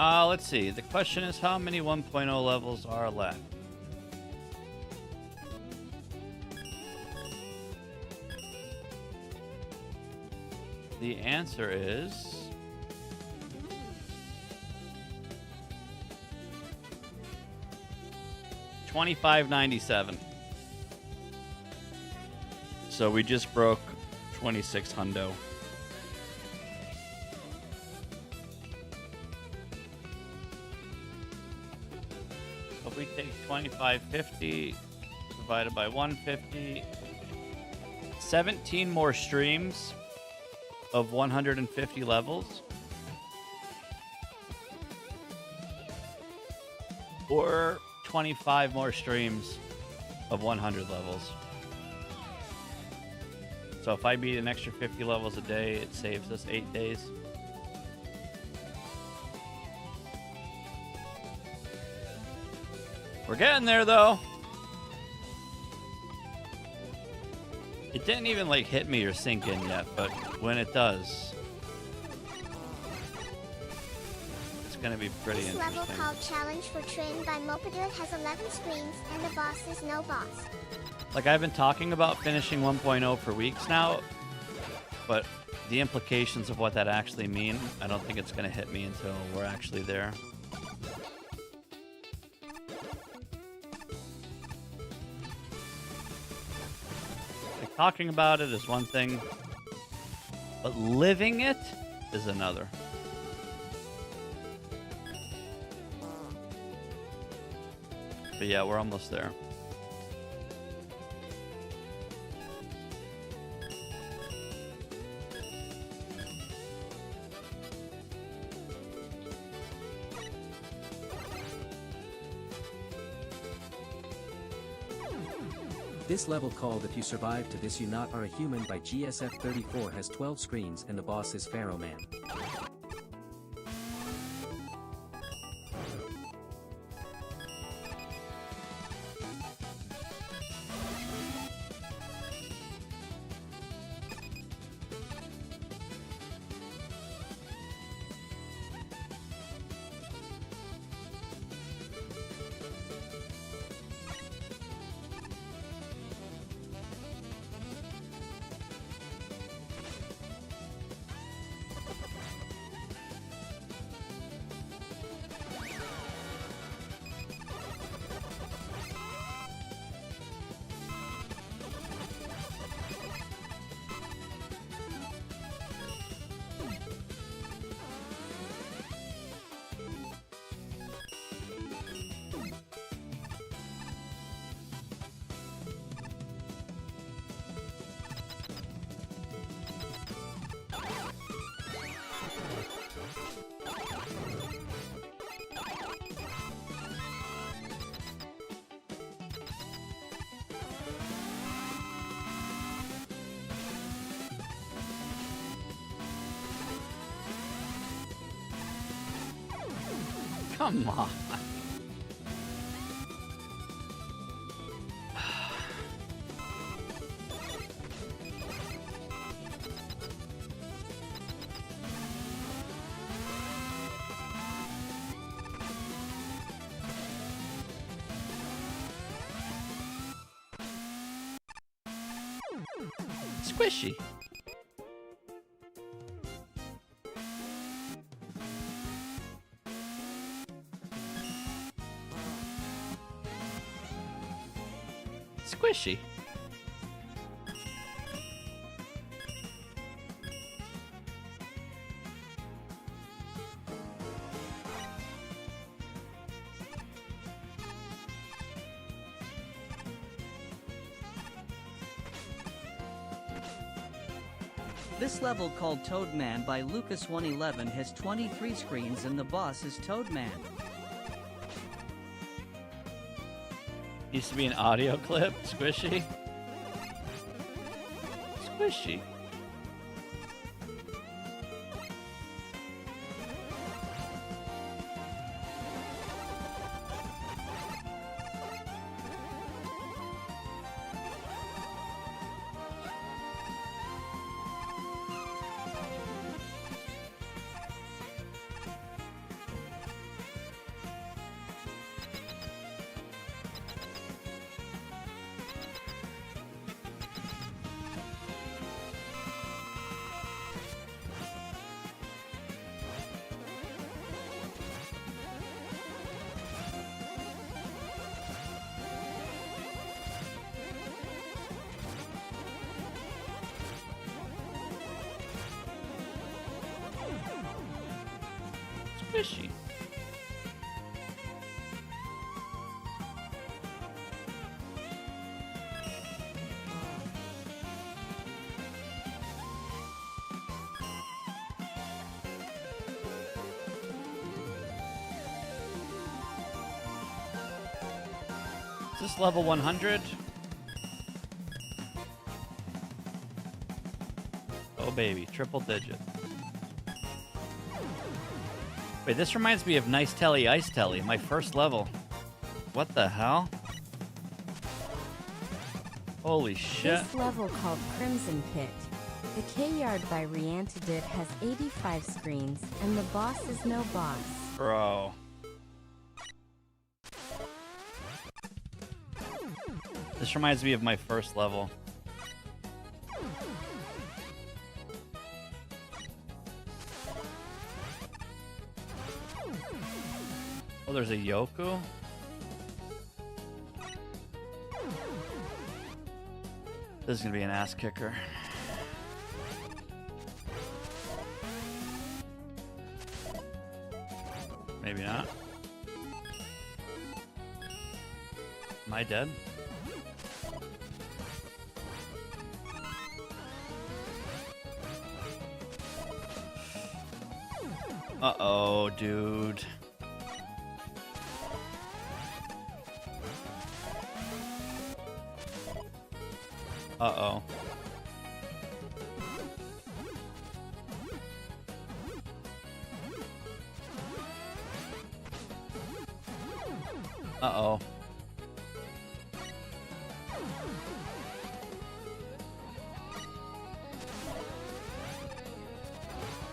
Let's see. The question is, how many 1.0 levels are left? The answer is 2597. So we just broke 26 hundo. If we take 2550 divided by 150, 17 more streams of 150 levels, or 25 more streams of 100 levels. So if I beat an extra 50 levels a day, it saves us 8 days. We're getting there, though. It didn't even like hit me or sink in yet, but when it does, it's gonna be pretty This interesting. level called Challenge for Train by Mopadude has 11 screens, and the boss is no boss. Like, I've been talking about finishing 1.0 for weeks now, but the implications of what that actually mean, I don't think it's gonna hit me until we're actually there. Like, talking about it is one thing, but living it is another. But yeah, we're almost there. This level called If You Survive to This You Not Are a Human by GSF34 has 12 screens and the boss is Pharaoh Man. Come on. Squishy. Squishy. This level called Toadman by Lucas111 has 23 screens and the boss is Toadman. Used to be an audio clip. Squishy. Squishy. is she? Is this level 100? Oh baby, triple digit. Wait, this reminds me of Nice Telly Ice Telly, my first level. What the hell? Holy shit. This level called Crimson Pit. The K-Yard by Riantadit has 85 screens, and the boss is no boss. Bro. This reminds me of my first level. Oh, there's a Yoku? This is gonna be an ass kicker. Maybe not. Am I dead? Uh-oh, dude. Uh-oh. Uh-oh.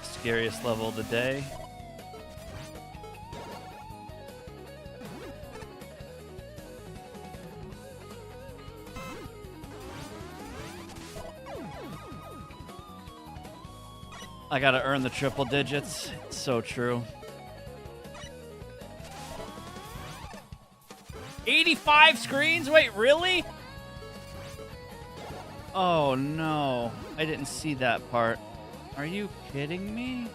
Scariest level of the day. I gotta earn the triple digits. It's so true. 85 screens? Wait, really? Oh no. I didn't see that part. Are you kidding me?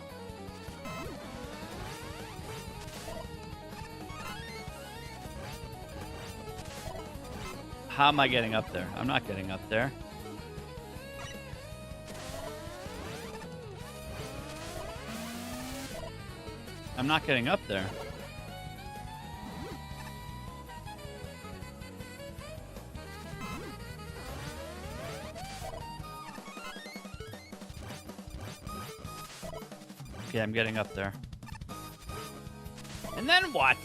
How am I getting up there? I'm not getting up there. I'm not getting up there. Okay, I'm getting up there. And then what?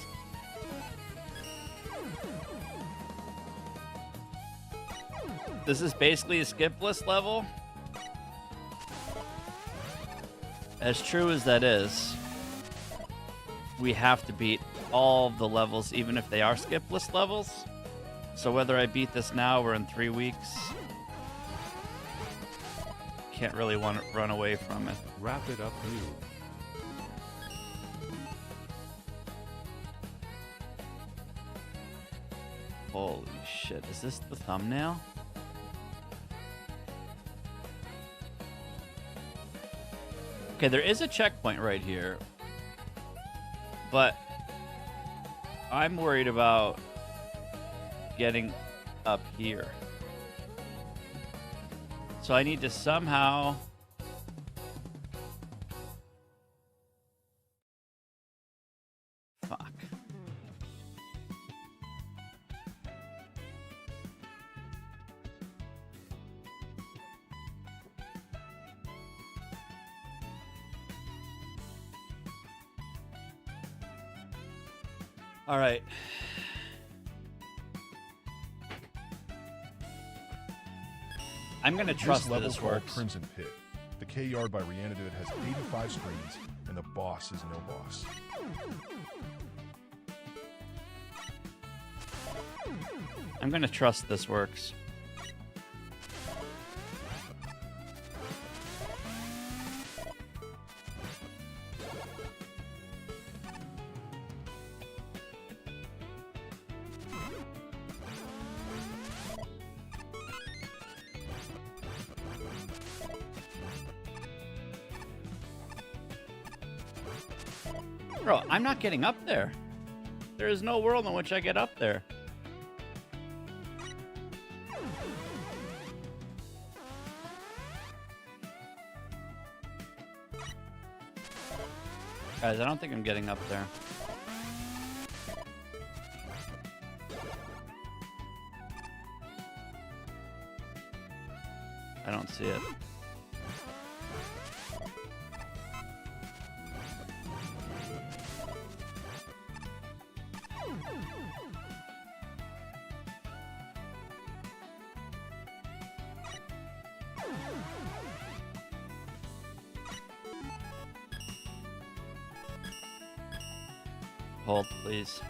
This is basically a skipless level. As true as that is, we have to beat all the levels, even if they are skipless levels. So whether I beat this now or in 3 weeks, can't really want to run away from it. Wrap it up, new. Holy shit, is this the thumbnail? Okay, there is a checkpoint right here, but I'm worried about getting up here. So I need to somehow... Fuck. All right. I'm gonna trust that level this called works. Crimson Pit. The K-Yard by Rihanna has 85 screens, and the boss is no boss. I'm gonna trust this works. Bro, I'm not getting up there. There is no world in which I get up there. Guys, I don't think I'm getting up there. I don't see it. Hold, please.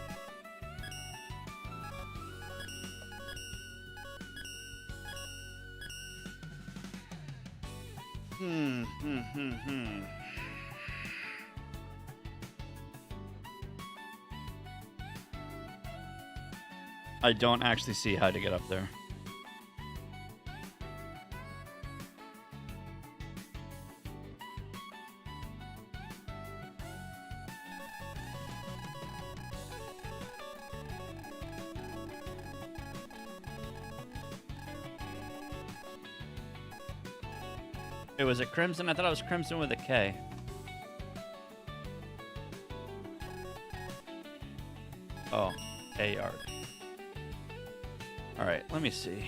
I don't actually see how to get up there. Wait, was it Crimson? I thought it was Crimson with a K. Oh, K-Yard. Alright, let me see.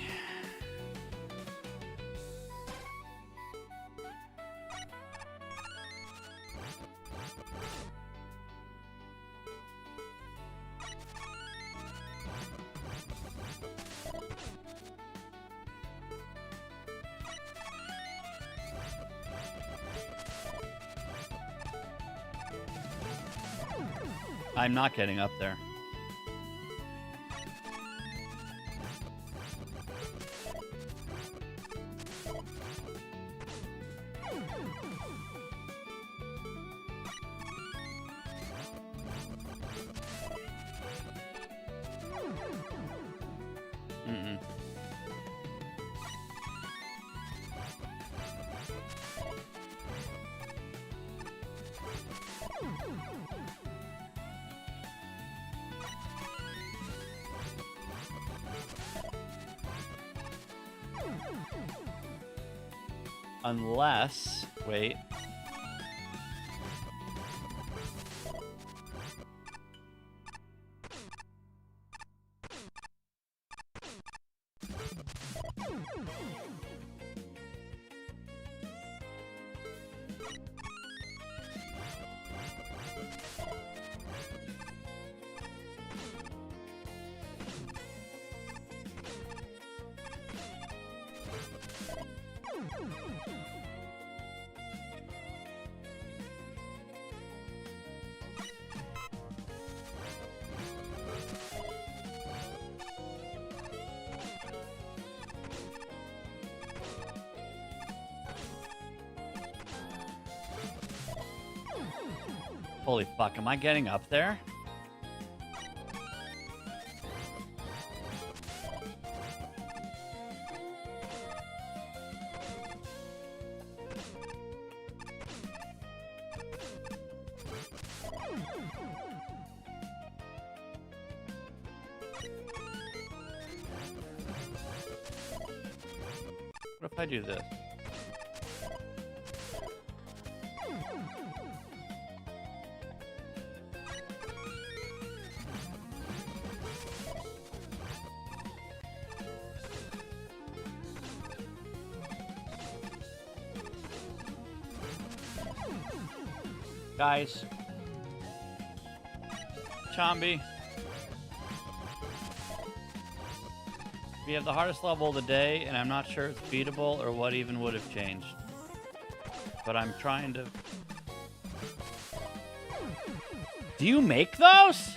I'm not getting up there. Unless, wait. Holy fuck, am I getting up there? What if I do this? Guys. Chambi. We have the hardest level of the day, and I'm not sure it's beatable or what even would have changed. But I'm trying to... Do you make those?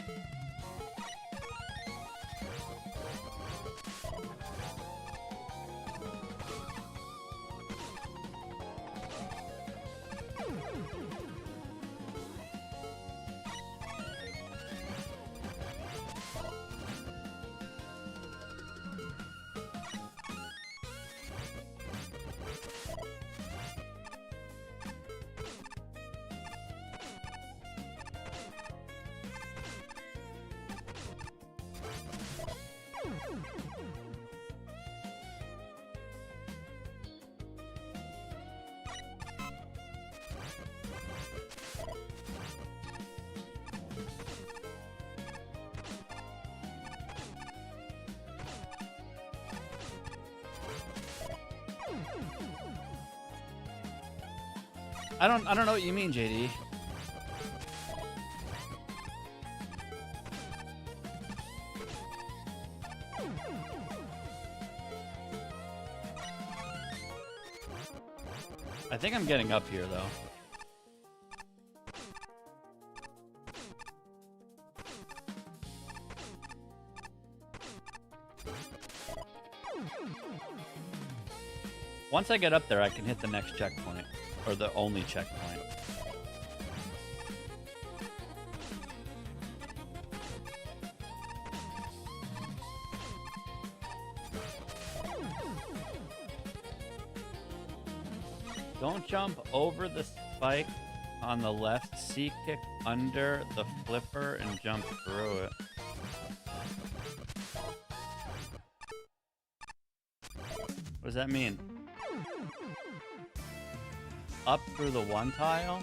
I don't know what you mean, JD. I think I'm getting up here, though. Once I get up there, I can hit the next checkpoint, or the only checkpoint. Don't jump over the spike on the left. C-kick under the flipper and jump through it. What does that mean? Up through the one tile?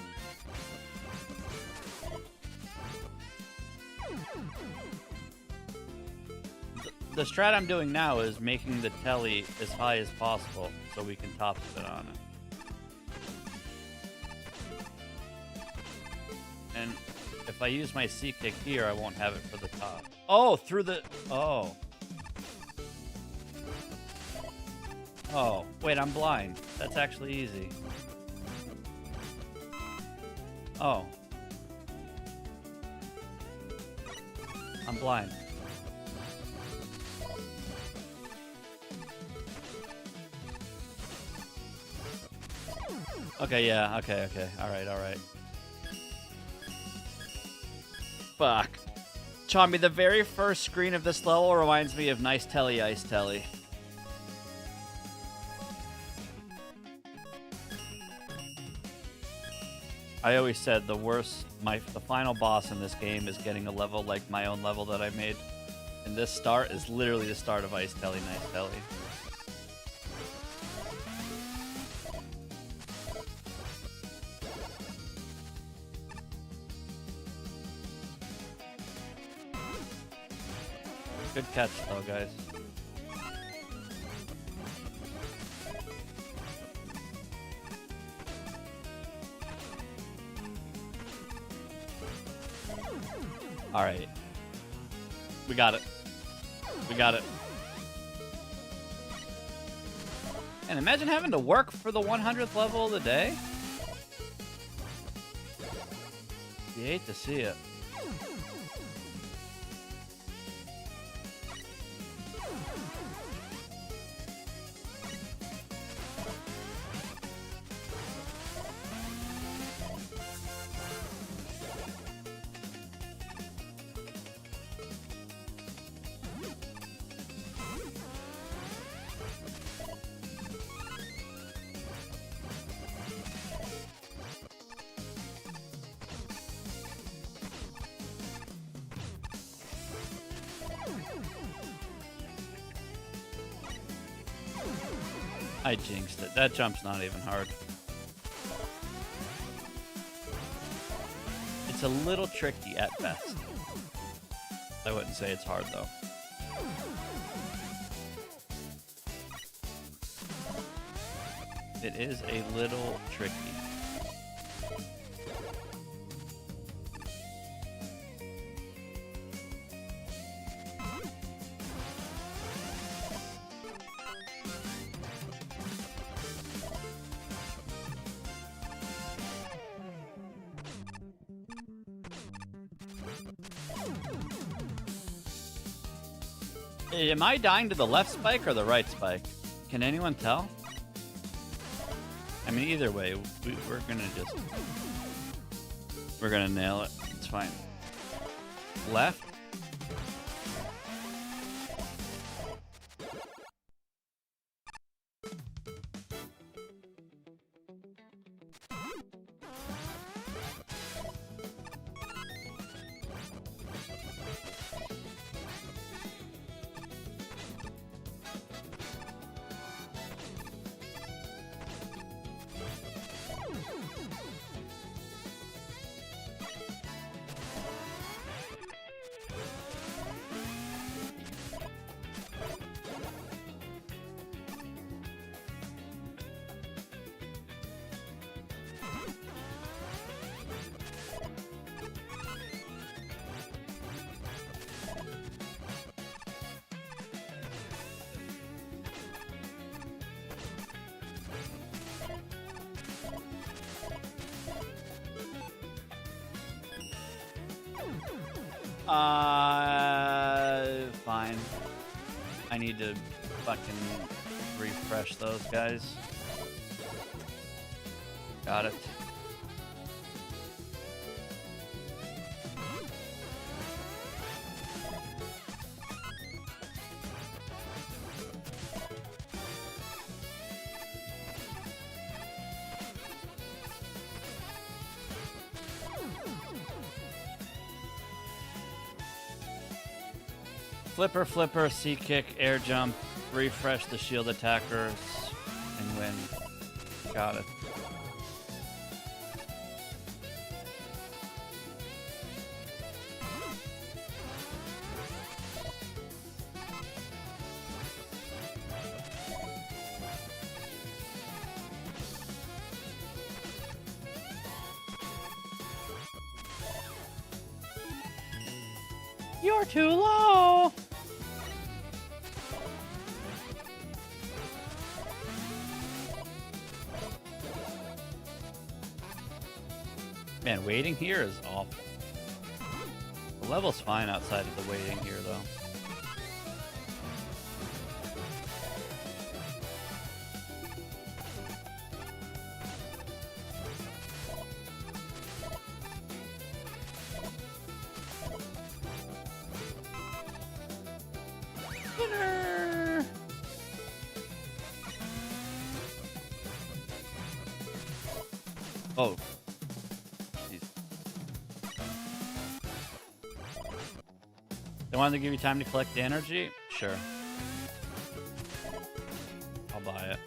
The strat I'm doing now is making the telly as high as possible so we can top spin on it. And if I use my C-kick here, I won't have it for the top. Oh, through the... Oh. Oh, wait, I'm blind. That's actually easy. Oh. I'm blind. Okay, yeah, okay. Alright. Fuck. Chomby, the very first screen of this level reminds me of Nice Telly Ice Telly. I always said the final boss in this game is getting a level like my own level that I made. And this start is literally the start of Ice Telly, Nice Telly. Good catch though, guys. All right. We got it. And imagine having to work for the 100th level of the day. You hate to see it. I jinxed it. That jump's not even hard. It's a little tricky at best. I wouldn't say it's hard though. It is a little tricky. Am I dying to the left spike or the right spike? Can anyone tell? I mean, either way, we're gonna nail it. It's fine. Left. Fine. I need to fucking refresh those guys. Got it. Flipper, flipper, C-kick, air jump, refresh the shield attackers, and win. Got it. You're too low! Man, waiting here is awful. The level's fine outside of the waiting here, though. Winner! Oh. They wanted to give you time to collect the energy? Sure. I'll buy it.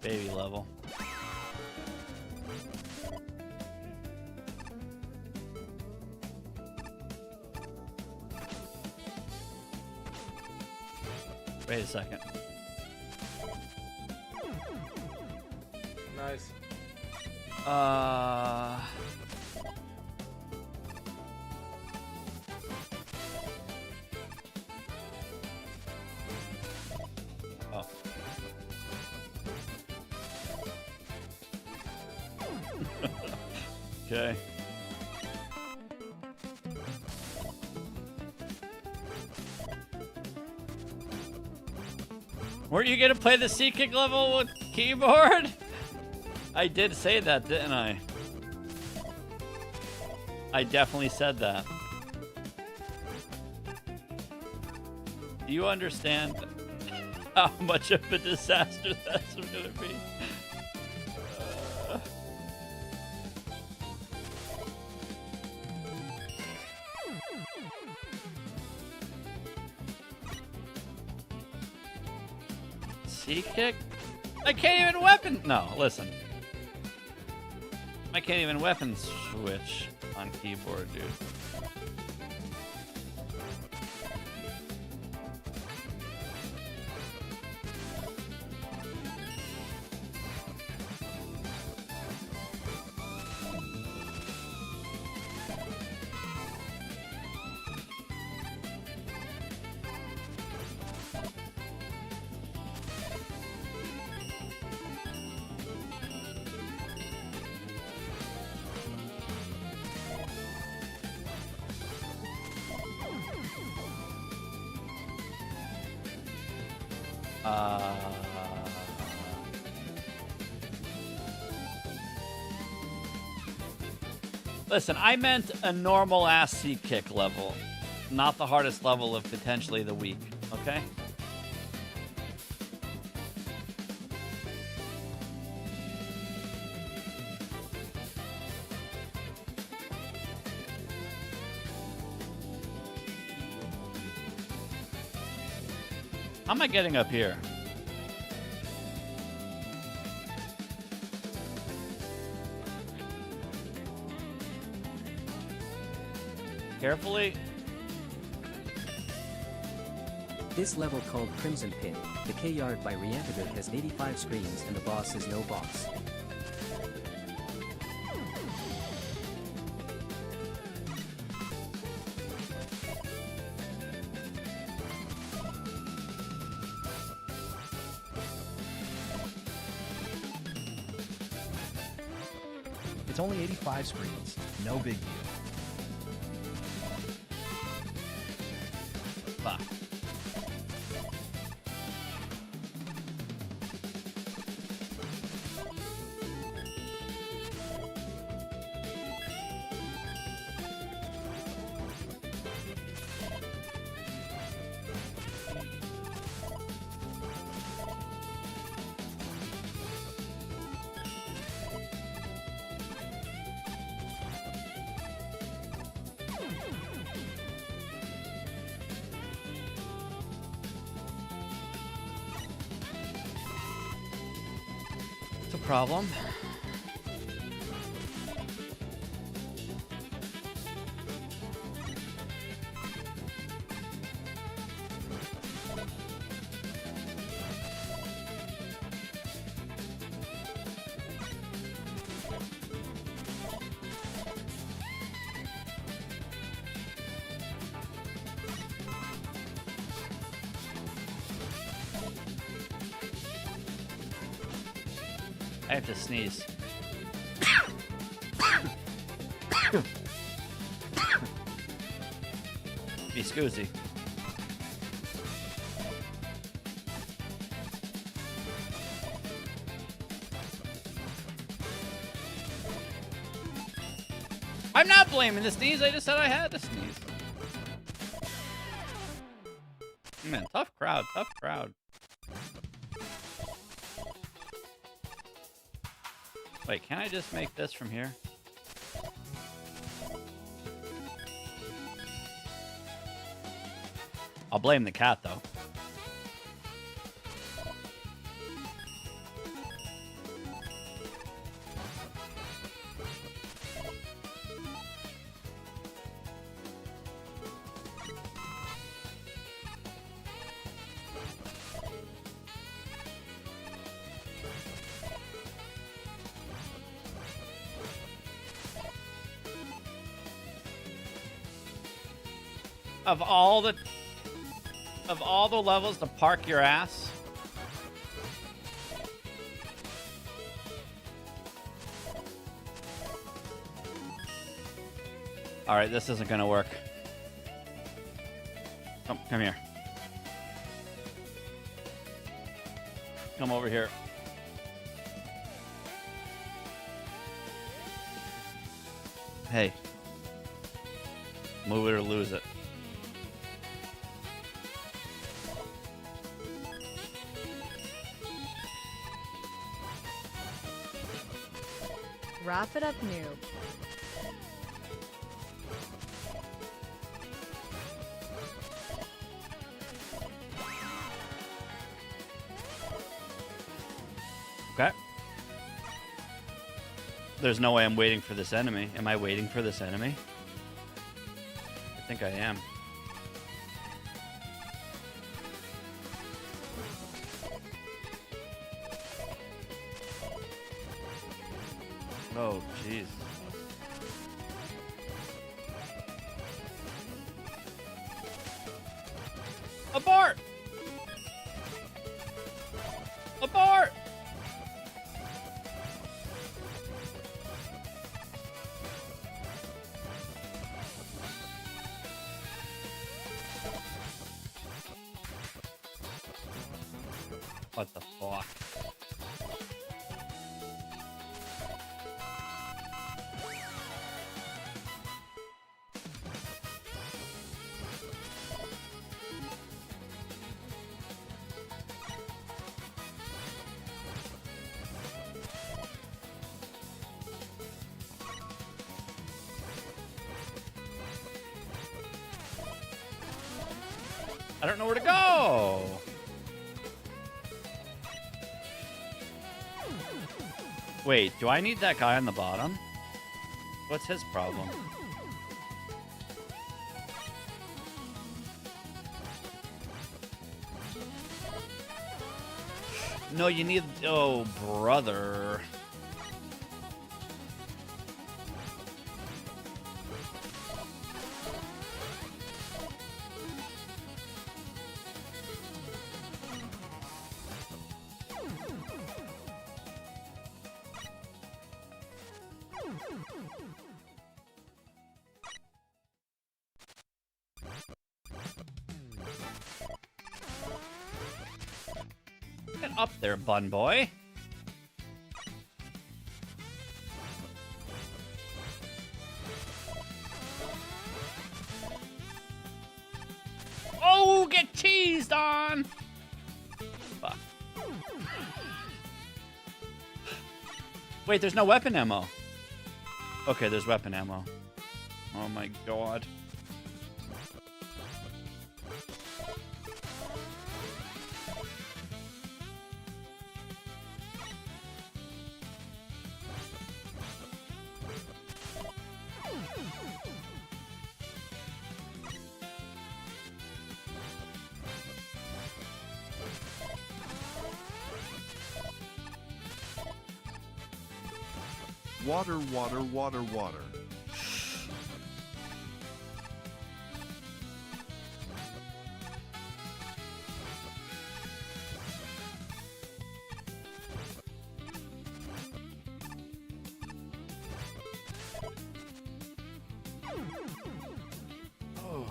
Baby level. Wait a second. Nice. Oh. Okay. Weren't you gonna play the C-kick level with keyboard? I did say that, didn't I? I definitely said that. Do you understand how much of a disaster that's gonna be? C-kick? I can't even weapon. No, listen. I can't even weapon switch on keyboard, dude. Listen, I meant a normal ass C-kick level, not the hardest level of potentially the week, okay? How am I getting up here? Carefully. This level called Crimson Pit, the K-Yard by Reantidote has 85 screens and the boss is no boss. It's only 85 screens. No big deal. Fuck. It's a problem. I have to sneeze. Be scoozy. I'm not blaming the sneeze, I just said I had to sneeze. Man, tough crowd, tough crowd. Wait, can I just make this from here? I'll blame the cat, though. Of all the levels to park your ass. All right, this isn't gonna work. Come here. Come over here. Hey. Move it or lose it. Wrap it up, noob. Okay. There's no way I'm waiting for this enemy. Am I waiting for this enemy? I think I am. Oh, jeez. Abort! Abort! What the fuck? I don't know where to go. Wait, do I need that guy on the bottom? What's his problem? No, you need... Oh, brother. Get up there, bun boy. Oh, get cheesed on! Fuck. Wait, there's no weapon ammo. Okay, there's weapon ammo. Oh my god. Water, water, water, water. Oh.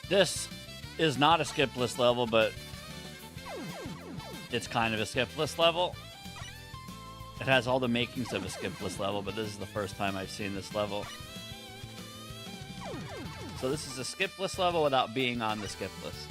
This is not a skip list level, but it's kind of a skip list level. It has all the makings of a skip list level, but this is the first time I've seen this level. So this is a skip list level without being on the skip list.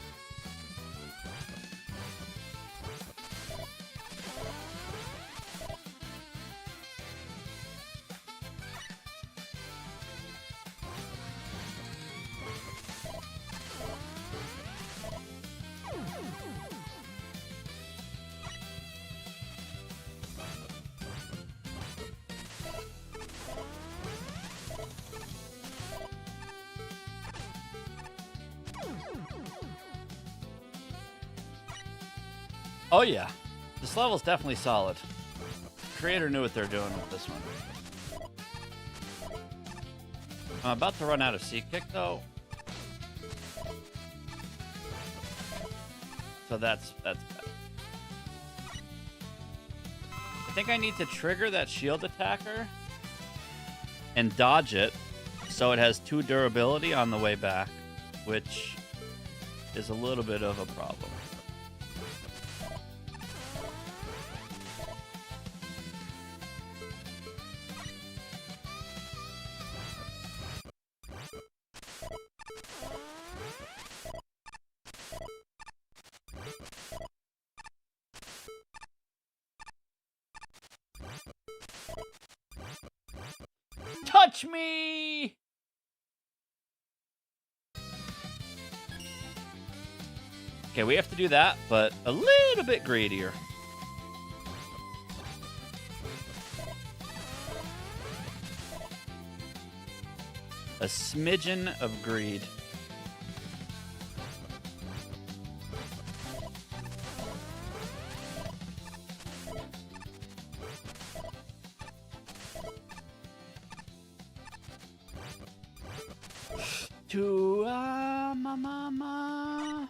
Oh yeah, this level's definitely solid. Creator knew what they're doing with this one. I'm about to run out of C-Kick though. So that's bad. I think I need to trigger that shield attacker and dodge it so it has 2 durability on the way back, which is a little bit of a problem. Touch me! Okay, we have to do that, but a little bit greedier. A smidgen of greed. To mama.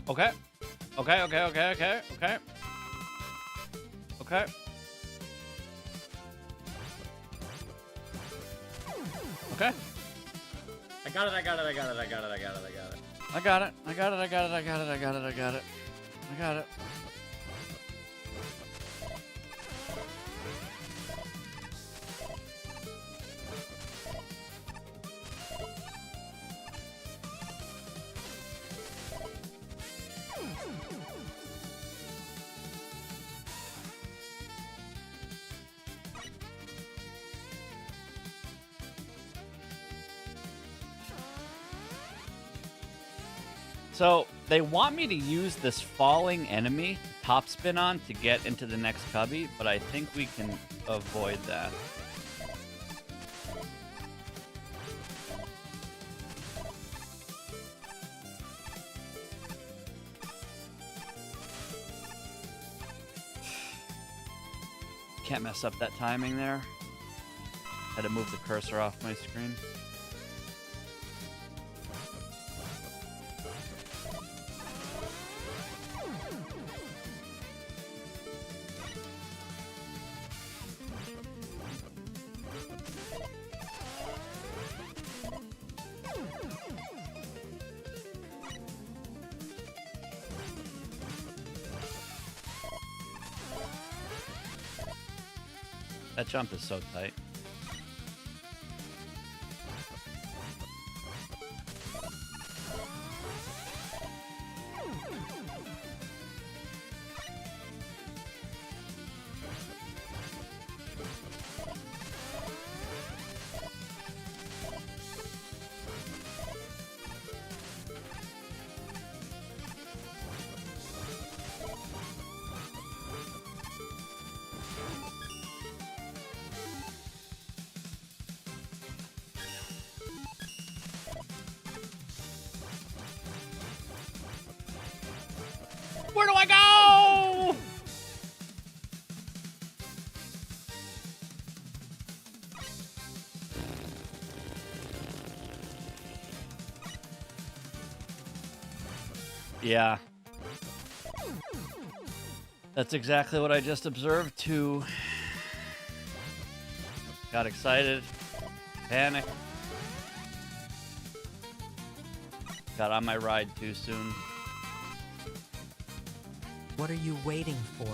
Okay. Okay. Okay. I got it. I got it. I got it. I got it. I got it. I got it. I got it. I got it. So they want me to use this falling enemy top spin on to get into the next cubby, but I think we can avoid that. Can't mess up that timing there. Had to move the cursor off my screen. That jump is so tight. Where do I go? Yeah. That's exactly what I just observed too. Got excited. Panic. Got on my ride too soon. What are you waiting for?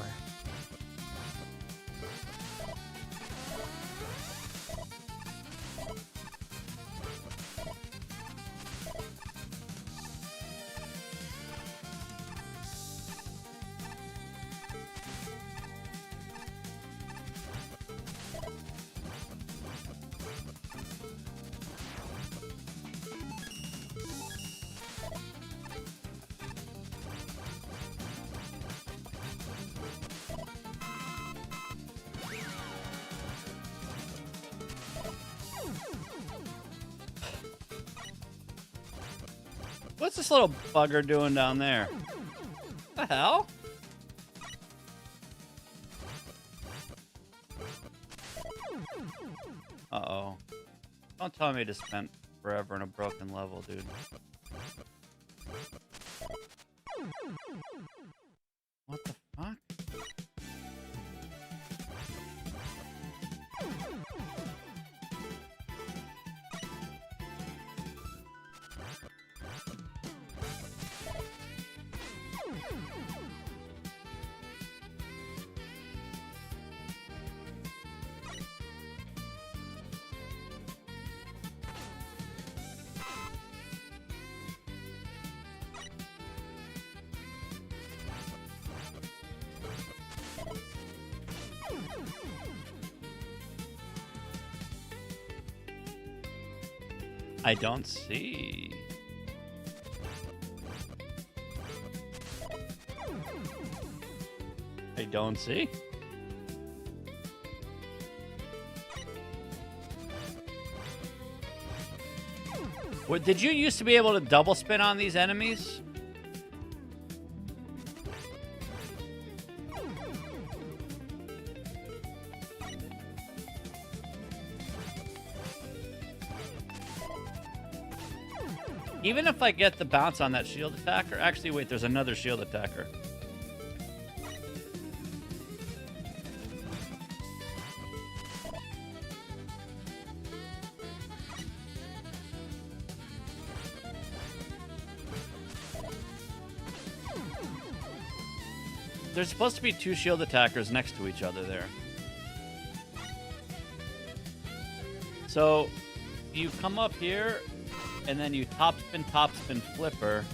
What's this little bugger doing down there? What the hell? Uh-oh. Don't tell me to spend forever in a broken level, dude. What the fuck? I don't see. I don't see. What, did you used to be able to double spin on these enemies? Even if I get the bounce on that shield attacker, actually wait, there's another shield attacker. There's supposed to be two shield attackers next to each other there. So you come up here, and then you top spin, flipper,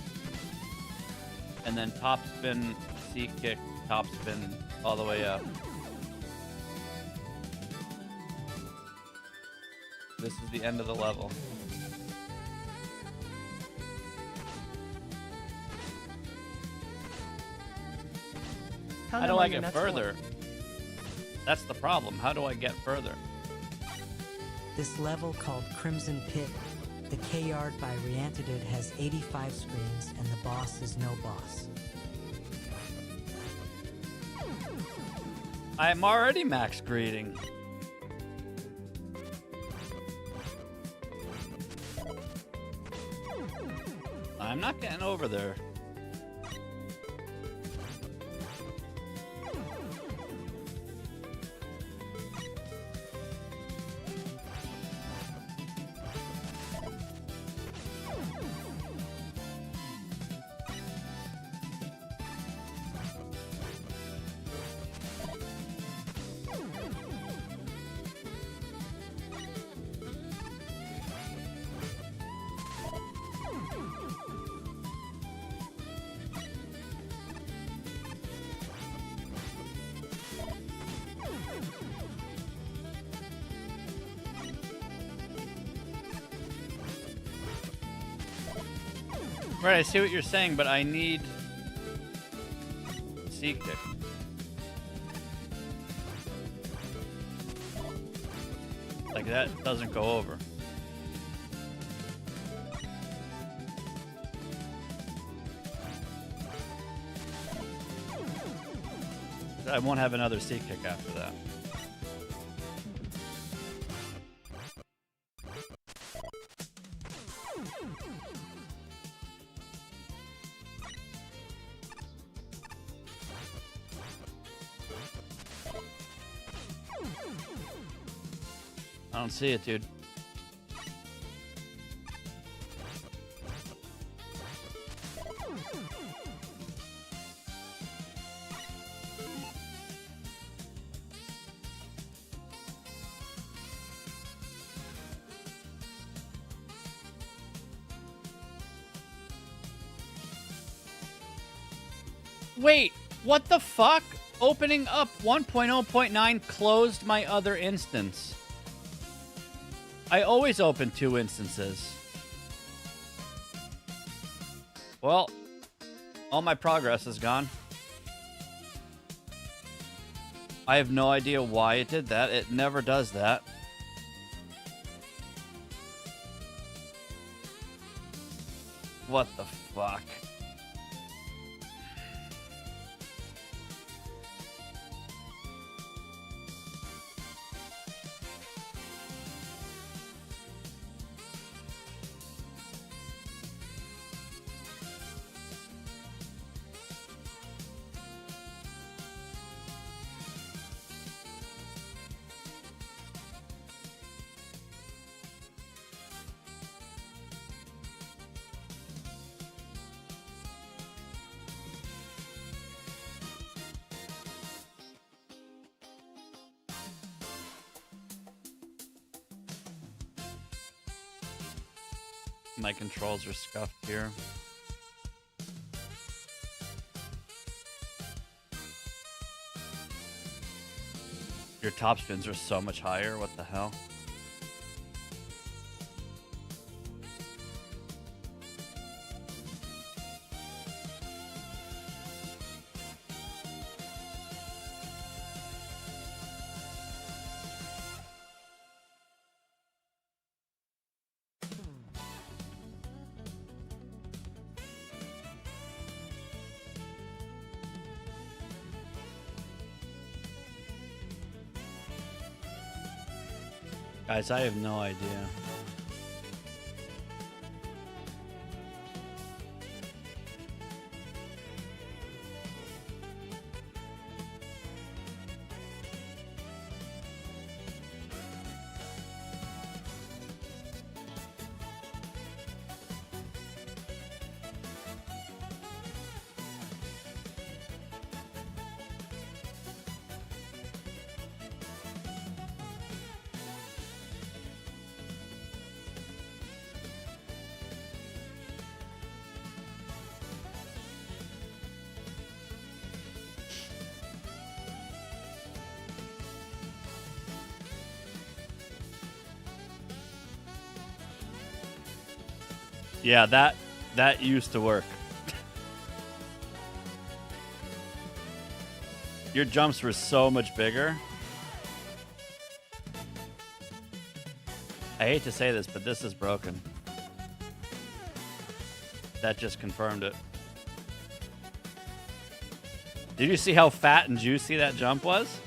and then top spin, C kick, top spin, all the way up. This is the end of the level. How do I get further? That's the problem. How do I get further? This level, called Crimson Pit, the K-Yard by Riantidid has 85 screens, and the boss is no boss. I'm already max greeting. I'm not getting over there. Right, I see what you're saying, but I need C kick. Like that doesn't go over. I won't have another C kick after that. I don't see it, dude. Wait, what the fuck? Opening up 1.0.9 closed my other instance. I always open 2 instances. Well, all my progress is gone. I have no idea why it did that. It never does that. What the fuck? My controls are scuffed here. Your top spins are so much higher. What the hell? Guys, I have no idea. Yeah, that used to work. Your jumps were so much bigger. I hate to say this, but this is broken. That just confirmed it. Did you see how fat and juicy that jump was?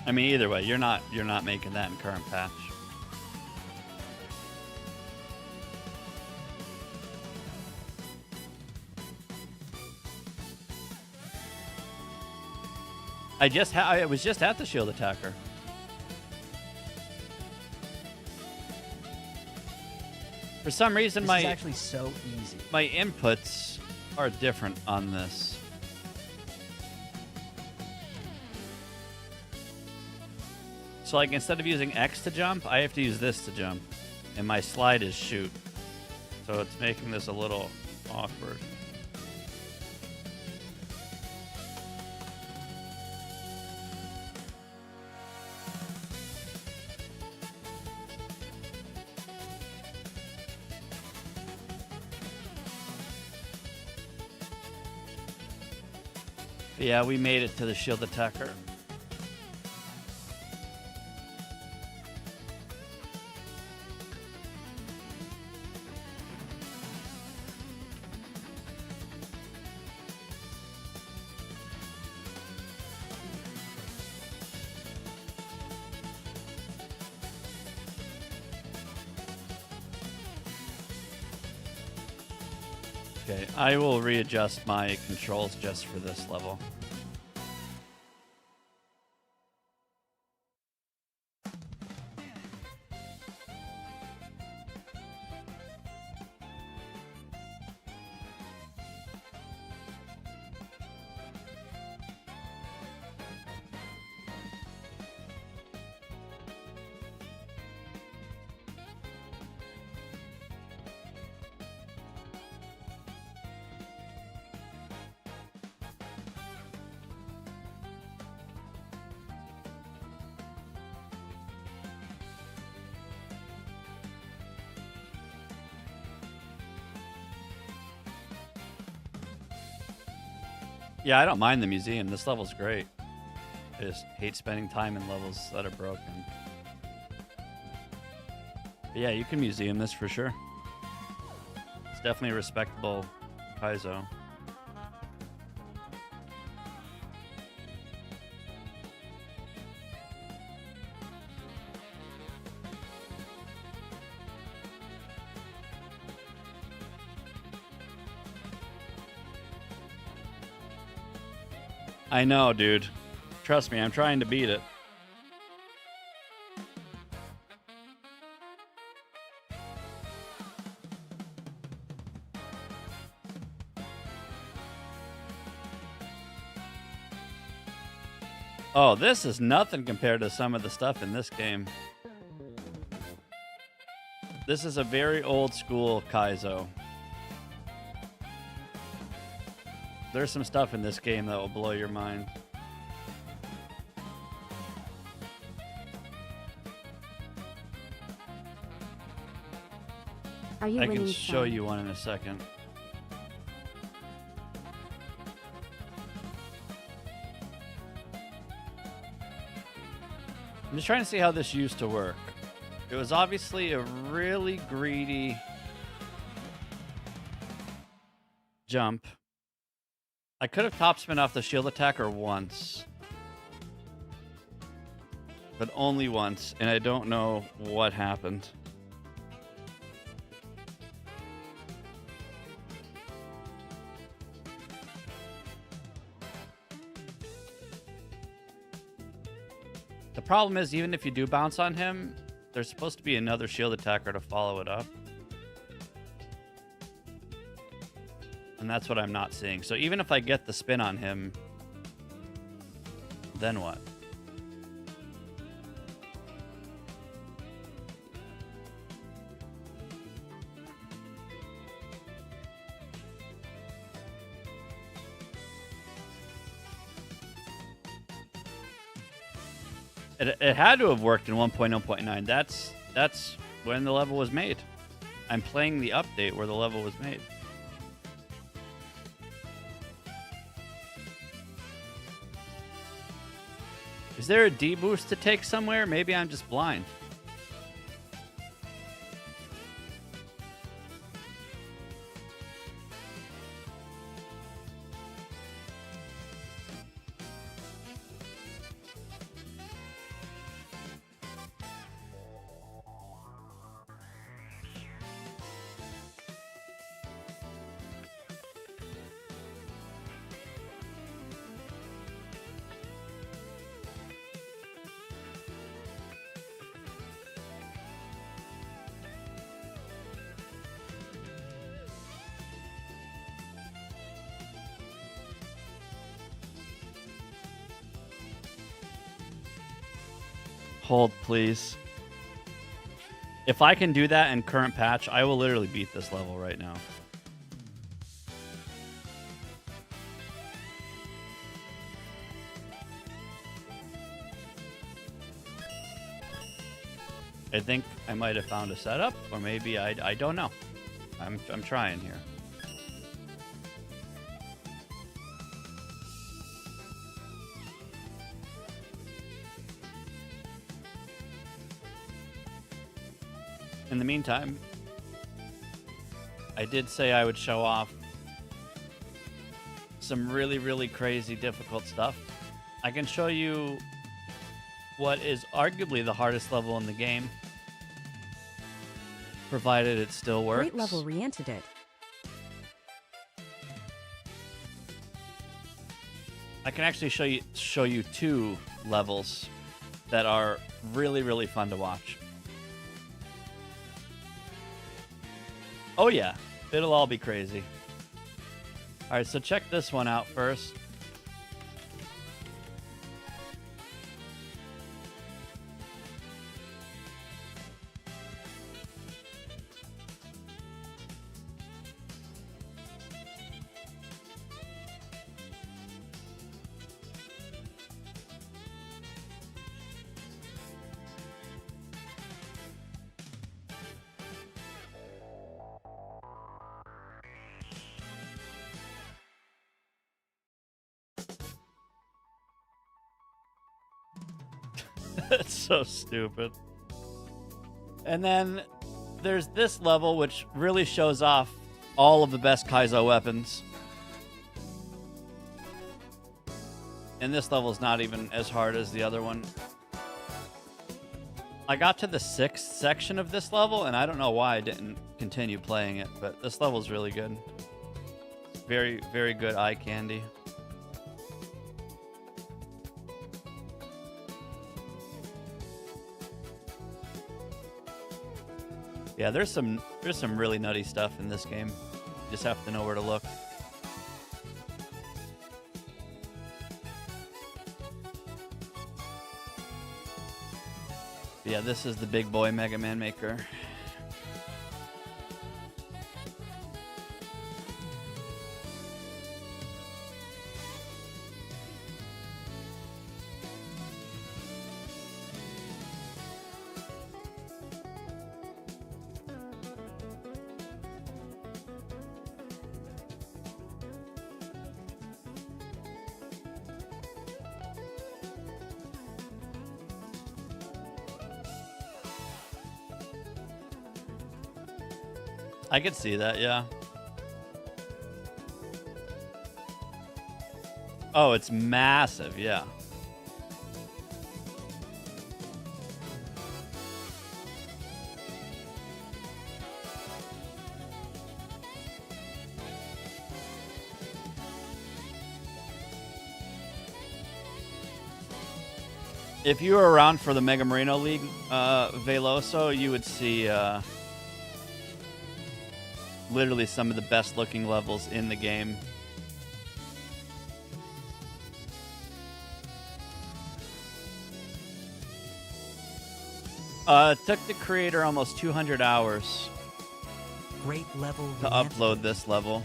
I mean, either way, you're not making that in current patch. I was just at the shield attacker. For some reason, This is actually so easy. My inputs are different on this. So like instead of using X to jump, I have to use this to jump. And my slide is shoot. So it's making this a little awkward. But yeah, we made it to the shield attacker. Okay, I will readjust my controls just for this level. Yeah, I don't mind the museum. This level's great. I just hate spending time in levels that are broken. But yeah, you can museum this for sure. It's definitely a respectable Kaizo. I know, dude. Trust me, I'm trying to beat it. Oh, this is nothing compared to some of the stuff in this game. This is a very old school Kaizo. There's some stuff in this game that will blow your mind. Are you I winning, can show Sam? you one in a second. I'm just trying to see how this used to work. It was obviously a really greedy jump. I could have top spin off the shield attacker once. But only once, and I don't know what happened. The problem is, even if you do bounce on him, there's supposed to be another shield attacker to follow it up. And that's what I'm not seeing. So even if I get the spin on him, then what? It had to have worked in 1.0.9. That's when the level was made. I'm playing the update where the level was made. Is there a D-boost to take somewhere? Maybe I'm just blind. Hold, please. If I can do that in current patch, I will literally beat this level right now. I think I might have found a setup, or maybe I don't know. I'm trying here. In the meantime, I did say I would show off some really, really crazy difficult stuff. I can show you what is arguably the hardest level in the game, provided it still works. Great level re-entered. I can actually show you two levels that are really, really fun to watch. Oh yeah, it'll all be crazy. All right, so check this one out first. It's so stupid. And then there's this level, which really shows off all of the best Kaizo weapons. And this level is not even as hard as the other one. I got to the 6th section of this level, and I don't know why I didn't continue playing it, but this level is really good. Very, very good eye candy. Yeah, there's some really nutty stuff in this game. You just have to know where to look. Yeah, this is the big boy Mega Man Maker. I could see that, yeah. Oh, it's massive, yeah. If you were around for the Mega Marino League, Veloso, you would see literally some of the best looking levels in the game. It took the creator almost 200 hours Great level to upload this level.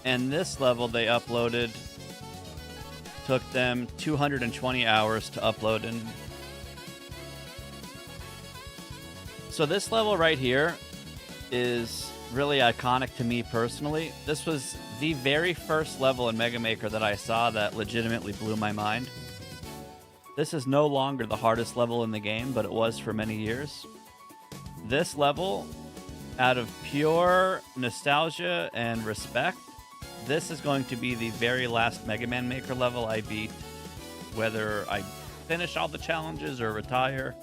And this level they uploaded took them 220 hours to upload. And so this level right here is really iconic to me personally. This was the very first level in Mega Maker that I saw that legitimately blew my mind. This is no longer the hardest level in the game, but it was for many years. This level, out of pure nostalgia and respect, this is going to be the very last Mega Man Maker level I beat, whether I finish all the challenges or retire.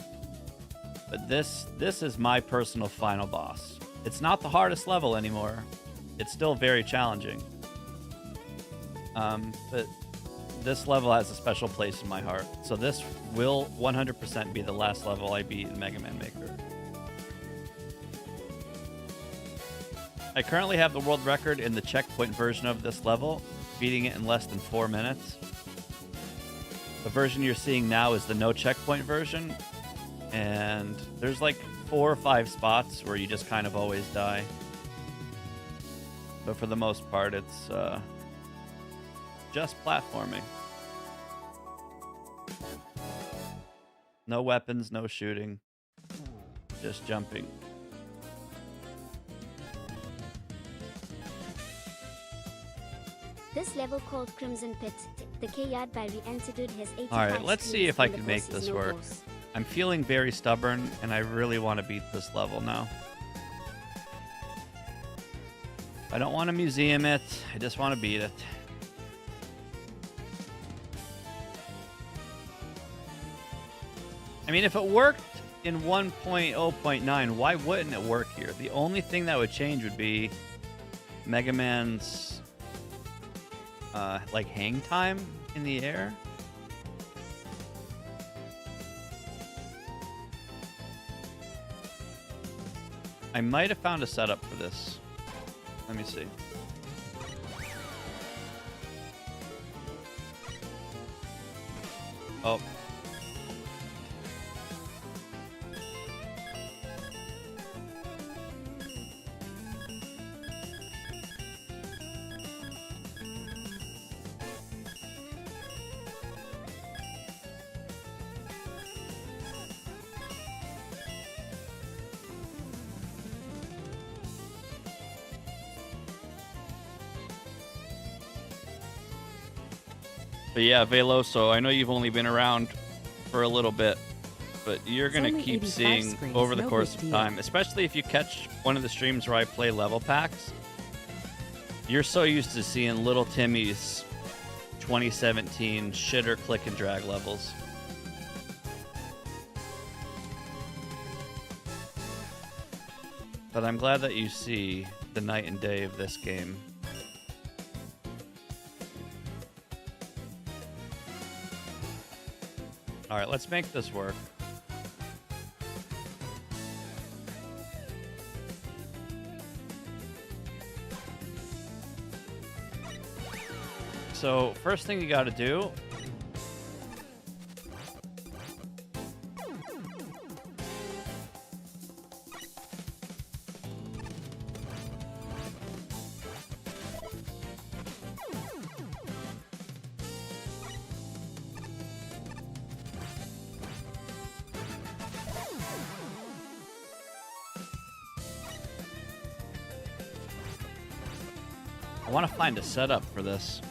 But this is my personal final boss. It's not the hardest level anymore. It's still very challenging. But this level has a special place in my heart. So this will 100% be the last level I beat in Mega Man Maker. I currently have the world record in the checkpoint version of this level, beating it in less than 4 minutes. The version you're seeing now is the no checkpoint version, and there's like 4 or 5 spots where you just kind of always die. But for the most part, it's just platforming. No weapons, no shooting, just jumping. This level called Crimson Pit, the K-Yard by Re-Entered has 85 Alright, let's see if I screens can and the make boss is this no work. boss. I'm feeling very stubborn, and I really want to beat this level now. I don't want to museum it, I just want to beat it. I mean, if it worked in 1.0.9, why wouldn't it work here? The only thing that would change would be Mega Man's like hang time in the air. I might have found a setup for this. Let me see. Oh. But yeah, Veloso, I know you've only been around for a little bit, but you're going to only keep 85 seeing screens, over the no course big of deal. time, especially if you catch one of the streams where I play level packs. You're so used to seeing Little Timmy's 2017 shitter click and drag levels. But I'm glad that you see the night and day of this game. Alright, let's make this work. So, first thing you gotta do... I want to find a setup for this.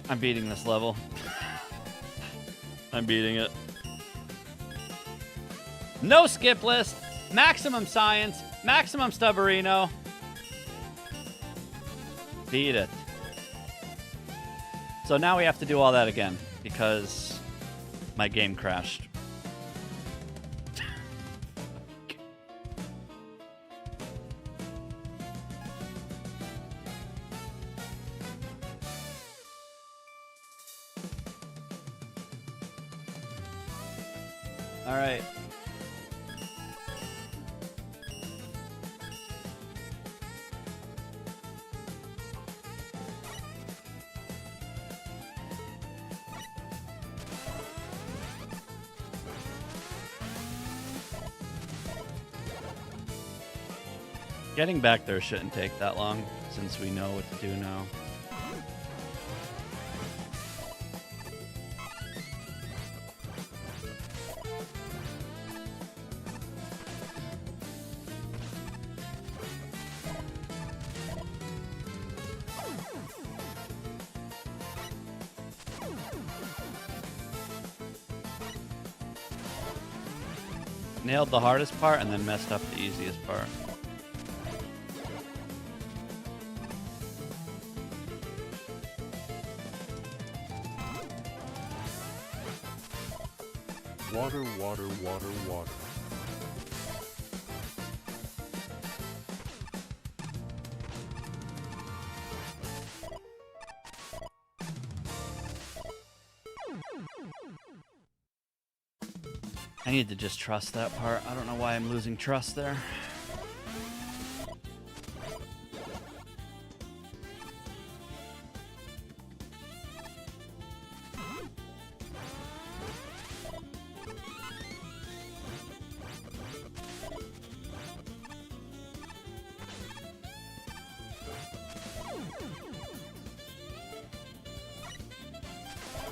I'm beating this level. I'm beating it. No skip list, maximum science, maximum stubborino. Beat it. So now we have to do all that again because my game crashed. All right. Getting back there shouldn't take that long, since we know what to do now. Nailed the hardest part and then messed up the easiest part. Water, water, water, water. I need to just trust that part. I don't know why I'm losing trust there.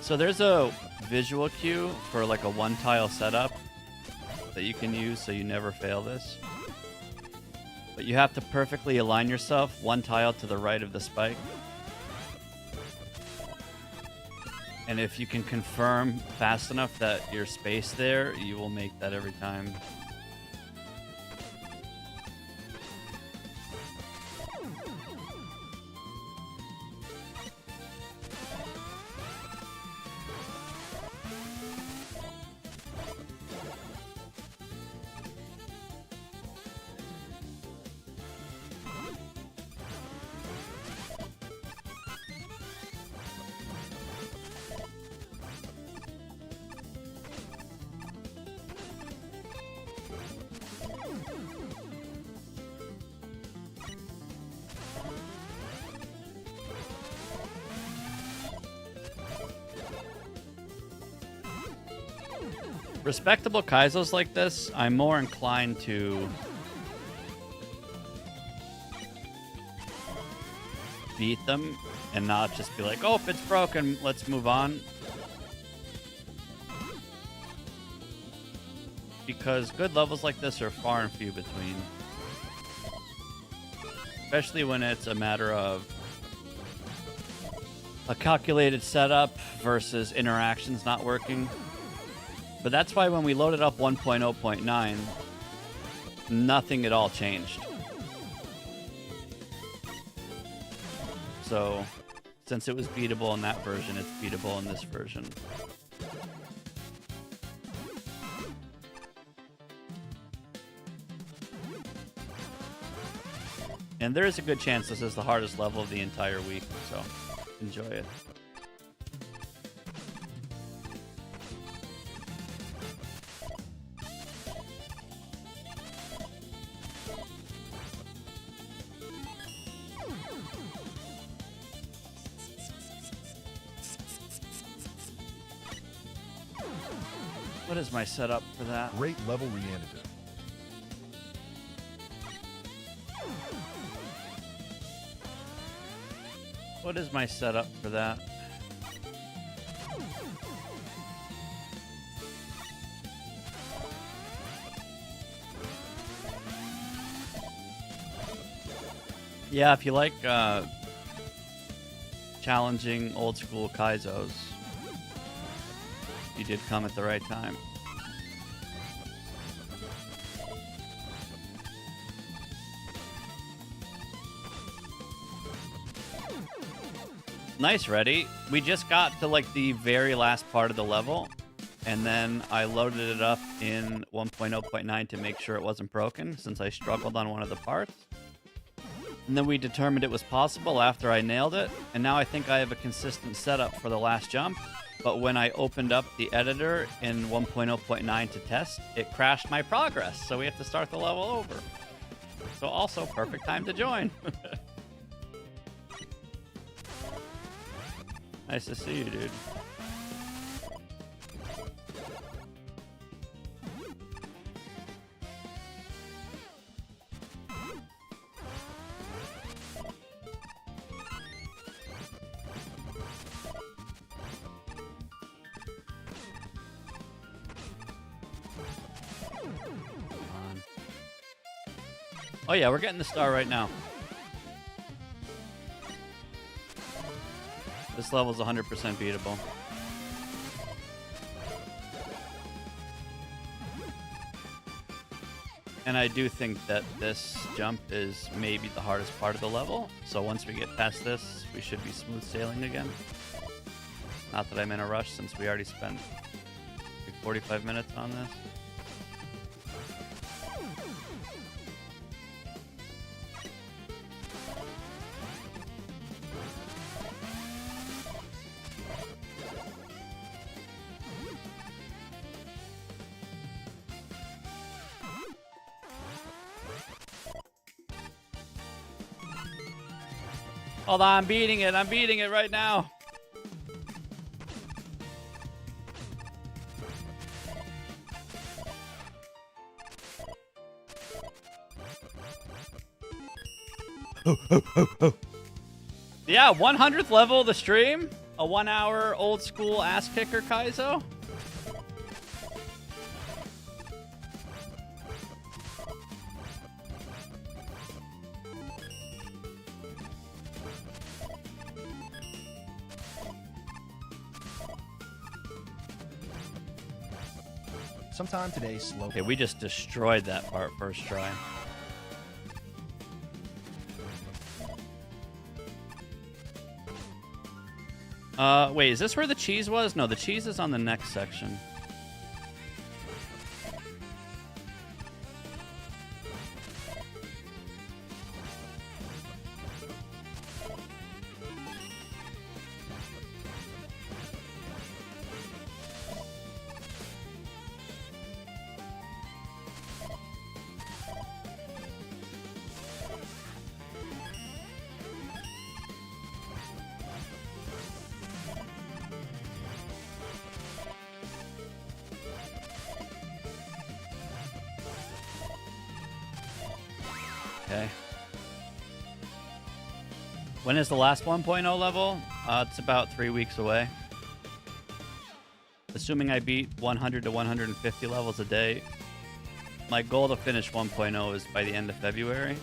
So there's a visual cue for like a one tile setup that you can use so you never fail this. But you have to perfectly align yourself one tile to the right of the spike. And if you can confirm fast enough that you're spaced there, you will make that every time. Respectable Kaizos like this, I'm more inclined to beat them and not just be like, oh, if it's broken, let's move on. Because good levels like this are far and few between. Especially when it's a matter of a calculated setup versus interactions not working. But that's why when we loaded up 1.0.9, nothing at all changed. So, since it was beatable in that version, it's beatable in this version. And there is a good chance this is the hardest level of the entire week, so enjoy it. What is my setup for that? Great level Reanitive. What is my setup for that? Yeah, if you like challenging old school Kaizos, you did come at the right time. Nice, ready. We just got to like the very last part of the level, and then I loaded it up in 1.0.9 to make sure it wasn't broken, since I struggled on one of the parts. And then we determined it was possible after I nailed it, and now I think I have a consistent setup for the last jump. But when I opened up the editor in 1.0.9 to test, it crashed my progress, so we have to start the level over. So also, perfect time to join. Nice to see you, dude. Oh yeah, we're getting the star right now. This level's 100% beatable. And I do think that this jump is maybe the hardest part of the level. So once we get past this, we should be smooth sailing again. Not that I'm in a rush since we already spent like 45 minutes on this. Hold on, I'm beating it. I'm beating it right now. Yeah, 100th level of the stream. A 1 hour old school ass kicker, Kaizo. Sometime today, slow. Okay, we just destroyed that part first try. Wait, is this where the cheese was? No, the cheese is on the next section. Okay. When is the last 1.0 level? It's about 3 weeks away. Assuming I beat 100 to 150 levels a day, my goal to finish 1.0 is by the end of February.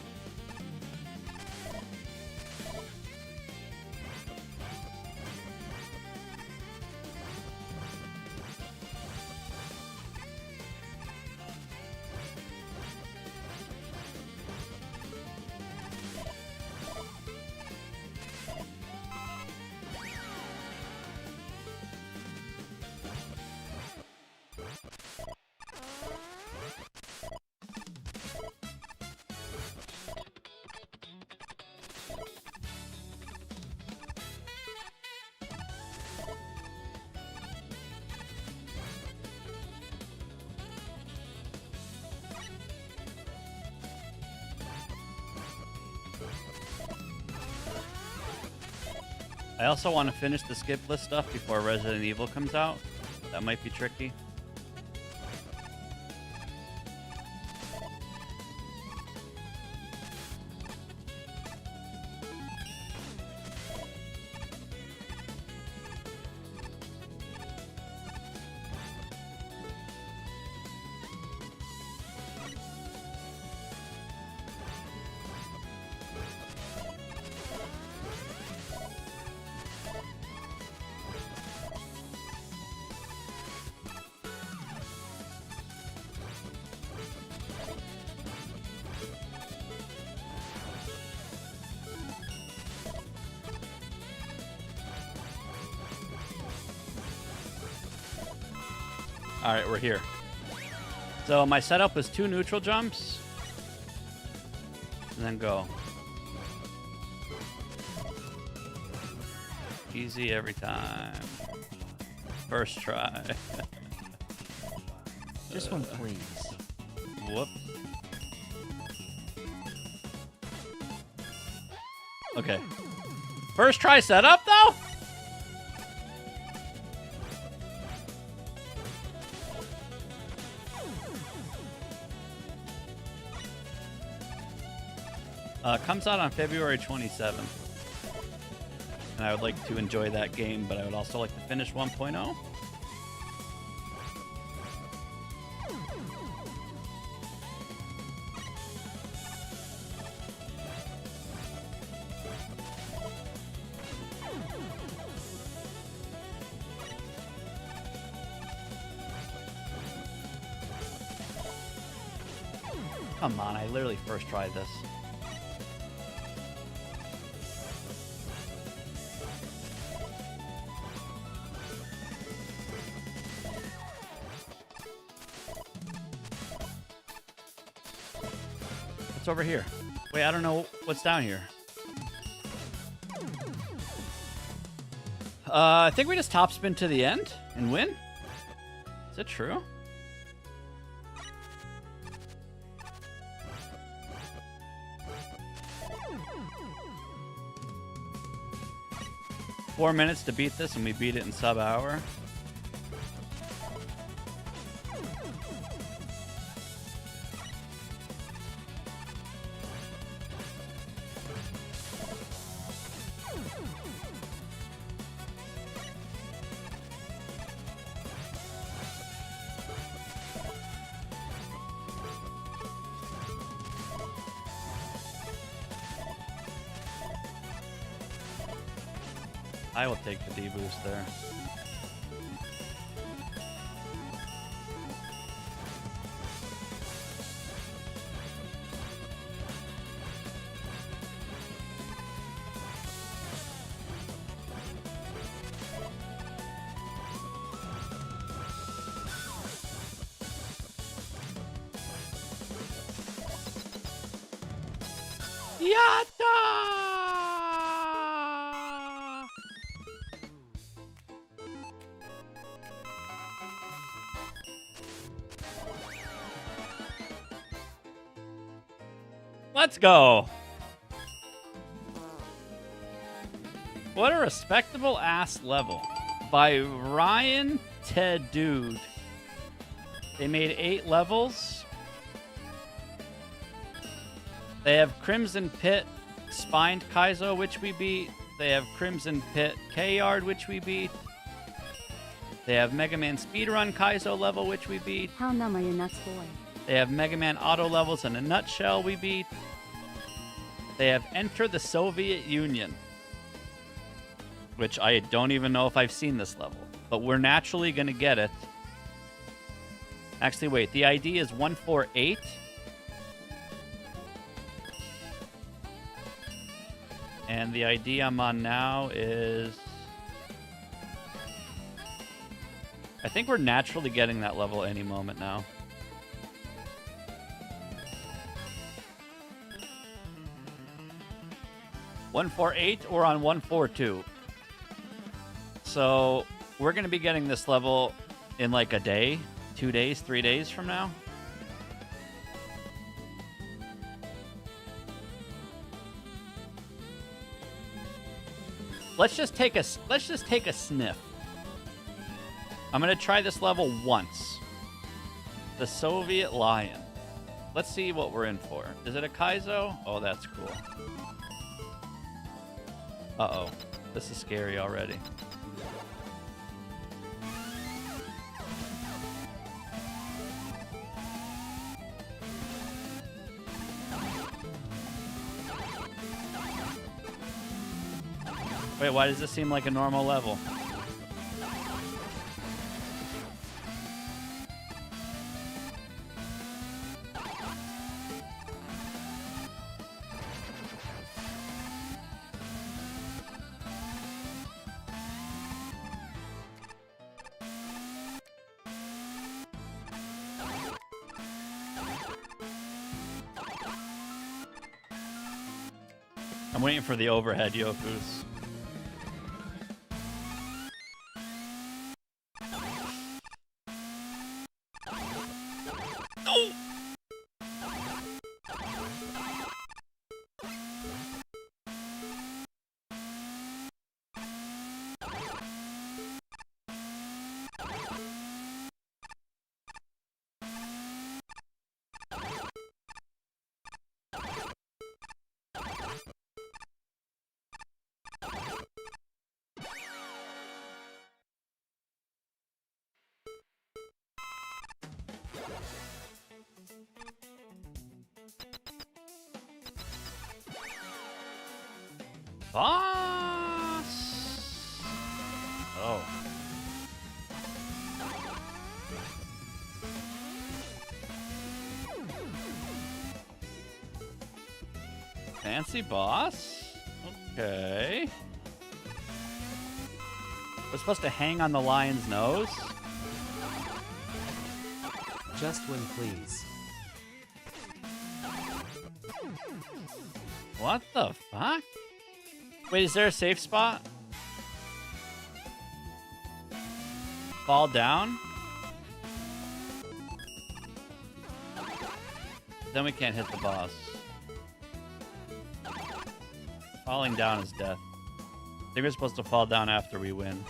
I also want to finish the skip list stuff before Resident Evil comes out. That might be tricky. All right, we're here. So my setup was 2 neutral jumps, and then go. Easy every time. First try. This one, please. Whoop. Okay. First try setup, though? Comes out on February 27th. And I would like to enjoy that game, but I would also like to finish 1.0. Come on, I literally first tried this. What's over here? Wait, I don't know what's down here. I think we just top spin to the end and win. Is it true? Four minutes to beat this, and we beat it in sub-hour. I will take the D-boost there. Let's go. What a respectable ass level by Ryan Ted Dude. They made 8 levels. They have Crimson Pit Spined Kaizo, which we beat. They have Crimson Pit K-Yard, which we beat. They have Mega Man Speedrun Kaizo level, which we beat. How numb are your nuts, boy? They have Mega Man Auto levels in a nutshell, we beat. They have Enter the Soviet Union, which I don't even know if I've seen this level, but we're naturally going to get it. Actually, wait, the ID is 148. And the ID I'm on now is... I think we're naturally getting that level any moment now. $148 or on 142. So we're going to be getting this level in like a day, 2 days, 3 days from now. Let's just take a sniff. I'm going to try this level once. The Soviet Lion. Let's see what we're in for. Is it a Kaizo? Oh, that's cool. Uh-oh. This is scary already. Wait, why does this seem like a normal level? I'm waiting for the overhead Yokus. Boss! Oh. Fancy boss? Okay. We're supposed to hang on the lion's nose? Just win, please. What the fuck? Wait, is there a safe spot? Fall down? Then we can't hit the boss. Falling down is death. I think we're supposed to fall down after we win.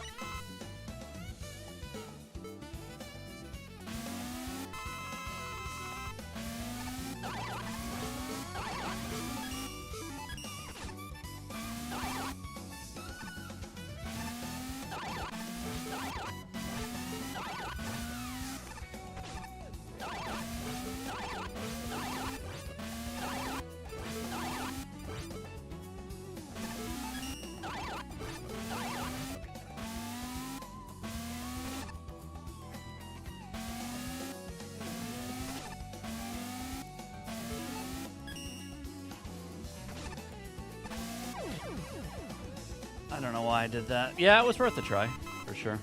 I don't know why I did that. Yeah, it was worth a try, for sure.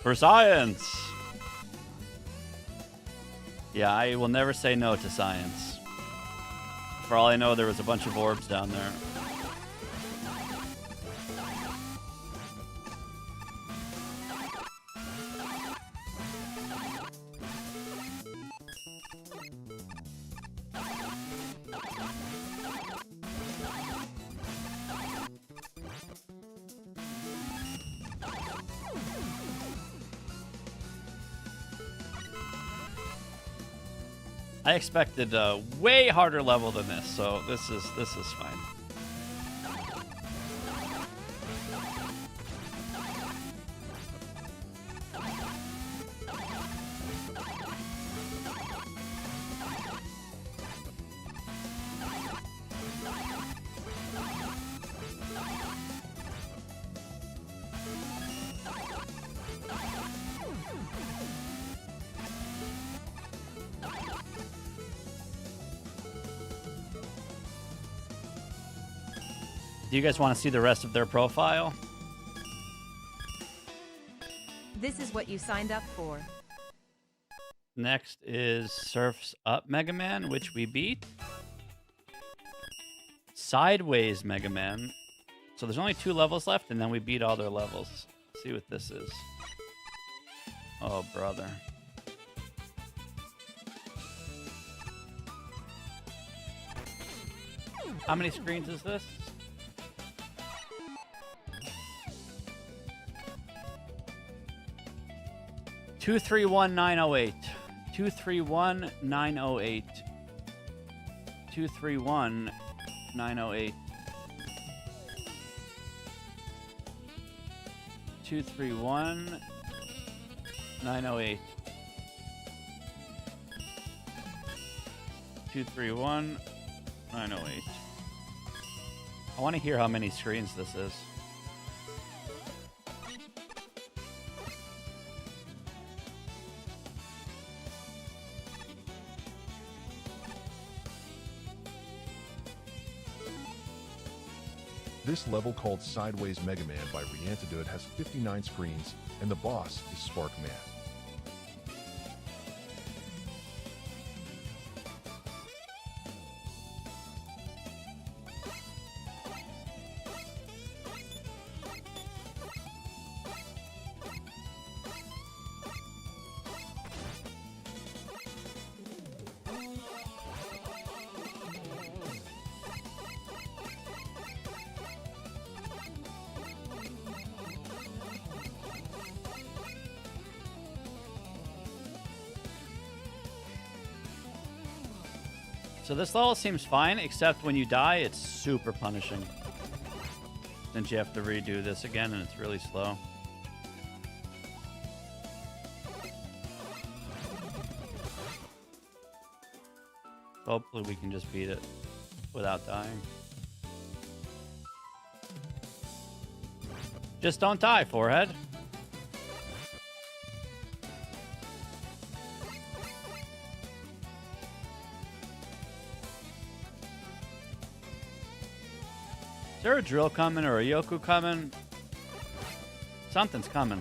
For science! Yeah, I will never say no to science. For all I know, there was a bunch of orbs down there. I expected a way harder level than this, so this is fine. Do you guys want to see the rest of their profile? This is what you signed up for. Next is Surf's Up Mega Man, which we beat. Sideways Mega Man. So there's only 2 levels left, and then we beat all their levels. Let's see what this is. Oh, brother. How many screens is this? Two 231-908. 231-908. 231-908. 231-908. 231-908. I want to hear how many screens this is. This level, called Sideways Mega Man by Riantidud, has 59 screens, and the boss is Spark Man. So this level seems fine, except when you die, it's super punishing. Since you have to redo this again, and it's really slow. Hopefully we can just beat it without dying. Just don't die, Forehead. Is there a drill coming or a Yoku coming? Something's coming.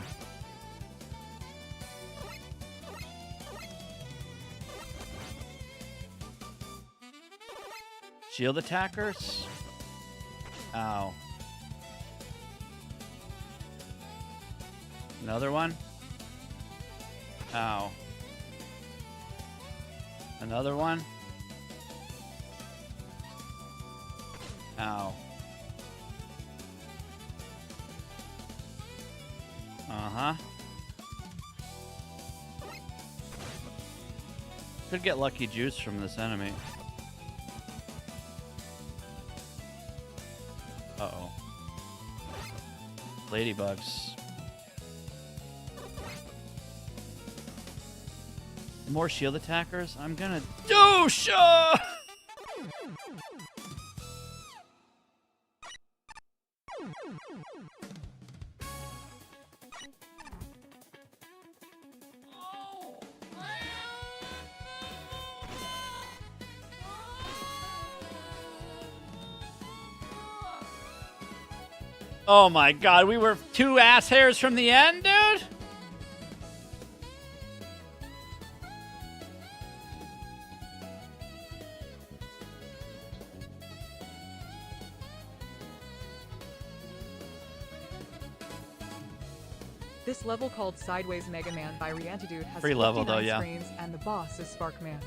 Shield attackers? Ow. Another one? Ow. Another one? Ow. Uh-huh. Could get lucky juice from this enemy. Uh-oh. Ladybugs. More shield attackers? I'm gonna douche! Oh my god, we were 2 ass hairs from the end, dude? This level called Sideways Mega Man by Riantidude has Free level, 59 though, yeah. screens, and the boss is Sparkman.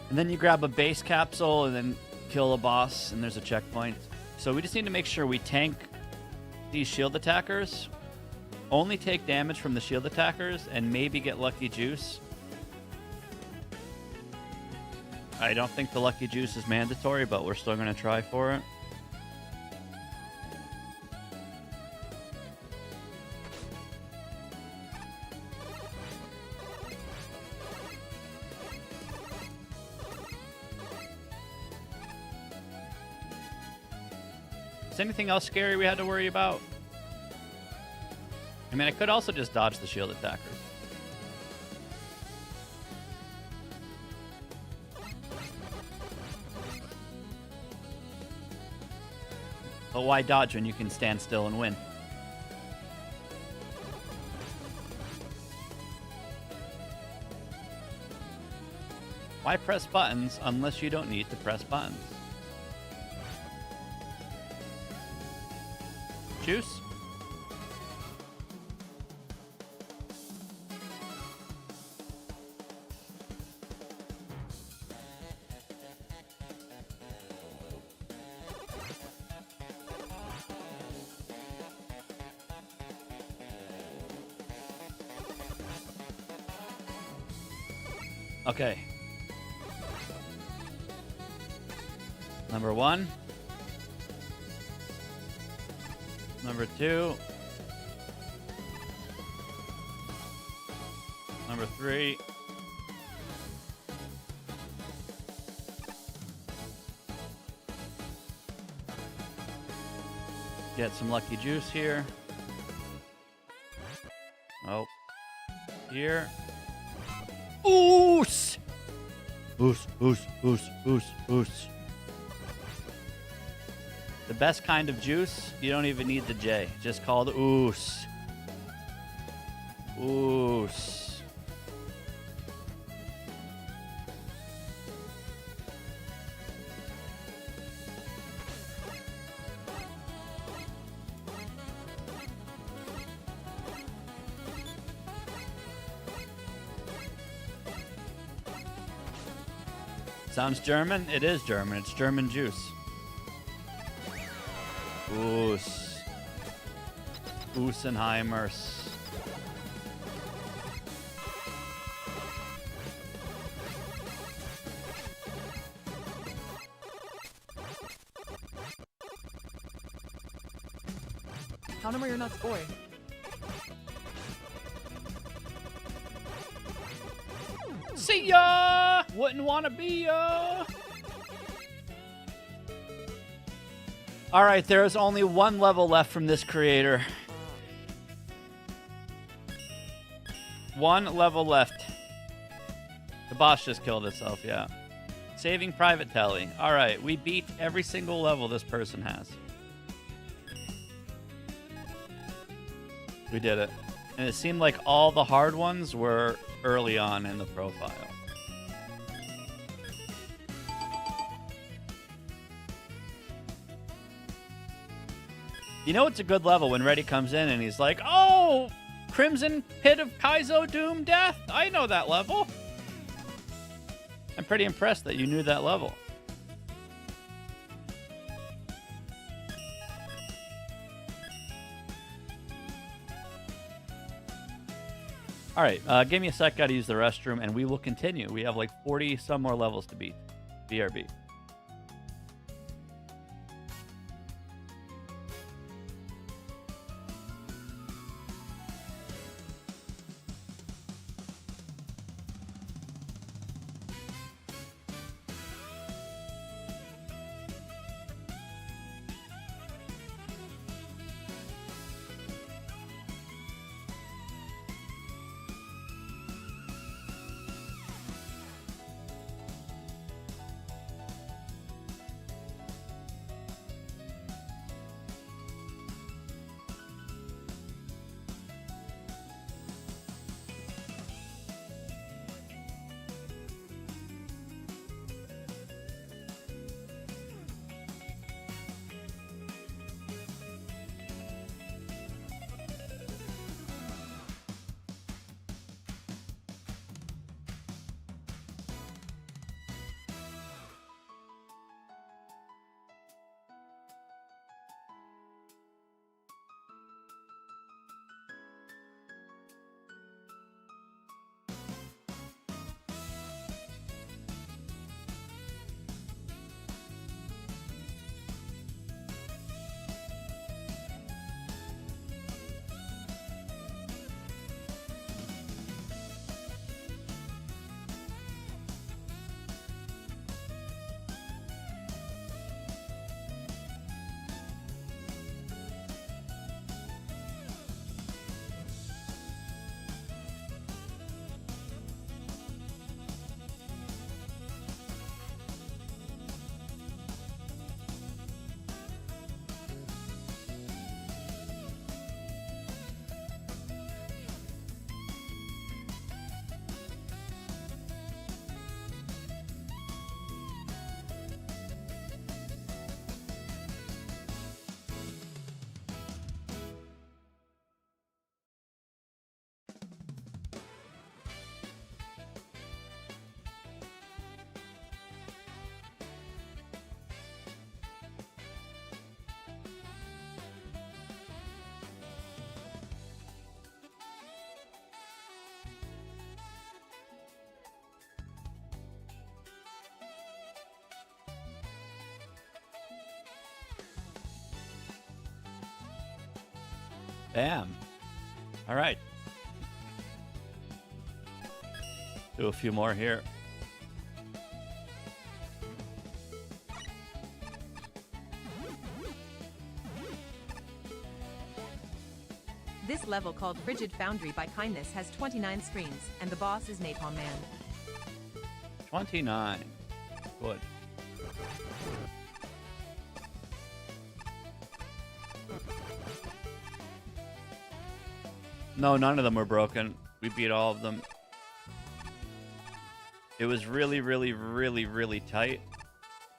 And then you grab a base capsule and then kill a boss, and there's a checkpoint. So we just need to make sure we tank these shield attackers, only take damage from the shield attackers, and maybe get lucky juice. I don't think the lucky juice is mandatory, but we're still going to try for it. Is anything else scary we had to worry about? I mean, I could also just dodge the shield attackers. But why dodge when you can stand still and win? Why press buttons unless you don't need to press buttons? Juice? Okay. Number 1. Number 2. Number 3. Get some lucky juice here. Oh. Here. Oos! Oos, oos, oos, oos, oos. The best kind of juice, you don't even need the J. Just called oos. Oos. Sounds German? It is German. It's German juice. Oos. Oosenheimers. Hammer your nuts, boy. See ya! Wouldn't want to be ya! Alright, there is only one level left from this creator. One level left. The boss just killed itself, yeah. Saving Private Telly. Alright, we beat every single level this person has. We did it. And it seemed like all the hard ones were early on in the profile. You know it's a good level when Reddy comes in and he's like, oh, Crimson Pit of Kaizo Doom Death? I know that level. I'm pretty impressed that you knew that level. All right, give me a sec. Got to use the restroom, and we will continue. We have like 40 some more levels to beat. BRB. Bam. All right. Do a few more here. This level, called Frigid Foundry by Kindness, has 29 screens, and the boss is Napalm Man. 29. Good. No, none of them were broken. We beat all of them. It was really, really, really, really tight.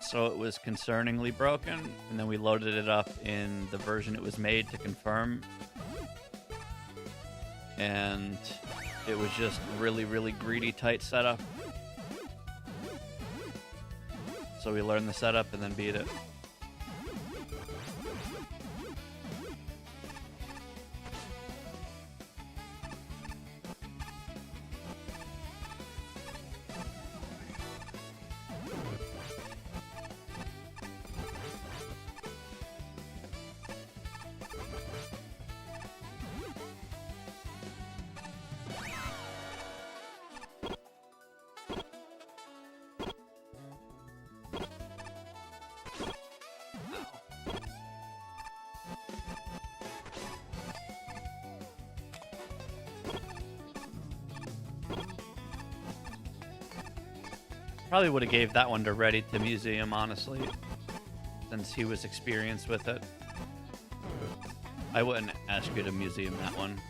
So it was concerningly broken. And then we loaded it up in the version it was made to confirm. And it was just really, really greedy, tight setup. So we learned the setup and then beat it. Probably would have gave that one to Ready to Museum, honestly, since he was experienced with it. I wouldn't ask you to museum that one.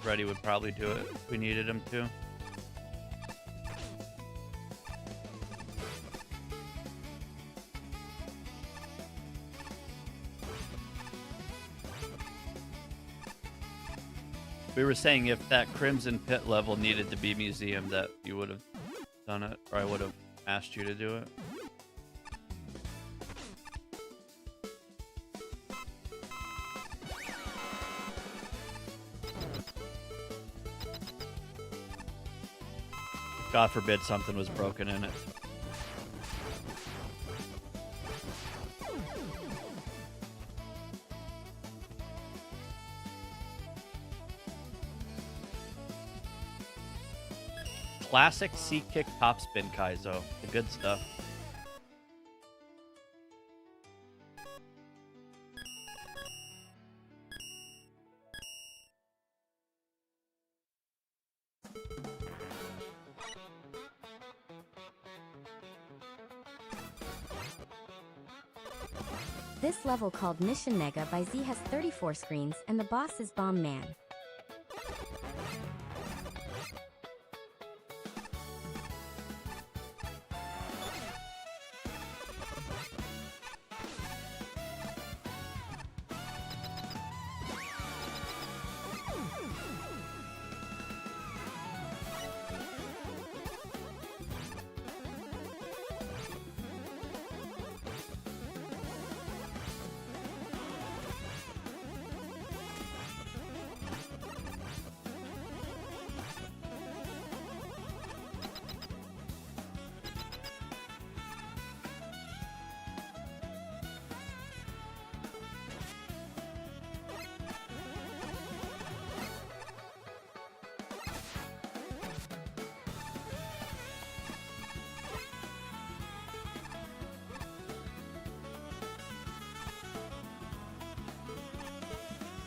Ready would probably do it if we needed him to. We were saying if that Crimson Pit level needed to be museum, that you would have done it, or I would have asked you to do it. God forbid something was broken in it. Classic C-kick topspin Kaizo. The good stuff. This level called Mission Mega by Z has 34 screens, and the boss is Bomb Man.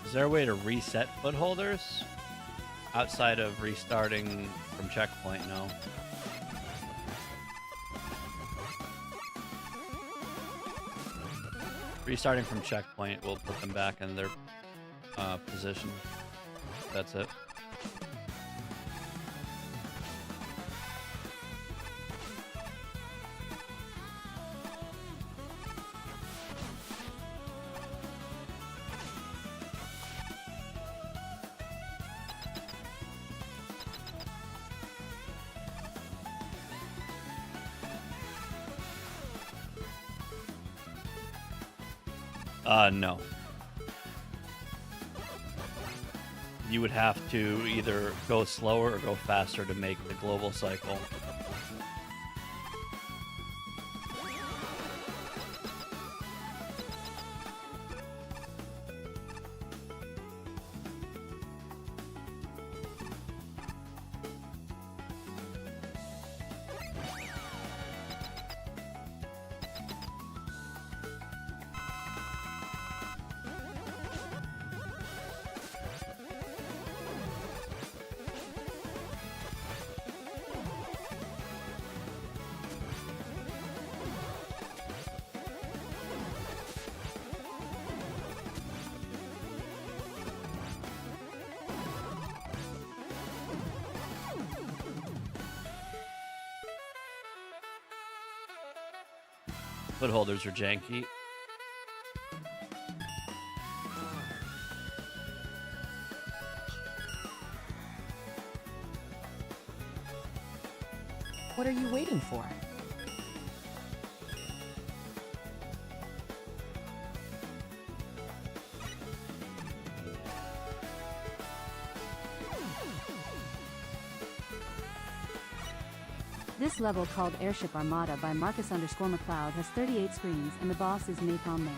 Is there a way to reset footholders? Outside of restarting from checkpoint, no. Restarting from checkpoint will put them back in their position. That's it. No. You would have to either go slower or go faster to make the global cycle. Footholders are janky. What are you waiting for? This level, called Airship Armada by Marcus_McCloud, has 38 screens, and the boss is Napalm Man.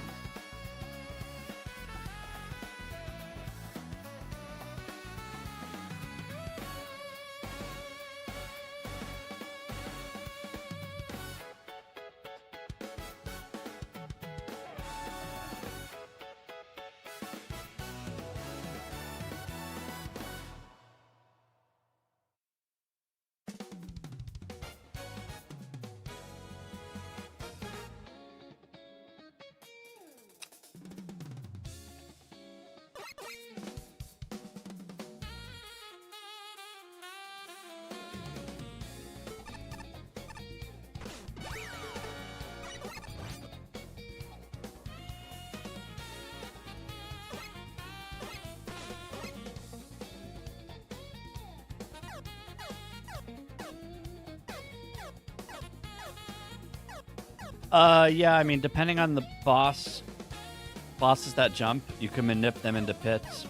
Yeah, I mean, depending on the bosses that jump, you can manip them into pits.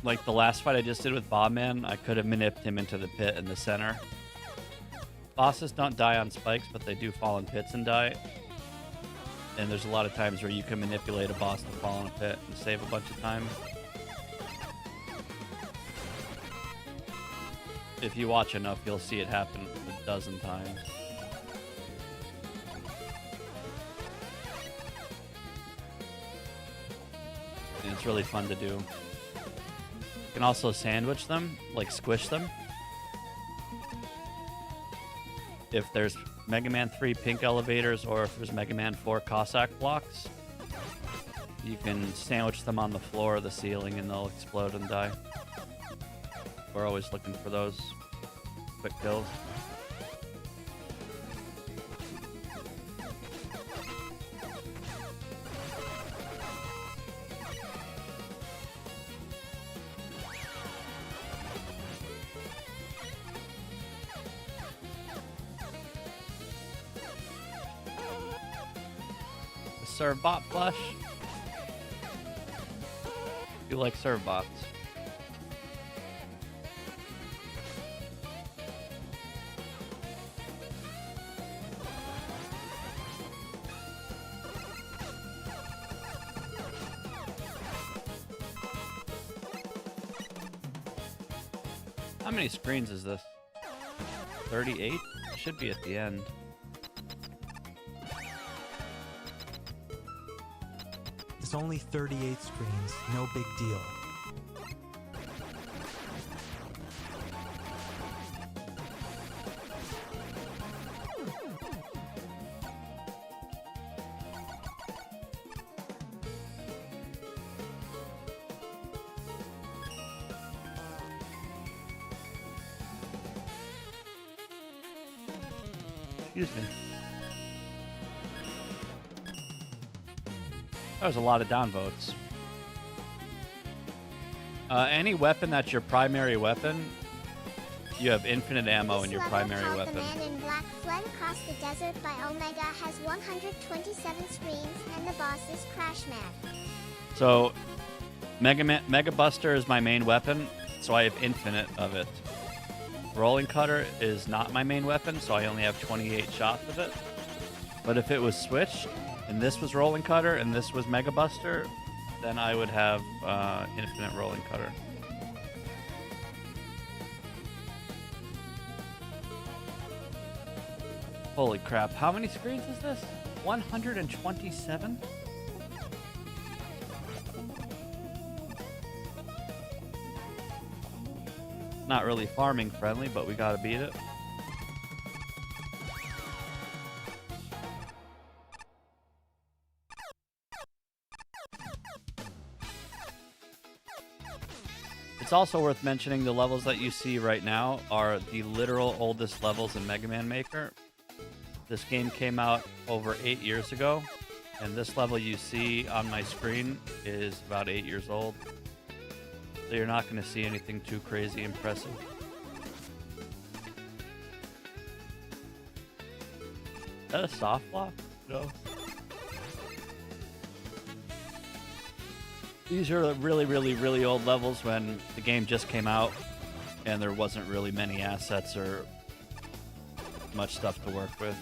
Like the last fight I just did with Bobman, I could have manipped him into the pit in the center. Bosses don't die on spikes, but they do fall in pits and die. And there's a lot of times where you can manipulate a boss to fall in a pit and save a bunch of time. If you watch enough, you'll see it happen a dozen times. And it's really fun to do. You can also sandwich them, like squish them. If there's Mega Man 3 pink elevators or if there's Mega Man 4 Cossack blocks, you can sandwich them on the floor or the ceiling and they'll explode and die. We're always looking for those quick kills. Servbot plush. You like Servbots? How many screens is this? 38? Should be at the end. It's only 38 screens, no big deal. Excuse me. That was a lot of downvotes. Any weapon that's your primary weapon, you have infinite ammo in your primary weapon. The Man in Black Fled Across the Desert by Omega has 127 screens, and the boss is Crash Man. So, Mega Buster is my main weapon, so I have infinite of it. Rolling Cutter is not my main weapon, so I only have 28 shots of it. But if it was switched, and this was Rolling Cutter, and this was Mega Buster, then I would have infinite Rolling Cutter. Holy crap, how many screens is this? 127? Not really farming friendly, but we gotta beat it. It's also worth mentioning the levels that you see right now are the literal oldest levels in Mega Man Maker. This game came out over 8 years ago, and this level you see on my screen is about 8 years old. So you're not going to see anything too crazy impressive. Is that a soft block? No. These are really, really, really old levels when the game just came out and there wasn't really many assets or much stuff to work with.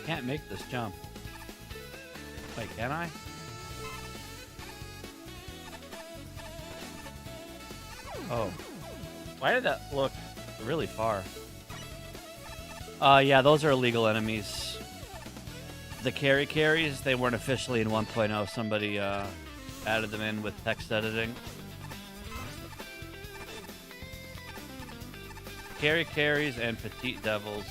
Can't make this jump. Wait, can I? Oh. Why did that look really far? Yeah, those are illegal enemies. The carries, they weren't officially in 1.0. Somebody added them in with text editing. Carries and Petite Devils.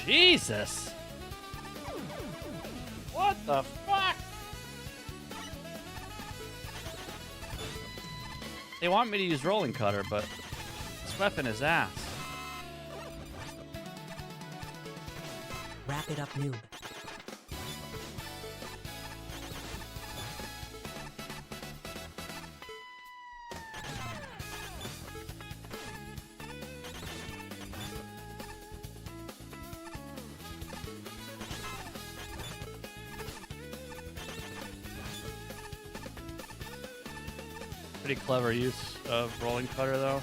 Jesus! What the fuck? They want me to use rolling cutter, but this weapon is ass. Wrap it up, noob. Pretty clever use of rolling cutter, though.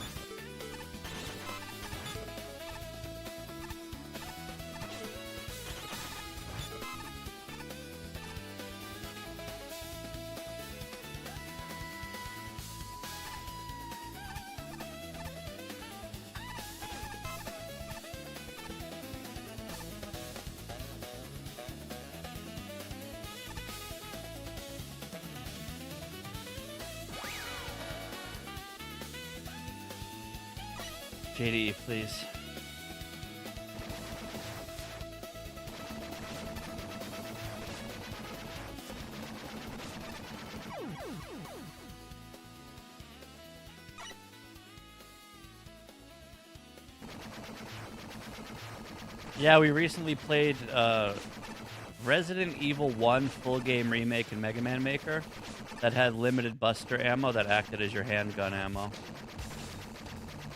JD, please. Yeah, we recently played Resident Evil 1 full game remake in Mega Man Maker that had limited buster ammo that acted as your handgun ammo.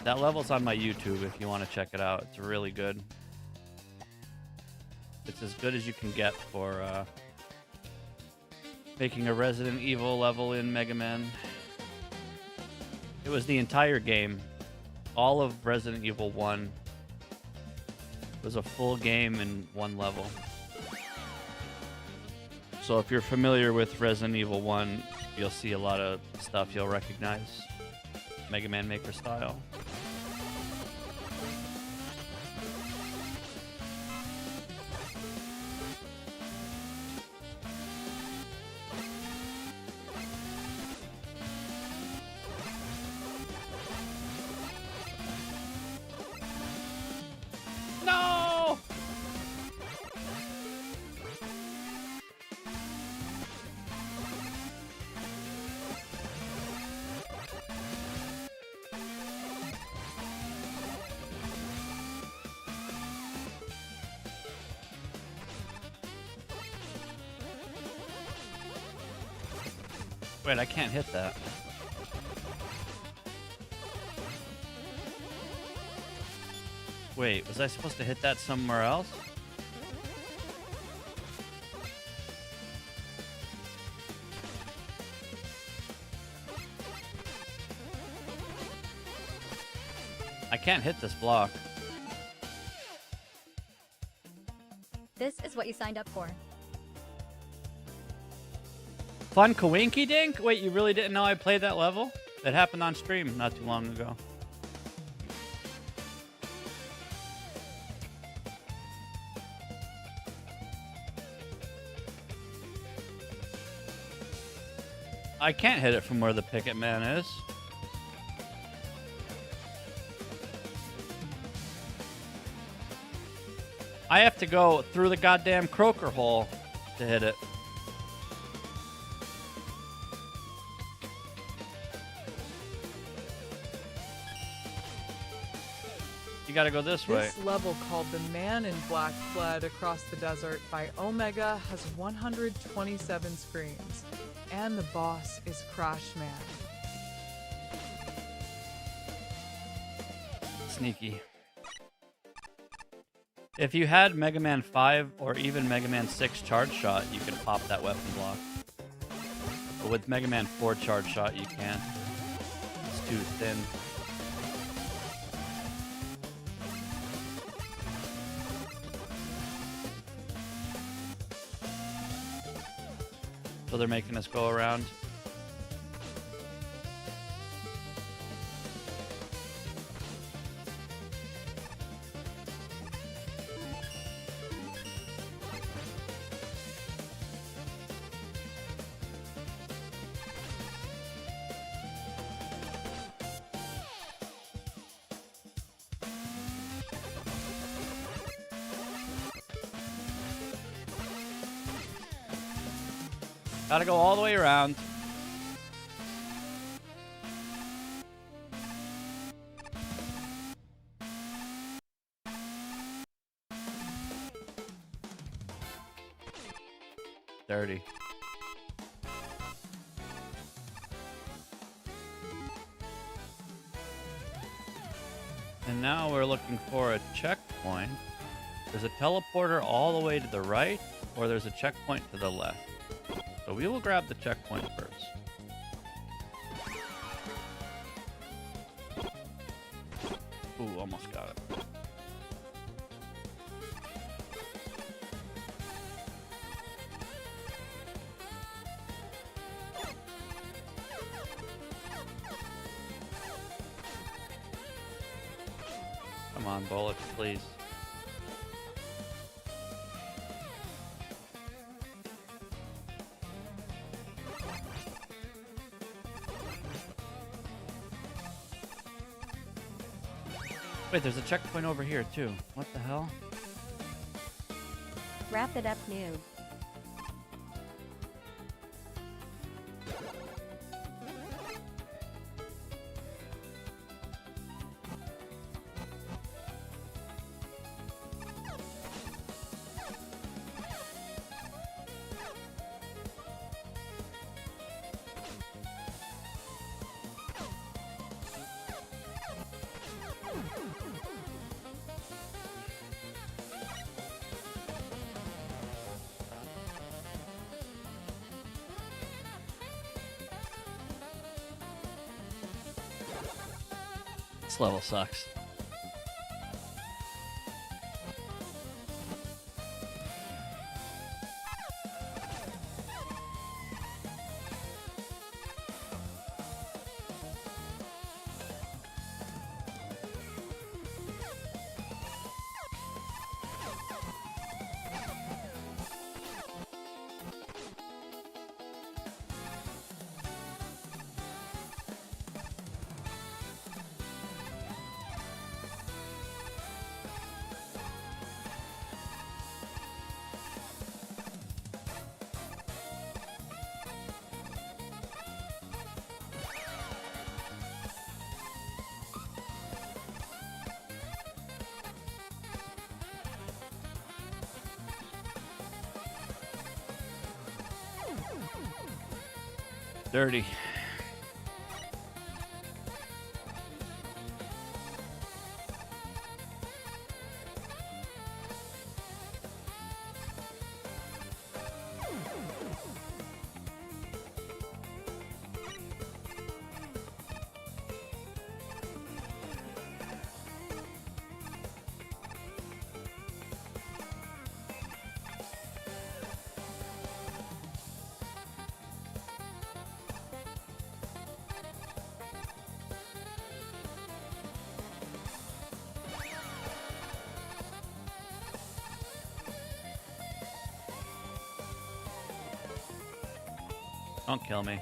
That level's on my YouTube if you want to check it out. It's really good. It's as good as you can get for making a Resident Evil level in Mega Man. It was the entire game. All of Resident Evil 1 was a full game in one level. So if you're familiar with Resident Evil 1, you'll see a lot of stuff you'll recognize. Mega Man Maker style. No! Wait, I can't hit that. Wait, was I supposed to hit that somewhere else? I can't hit this block. This is what you signed up for. Fun Kawinky Dink? Wait, you really didn't know I played that level? It happened on stream not too long ago. I can't hit it from where the picket man is. I have to go through the goddamn croaker hole to hit it. You gotta go this way. This level called The Man in Black Fled Across the Desert by Omega has 127 screens. And the boss is Crash Man. Sneaky. If you had Mega Man 5 or even Mega Man 6 Charge Shot, you could pop that weapon block. But with Mega Man 4 Charge Shot, you can't. It's too thin. So they're making us go around. Gotta go all the way around. Dirty. And now we're looking for a checkpoint. There's a teleporter all the way to the right, or there's a checkpoint to the left. So we will grab the checkpoint first. Ooh, almost got it. Come on, bullets, please. Wait, there's a checkpoint over here, too. What the hell? Wrap it up, noob. This level sucks. Dirty. Don't kill me.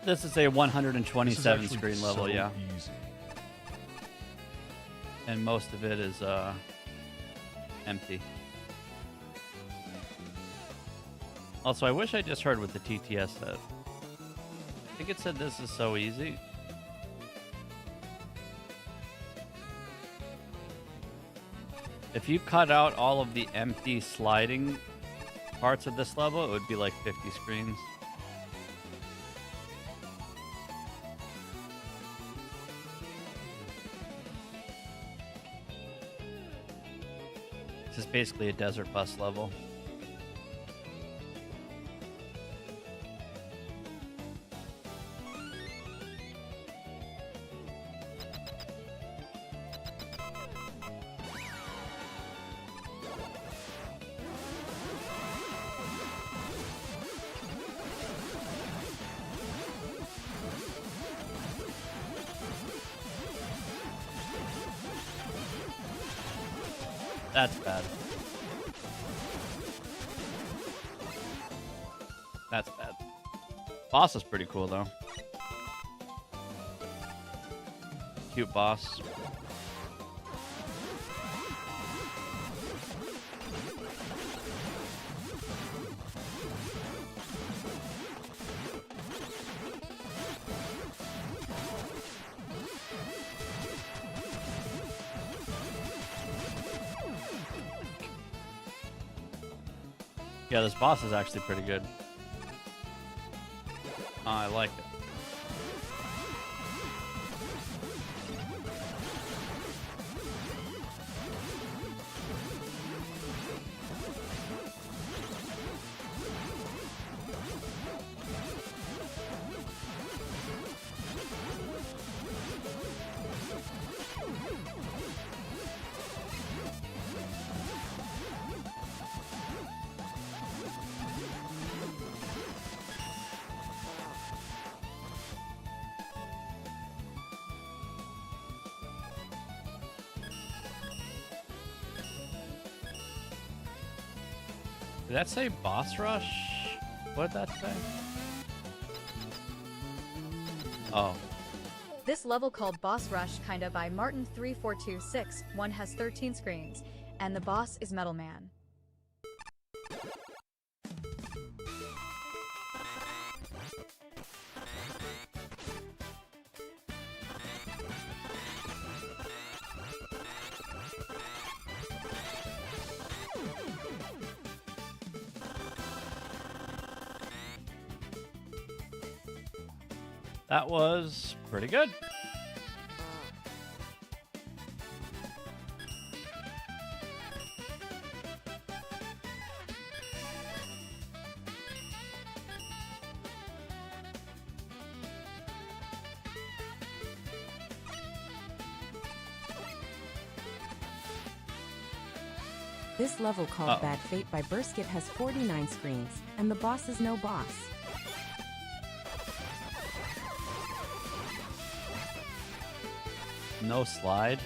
This is a 127 screen level, so yeah. Easy. And most of it is empty. Also, I wish I just heard what the TTS said. I think it said this is so easy. If you cut out all of the empty sliding parts of this level, it would be like 50 screens. This is basically a desert bus level. That's bad. That's bad. Boss is pretty cool, though. Cute boss. Yeah, this boss is actually pretty good. I like it. Did that say boss rush? What did that say? Oh. This level called Boss Rush kinda by Martin3426 one has 13 screens, and the boss is Metal Man. That was pretty good. This level called Uh-oh. Bad Fate by Burskit has 49 screens, and the boss is no boss. No slide.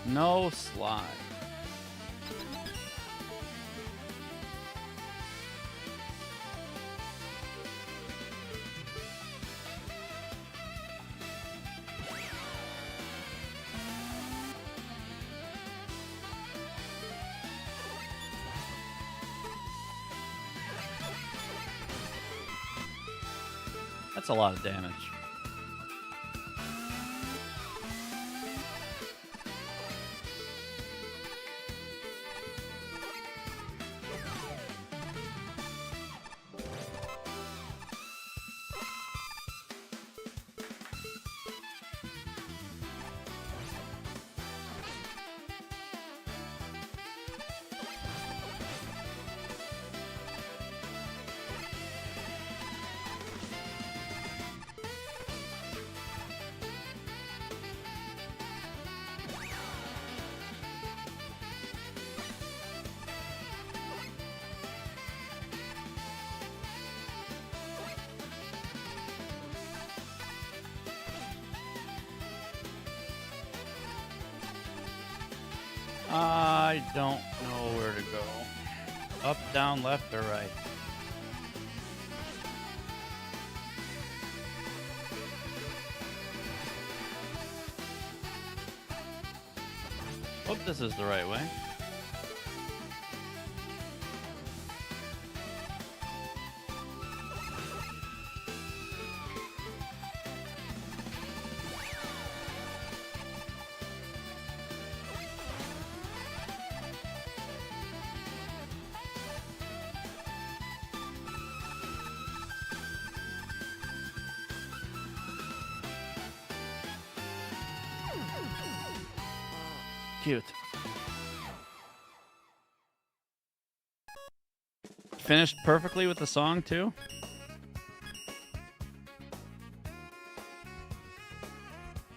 No slide. That's a lot of damage. I don't know where to go. Up, down, left, or right? Hope this is the right way. Cute. finished perfectly with the song too?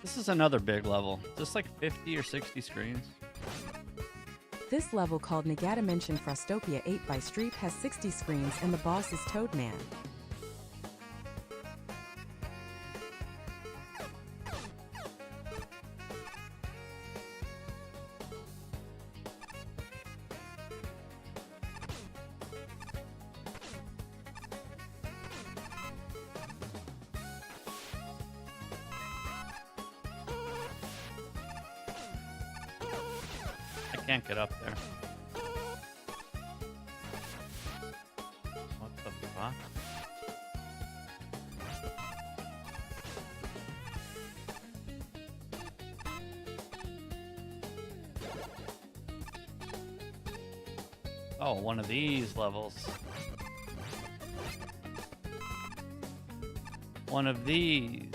This is another big level. Just like 50 or 60 screens. This level called Negatimension Frostopia 8 by Streep has 60 screens and the boss is Toadman. I can't get up there. What the fuck? Oh, one of these levels. One of these.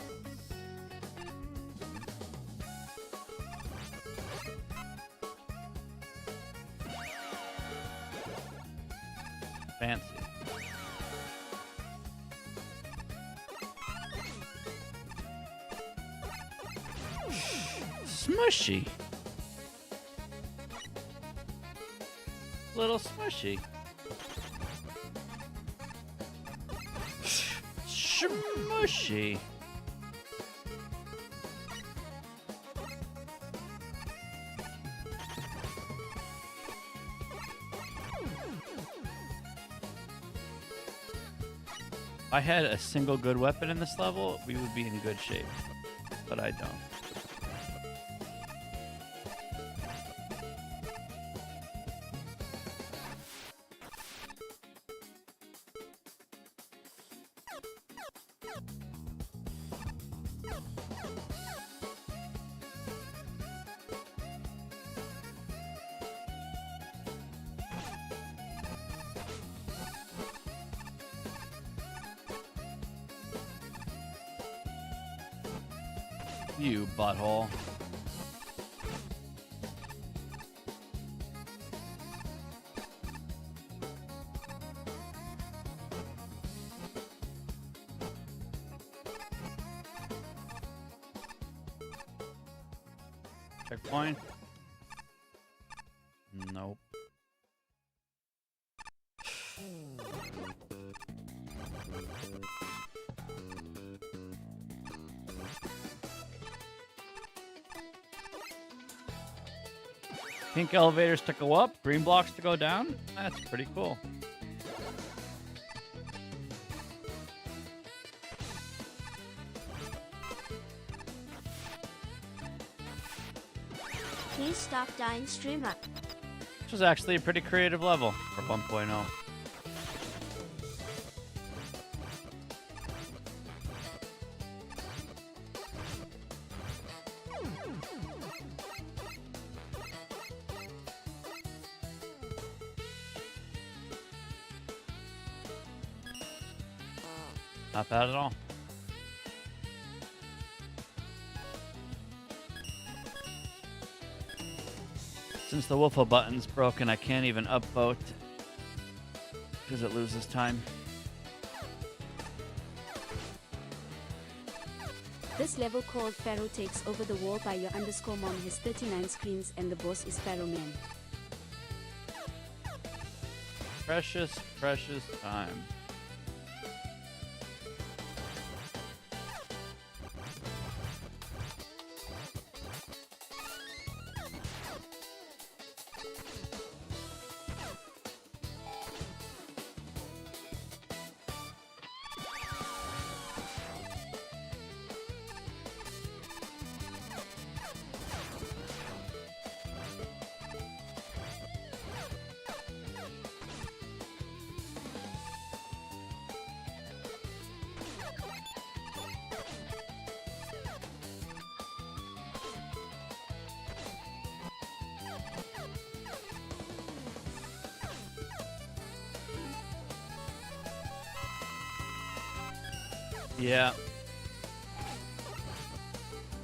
Fancy. Smushy. Little smushy. Smushy. If I had a single good weapon in this level, we would be in good shape. But I don't. You butthole. Checkpoint? Nope. Pink elevators to go up, green blocks to go down. That's pretty cool. Please stop dying, streamer. This was actually a pretty creative level for 1.0. Not bad at all. Since the Wolfo button's broken, I can't even upvote because it loses time. This level called Pharaoh takes over the wall by your underscore mom has 39 screens and the boss is Pharaoh Man. Precious, precious time. Yeah.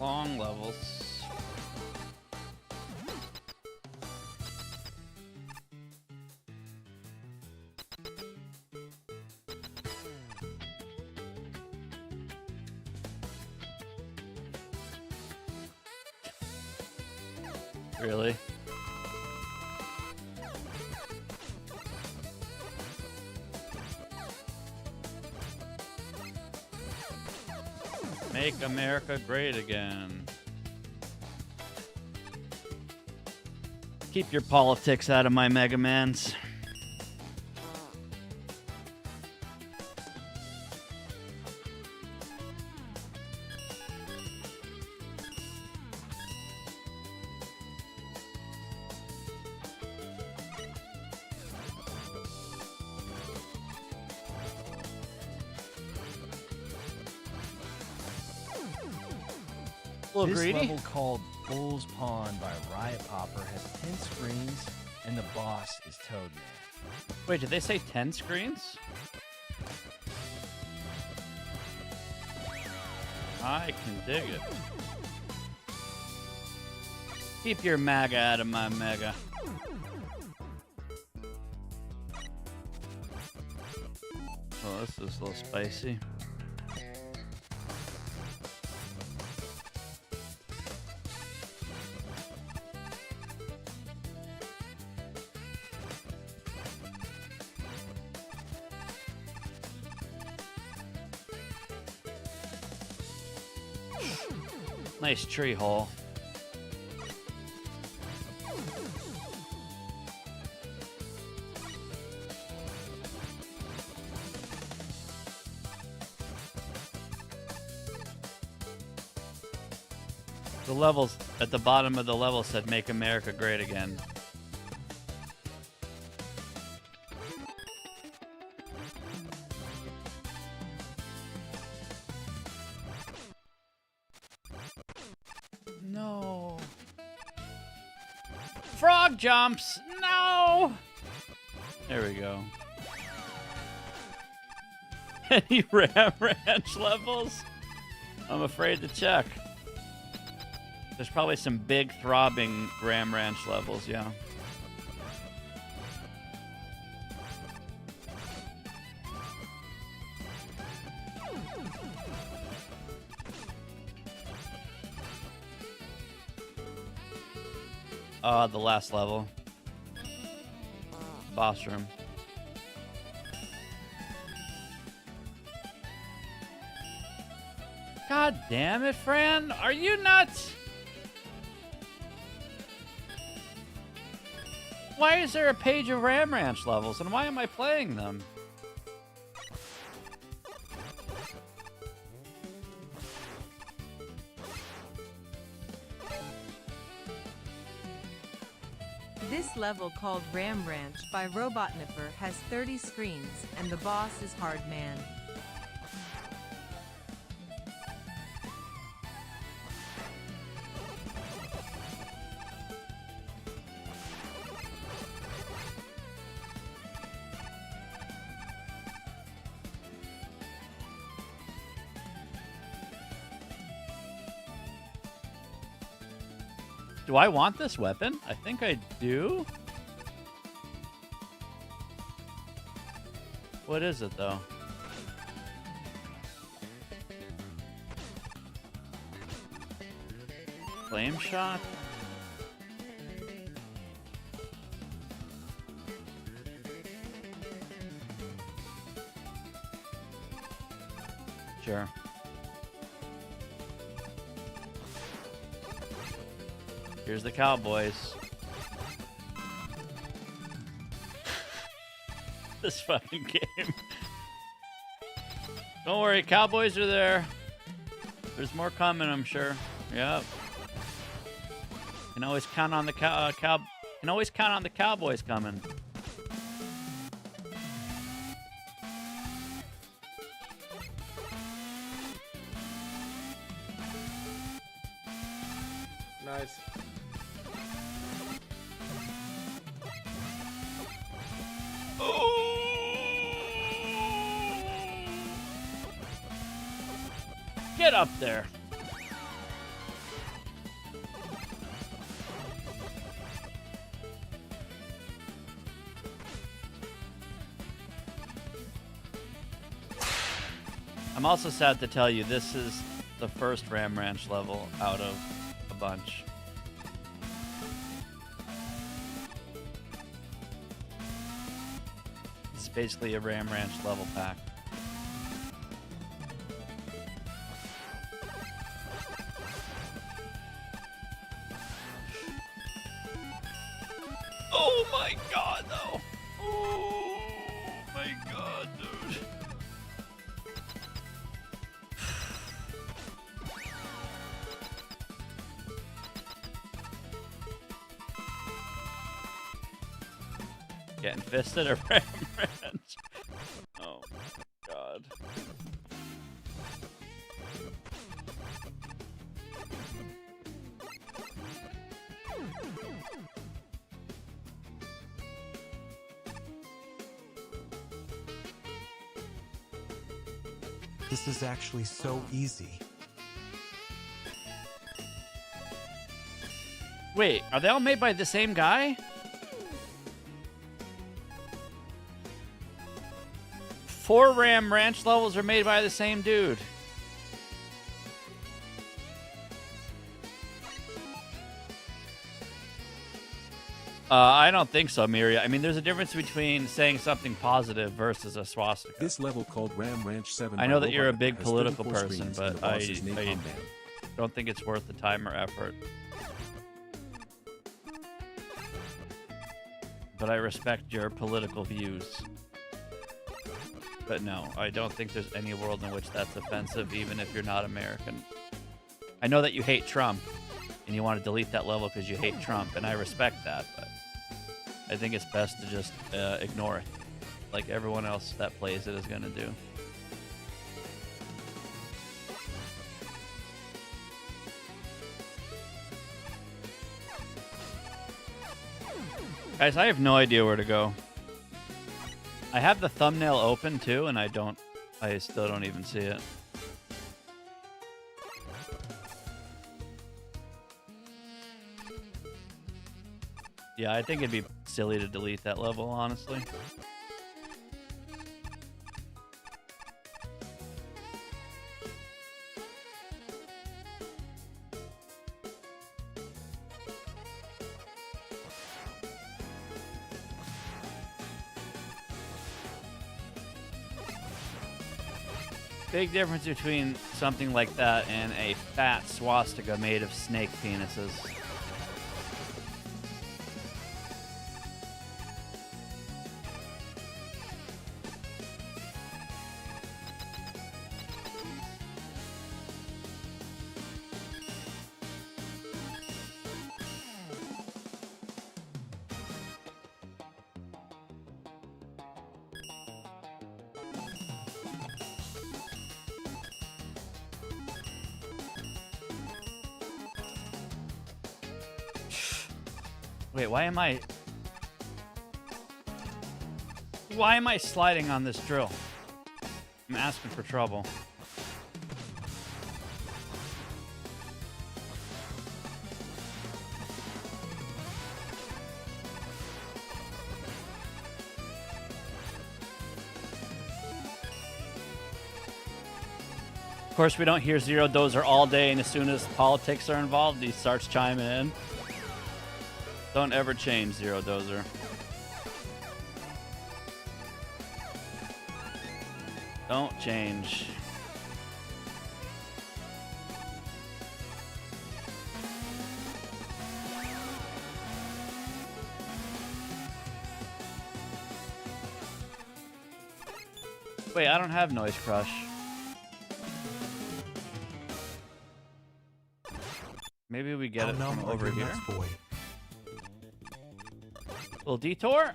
Long levels. Really? Make America great again. Keep your politics out of my Mega Mans. This greedy? level called Bull's Pond by Riot Popper has 10 screens, and the boss is Toadman. Wait, did they say 10 screens? I can dig it. Keep your MAGA out of my Mega. Oh, this is a little spicy. Nice tree hole. The levels at the bottom of the level said "Make America Great Again." No. Frog jumps! No! There we go. Any Ram Ranch levels? I'm afraid to check. There's probably some big throbbing Ram Ranch levels, yeah. The last level. Boss room. God damn it, Fran! Are you nuts? Why is there a page of Ram Ranch levels, and why am I playing them? This level, called Ram Ranch by Robotnipper, has 30 screens, and the boss is Hard Man. Do I want this weapon? I think I do. What is it, though? Flame shot? Sure. Here's the Cowboys. This fucking game. Don't worry, Cowboys are there. There's more coming, I'm sure. Yep. Can always count on the can always count on the Cowboys coming. Nice. Get up there. I'm also sad to tell you this is the first Ram Ranch level out of a bunch. basically a Ram Ranch level pack. Oh my god, though. Oh my god, dude. Getting fisted or Ram Ranch? Oh my god. This is actually so easy. Wait, are they all made by the same guy? 4 Ram Ranch levels are made by the same dude. I don't think so, Miria. I mean, there's a difference between saying something positive versus a swastika. This level called Ram Ranch 7 I by know that you're a Robot big has political 34 person, screens and but the I boss is Napalm Man. don't think it's worth the time or effort. But I respect your political views. But no, I don't think there's any world in which that's offensive, even if you're not American. I know that you hate Trump, and you want to delete that level because you hate Trump, and I respect that, but I think it's best to just ignore it, like everyone else that plays it is going to do. Guys, I have no idea where to go. I have the thumbnail open too, and I still don't even see it. Yeah, I think it'd be silly to delete that level, honestly. Big difference between something like that and a fat swastika made of snake penises. Wait, why am I sliding on this drill? I'm asking for trouble. Of course, we don't hear Zero Dozer all day, and as soon as politics are involved, he starts chiming in. Don't ever change, Zero Dozer. Don't change. Wait, I don't have Noise Crush. Maybe we get it from over here. Little detour.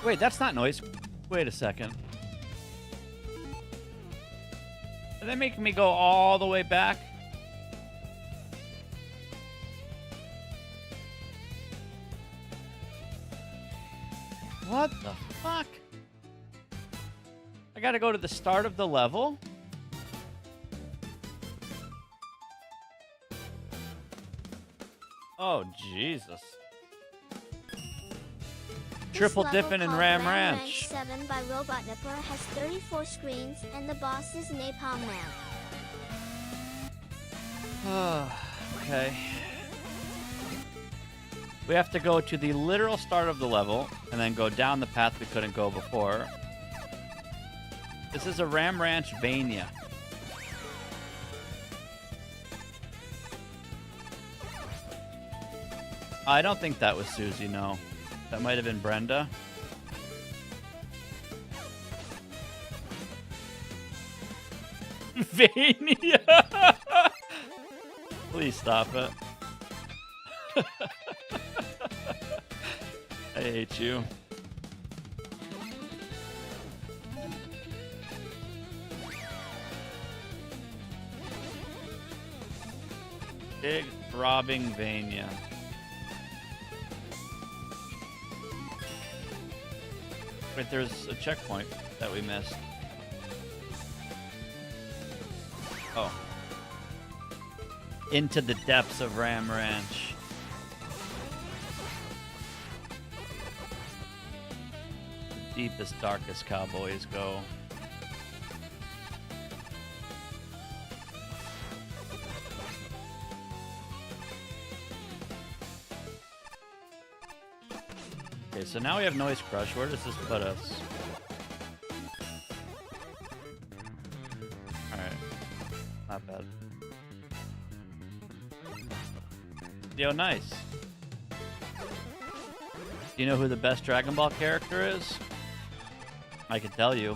Wait, that's not noise. Wait a second. Are they making me go all the way back? What the fuck? I gotta go to the start of the level? Oh, Jesus. Triple dipping in Ram Ranch. 7 by Robot Nipper has 34 screens, and the boss is Napalm Man. Okay. We have to go to the literal start of the level and then go down the path we couldn't go before. This is a Ram Ranch Vania. I don't think that was Susie, no. That might have been Brenda. Vania! Please stop it. I hate you. Big throbbing Vania. Wait, there's a checkpoint that we missed. Oh. Into the depths of Ram Ranch. The deepest, darkest cowboys go. Okay, so now we have Noise Crush. Where does this put us? Alright. Not bad. Yo, nice. Do you know who the best Dragon Ball character is? I can tell you.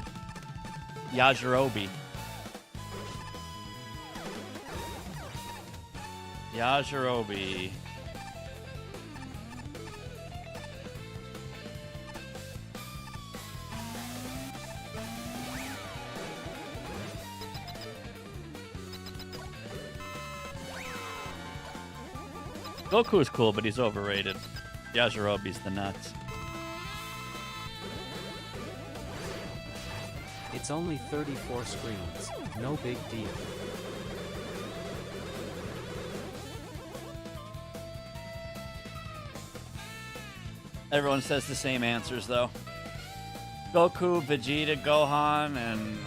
Yajirobe. Yajirobe. Goku's cool, but he's overrated. Yajirobe's the nuts. It's only 34 screens, no big deal. Everyone says the same answers, though. Goku, Vegeta, Gohan, and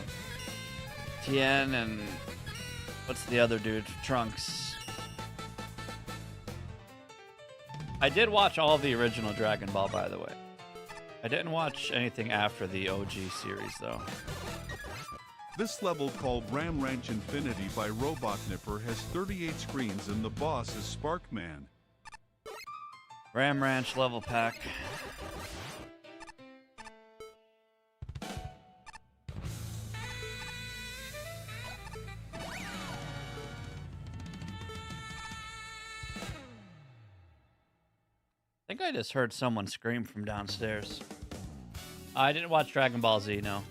Tien, and what's the other dude? Trunks. I did watch all of the original Dragon Ball, by the way. I didn't watch anything after the OG series, though. This level, called Ram Ranch Infinity by Robot Nipper, has 38 screens and the boss is Sparkman. Ram Ranch level pack. I think I just heard someone scream from downstairs. I didn't watch Dragon Ball Z, no.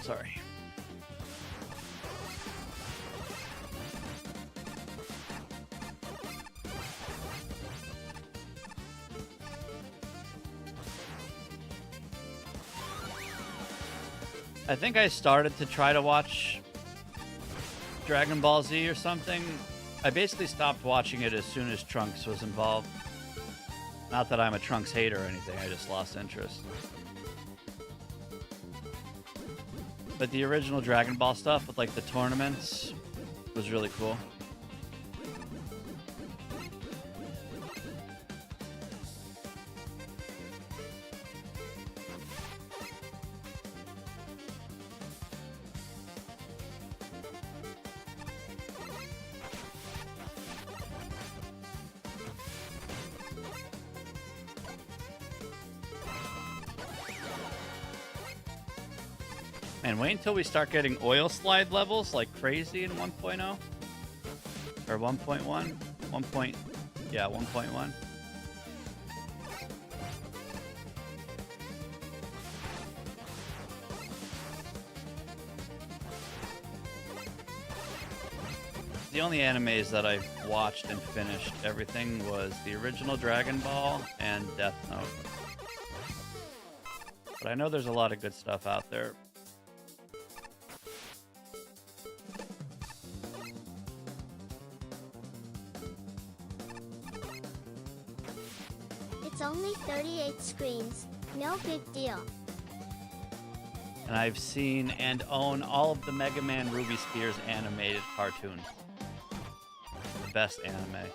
Sorry. I think I started to try to watch Dragon Ball Z or something. I basically stopped watching it as soon as Trunks was involved. Not that I'm a Trunks hater or anything, I just lost interest. But the original Dragon Ball stuff with like the tournaments was really cool. And wait until we start getting oil slide levels like crazy in 1.0 or 1.1. 1. Yeah, 1.1. the only animes that I've watched and finished everything was the original Dragon Ball and Death Note. But I know there's a lot of good stuff out there. It's only 38 screens, no big deal. And I've seen and own all of the Mega Man Ruby Spears animated cartoons. The best anime.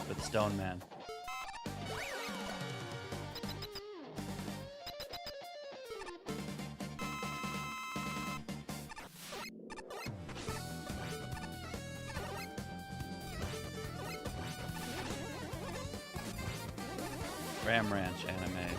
With Stone Man. Ram Ranch animes.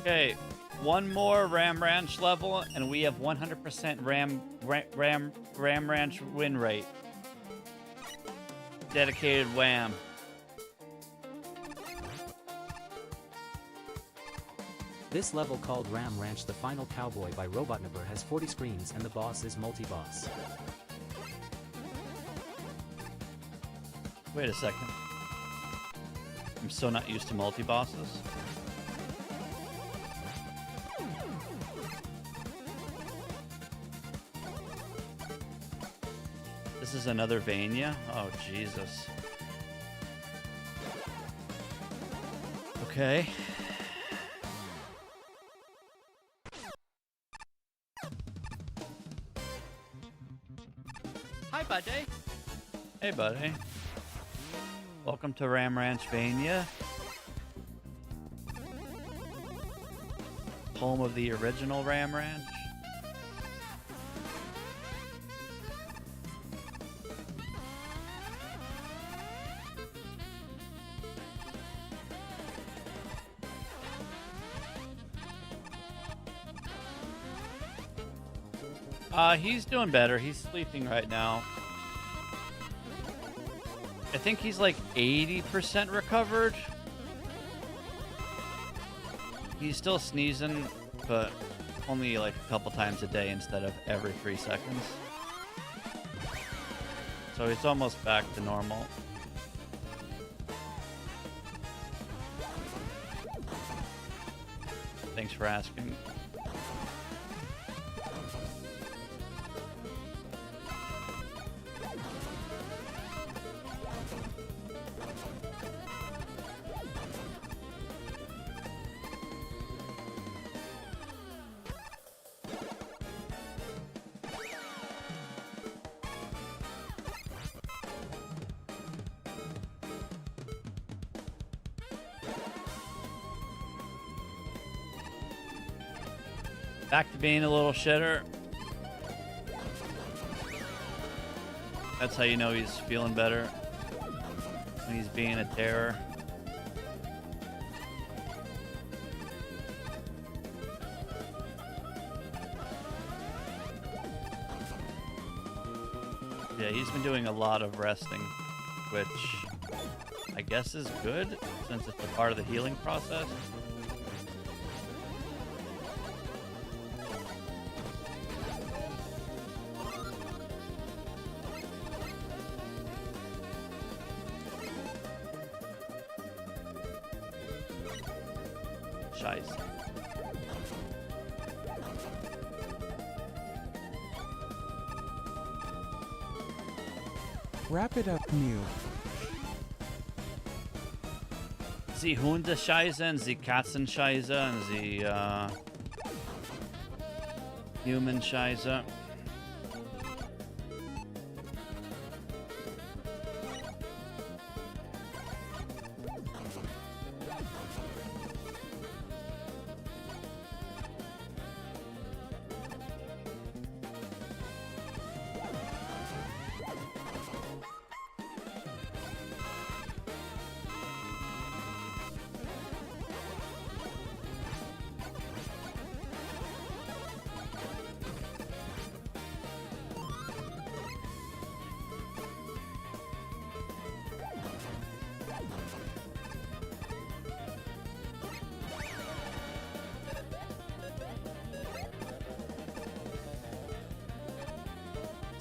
Okay, one more Ram Ranch level, and we have 100% Ram Ranch win rate. Dedicated Wham. This level called Ram Ranch the Final Cowboy by Robotnikper has 40 screens and the boss is multi-boss. Wait a second. I'm so not used to multi-bosses. This is another Vania? Oh, Jesus. Okay. Hi, buddy. Hey, buddy. Welcome to Ram Ranch Vania. Home of the original Ram Ranch. He's doing better. He's sleeping right now. I think he's like 80% recovered. He's still sneezing, but only like a couple times a day instead of every 3 seconds. So he's almost back to normal. Thanks for asking. Back to being a little shitter. That's how you know he's feeling better. When he's being a terror. Yeah, he's been doing a lot of resting, which I guess is good since it's a part of the healing process. Scheiße. Wrap it up, Mew. Sie Hundescheiße und sie Katzenscheiße und sie Human-Scheiße.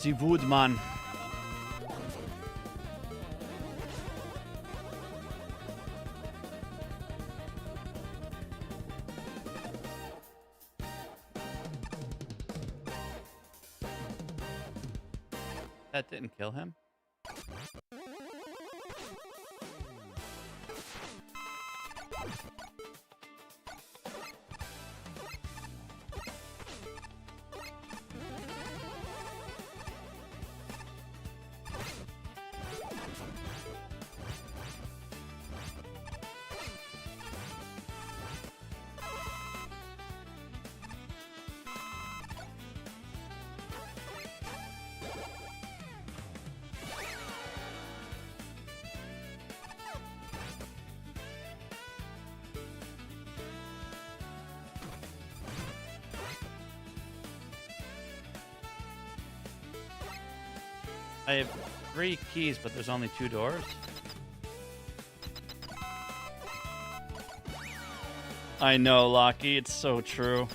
Die Woodman. That didn't kill him. I have 3 keys, but there's only 2 doors. I know, Lockie. It's so true.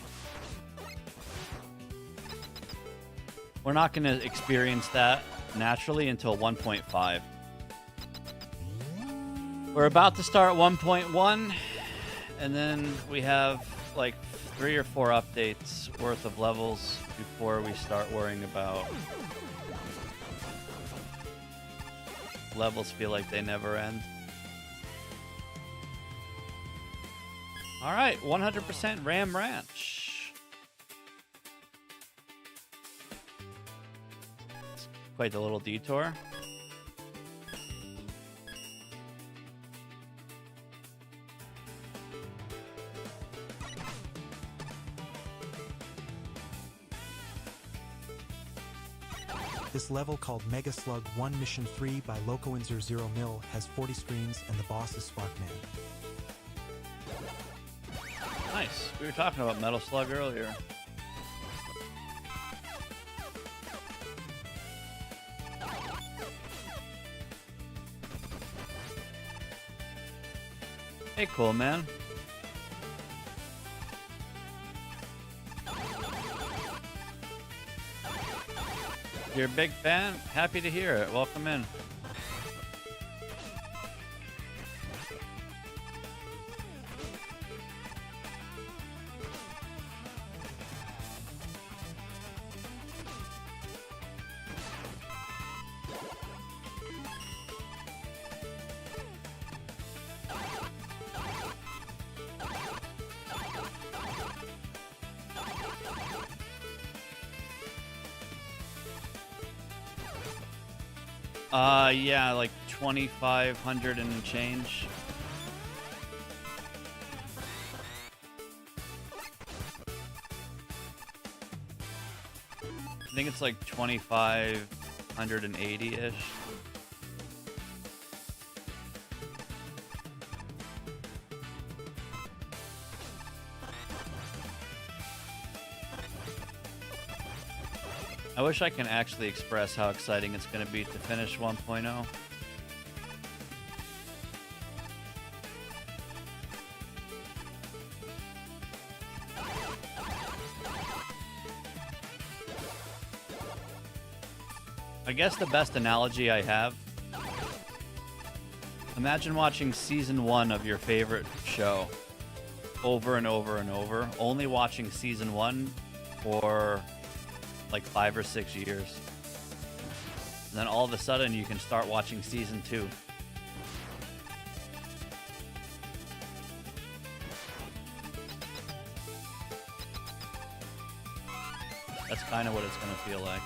We're not going to experience that naturally until 1.5. We're about to start 1.1, and then we have like 3 or 4 updates worth of levels before we start worrying about. Levels feel like they never end. All right, 100% Ram Ranch. It's quite the little detour. This level, called Mega Slug 1 Mission 3 by Locoinzer Zero Mill, has 40 screens and the boss is Sparkman. Nice. We were talking about Metal Slug earlier. Hey, cool man. You're a big fan? Happy to hear it. Welcome in. Yeah, like 2,500 and change. I think it's like 2,580-ish. I wish I can actually express how exciting it's going to be to finish 1.0. I guess the best analogy I have, imagine watching season 1 of your favorite show over and over and over, only watching season 1 for like 5 or 6 years. And then all of a sudden you can start watching season 2. That's kind of what it's going to feel like.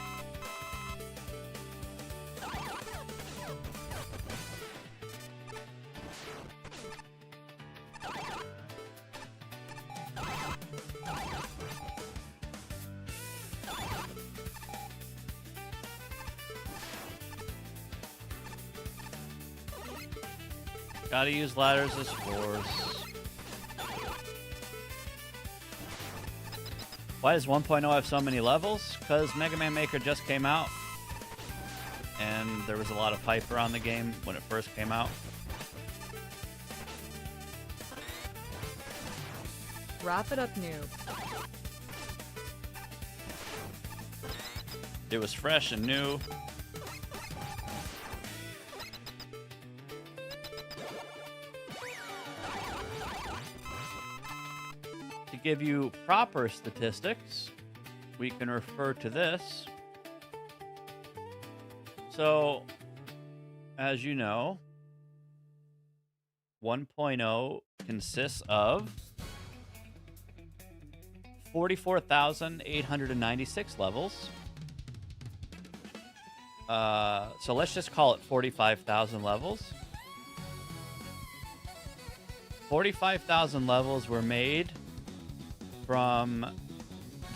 Gotta use ladders as floors. Why does 1.0 have so many levels? Because Mega Man Maker just came out. And there was a lot of hype around the game when it first came out. Wrap it up, noob. It was fresh and new. To give you proper statistics, we can refer to this. So, as you know, 1.0 consists of 44,896 levels. So let's just call it 45,000 levels. 45,000 levels were made from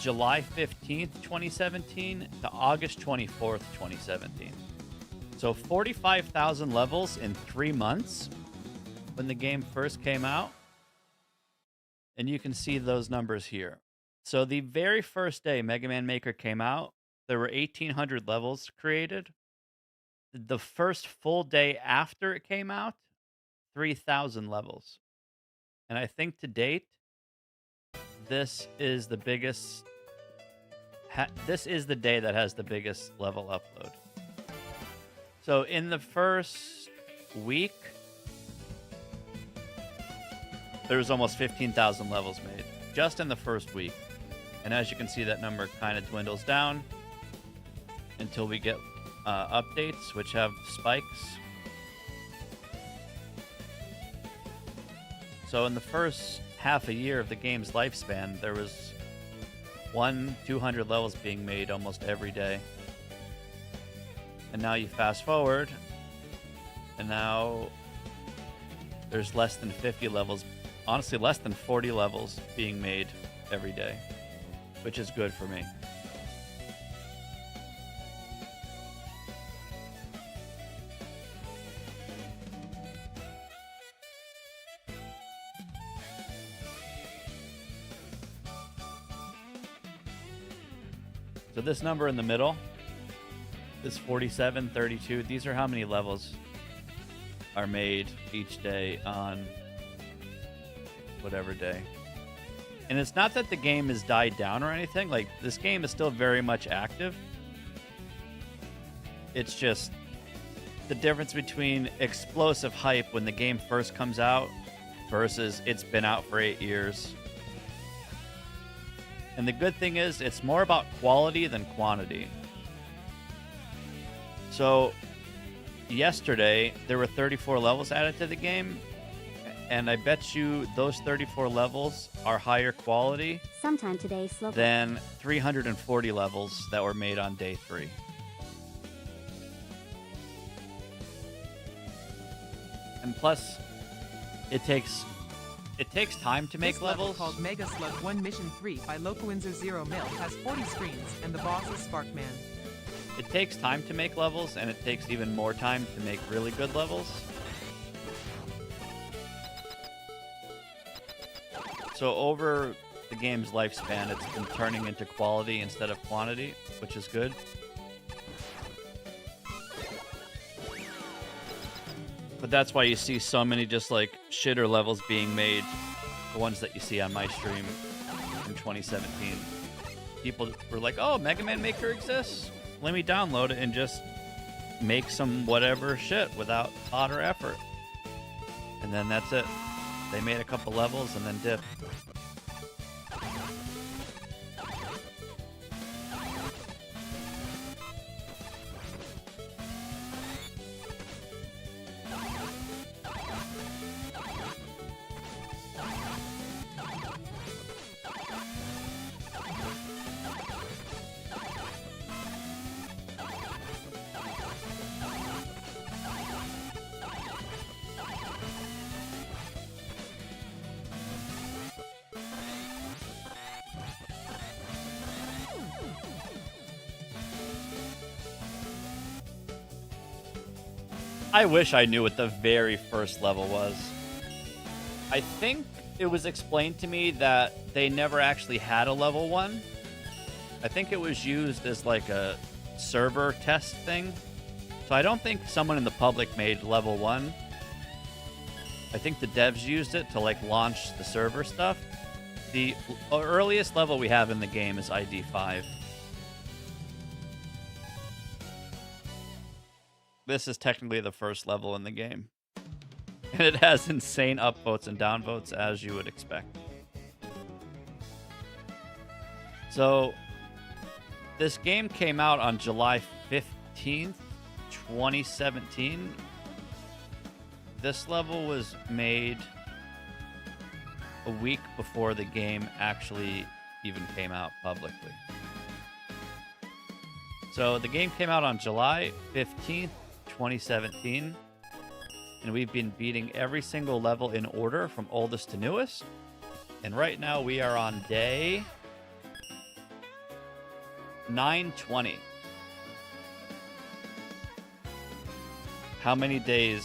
July 15th, 2017 to August 24th, 2017. So 45,000 levels in 3 months when the game first came out. And you can see those numbers here. So the very first day Mega Man Maker came out, there were 1,800 levels created. The first full day after it came out, 3,000 levels. And I think to date, this is the biggest... this is the day that has the biggest level upload. So in the first week, there was almost 15,000 levels made. Just in the first week. And as you can see, that number kind of dwindles down until we get updates, which have spikes. So in the first half a year of the game's lifespan, there was 200 levels being made almost every day. And now you fast forward, and now there's less than 50 levels, honestly less than 40 levels being made every day, which is good for me. So this number in the middle, this 47, 32, these are how many levels are made each day on whatever day. And it's not that the game has died down or anything. Like, this game is still very much active. It's just the difference between explosive hype when the game first comes out versus it's been out for 8 years. And the good thing is, it's more about quality than quantity. So, yesterday, there were 34 levels added to the game, and I bet you those 34 levels are higher quality Sometime today, slow than 340 levels that were made on day 3. And plus, it takes time to make This level, levels. called Mega Slug 1 Mission 3 by Locoinzer Zero Mil, has 40 screens, and the boss is Sparkman. It takes time to make levels, and it takes even more time to make really good levels. So over the game's lifespan, it's been turning into quality instead of quantity, which is good. But that's why you see so many just like shitter levels being made, the ones that you see on my stream in 2017. People were like, oh, Mega Man Maker exists? Let me download it and just make some whatever shit without thought or effort. And then that's it. They made a couple levels and then dipped. I wish I knew what the very first level was. I think it was explained to me that they never actually had a level 1. I think it was used as like a server test thing. So I don't think someone in the public made level 1. I think the devs used it to like launch the server stuff. The earliest level we have in the game is ID 5. this is technically the first level in the game. And it has insane upvotes and downvotes, as you would expect. So, this game came out on July 15th, 2017. This level was made a week before the game actually even came out publicly. So the game came out on July 15th, 2017, and we've been beating every single level in order from oldest to newest. And right now we are on day 920. How many days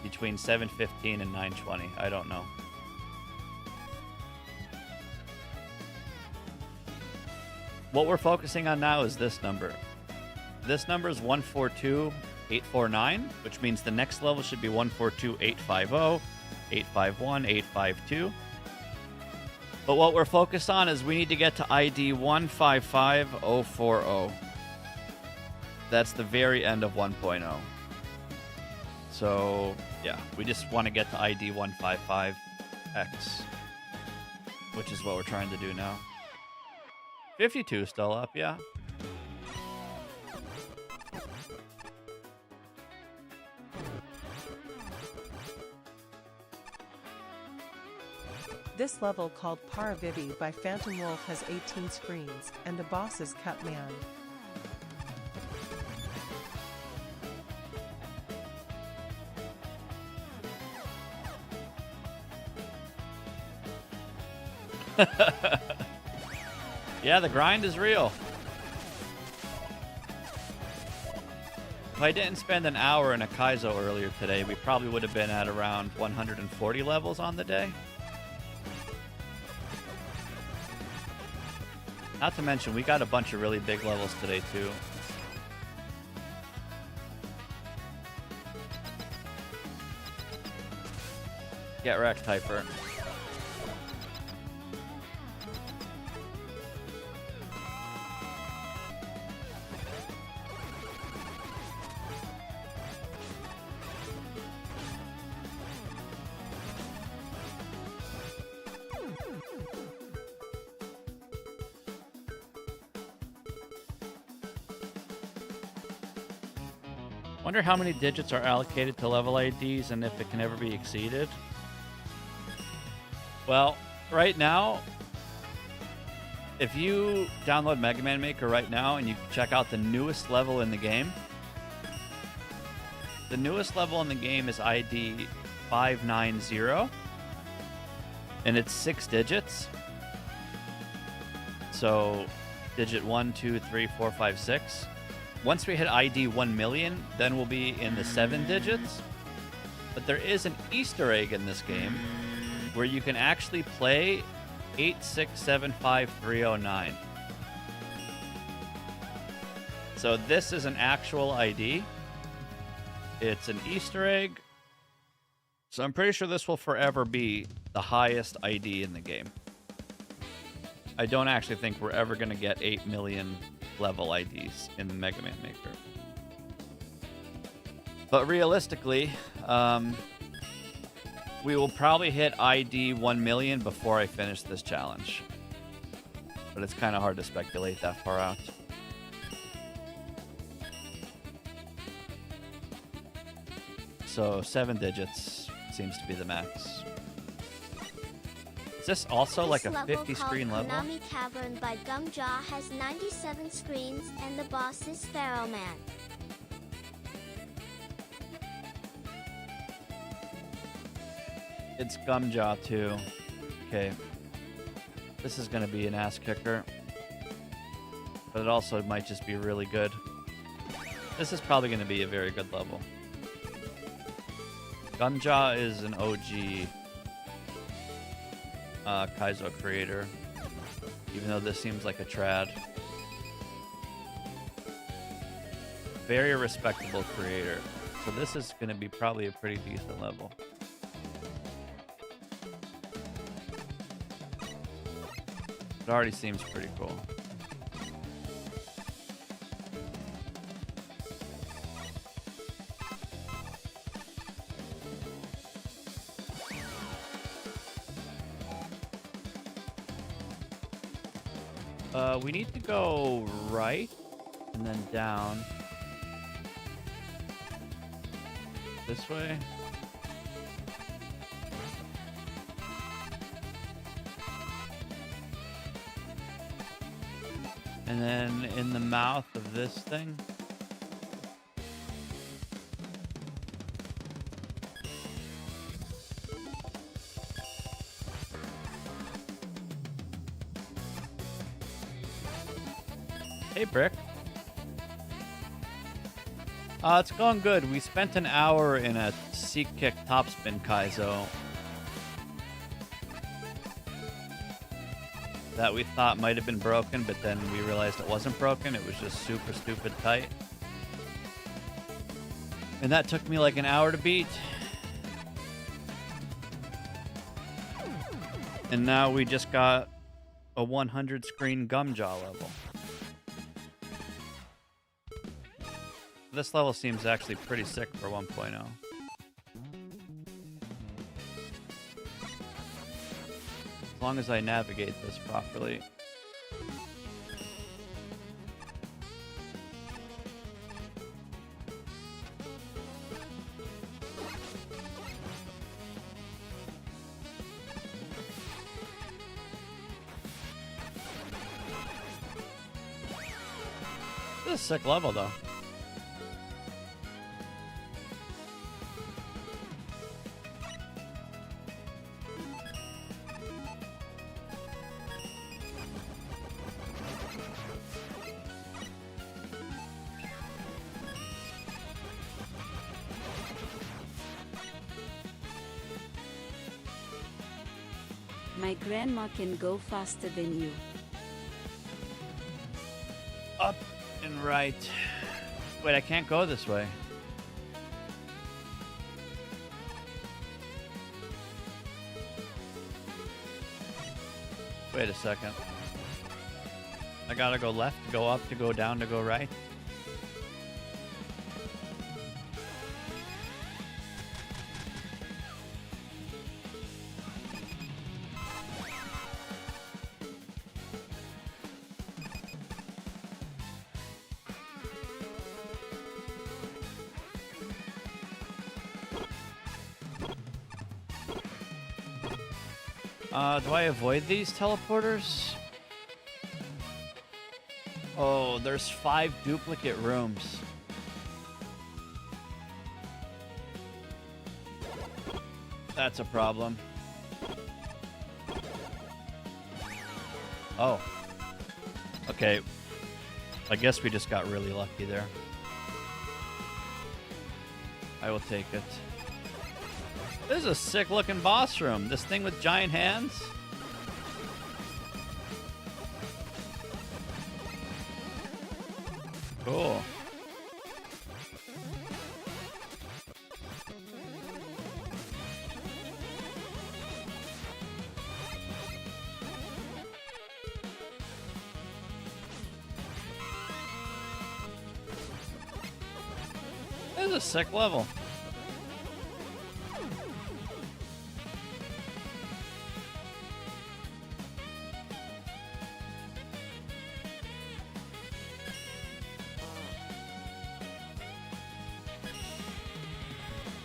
between 7:15 and 9:20? I don't know. What we're focusing on now is this number. This number is 142,849, which means the next level should be 142,850, 851, 852. But what we're focused on is we need to get to ID 155040. That's the very end of 1.0. So, yeah, we just want to get to ID 155X, which is what we're trying to do now. 52 is still up, yeah. This level, called Paravivi by Phantom Wolf, has 18 screens, and the boss is Cutman. Yeah, the grind is real. If I didn't spend an hour in a Kaizo earlier today, we probably would have been at around 140 levels on the day. Not to mention, we got a bunch of really big levels today, too. Get wrecked, Hyper. Wonder how many digits are allocated to level IDs and if it can ever be exceeded. Well, right now, if you download Mega Man Maker right now and you check out the newest level in the game, the newest level in the game is ID 590, and it's 6 digits. So, digit 1, 2, 3, 4, 5, 6. Once we hit ID 1 million, then we'll be in the 7 digits. But there is an Easter egg in this game where you can actually play 8675309. So this is an actual ID. It's an Easter egg. So I'm pretty sure this will forever be the highest ID in the game. I don't actually think we're ever going to get 8 million level IDs in the Mega Man Maker. But realistically, we will probably hit ID 1 million before I finish this challenge. But it's kind of hard to speculate that far out. So 7 digits seems to be the max. Is this also like a 50 screen level? Konami Cavern by Gumjaw has 97 screens and the boss is Pharaoh Man. It's Gumjaw too. Okay. This is going to be an ass kicker. But it also might just be really good. This is probably going to be a very good level. Gumjaw is an OG Kaizo creator, even though this seems like a trad. Very respectable creator. So this is going to be probably a pretty decent level. It already seems pretty cool. We need to go right and then down. This way. And then in the mouth of this thing. Hey, Brick. It's going good. We spent an hour in a Seek Kick Topspin Kaizo that we thought might have been broken, but then we realized it wasn't broken. It was just super stupid tight. And that took me like an hour to beat. And now we just got a 100 screen Gumjaw level. This level seems actually pretty sick for 1.0. As long as I navigate this properly. This is a sick level though. My grandma can go faster than you. Up and right. Wait, I can't go this way. Wait a second. I gotta go left to go up, to go down, to go right. Do I avoid these teleporters? Oh, there's 5 duplicate rooms. That's a problem. Oh. Okay. I guess we just got really lucky there. I will take it. This is a sick looking boss room. This thing with giant hands. Cool. This is a sick level.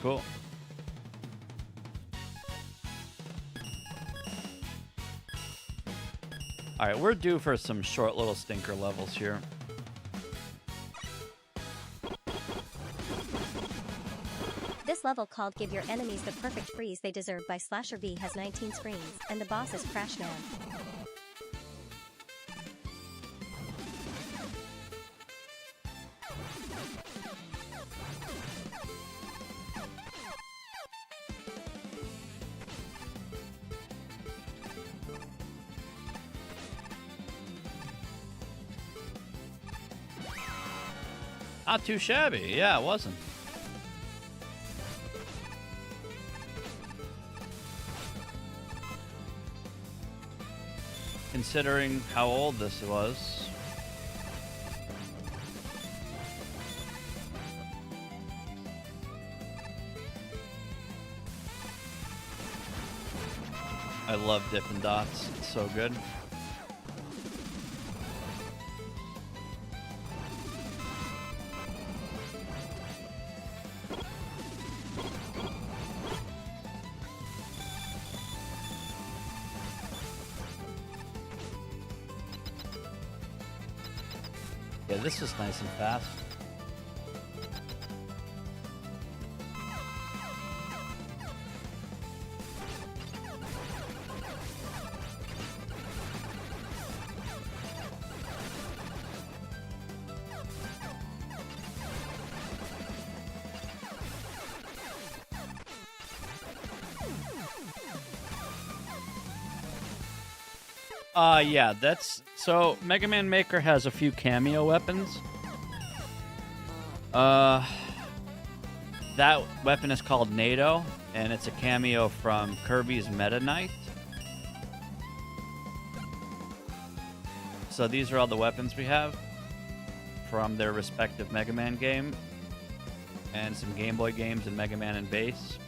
Cool. All right, we're due for some short little stinker levels here. This level called Give Your Enemies the Perfect Freeze They Deserve by Slasher V has 19 screens, and the boss is Crash Man. Not too shabby. Yeah, it wasn't. Considering how old this was. I love Dippin' Dots. It's so good. Yeah, this is nice and fast. Yeah, that's... So, Mega Man Maker has a few cameo weapons. That weapon is called NATO, and it's a cameo from Kirby's Meta Knight. So these are all the weapons we have from their respective Mega Man game, and some Game Boy games and Mega Man and Bass.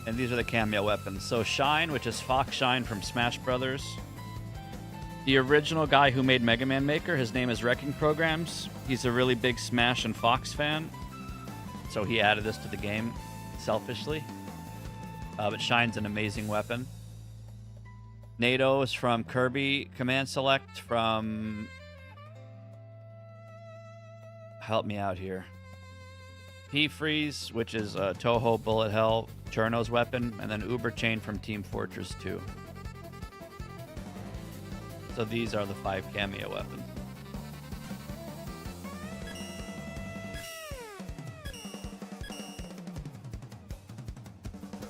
And these are the cameo weapons. So Shine, which is Fox Shine from Smash Brothers. The original guy who made Mega Man Maker, his name is Wrecking Programs. He's a really big Smash and Fox fan, so he added this to the game selfishly. But Shine's an amazing weapon. NATO is from Kirby. Command Select from... Help me out here. P-Freeze, which is Toho Bullet Hell, Cherno's weapon, and then Uber Chain from Team Fortress 2. So these are the 5 cameo weapons.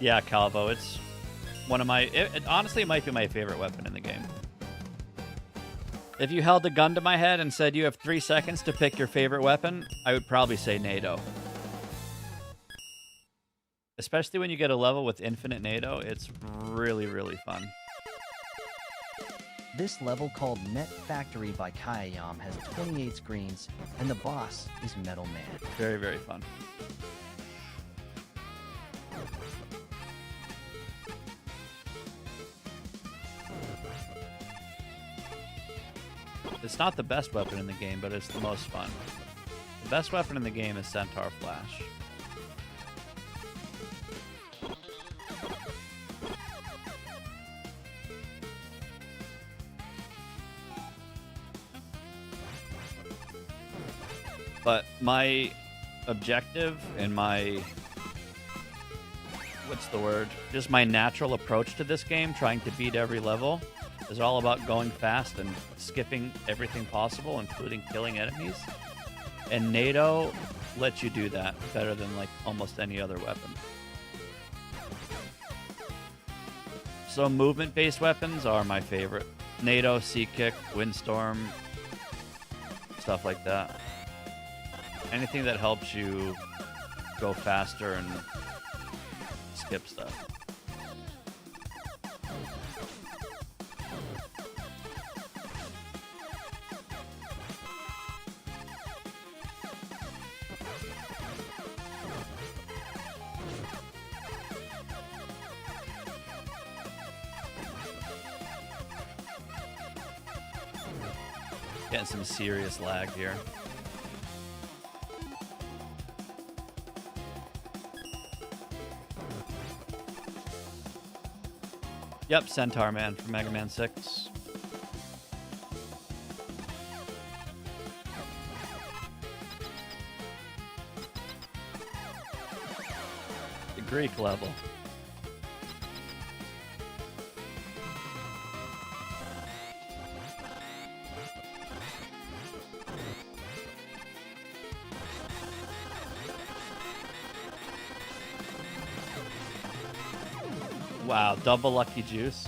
Yeah, Calvo, it's one of my... It honestly might be my favorite weapon in the game. If you held a gun to my head and said you have 3 seconds to pick your favorite weapon, I would probably say NATO. Especially when you get a level with infinite NATO, it's really, really fun. This level, called Net Factory by Kayayam, has 28 screens, and the boss is Metal Man. Very, very fun. It's not the best weapon in the game, but it's the most fun. The best weapon in the game is Centaur Flash. But my objective and my... what's the word? Just my natural approach to this game, trying to beat every level, is all about going fast and skipping everything possible, including killing enemies. And NATO lets you do that better than like almost any other weapon. So movement-based weapons are my favorite. NATO, Sea-Kick, Windstorm, stuff like that. Anything that helps you go faster and skip stuff. Getting some serious lag here. Yep, Centaur Man from Mega Man 6. The Greek level. Wow, double Lucky Juice.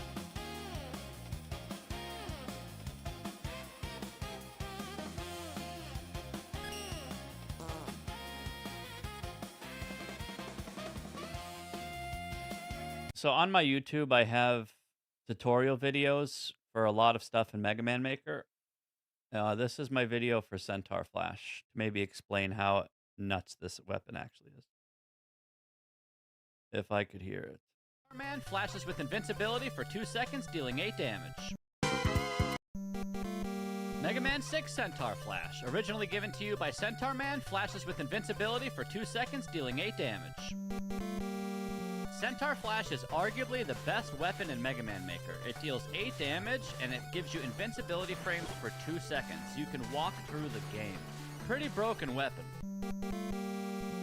So on my YouTube, I have tutorial videos for a lot of stuff in Mega Man Maker. This is my video for Centaur Flash to maybe explain how nuts this weapon actually is. If I could hear it. Man flashes with invincibility for 2 seconds, dealing 8 damage. Mega Man 6 Centaur Flash, originally given to you by Centaur Man, flashes with invincibility for 2 seconds, dealing 8 damage. Centaur Flash is arguably the best weapon in Mega Man Maker. It deals 8 damage, and it gives you invincibility frames for 2 seconds. You can walk through the game. Pretty broken weapon.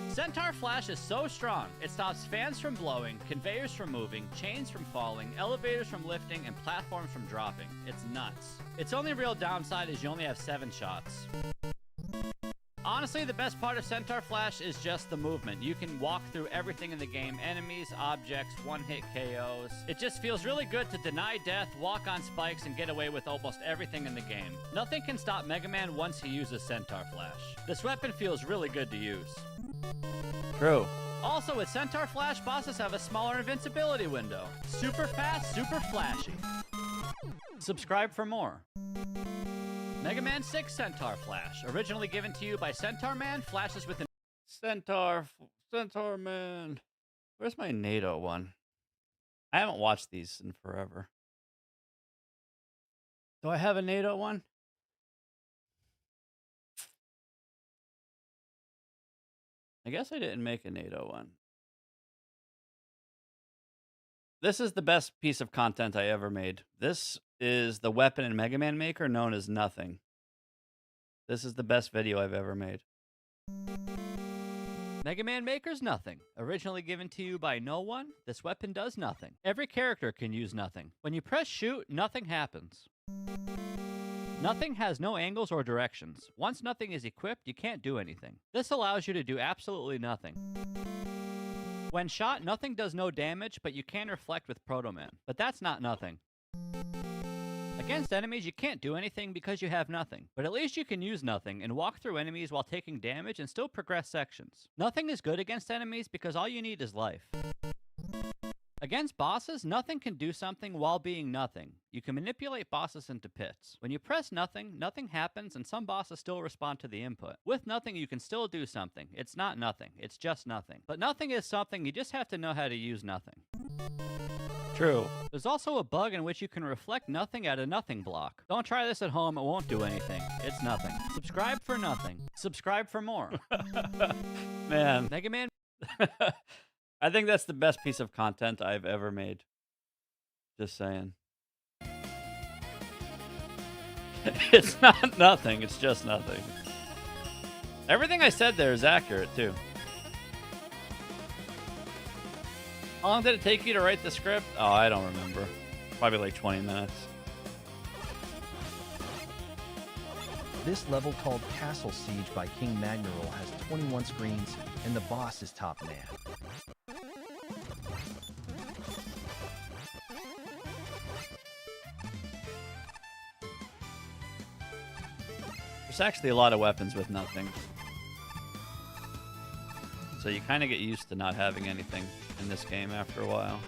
Centaur Flash is so strong, it stops fans from blowing, conveyors from moving, chains from falling, elevators from lifting, and platforms from dropping. It's nuts. Its only real downside is you only have 7 shots. Honestly, the best part of Centaur Flash is just the movement. You can walk through everything in the game, enemies, objects, one-hit KOs. It just feels really good to deny death, walk on spikes, and get away with almost everything in the game. Nothing can stop Mega Man once he uses Centaur Flash. This weapon feels really good to use. True. Also, with Centaur Flash, bosses have a smaller invincibility window. Super fast, super flashy. Subscribe for more. Mega Man 6 Centaur Flash, originally given to you by Centaur Man, flashes with an Centaur Man. Where's my NATO one? I haven't watched these in forever. Do I have a NATO one? I guess I didn't make a NATO one. This is the best piece of content I ever made. This is the weapon in Mega Man Maker known as Nothing. This is the best video I've ever made. Mega Man Maker's Nothing. Originally given to you by no one, this weapon does nothing. Every character can use Nothing. When you press shoot, nothing happens. Nothing has no angles or directions. Once Nothing is equipped, you can't do anything. This allows you to do absolutely nothing. When shot, Nothing does no damage, but you can reflect with Proto Man. But that's not Nothing. Against enemies, you can't do anything because you have Nothing. But at least you can use Nothing and walk through enemies while taking damage and still progress sections. Nothing is good against enemies because all you need is life. Against bosses, Nothing can do something while being Nothing. You can manipulate bosses into pits. When you press Nothing, nothing happens and some bosses still respond to the input. With Nothing, you can still do something. It's not Nothing. It's just Nothing. But Nothing is something, you just have to know how to use Nothing. True. There's also a bug in which you can reflect Nothing at a Nothing block. Don't try this at home, it won't do anything. It's Nothing. Subscribe for Nothing. Subscribe for more. Man. Mega Man... I think that's the best piece of content I've ever made. Just saying. It's not Nothing, it's just Nothing. Everything I said there is accurate, too. How long did it take you to write the script? Oh, I don't remember. Probably like 20 minutes. This level called Castle Siege by King Magneral has 21 screens, and the boss is Top Man. There's actually a lot of weapons with Nothing. So you kind of get used to not having anything in this game after a while.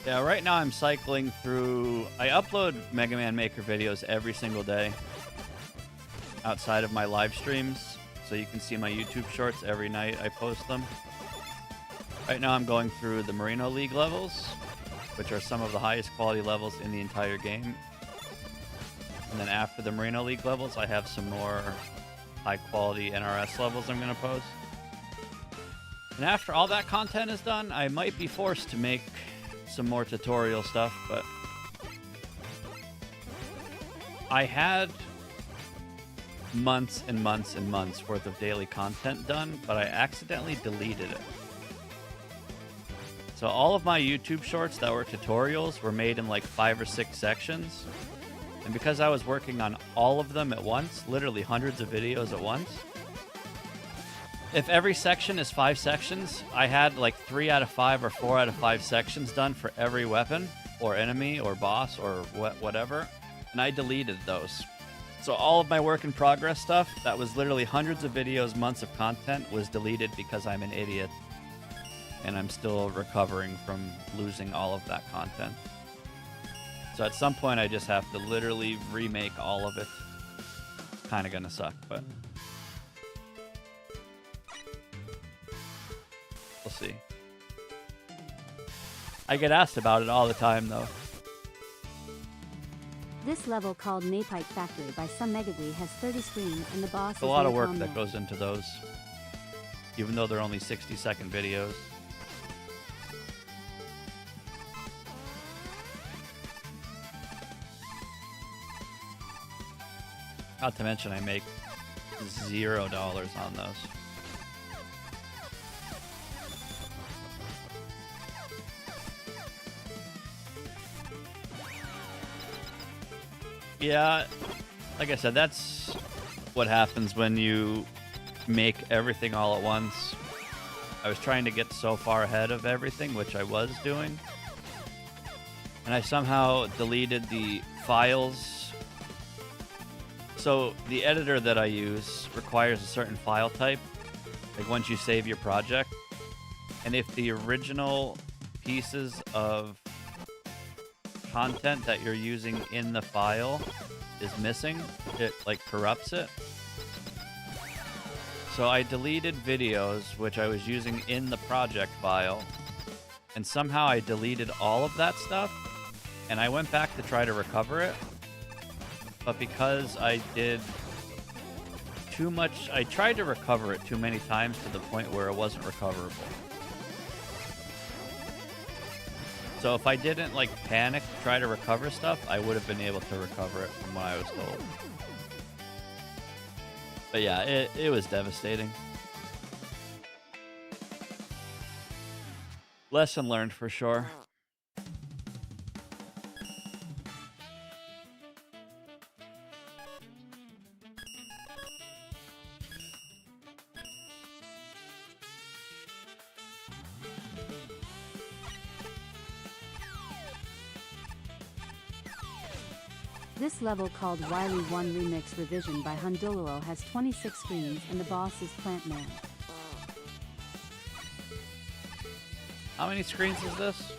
Yeah, right now I'm cycling through... I upload Mega Man Maker videos every single day outside of my live streams, so you can see my YouTube shorts every night I post them. Right now I'm going through the Marino League levels, which are some of the highest quality levels in the entire game. And then after the Marino League levels, I have some more high quality NRS levels I'm going to post. And after all that content is done, I might be forced to make some more tutorial stuff, but I had months and months and months worth of daily content done, but I accidentally deleted it. So all of my YouTube shorts that were tutorials were made in like 5 or 6 sections, and because I was working on all of them at once, literally hundreds of videos at once, if every section is 5 sections, I had like 3 out of 5 or 4 out of 5 sections done for every weapon or enemy or boss or whatever, and I deleted those. So all of my work in progress stuff, that was literally hundreds of videos, months of content, was deleted because I'm an idiot. And I'm still recovering from losing all of that content. So at some point I just have to literally remake all of it. kind of gonna suck, but we'll see. I get asked about it all the time, though. This level, called Napite Factory by Some Megaglee, has 30 screens, and the boss It's a is lot of work Napalm that Man. goes into those, even though they're only 60-second videos. Not to mention, I make $0 on those. Yeah, like I said, that's what happens when you make everything all at once. I was trying to get so far ahead of everything, which I was doing, and I somehow deleted the files. So the editor that I use requires a certain file type, like once you save your project, and if the original pieces of content that you're using in the file is missing, it like corrupts it. So I deleted videos which I was using in the project file, and somehow I deleted all of that stuff, and I went back to try to recover it, but because I did too much, I tried to recover it too many times to the point where it wasn't recoverable. So if I didn't like panic to try to recover stuff, I would have been able to recover it from what I was told. But yeah, it was devastating. Lesson learned for sure. This level, called Wily 1 Remix Revision by Hunduluro, has 26 screens, and the boss is Plant Man. How many screens is this?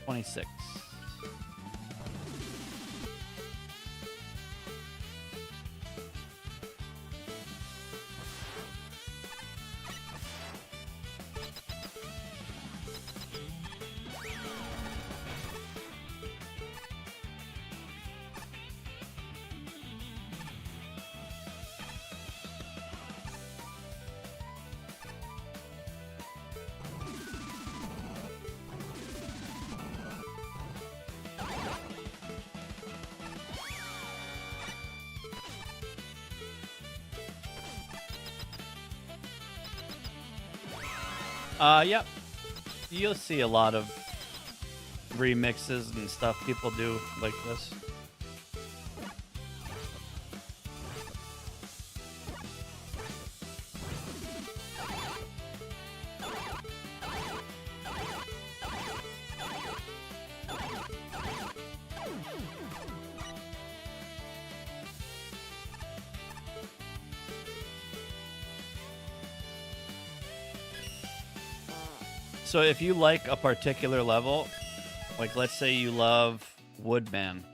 $26. Yep. You'll see a lot of remixes and stuff people do like this. So if you like a particular level, like let's say you love Woodman,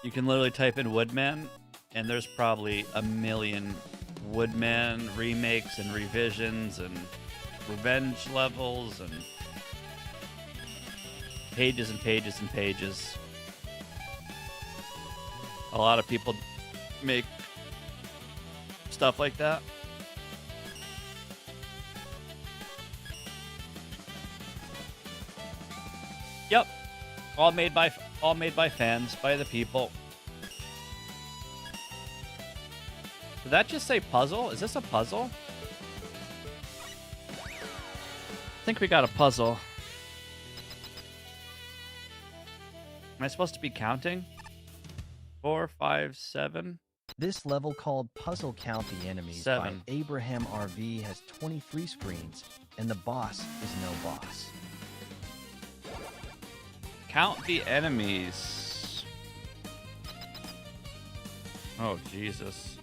you can literally type in Woodman, and there's probably a million Woodman remakes and revisions and revenge levels and pages and pages and pages. A lot of people make stuff like that. Yep, all made by fans, by the people. Did that just say puzzle? Is this a puzzle? I think we got a puzzle. Am I supposed to be counting? 4, 5, 7. This level called Puzzle Count the Enemies 7. by Abraham RV has 23 screens, and the boss is no boss. Count the enemies. Oh, Jesus.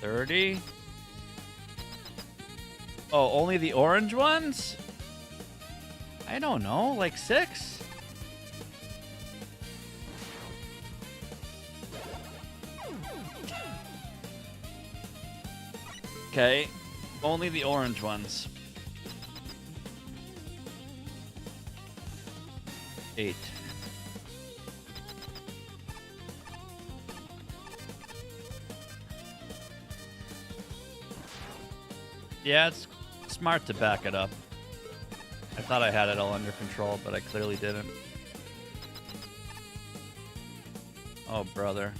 $30. Oh, only the orange ones? I don't know, like 6? Okay, only the orange ones. 8. Yeah, it's smart to back it up. I thought I had it all under control, but I clearly didn't. Oh, brother.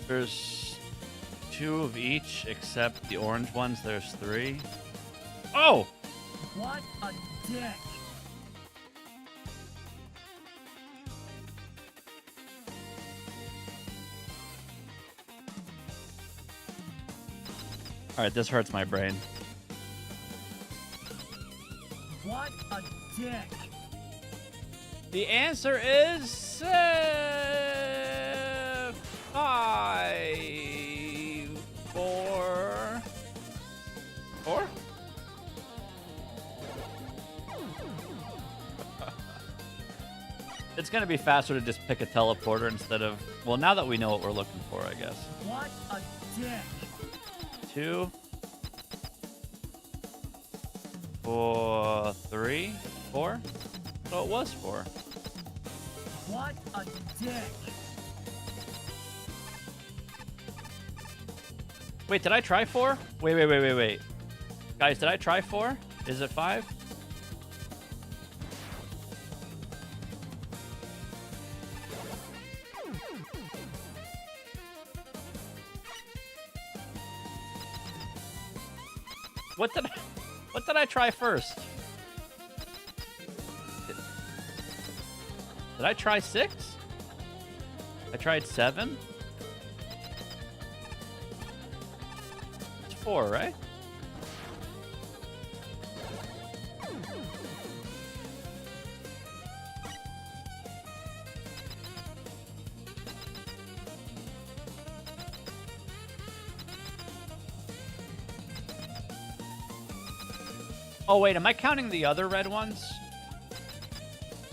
There's 2 of each, except the orange ones, there's 3. Oh! What a dick! Alright, this hurts my brain. What a dick! The answer is 5, 4, 4? It's gonna be faster to just pick a teleporter instead of... Well, now that we know what we're looking for, I guess. What a dick! 2, 4, 3, 4? So it was 4. What a dick! Wait, did I try 4? Wait. Guys, did I try 4? Is it 5? What did I try first? Did I try 6? I tried 7? It's 4, right? Oh, wait, am I counting the other red ones?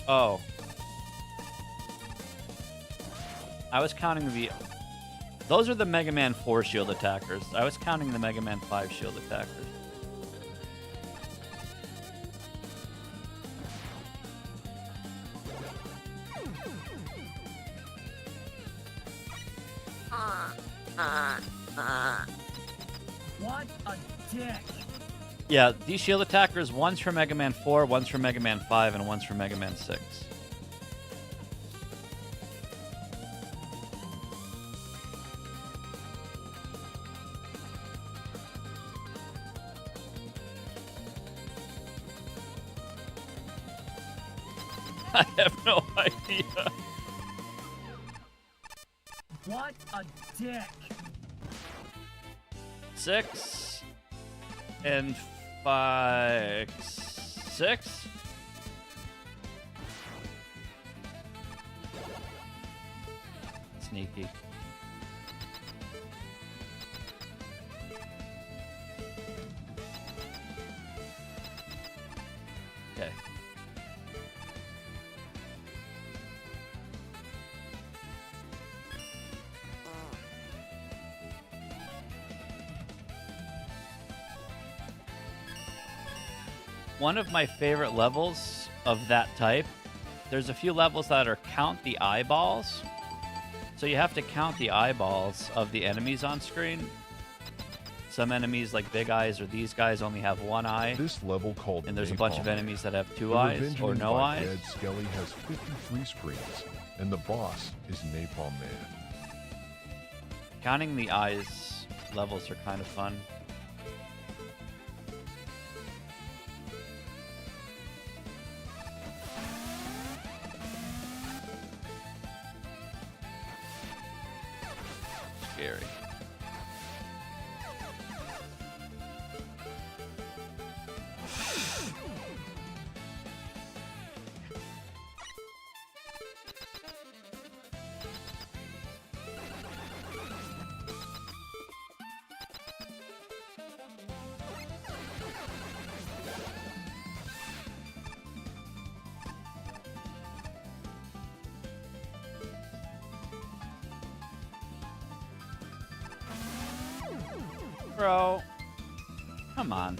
Oh. I was counting the... Those are the Mega Man 4 shield attackers. I was counting the Mega Man 5 shield attackers. What a dick! Yeah, these shield attackers, one's from Mega Man 4, one's from Mega Man 5, and one's from Mega Man 6. I have no idea. What a dick! 6 and 5, 6. Sneaky. Okay. One of my favorite levels of that type, there's a few levels that are count the eyeballs. So you have to count the eyeballs of the enemies on screen. some enemies like Big Eyes or these guys only have one eye. This level called And there's a bunch of Napalm. enemies that have two The eyes Revengeance or no by eyes. Dead Skelly has 53 screens, and the boss is Napalm Man. Counting the eyes levels are kind of fun. Scary. Bro, come on.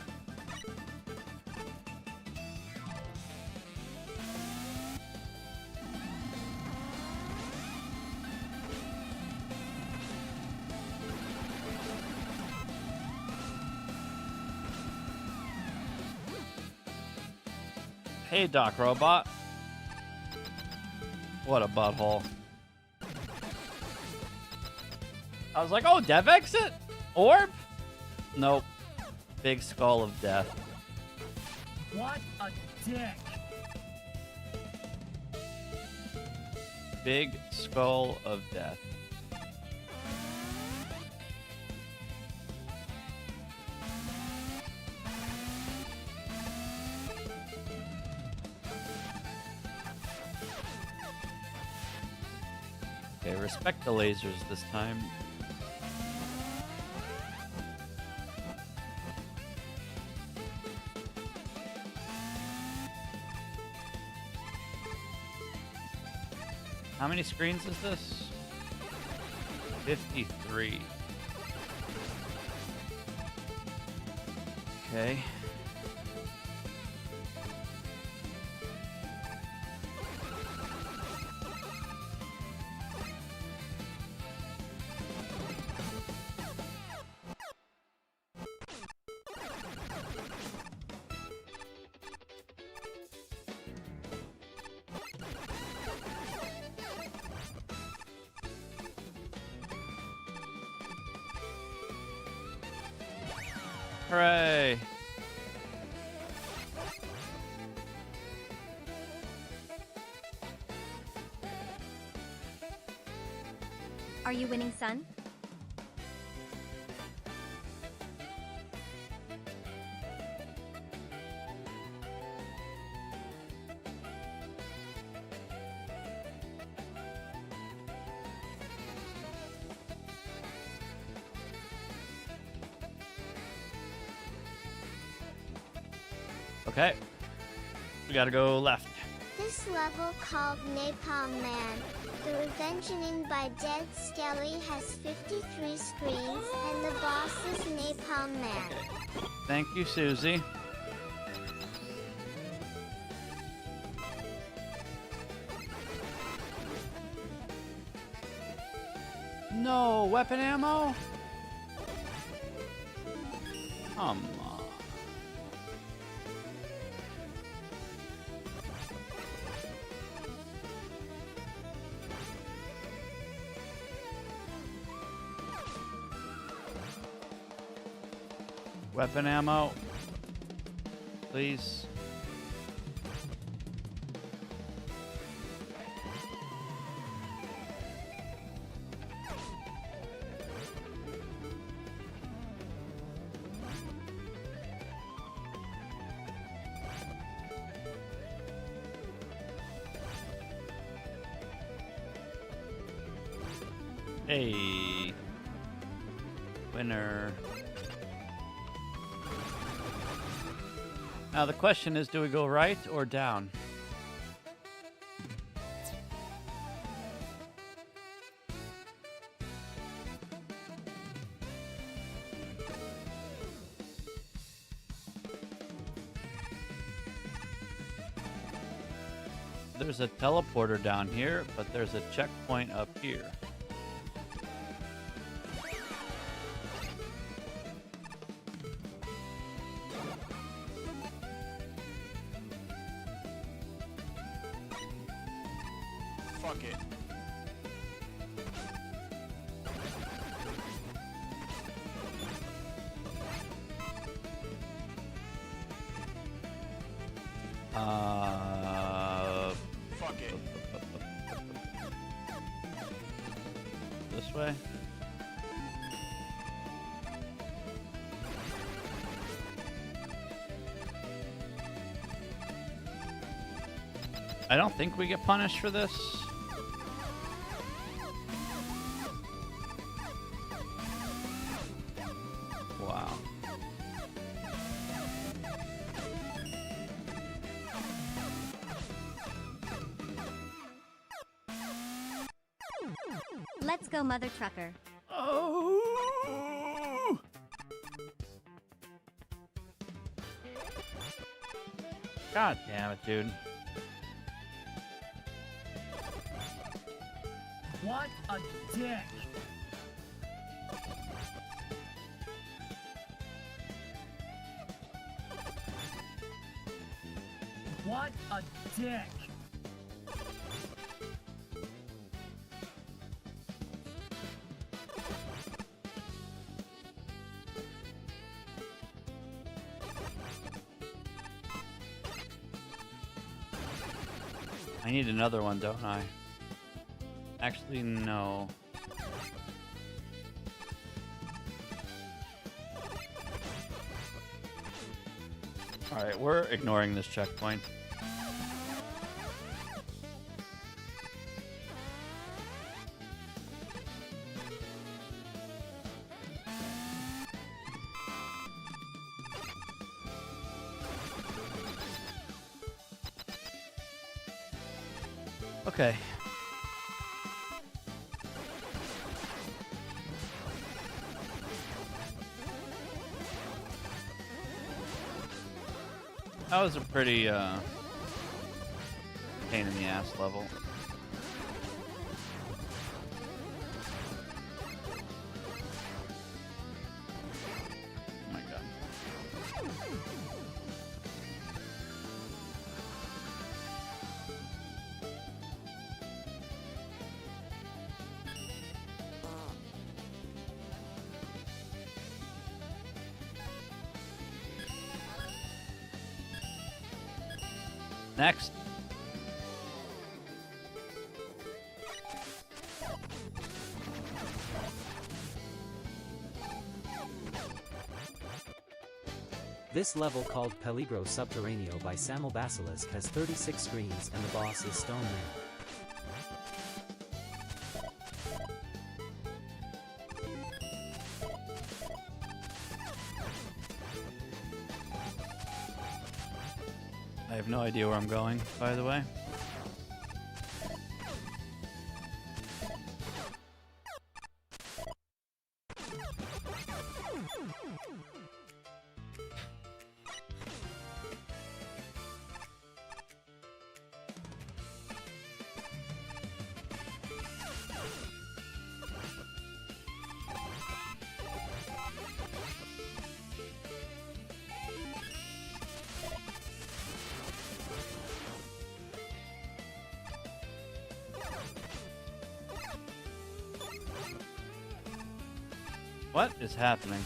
Hey, Doc Robot. What a butthole. I was like, oh, dev exit? Orb? Nope. Big skull of death. What a dick. Big skull of death. Okay, respect the lasers this time. How many screens is this? 53. Okay. Hooray! Are you winning, son? Okay. We gotta go left. This level called Napalm Man. The Revengeance by Dead Skelly has 53 screens, and the boss is Napalm Man. Thank you, Susie. No weapon ammo? Come on. Weapon ammo. Please. Hey. Winner. Now the question is, do we go right or down? There's a teleporter down here, but there's a checkpoint up here. Fuck it. Fuck it. This way? I don't think we get punished for this. Wow. Let's go, Mother Trucker. Oh! God damn it, dude. What a dick! What a dick! I need another one, don't I? Actually, no. Alright, we're ignoring this checkpoint. Okay. That was a pretty pain in the ass level. Oh my god. Next. This level, called Peligro Subterraneo by Samuel Basilisk, has 36 screens and the boss is Stone Man. I have no idea where I'm going, by the way. What is happening?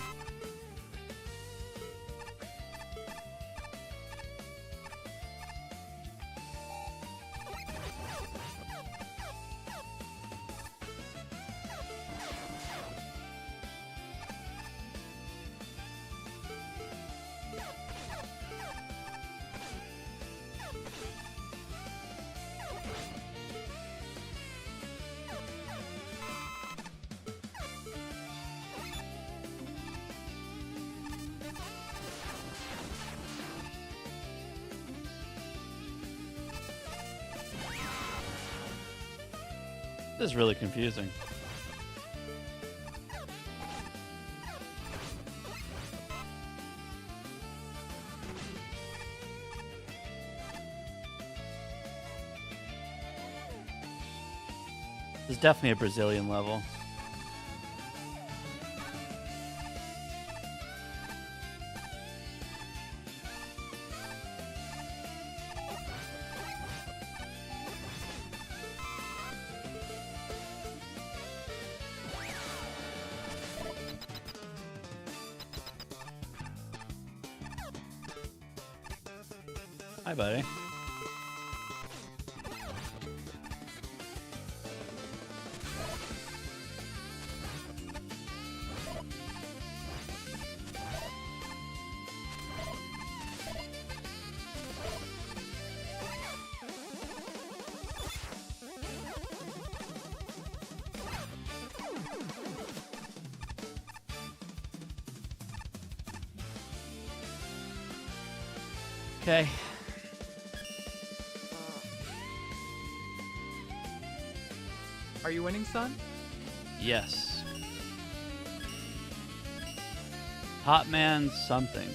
This is really confusing. This is definitely a Brazilian level. Hi, buddy. Okay. Are you winning, son? Yes. Hot man something.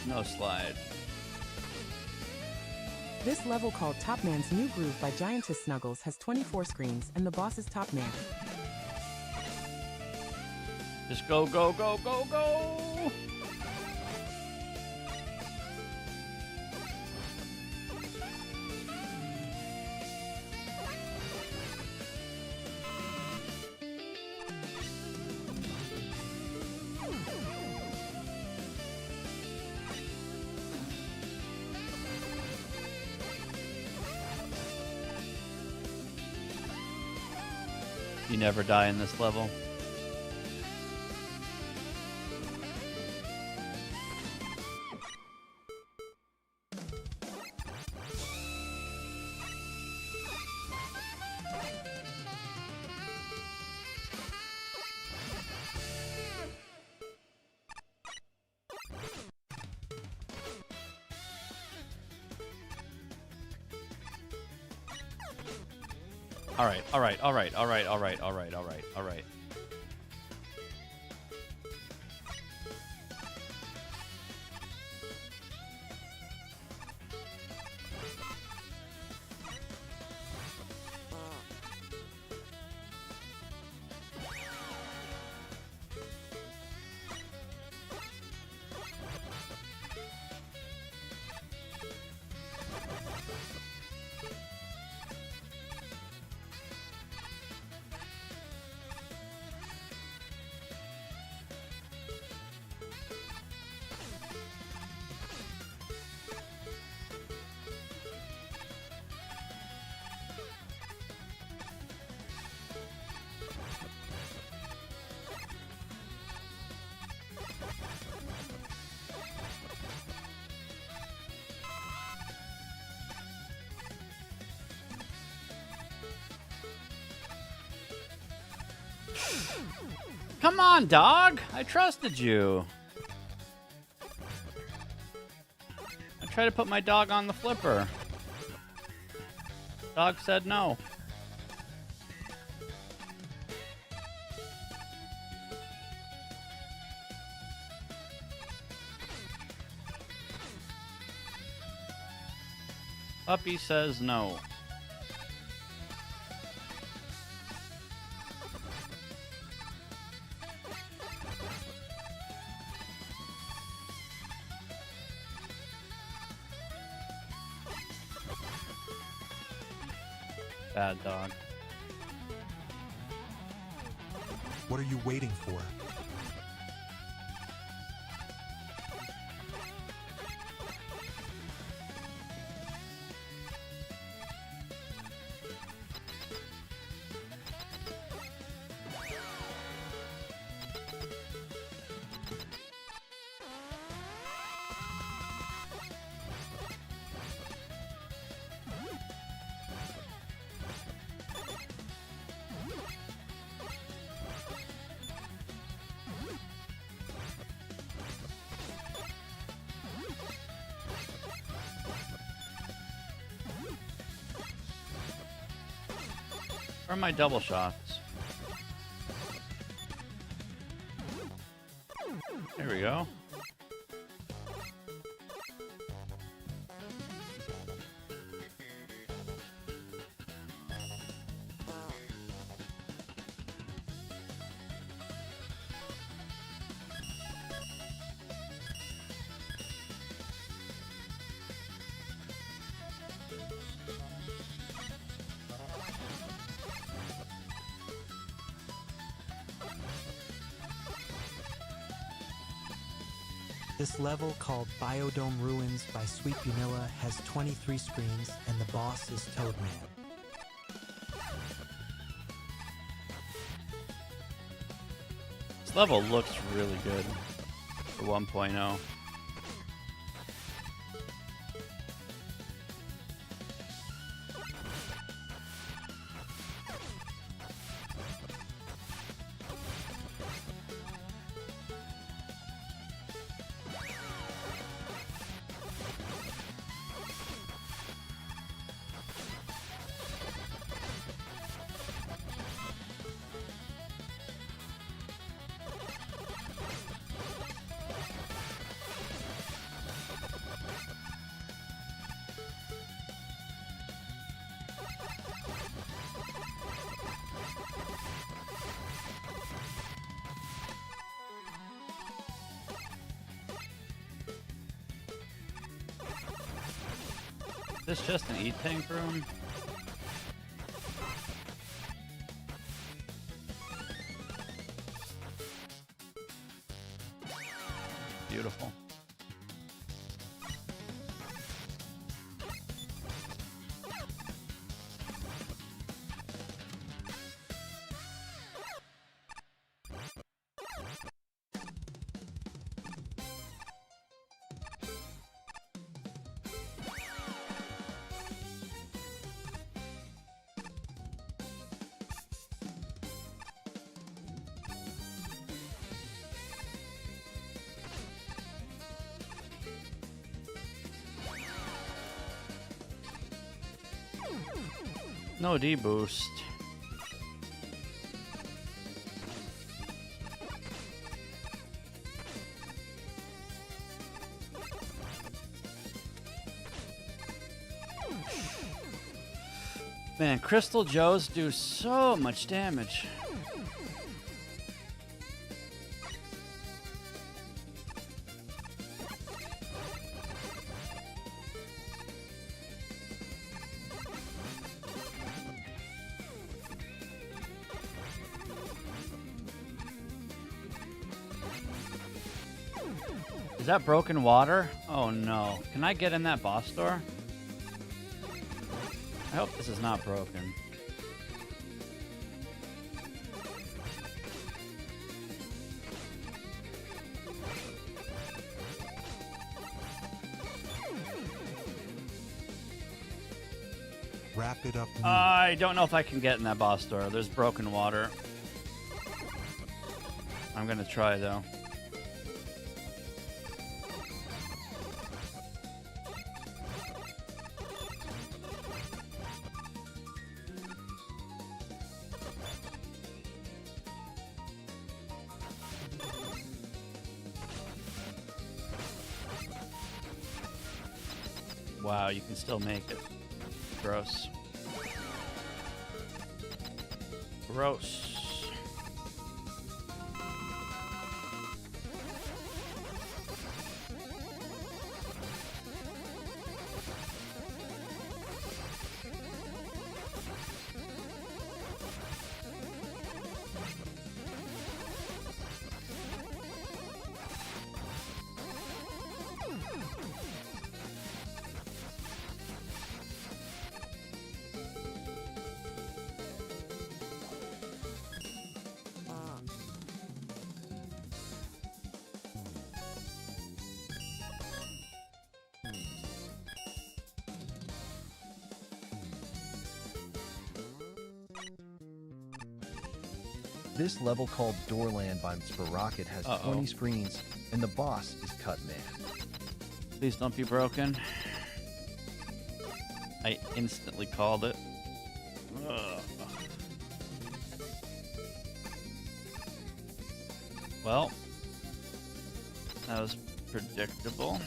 No slide. This level called Top Man's New Groove by Giantess Snuggles has 24 screens, and the boss is Top Man. Just go, go, go, go, go! You never die in this level. All right, all right, all right, all right, all right, all right, all right, all right. Come on, dog! I trusted you. I tried to put my dog on the flipper. Dog said no. Puppy says no. Bad dog. What are you waiting for? Where are my double shots? There we go. This level, called Biodome Ruins by Sweet Vanilla, has 23 screens, and the boss is Toadman. This level looks really good for 1.0. Is this just an E-Tank room? Beautiful. No D-boost. Man, Crystal Joes do so much damage. Is that broken water? Oh no. Can I get in that boss door? I hope this is not broken. Wrap it up. I don't know if I can get in that boss door. There's broken water. I'm gonna try though. Wow, you can still make it. Gross. Gross. This level called Doorland by Sprocket has 20 screens, and the boss is Cutman. Please don't be broken. I instantly called it. Ugh. Well, that was predictable.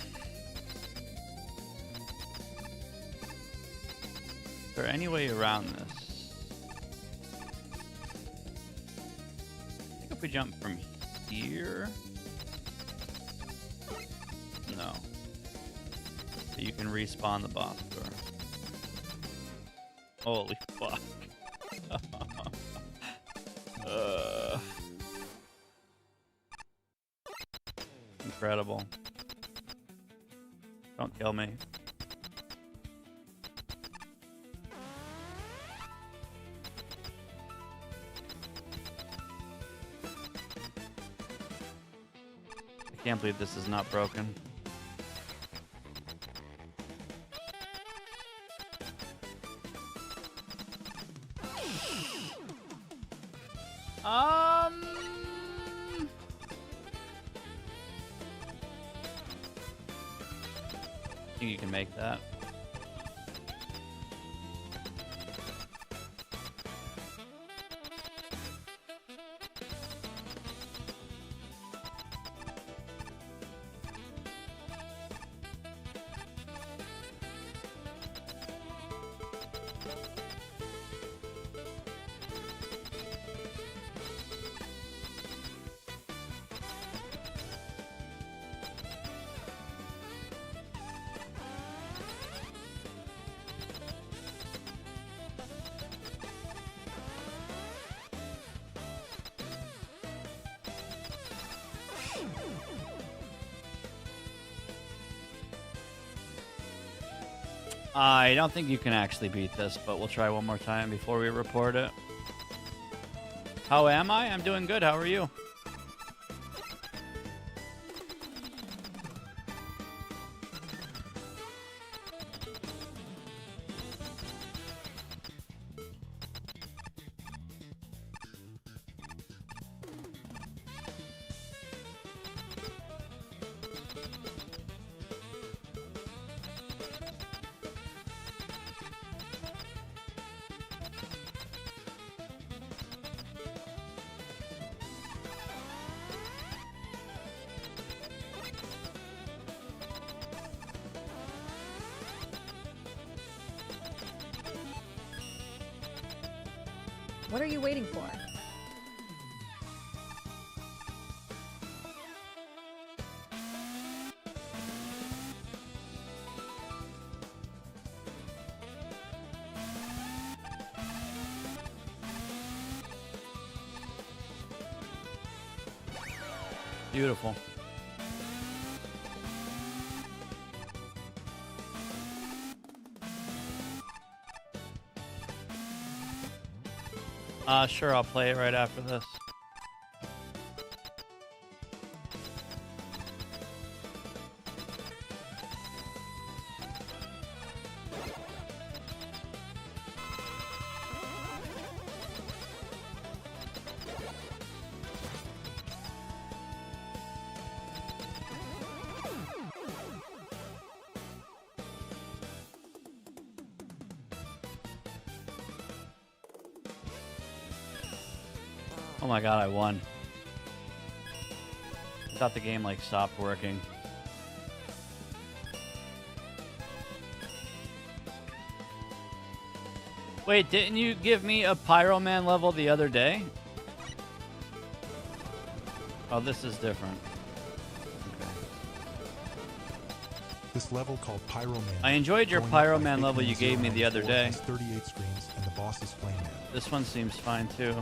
Is there any way around this? I think if we jump from here... No. So you can respawn the boss door. Holy fuck. Incredible. Don't kill me. I can't believe this is not broken. I think you can make that. I don't think you can actually beat this, but we'll try one more time before we report it. How am I? I'm doing good. How are you? What are you waiting for? Beautiful. Sure, I'll play it right after this. Oh my god, I won. I thought the game like stopped working. Wait, didn't you give me a Pyro Man level the other day? Oh, this is different. This level called Pyro Man. I enjoyed your going Pyro up by Man level you gave me the other 50 day. has 38 screens and the boss is Flame Man. This one seems fine too.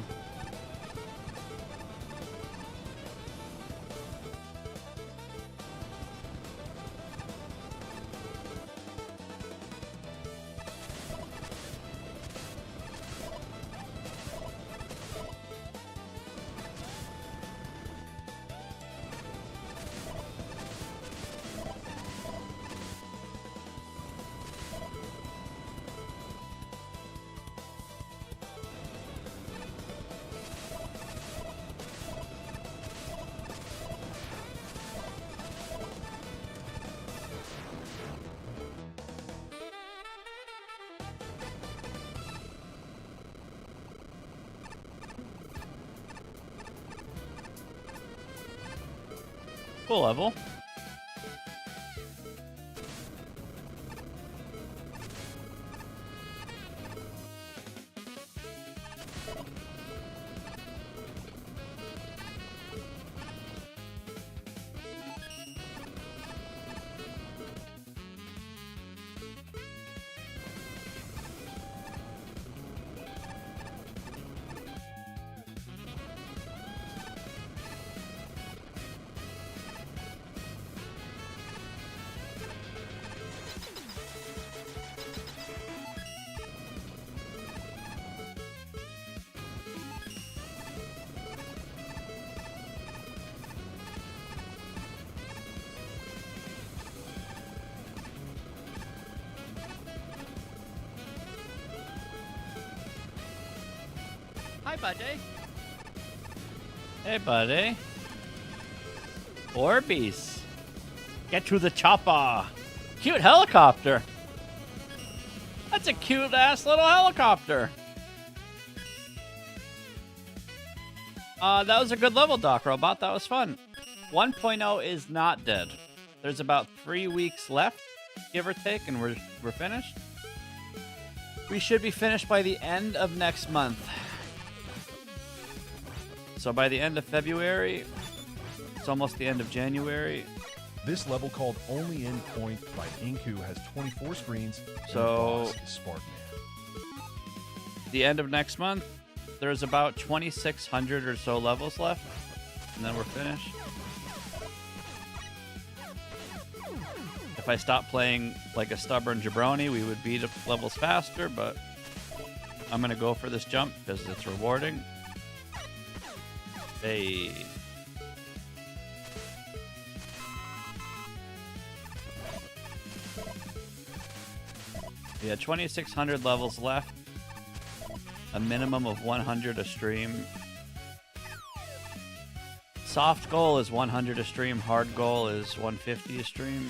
Cool level. Hi, buddy. Hey, buddy. Orbeez. Get to the chopper. Cute helicopter. That's a cute-ass little helicopter. That was a good level, Doc Robot. That was fun. 1.0 is not dead. There's about 3 weeks left, give or take, and we're finished. We should be finished by the end of next month. So by the end of February, it's almost the end of January. This level called Only Endpoint by Inku has 24 screens. So and the boss is Sparkman. The end of next month, there's about 2,600 or so levels left, and then we're finished. If I stopped playing like a stubborn jabroni, we would beat levels faster, but I'm going to go for this jump because it's rewarding. Hey. We had 2,600 levels left. A minimum of 100 a stream. Soft goal is 100 a stream. Hard goal is 150 a stream.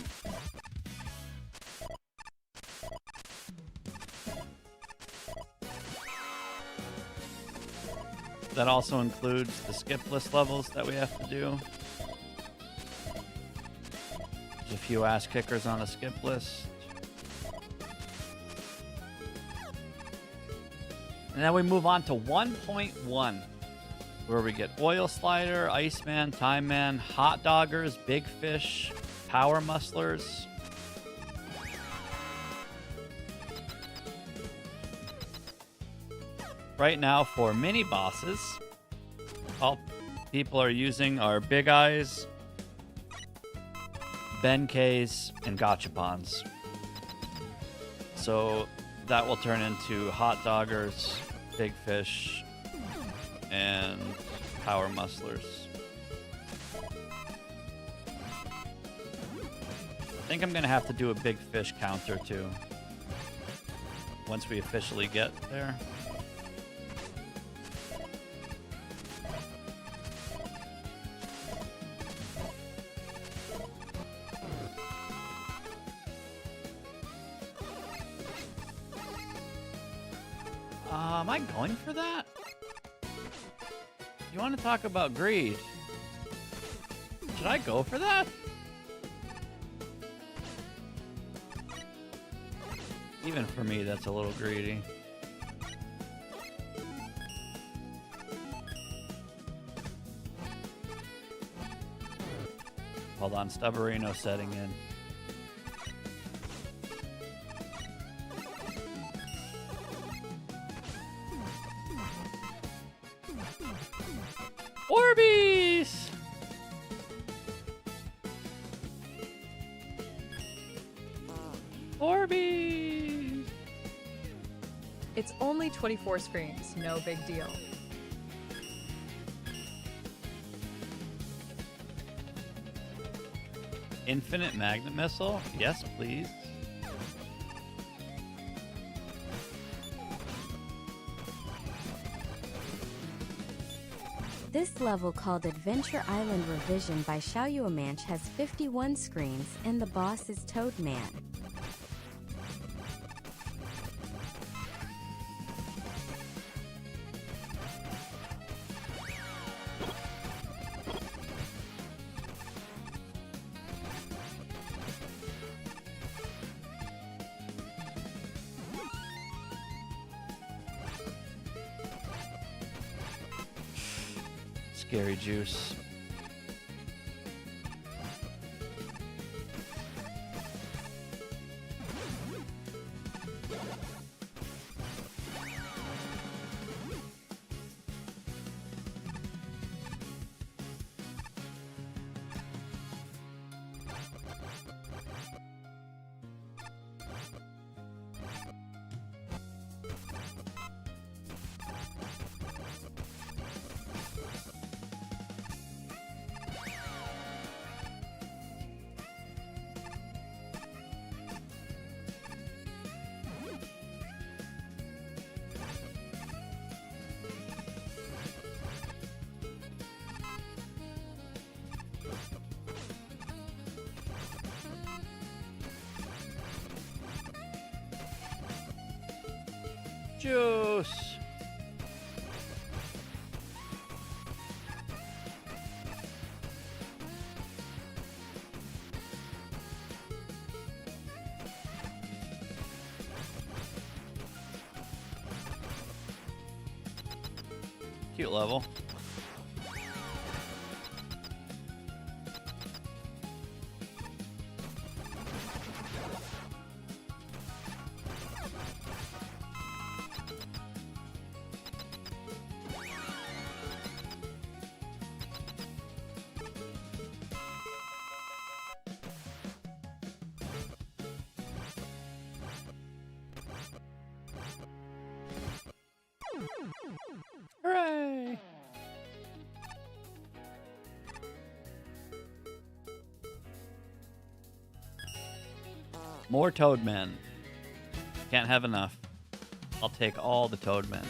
That also includes the skip list levels that we have to do. There's a few ass kickers on the skip list. And then we move on to 1.1, where we get Oil Slider, Iceman, Time Man, Hot Doggers, Big Fish, Power Musclers. Right now for mini bosses, all people are using are Big Eyes, Benkeis, and Gachapons. So that will turn into Hot Doggers, Big Fish, and Power Musclers. I think I'm going to have to do a Big Fish counter too, once we officially get there. Am I going for that? You want to talk about greed? Should I go for that? Even for me, that's a little greedy. Hold on, Stubborino setting in. Orbeez! Orbeez! It's only 24 screens, no big deal. Infinite Magnet Missile? Yes, please. This level called Adventure Island Revision by Xiaoyuamanch has 51 screens and the boss is Toadman. Scary Juice. Juice. Cute level. Hooray! More Toadmen. Can't have enough. I'll take all the Toadmen.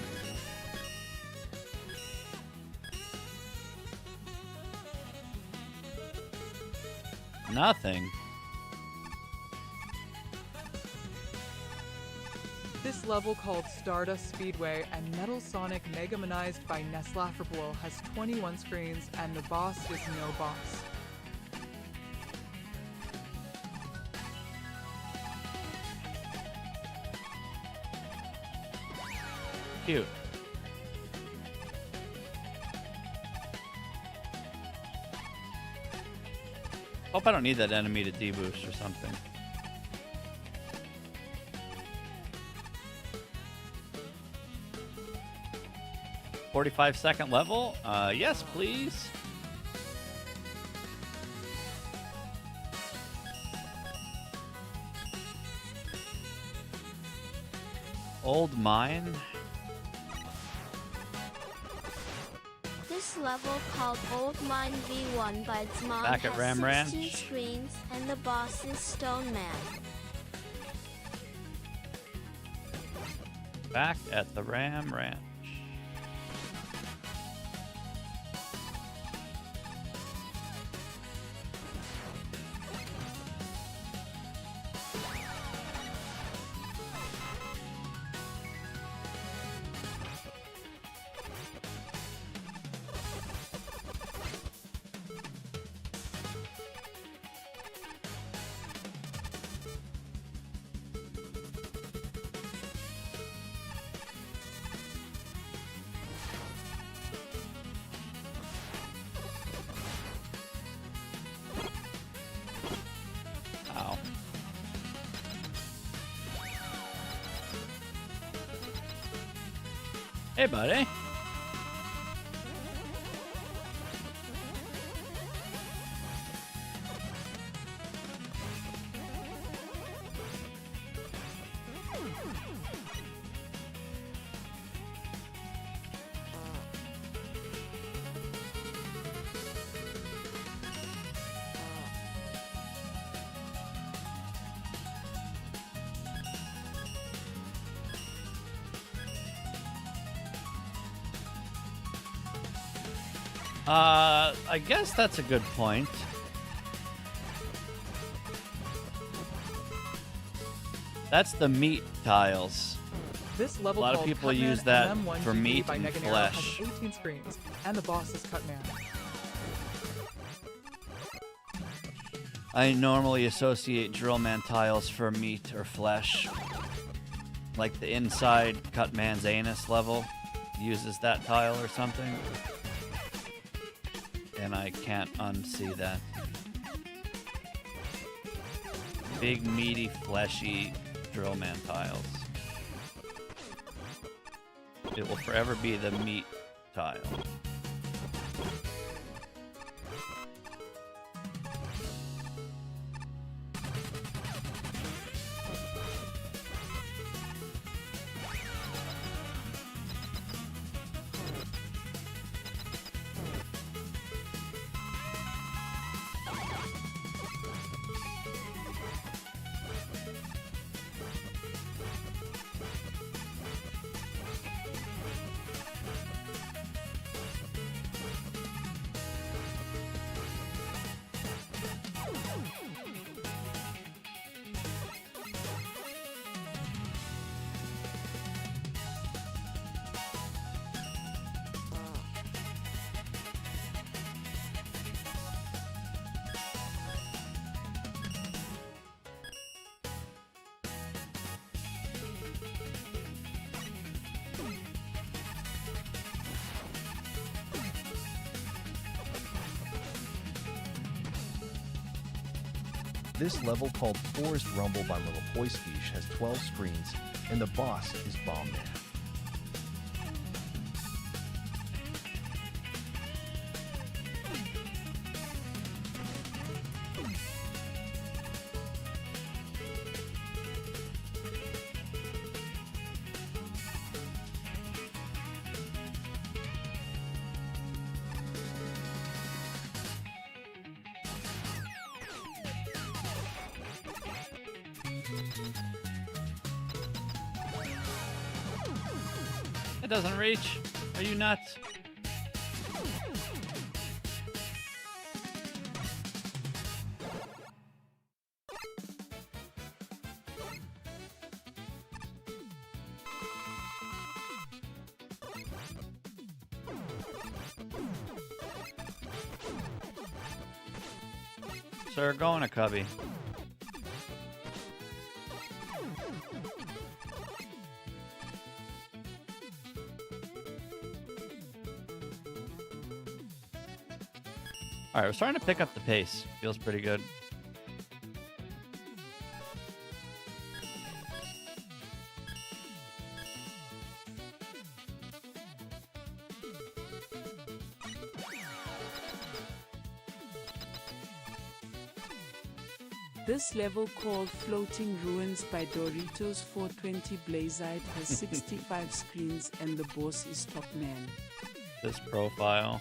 Nothing. This level, called Stardust Speedway and Metal Sonic Megamanized by Neslafrable, has 21 screens, and the boss is no boss. Cute. Hope I don't need that enemy to deboost or something. $45 level? Yes, please. Old Mine? This level, called Old Mine V1 by Dzmon, Back at Ram has 16 Ranch. screens, and the boss is Stone Man. Back at the Ram Ranch. Ow. Hey, buddy. I guess that's a good point. That's the meat tiles. This level, A lot of called people Cutman use that MM1 for GP meat by and Neganero, flesh. has 18 screens, and the boss is Cutman. I normally associate Drillman tiles for meat or flesh. Like the inside Cutman's anus level uses that tile or something. And I can't unsee that. Big, meaty, fleshy Drillman tiles. It will forever be the meat tile. This level called Forest Rumble by Little Poiskish has 12 screens, and the boss is Bomb Man. It doesn't reach. Are you nuts? Sir, go in a cubby. Alright, we're starting to pick up the pace. Feels pretty good. This level called Floating Ruins by Doritos 420 Blazite has 65 screens and the boss is Top Man. This profile.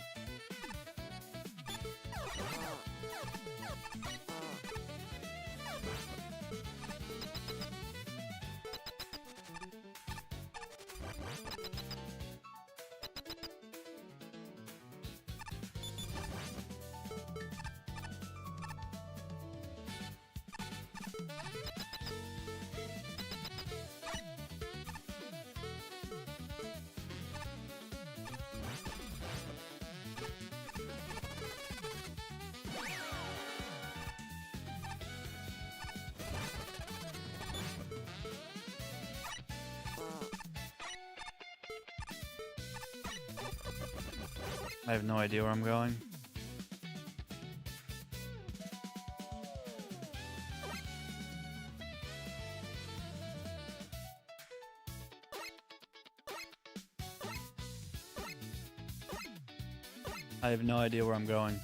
I have no idea where I'm going. I have no idea where I'm going.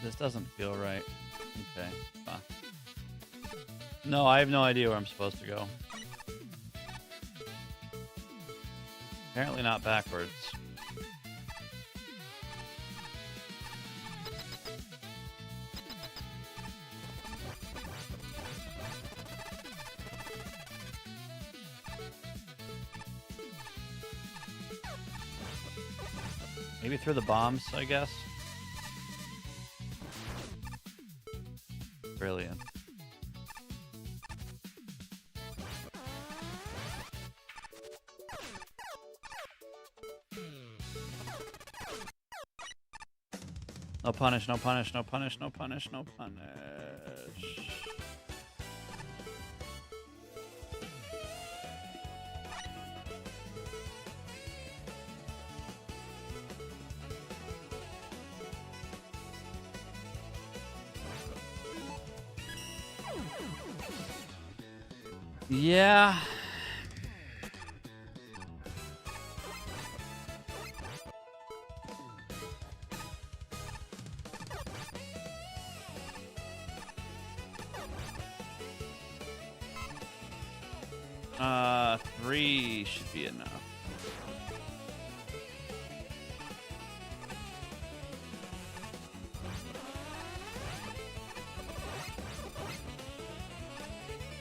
This doesn't feel right. Okay, fuck. No, I have no idea where I'm supposed to go. Apparently not backwards. Maybe through the bombs, I guess. Brilliant. No punish, no punish, no punish, no punish, no punish. Yeah. Three should be enough.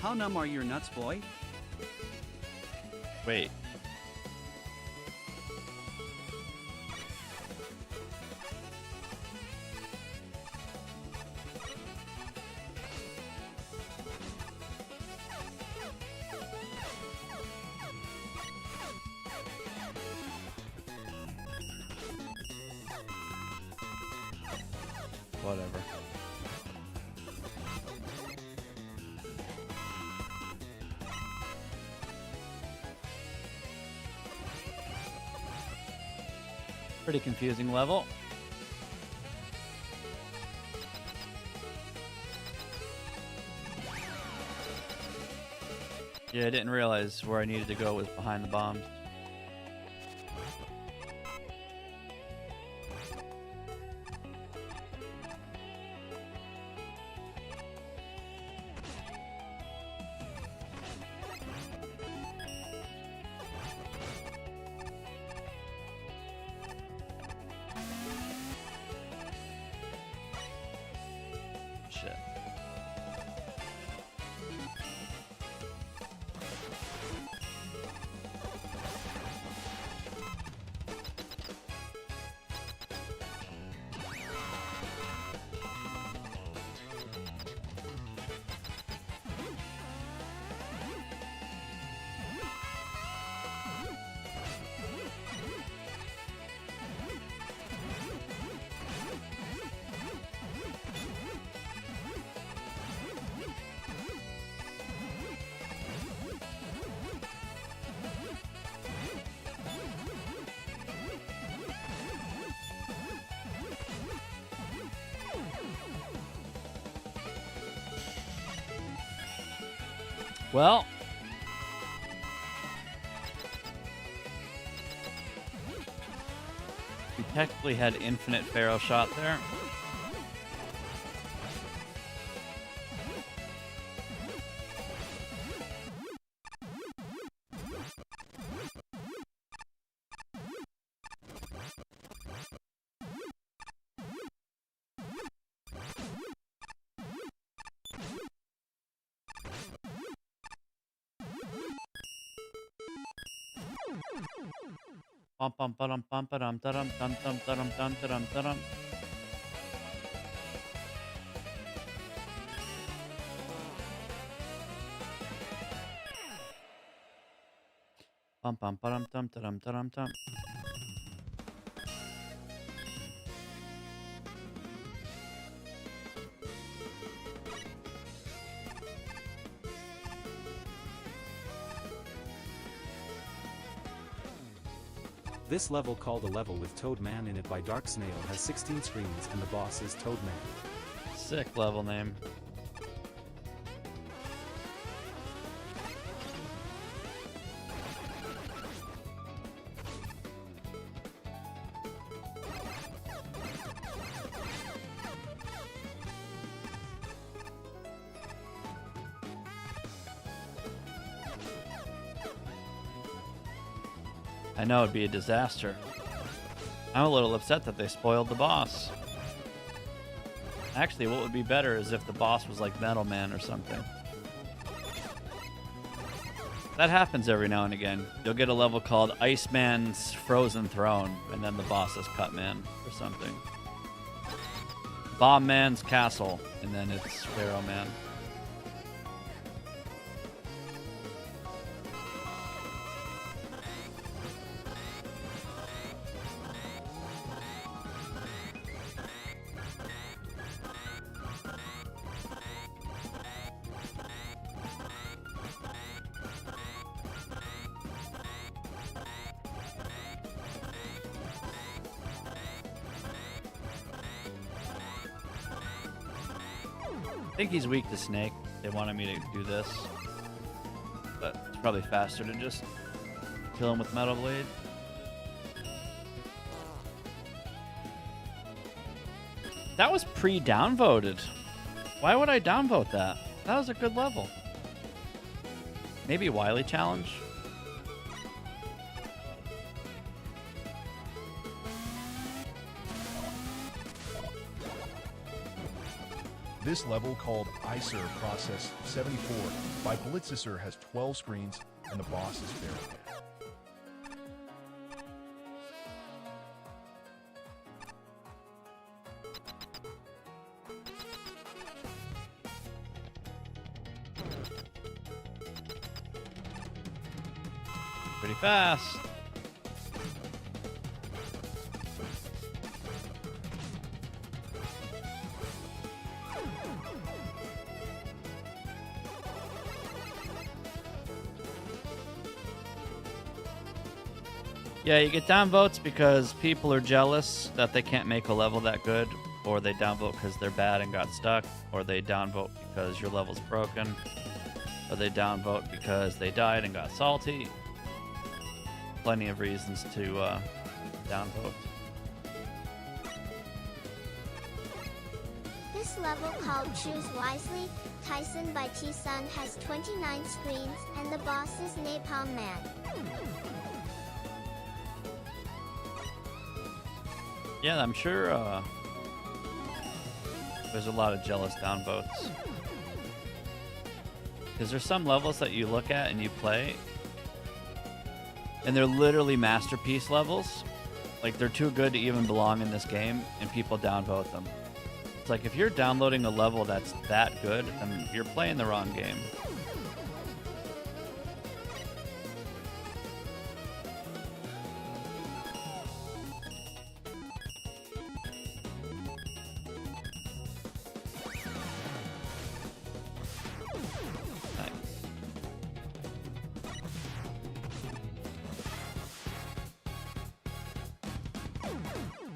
How numb are your nuts, boy? Wait. Whatever. Pretty confusing level. Yeah, I didn't realize where I needed to go was behind the bombs. Shit. Well, we technically had infinite Pharaoh shot there. Pum pum pum pum pum dum dum dum dum dum dum dum. Pum pum pum dum dum dum dum. This level, called a level with Toadman in it by Dark Snail, has 16 screens and the boss is Toadman. Sick level name. I know it'd be a disaster. I'm a little upset that they spoiled the boss. Actually, what would be better is if the boss was like Metal Man or something. That happens every now and again. You'll get a level called Iceman's Frozen Throne, and then the boss is Cutman or something. Bomb Man's Castle, and then it's Pharaoh Man. I think he's weak to Snake. They wanted me to do this. But it's probably faster to just kill him with Metal Blade. That was pre-downvoted. Why would I downvote that? That was a good level. Maybe Wily Challenge? This level, called ICER Process 74 by Blitzicer, has 12 screens, and the boss is Pharaoh. Pretty fast. Yeah, you get downvotes because people are jealous that they can't make a level that good, or they downvote because they're bad and got stuck, or they downvote because your level's broken, or they downvote because they died and got salty. Plenty of reasons to downvote. This level called Choose Wisely, Tyson by T-Sun has 29 screens, and the boss is Napalm Man. Yeah, I'm sure there's a lot of jealous downvotes. Because there's some levels that you look at and you play, and they're literally masterpiece levels. Like, they're too good to even belong in this game, and people downvote them. It's like, if you're downloading a level that's that good, then you're playing the wrong game.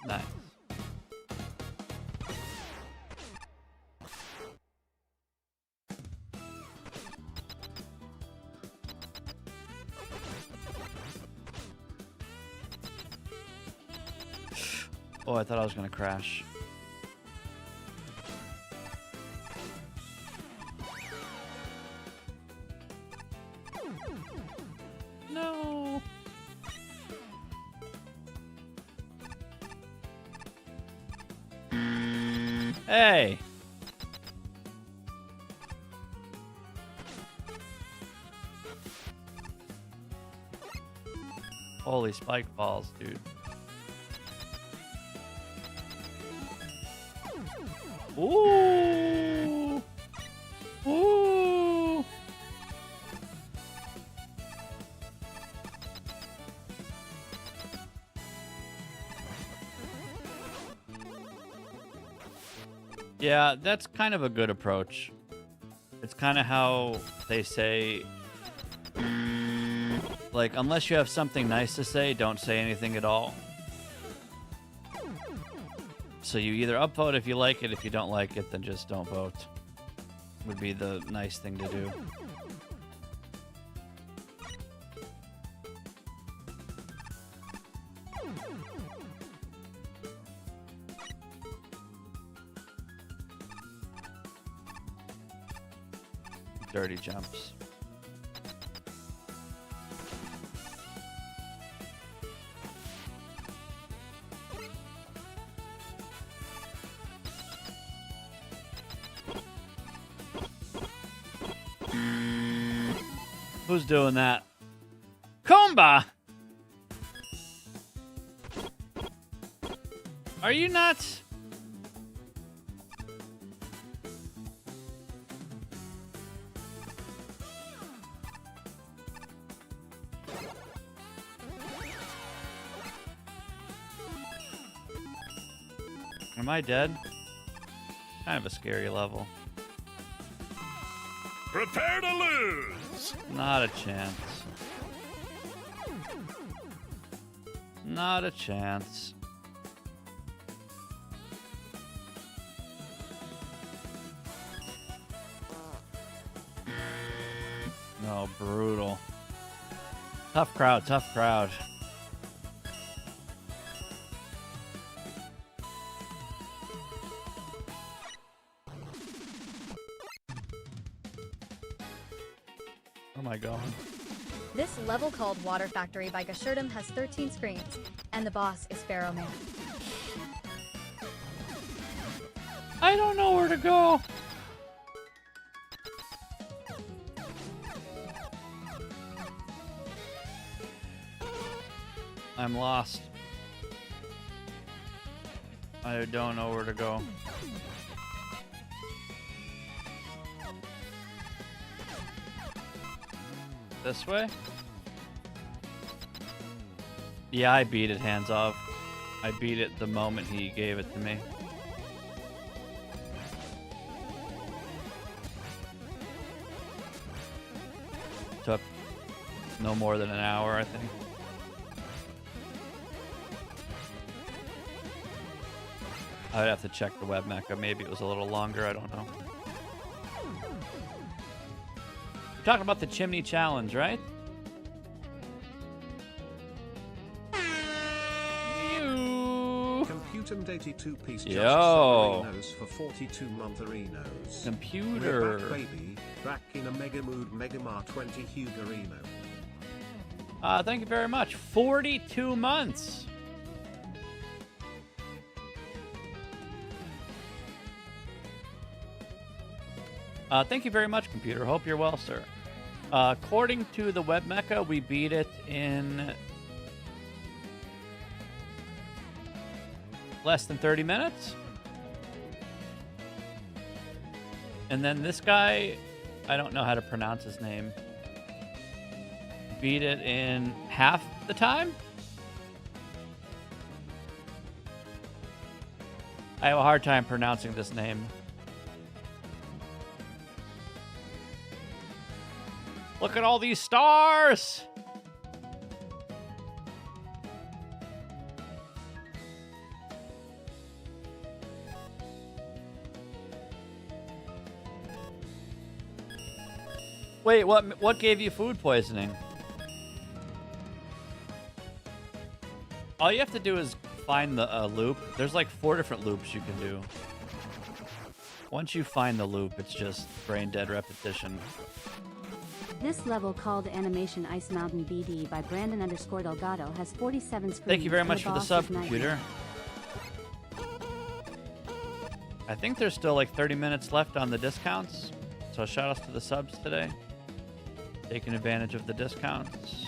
Nice. Oh, I thought I was gonna crash. No. Hey. Holy spike balls, dude. Ooh. Ooh. Yeah, that's kind of a good approach. It's kind of how they say, like, unless you have something nice to say, don't say anything at all. So you either upvote if you like it, if you don't like it, then just don't vote. Would be the nice thing to do. Dirty jumps. Who's doing that? Komba! Are you nuts? Am I dead? Kind of a scary level. Prepare to lose! Not a chance. Not a chance. No, brutal. Tough crowd, tough crowd. Oh my god. This level called Water Factory by Gashurdam has 13 screens, and the boss is Pharaoh Man. I don't know where to go. I'm lost. I don't know where to go. This way? Yeah, I beat it, hands off. I beat it the moment he gave it to me. Took no more than an hour, I think. I'd have to check the web mecha. Maybe it was a little longer. I don't know. We're talking about the chimney challenge, right? Computum 82 piece just Yo. Arenos for 42-month Arenos. Computer. We're back, baby. Back in a mega mood, Megamar 20 Hugarino. Thank you very much. 42 months. Thank you very much, computer. Hope you're well, sir. According to the web mecha, we beat it in less than 30 minutes. And then this guy, I don't know how to pronounce his name, beat it in half the time? I have a hard time pronouncing this name. Look at all these stars! Wait, what gave you food poisoning? All you have to do is find the loop. There's like 4 different loops you can do. Once you find the loop, it's just brain dead repetition. This level, called Animation Ice Mountain BD by Brandon_Delgado, has 47 screens. Thank you very and much for the boss sub, is Nightmare. computer. I think there's still like 30 minutes left on the discounts. So shout outs to the subs today. Taking advantage of the discounts.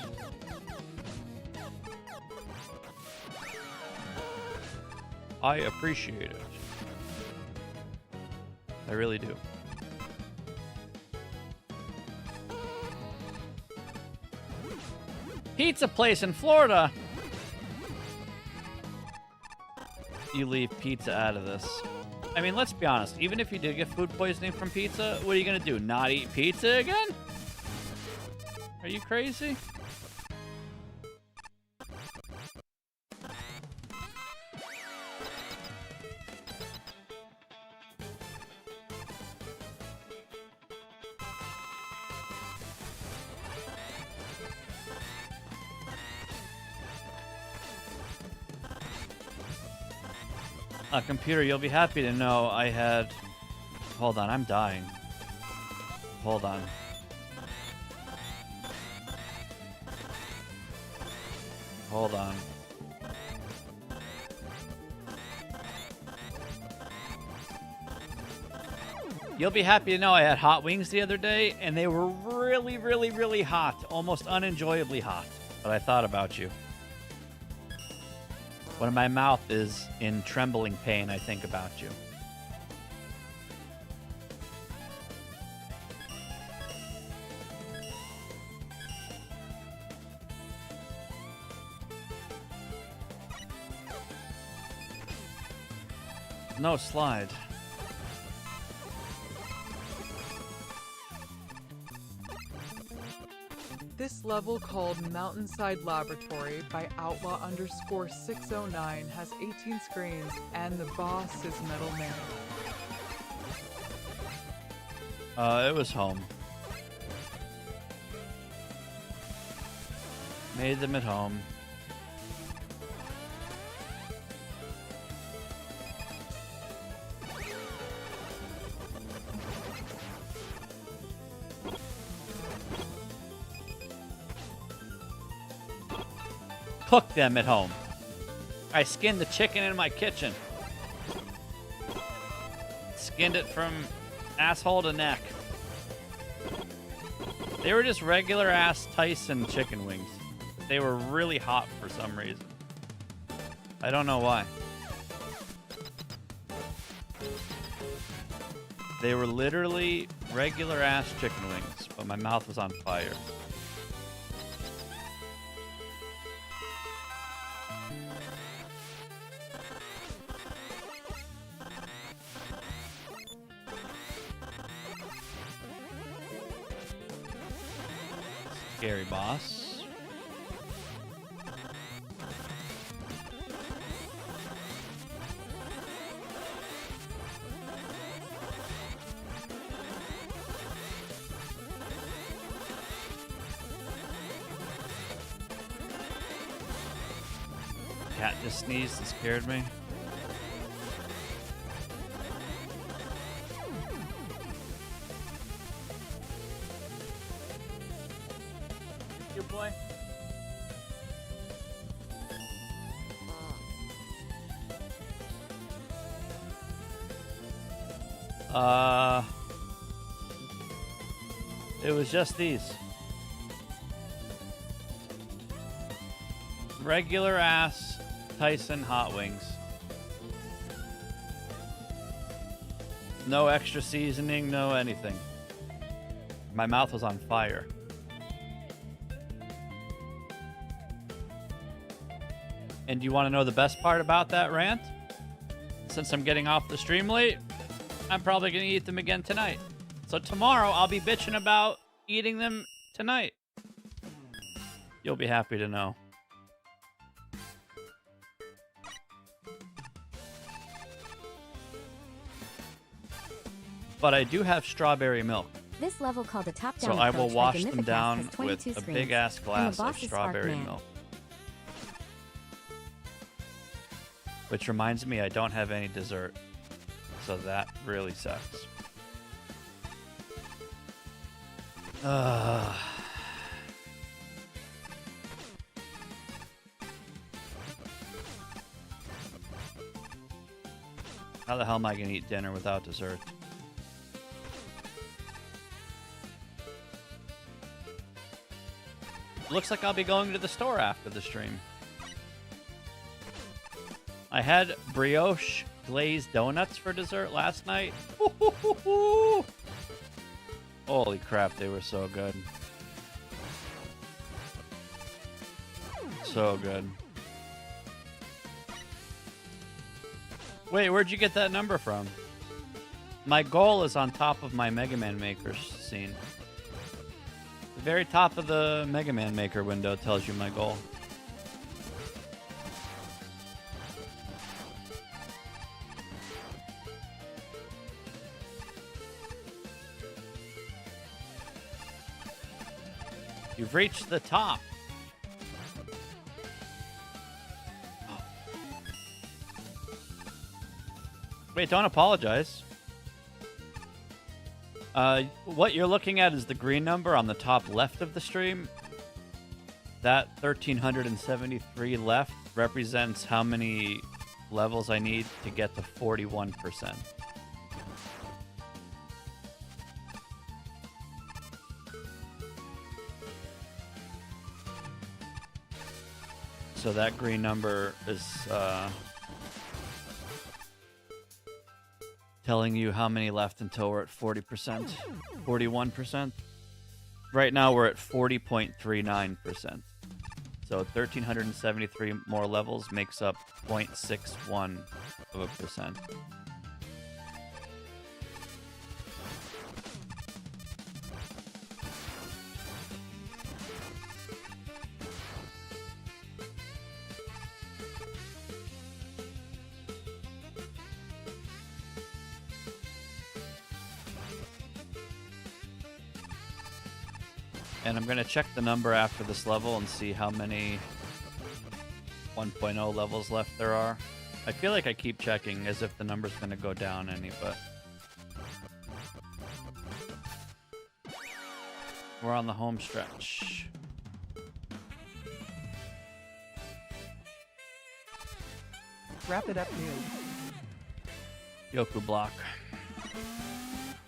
I appreciate it. I really do. Pizza place in Florida. You leave pizza out of this. I mean, let's be honest. Even if you did get food poisoning from pizza, what are you going to do? Not eat pizza again? Are you crazy? Computer, you'll be happy to know I had... Hold on, I'm dying. Hold on. Hold on. You'll be happy to know I had hot wings the other day, and they were really, really, really hot. Almost unenjoyably hot. But I thought about you. When my mouth is in trembling pain, I think about you. No slide. This level, called Mountainside Laboratory by Outlaw_609, has 18 screens, and the boss is Metal Man. It was home. Made them at home. Cook them at home. I skinned the chicken in my kitchen. Skinned it from asshole to neck. They were just regular ass Tyson chicken wings. They were really hot for some reason. I don't know why. They were literally regular ass chicken wings, but my mouth was on fire. Scary boss. cat just sneezed and scared me. Good boy. It was just these. Regular ass Tyson hot wings. No extra seasoning, no anything. My mouth was on fire. And do you want to know the best part about that rant? Since I'm getting off the stream late, I'm probably going to eat them again tonight. So tomorrow, I'll be bitching about eating them tonight. You'll be happy to know. But I do have strawberry milk. This level called a top-down So I will approach by wash them Gamificast down has 22 with a screens, big-ass and the glass boss of is strawberry Sparkman. milk. Which reminds me, I don't have any dessert. So that really sucks. How the hell am I going to eat dinner without dessert? Looks like I'll be going to the store after the stream. I had brioche glazed donuts for dessert last night. Holy crap, they were so good. So good. Wait, where'd you get that number from? My goal is on top of my Mega Man Maker scene. The very top of the Mega Man Maker window tells you my goal. You've reached the top. Wait, don't apologize. What you're looking at is the green number on the top left of the stream. That 1,373 left represents how many levels I need to get to 41%. So that green number is telling you how many left until we're at 40%, 41%. Right now we're at 40.39%. So 1,373 more levels makes up 0.61 of a percent. And I'm going to check the number after this level and see how many 1.0 levels left there are. I feel like I keep checking as if the number's going to go down any, but... We're on the home stretch. Wrap it up new. Yoku block.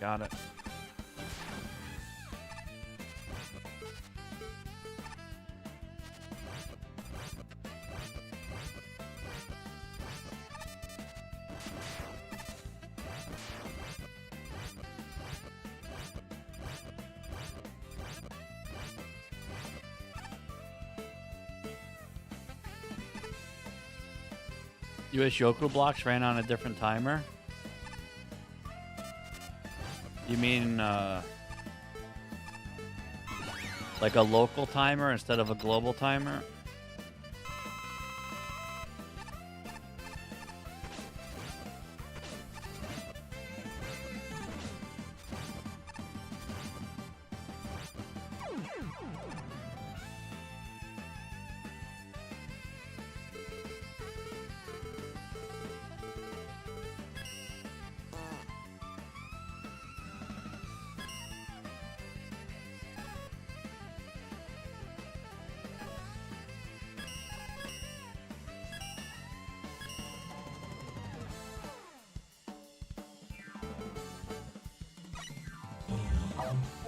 Got it. You wish Yoku blocks ran on a different timer? You mean, like a local timer instead of a global timer?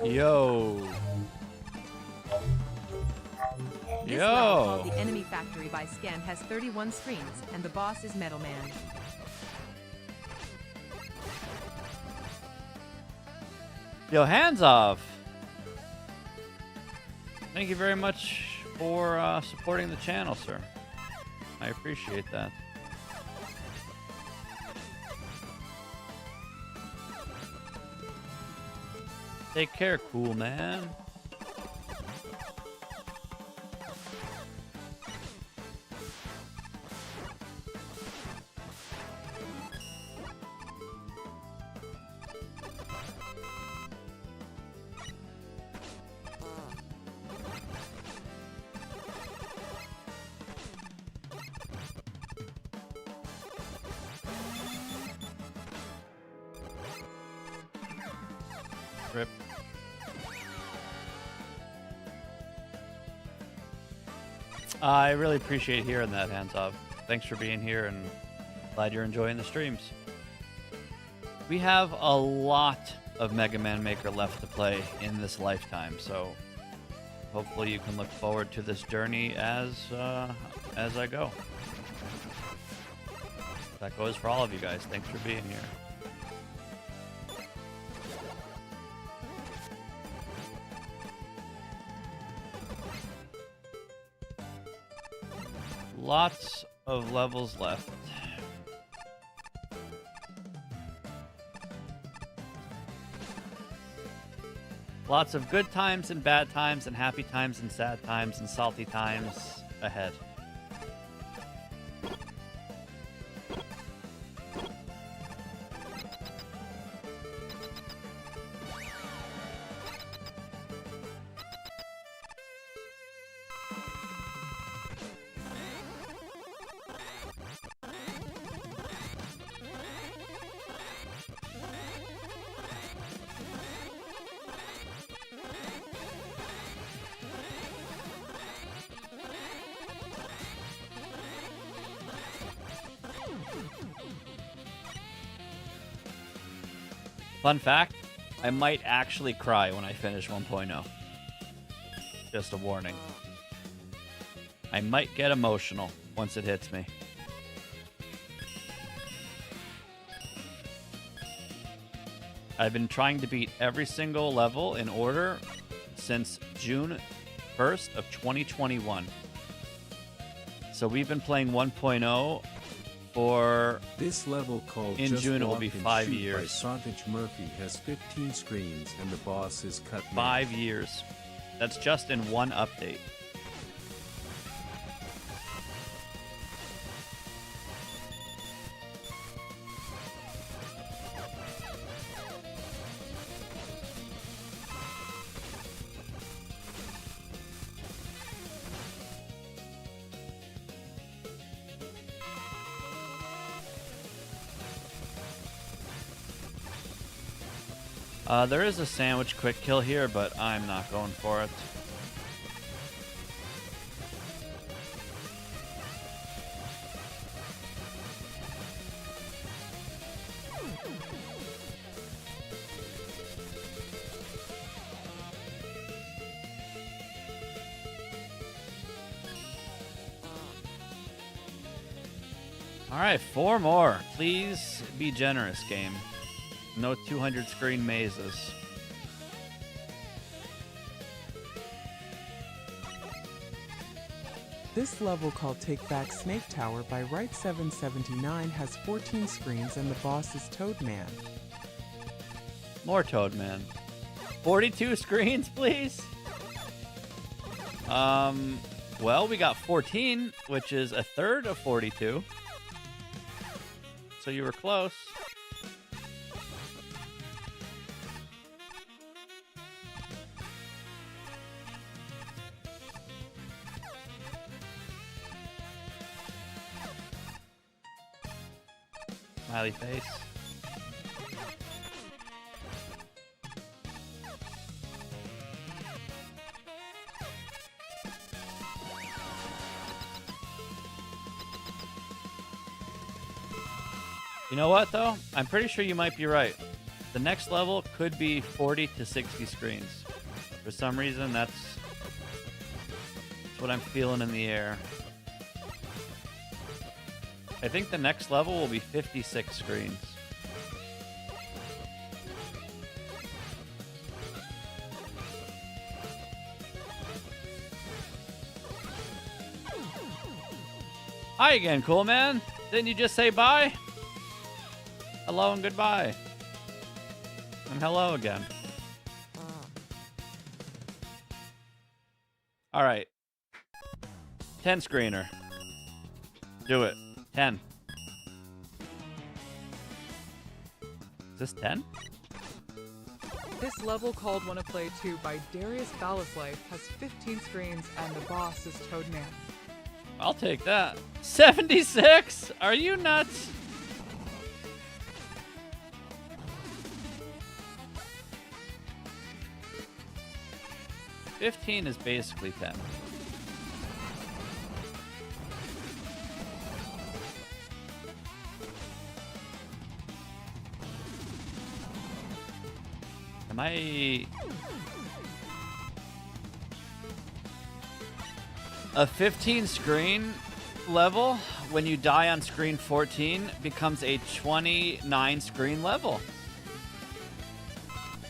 Yo. This level called the Enemy Factory by Scan has 31 screens, and the boss is Metal Man. Yo, hands off. Thank you very much for supporting the channel, sir. I appreciate that. Take care, cool man. Rip. I really appreciate hearing that, Hands Off. Thanks for being here, and glad you're enjoying the streams. We have a lot of Mega Man Maker left to play in this lifetime, so hopefully you can look forward to this journey as I go. That goes for all of you guys. Thanks for being here. Lots of levels left. Lots of good times and bad times and happy times and sad times and salty times ahead. Fun fact, I might actually cry when I finish 1.0. Just a warning. I might get emotional once it hits me. I've been trying to beat every single level in order since June 1st of 2021. So we've been playing 1.0 for this level called in Just June it will Walk be and 5 Shoot years. by Sausage Murphy has 15 screens and the boss is Cut Man. 5 years. That's just in one update. There is a sandwich quick kill here, but I'm not going for it. All right, 4 more. Please be generous, game. No 200 screen mazes. This level called Take Back Snake Tower by Right779 has 14 screens and the boss is Toadman. More Toadman. 42 screens, please. Well, we got 14, which is a third of 42. So you were close. Smiley face. You know what, though? I'm pretty sure you might be right. The next level could be 40 to 60 screens. For some reason, that's what I'm feeling in the air. I think the next level will be 56 screens. Hi again, cool man. Didn't you just say bye? Hello and goodbye. And hello again. All right. 10 screener. Do it. 10. Is this 10? This level called Wanna Play 2 by Darius Ballaslife has 15 screens and the boss is Toadman. I'll take that. 76? Are you nuts? $15 is basically 10. Am I... A 15 screen level, when you die on screen 14, becomes a 29 screen level.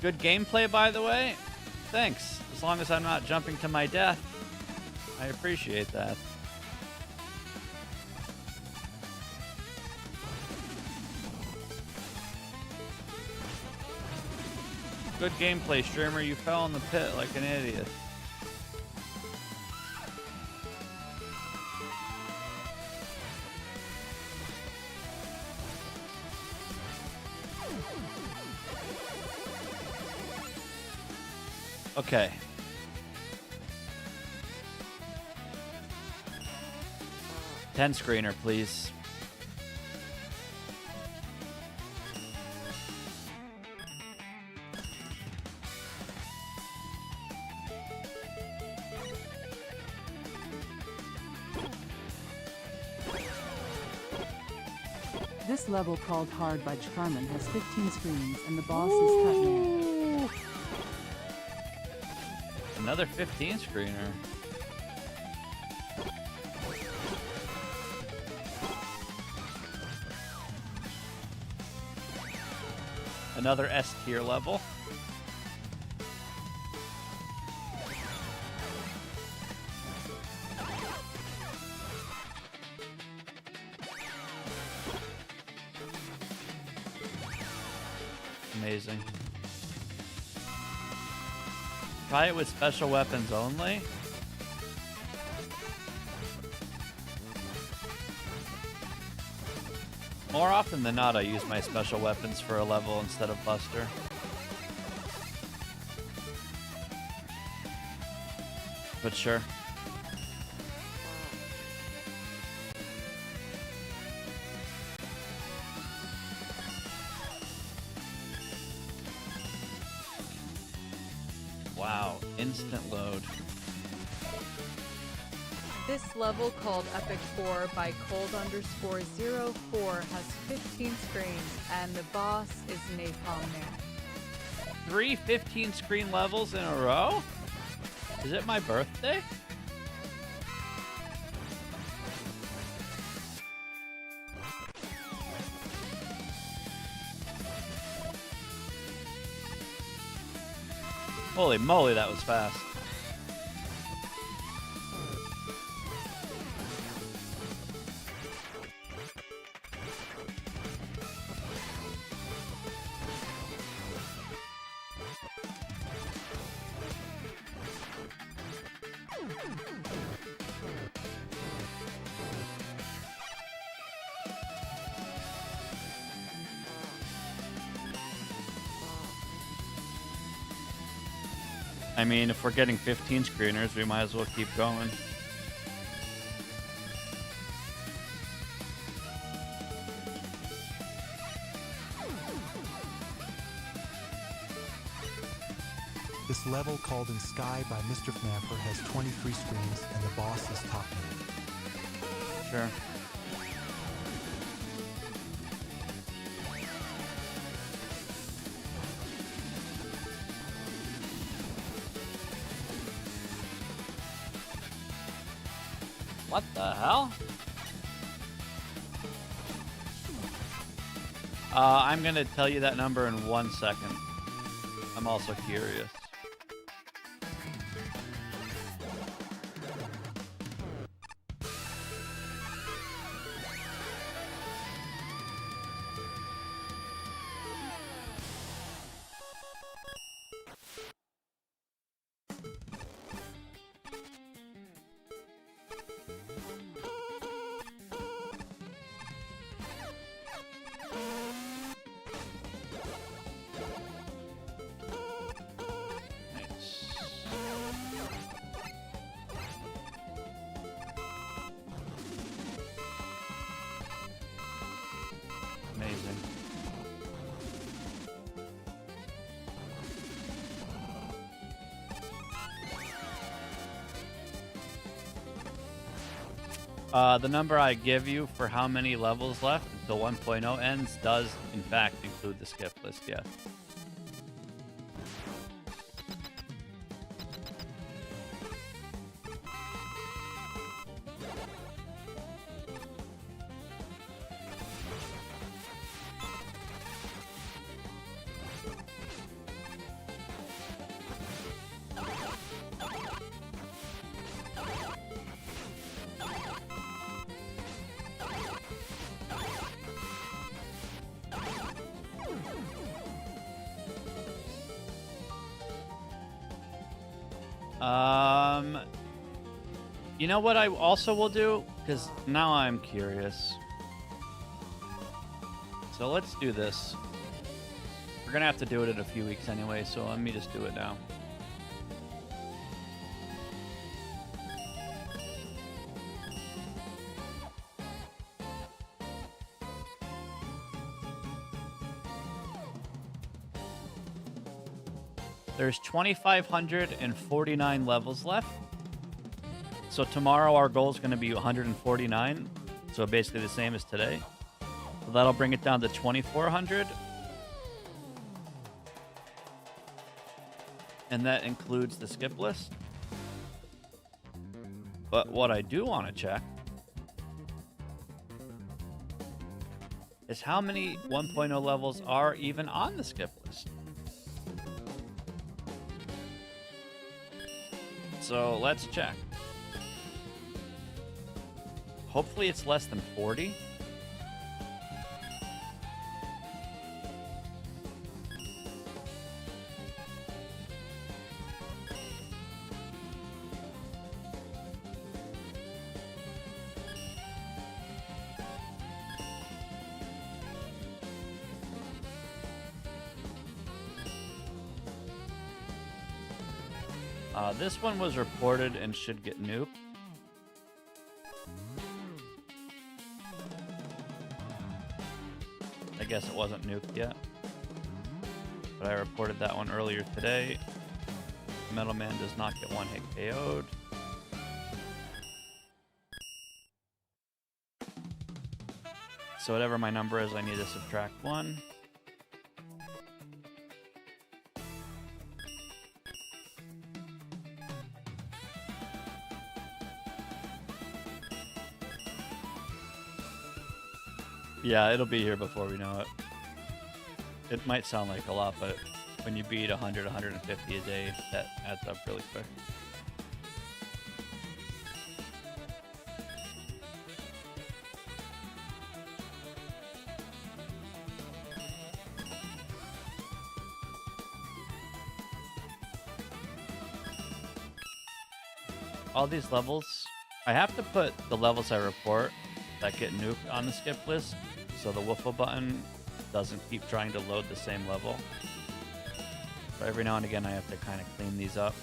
Good gameplay, by the way. Thanks. As long as I'm not jumping to my death, I appreciate that. Good gameplay, streamer. You fell in the pit like an idiot. Okay. Ten screener, please. This level called Hard by Carmen has 15 screens and the boss is Cutman. Another 15 screener. Another S tier level. Amazing. Try it with special weapons only. More often than not, I use my special weapons for a level instead of Buster. But sure. Wow, instant load. This level called Epic 4 by cold_04 has 15 screens and the boss is Napalm Man. 3 15 screen levels in a row? Is it my birthday? Holy moly, that was fast. I mean, if we're getting 15 screeners, we might as well keep going. This level called In Sky by Mr. Fnaffer has 23 screens and the boss is Top Man. Sure. What the hell? I'm gonna tell you that number in 1 second. I'm also curious. Amazing. The number I give you for how many levels left until 1.0 ends does, in fact, include the skip list, yes. You know what I also will do? Because now I'm curious. So let's do this. We're going to have to do it in a few weeks anyway, so let me just do it now. There's 2,549 levels left. So tomorrow our goal is going to be 149. So basically the same as today. So that'll bring it down to 2,400. And that includes the skip list. But what I do want to check is how many 1.0 levels are even on the skip list. So let's check. Hopefully it's less than 40. This one was reported and should get nuked. I guess it wasn't nuked yet. But I reported that one earlier today. Metal Man does not get one hit KO'd. So whatever my number is, I need to subtract 1. Yeah, it'll be here before we know it. It might sound like a lot, but when you beat 100, 150 a day, that adds up really quick. All these levels, I have to put the levels I report that get nuked on the skip list, so the Woofle button doesn't keep trying to load the same level. But every now and again I have to kind of clean these up.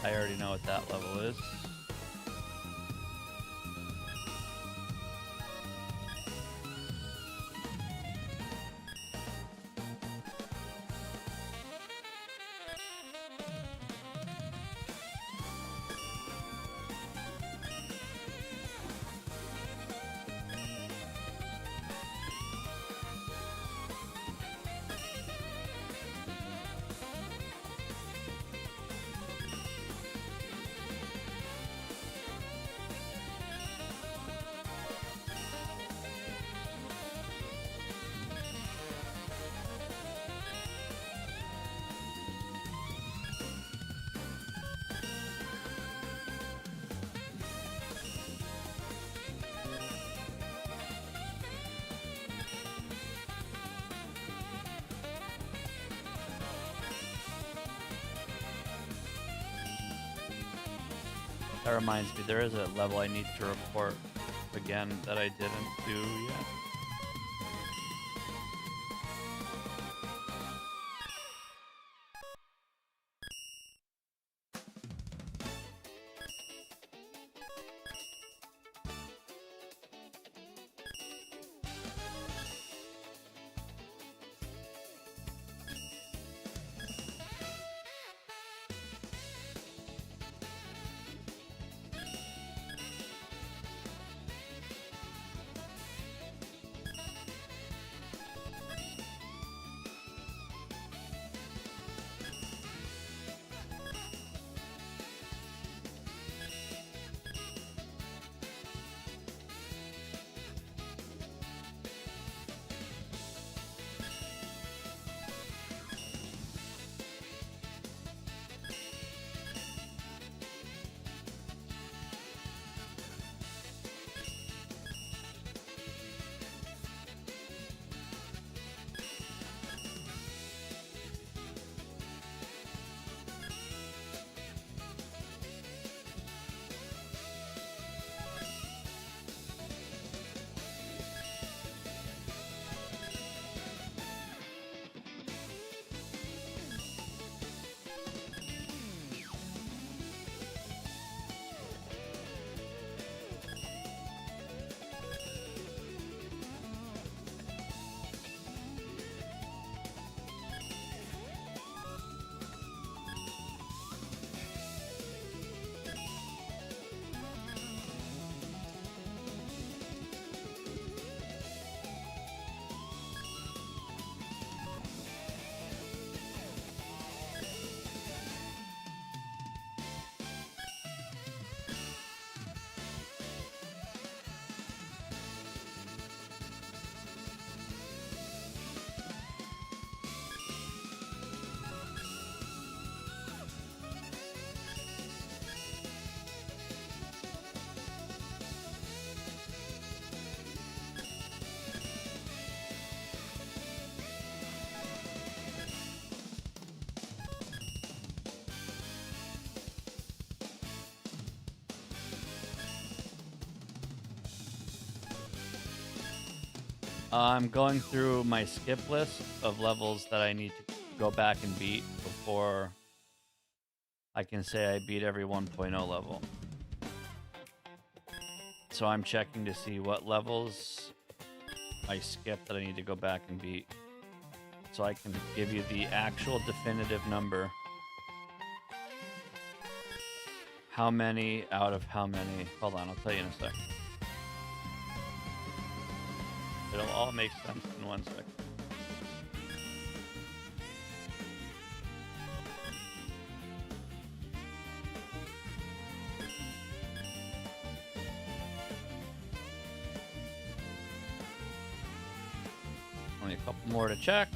I already know what that level is. That reminds me, there is a level I need to report again that I didn't do yet. I'm going through my skip list of levels that I need to go back and beat before I can say I beat every 1.0 level. So I'm checking to see what levels I skipped that I need to go back and beat, so I can give you the actual definitive number. How many out of how many? Hold on, I'll tell you in a sec. It'll all make sense in 1 second. Only a couple more to check.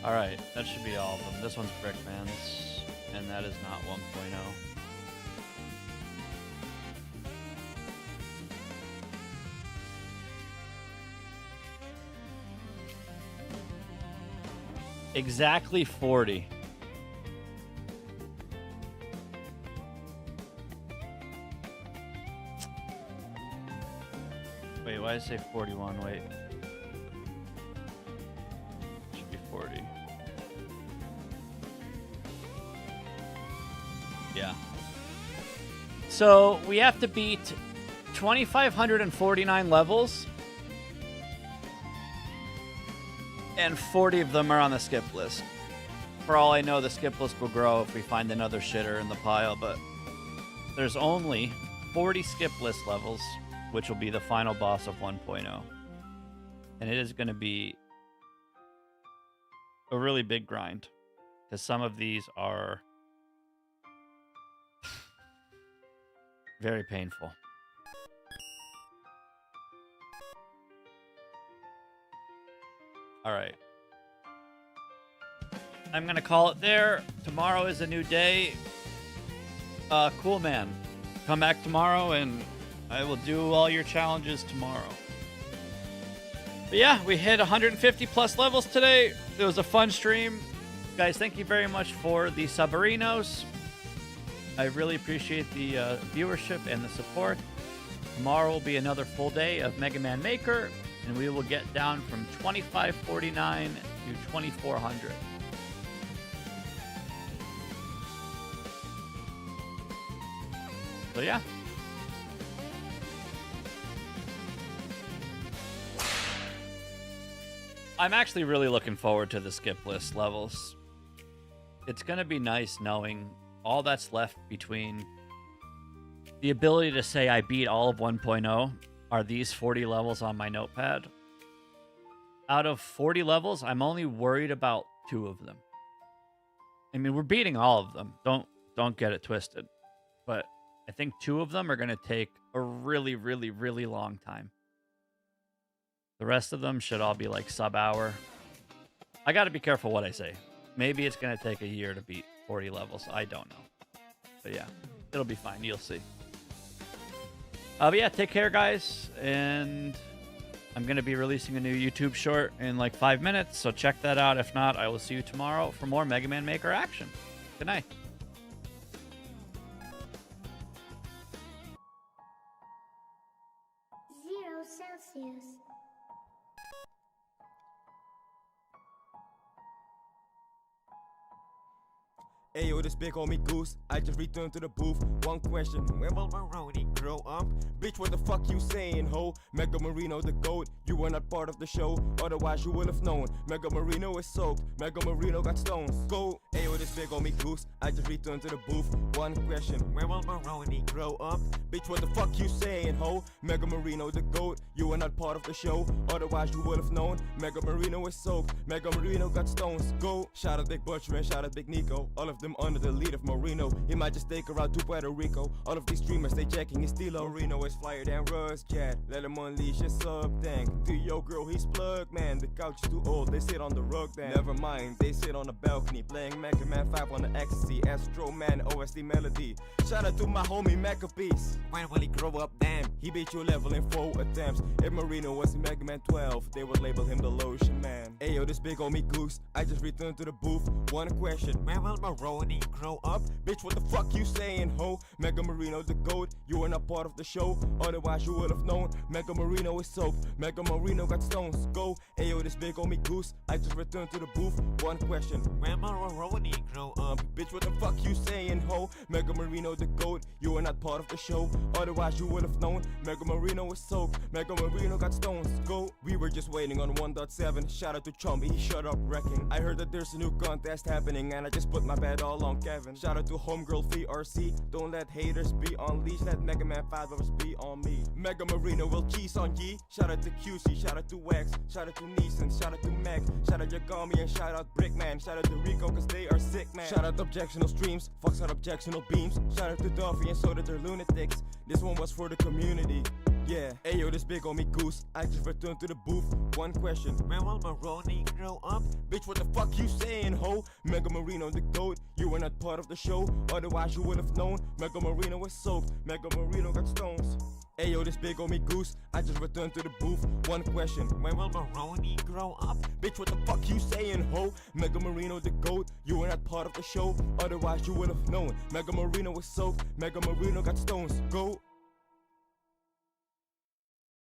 Alright, that should be all of them. This one's Brickman's, and that is not 1.0. Exactly 40. Wait, why did I say 41? Wait. Should be 40. Yeah. So we have to beat 2,549 levels, and 40 of them are on the skip list. For all I know, the skip list will grow if we find another shitter in the pile, but there's only 40 skip list levels, which will be the final boss of 1.0. And it is going to be a really big grind, because some of these are very painful. All right. I'm going to call it there. Tomorrow is a new day. Cool, man. Come back tomorrow and I will do all your challenges tomorrow. But yeah, we hit 150 plus levels today. It was a fun stream. Guys, thank you very much for the Subarinos. I really appreciate the viewership and the support. Tomorrow will be another full day of Mega Man Maker, and we will get down from 2549 to 2400. So yeah. I'm actually really looking forward to the skip list levels. It's going to be nice knowing all that's left between the ability to say I beat all of 1.0 are these 40 levels on my notepad. Out of 40 levels, I'm only worried about 2 of them. I mean, we're beating all of them. Don't get it twisted. But I think 2 of them are going to take a really, really, really long time. The rest of them should all be like sub-hour. I got to be careful what I say. Maybe it's going to take a year to beat 40 levels. I don't know. But yeah, it'll be fine. You'll see. But yeah, take care, guys. And I'm going to be releasing a new YouTube short in like 5 minutes. So check that out. If not, I will see you tomorrow for more Mega Man Maker action. Good night. 0 Celsius. Ayo, this big homie Goose, I just returned to the booth. One question, when will Maroni grow up? Bitch, what the fuck you saying, ho? Mega Marino the GOAT, you were not part of the show, otherwise you would have known. Mega Marino is soaked, Mega Marino got stones. Go! Ayo, this big homie Goose, I just returned to the booth. One question, when will Maroni grow up? Bitch, what the fuck you saying, ho? Mega Marino the GOAT, you were not part of the show, otherwise you would have known. Mega Marino is soaked, Mega Marino got stones. Go! Shout out Big Butcher and shout out Big Nico, all of them under the lead of Marino. He might just take her out to Puerto Rico. All of these streamers, they checking his stilo. Marino is flyer than Russ Cat. Let him unleash his sub tank. To yo girl, he's plugged, man. The couch is too old, they sit on the rug then. Never mind, they sit on the balcony playing Mega Man 5 on the ecstasy. Astro Man, OSD Melody. Shout out to my homie Macapiece. When will he grow up? Damn, he beat your level in 4 attempts. If Marino was in Mega Man 12, they would label him the Lotion Man. Ayo, this big homie Goose, I just returned to the booth. One question, when will Maroni grow up? Bitch, what the fuck you saying, ho? Mega Marino the GOAT, you were not part of the show, otherwise you would have known. Mega Marino is soaked, Mega Marino got stones. Go! Ayo, this big homie Goose, I just returned to the booth. One question, when will Maroni grow up? Bitch, what the fuck you saying, ho? Mega Marino the GOAT, you were not part of the show, otherwise you would have known. Mega Marino is soaked, Mega Marino got stones. Go! We were just waiting on 1.7, shout out to Chumby, he shut up wrecking. I heard that there's a new contest happening and I just put my bet all on Kevin. Shout out to homegirl VRC, don't let haters be unleashed, let Mega Man 5 lovers be on me. Mega Marino will cheese on ye. Shout out to QC, shout out to Wax, shout out to Neeson, shout out to Max, shout out Yagami and shout out Brickman, shout out to Rico cause they are sick, man. Shout out to Objectional Streams, fucks out Objectional Beams, shout out to Duffy and so that they're lunatics. This one was for the community. Yeah, ayo, this big homie Goose, I just returned to the booth. One question, when will Maroni grow up? Bitch, what the fuck you saying, ho? Mega Marino the GOAT, you were not part of the show, otherwise you would have known. Mega Marino is soaked, Mega Marino got stones. Ayo, this big homie Goose, I just returned to the booth. One question, when will Maroni grow up? Bitch, what the fuck you saying, ho? Mega Marino the GOAT, you were not part of the show, otherwise you would have known. Mega Marino is soaked, Mega Marino got stones. Go!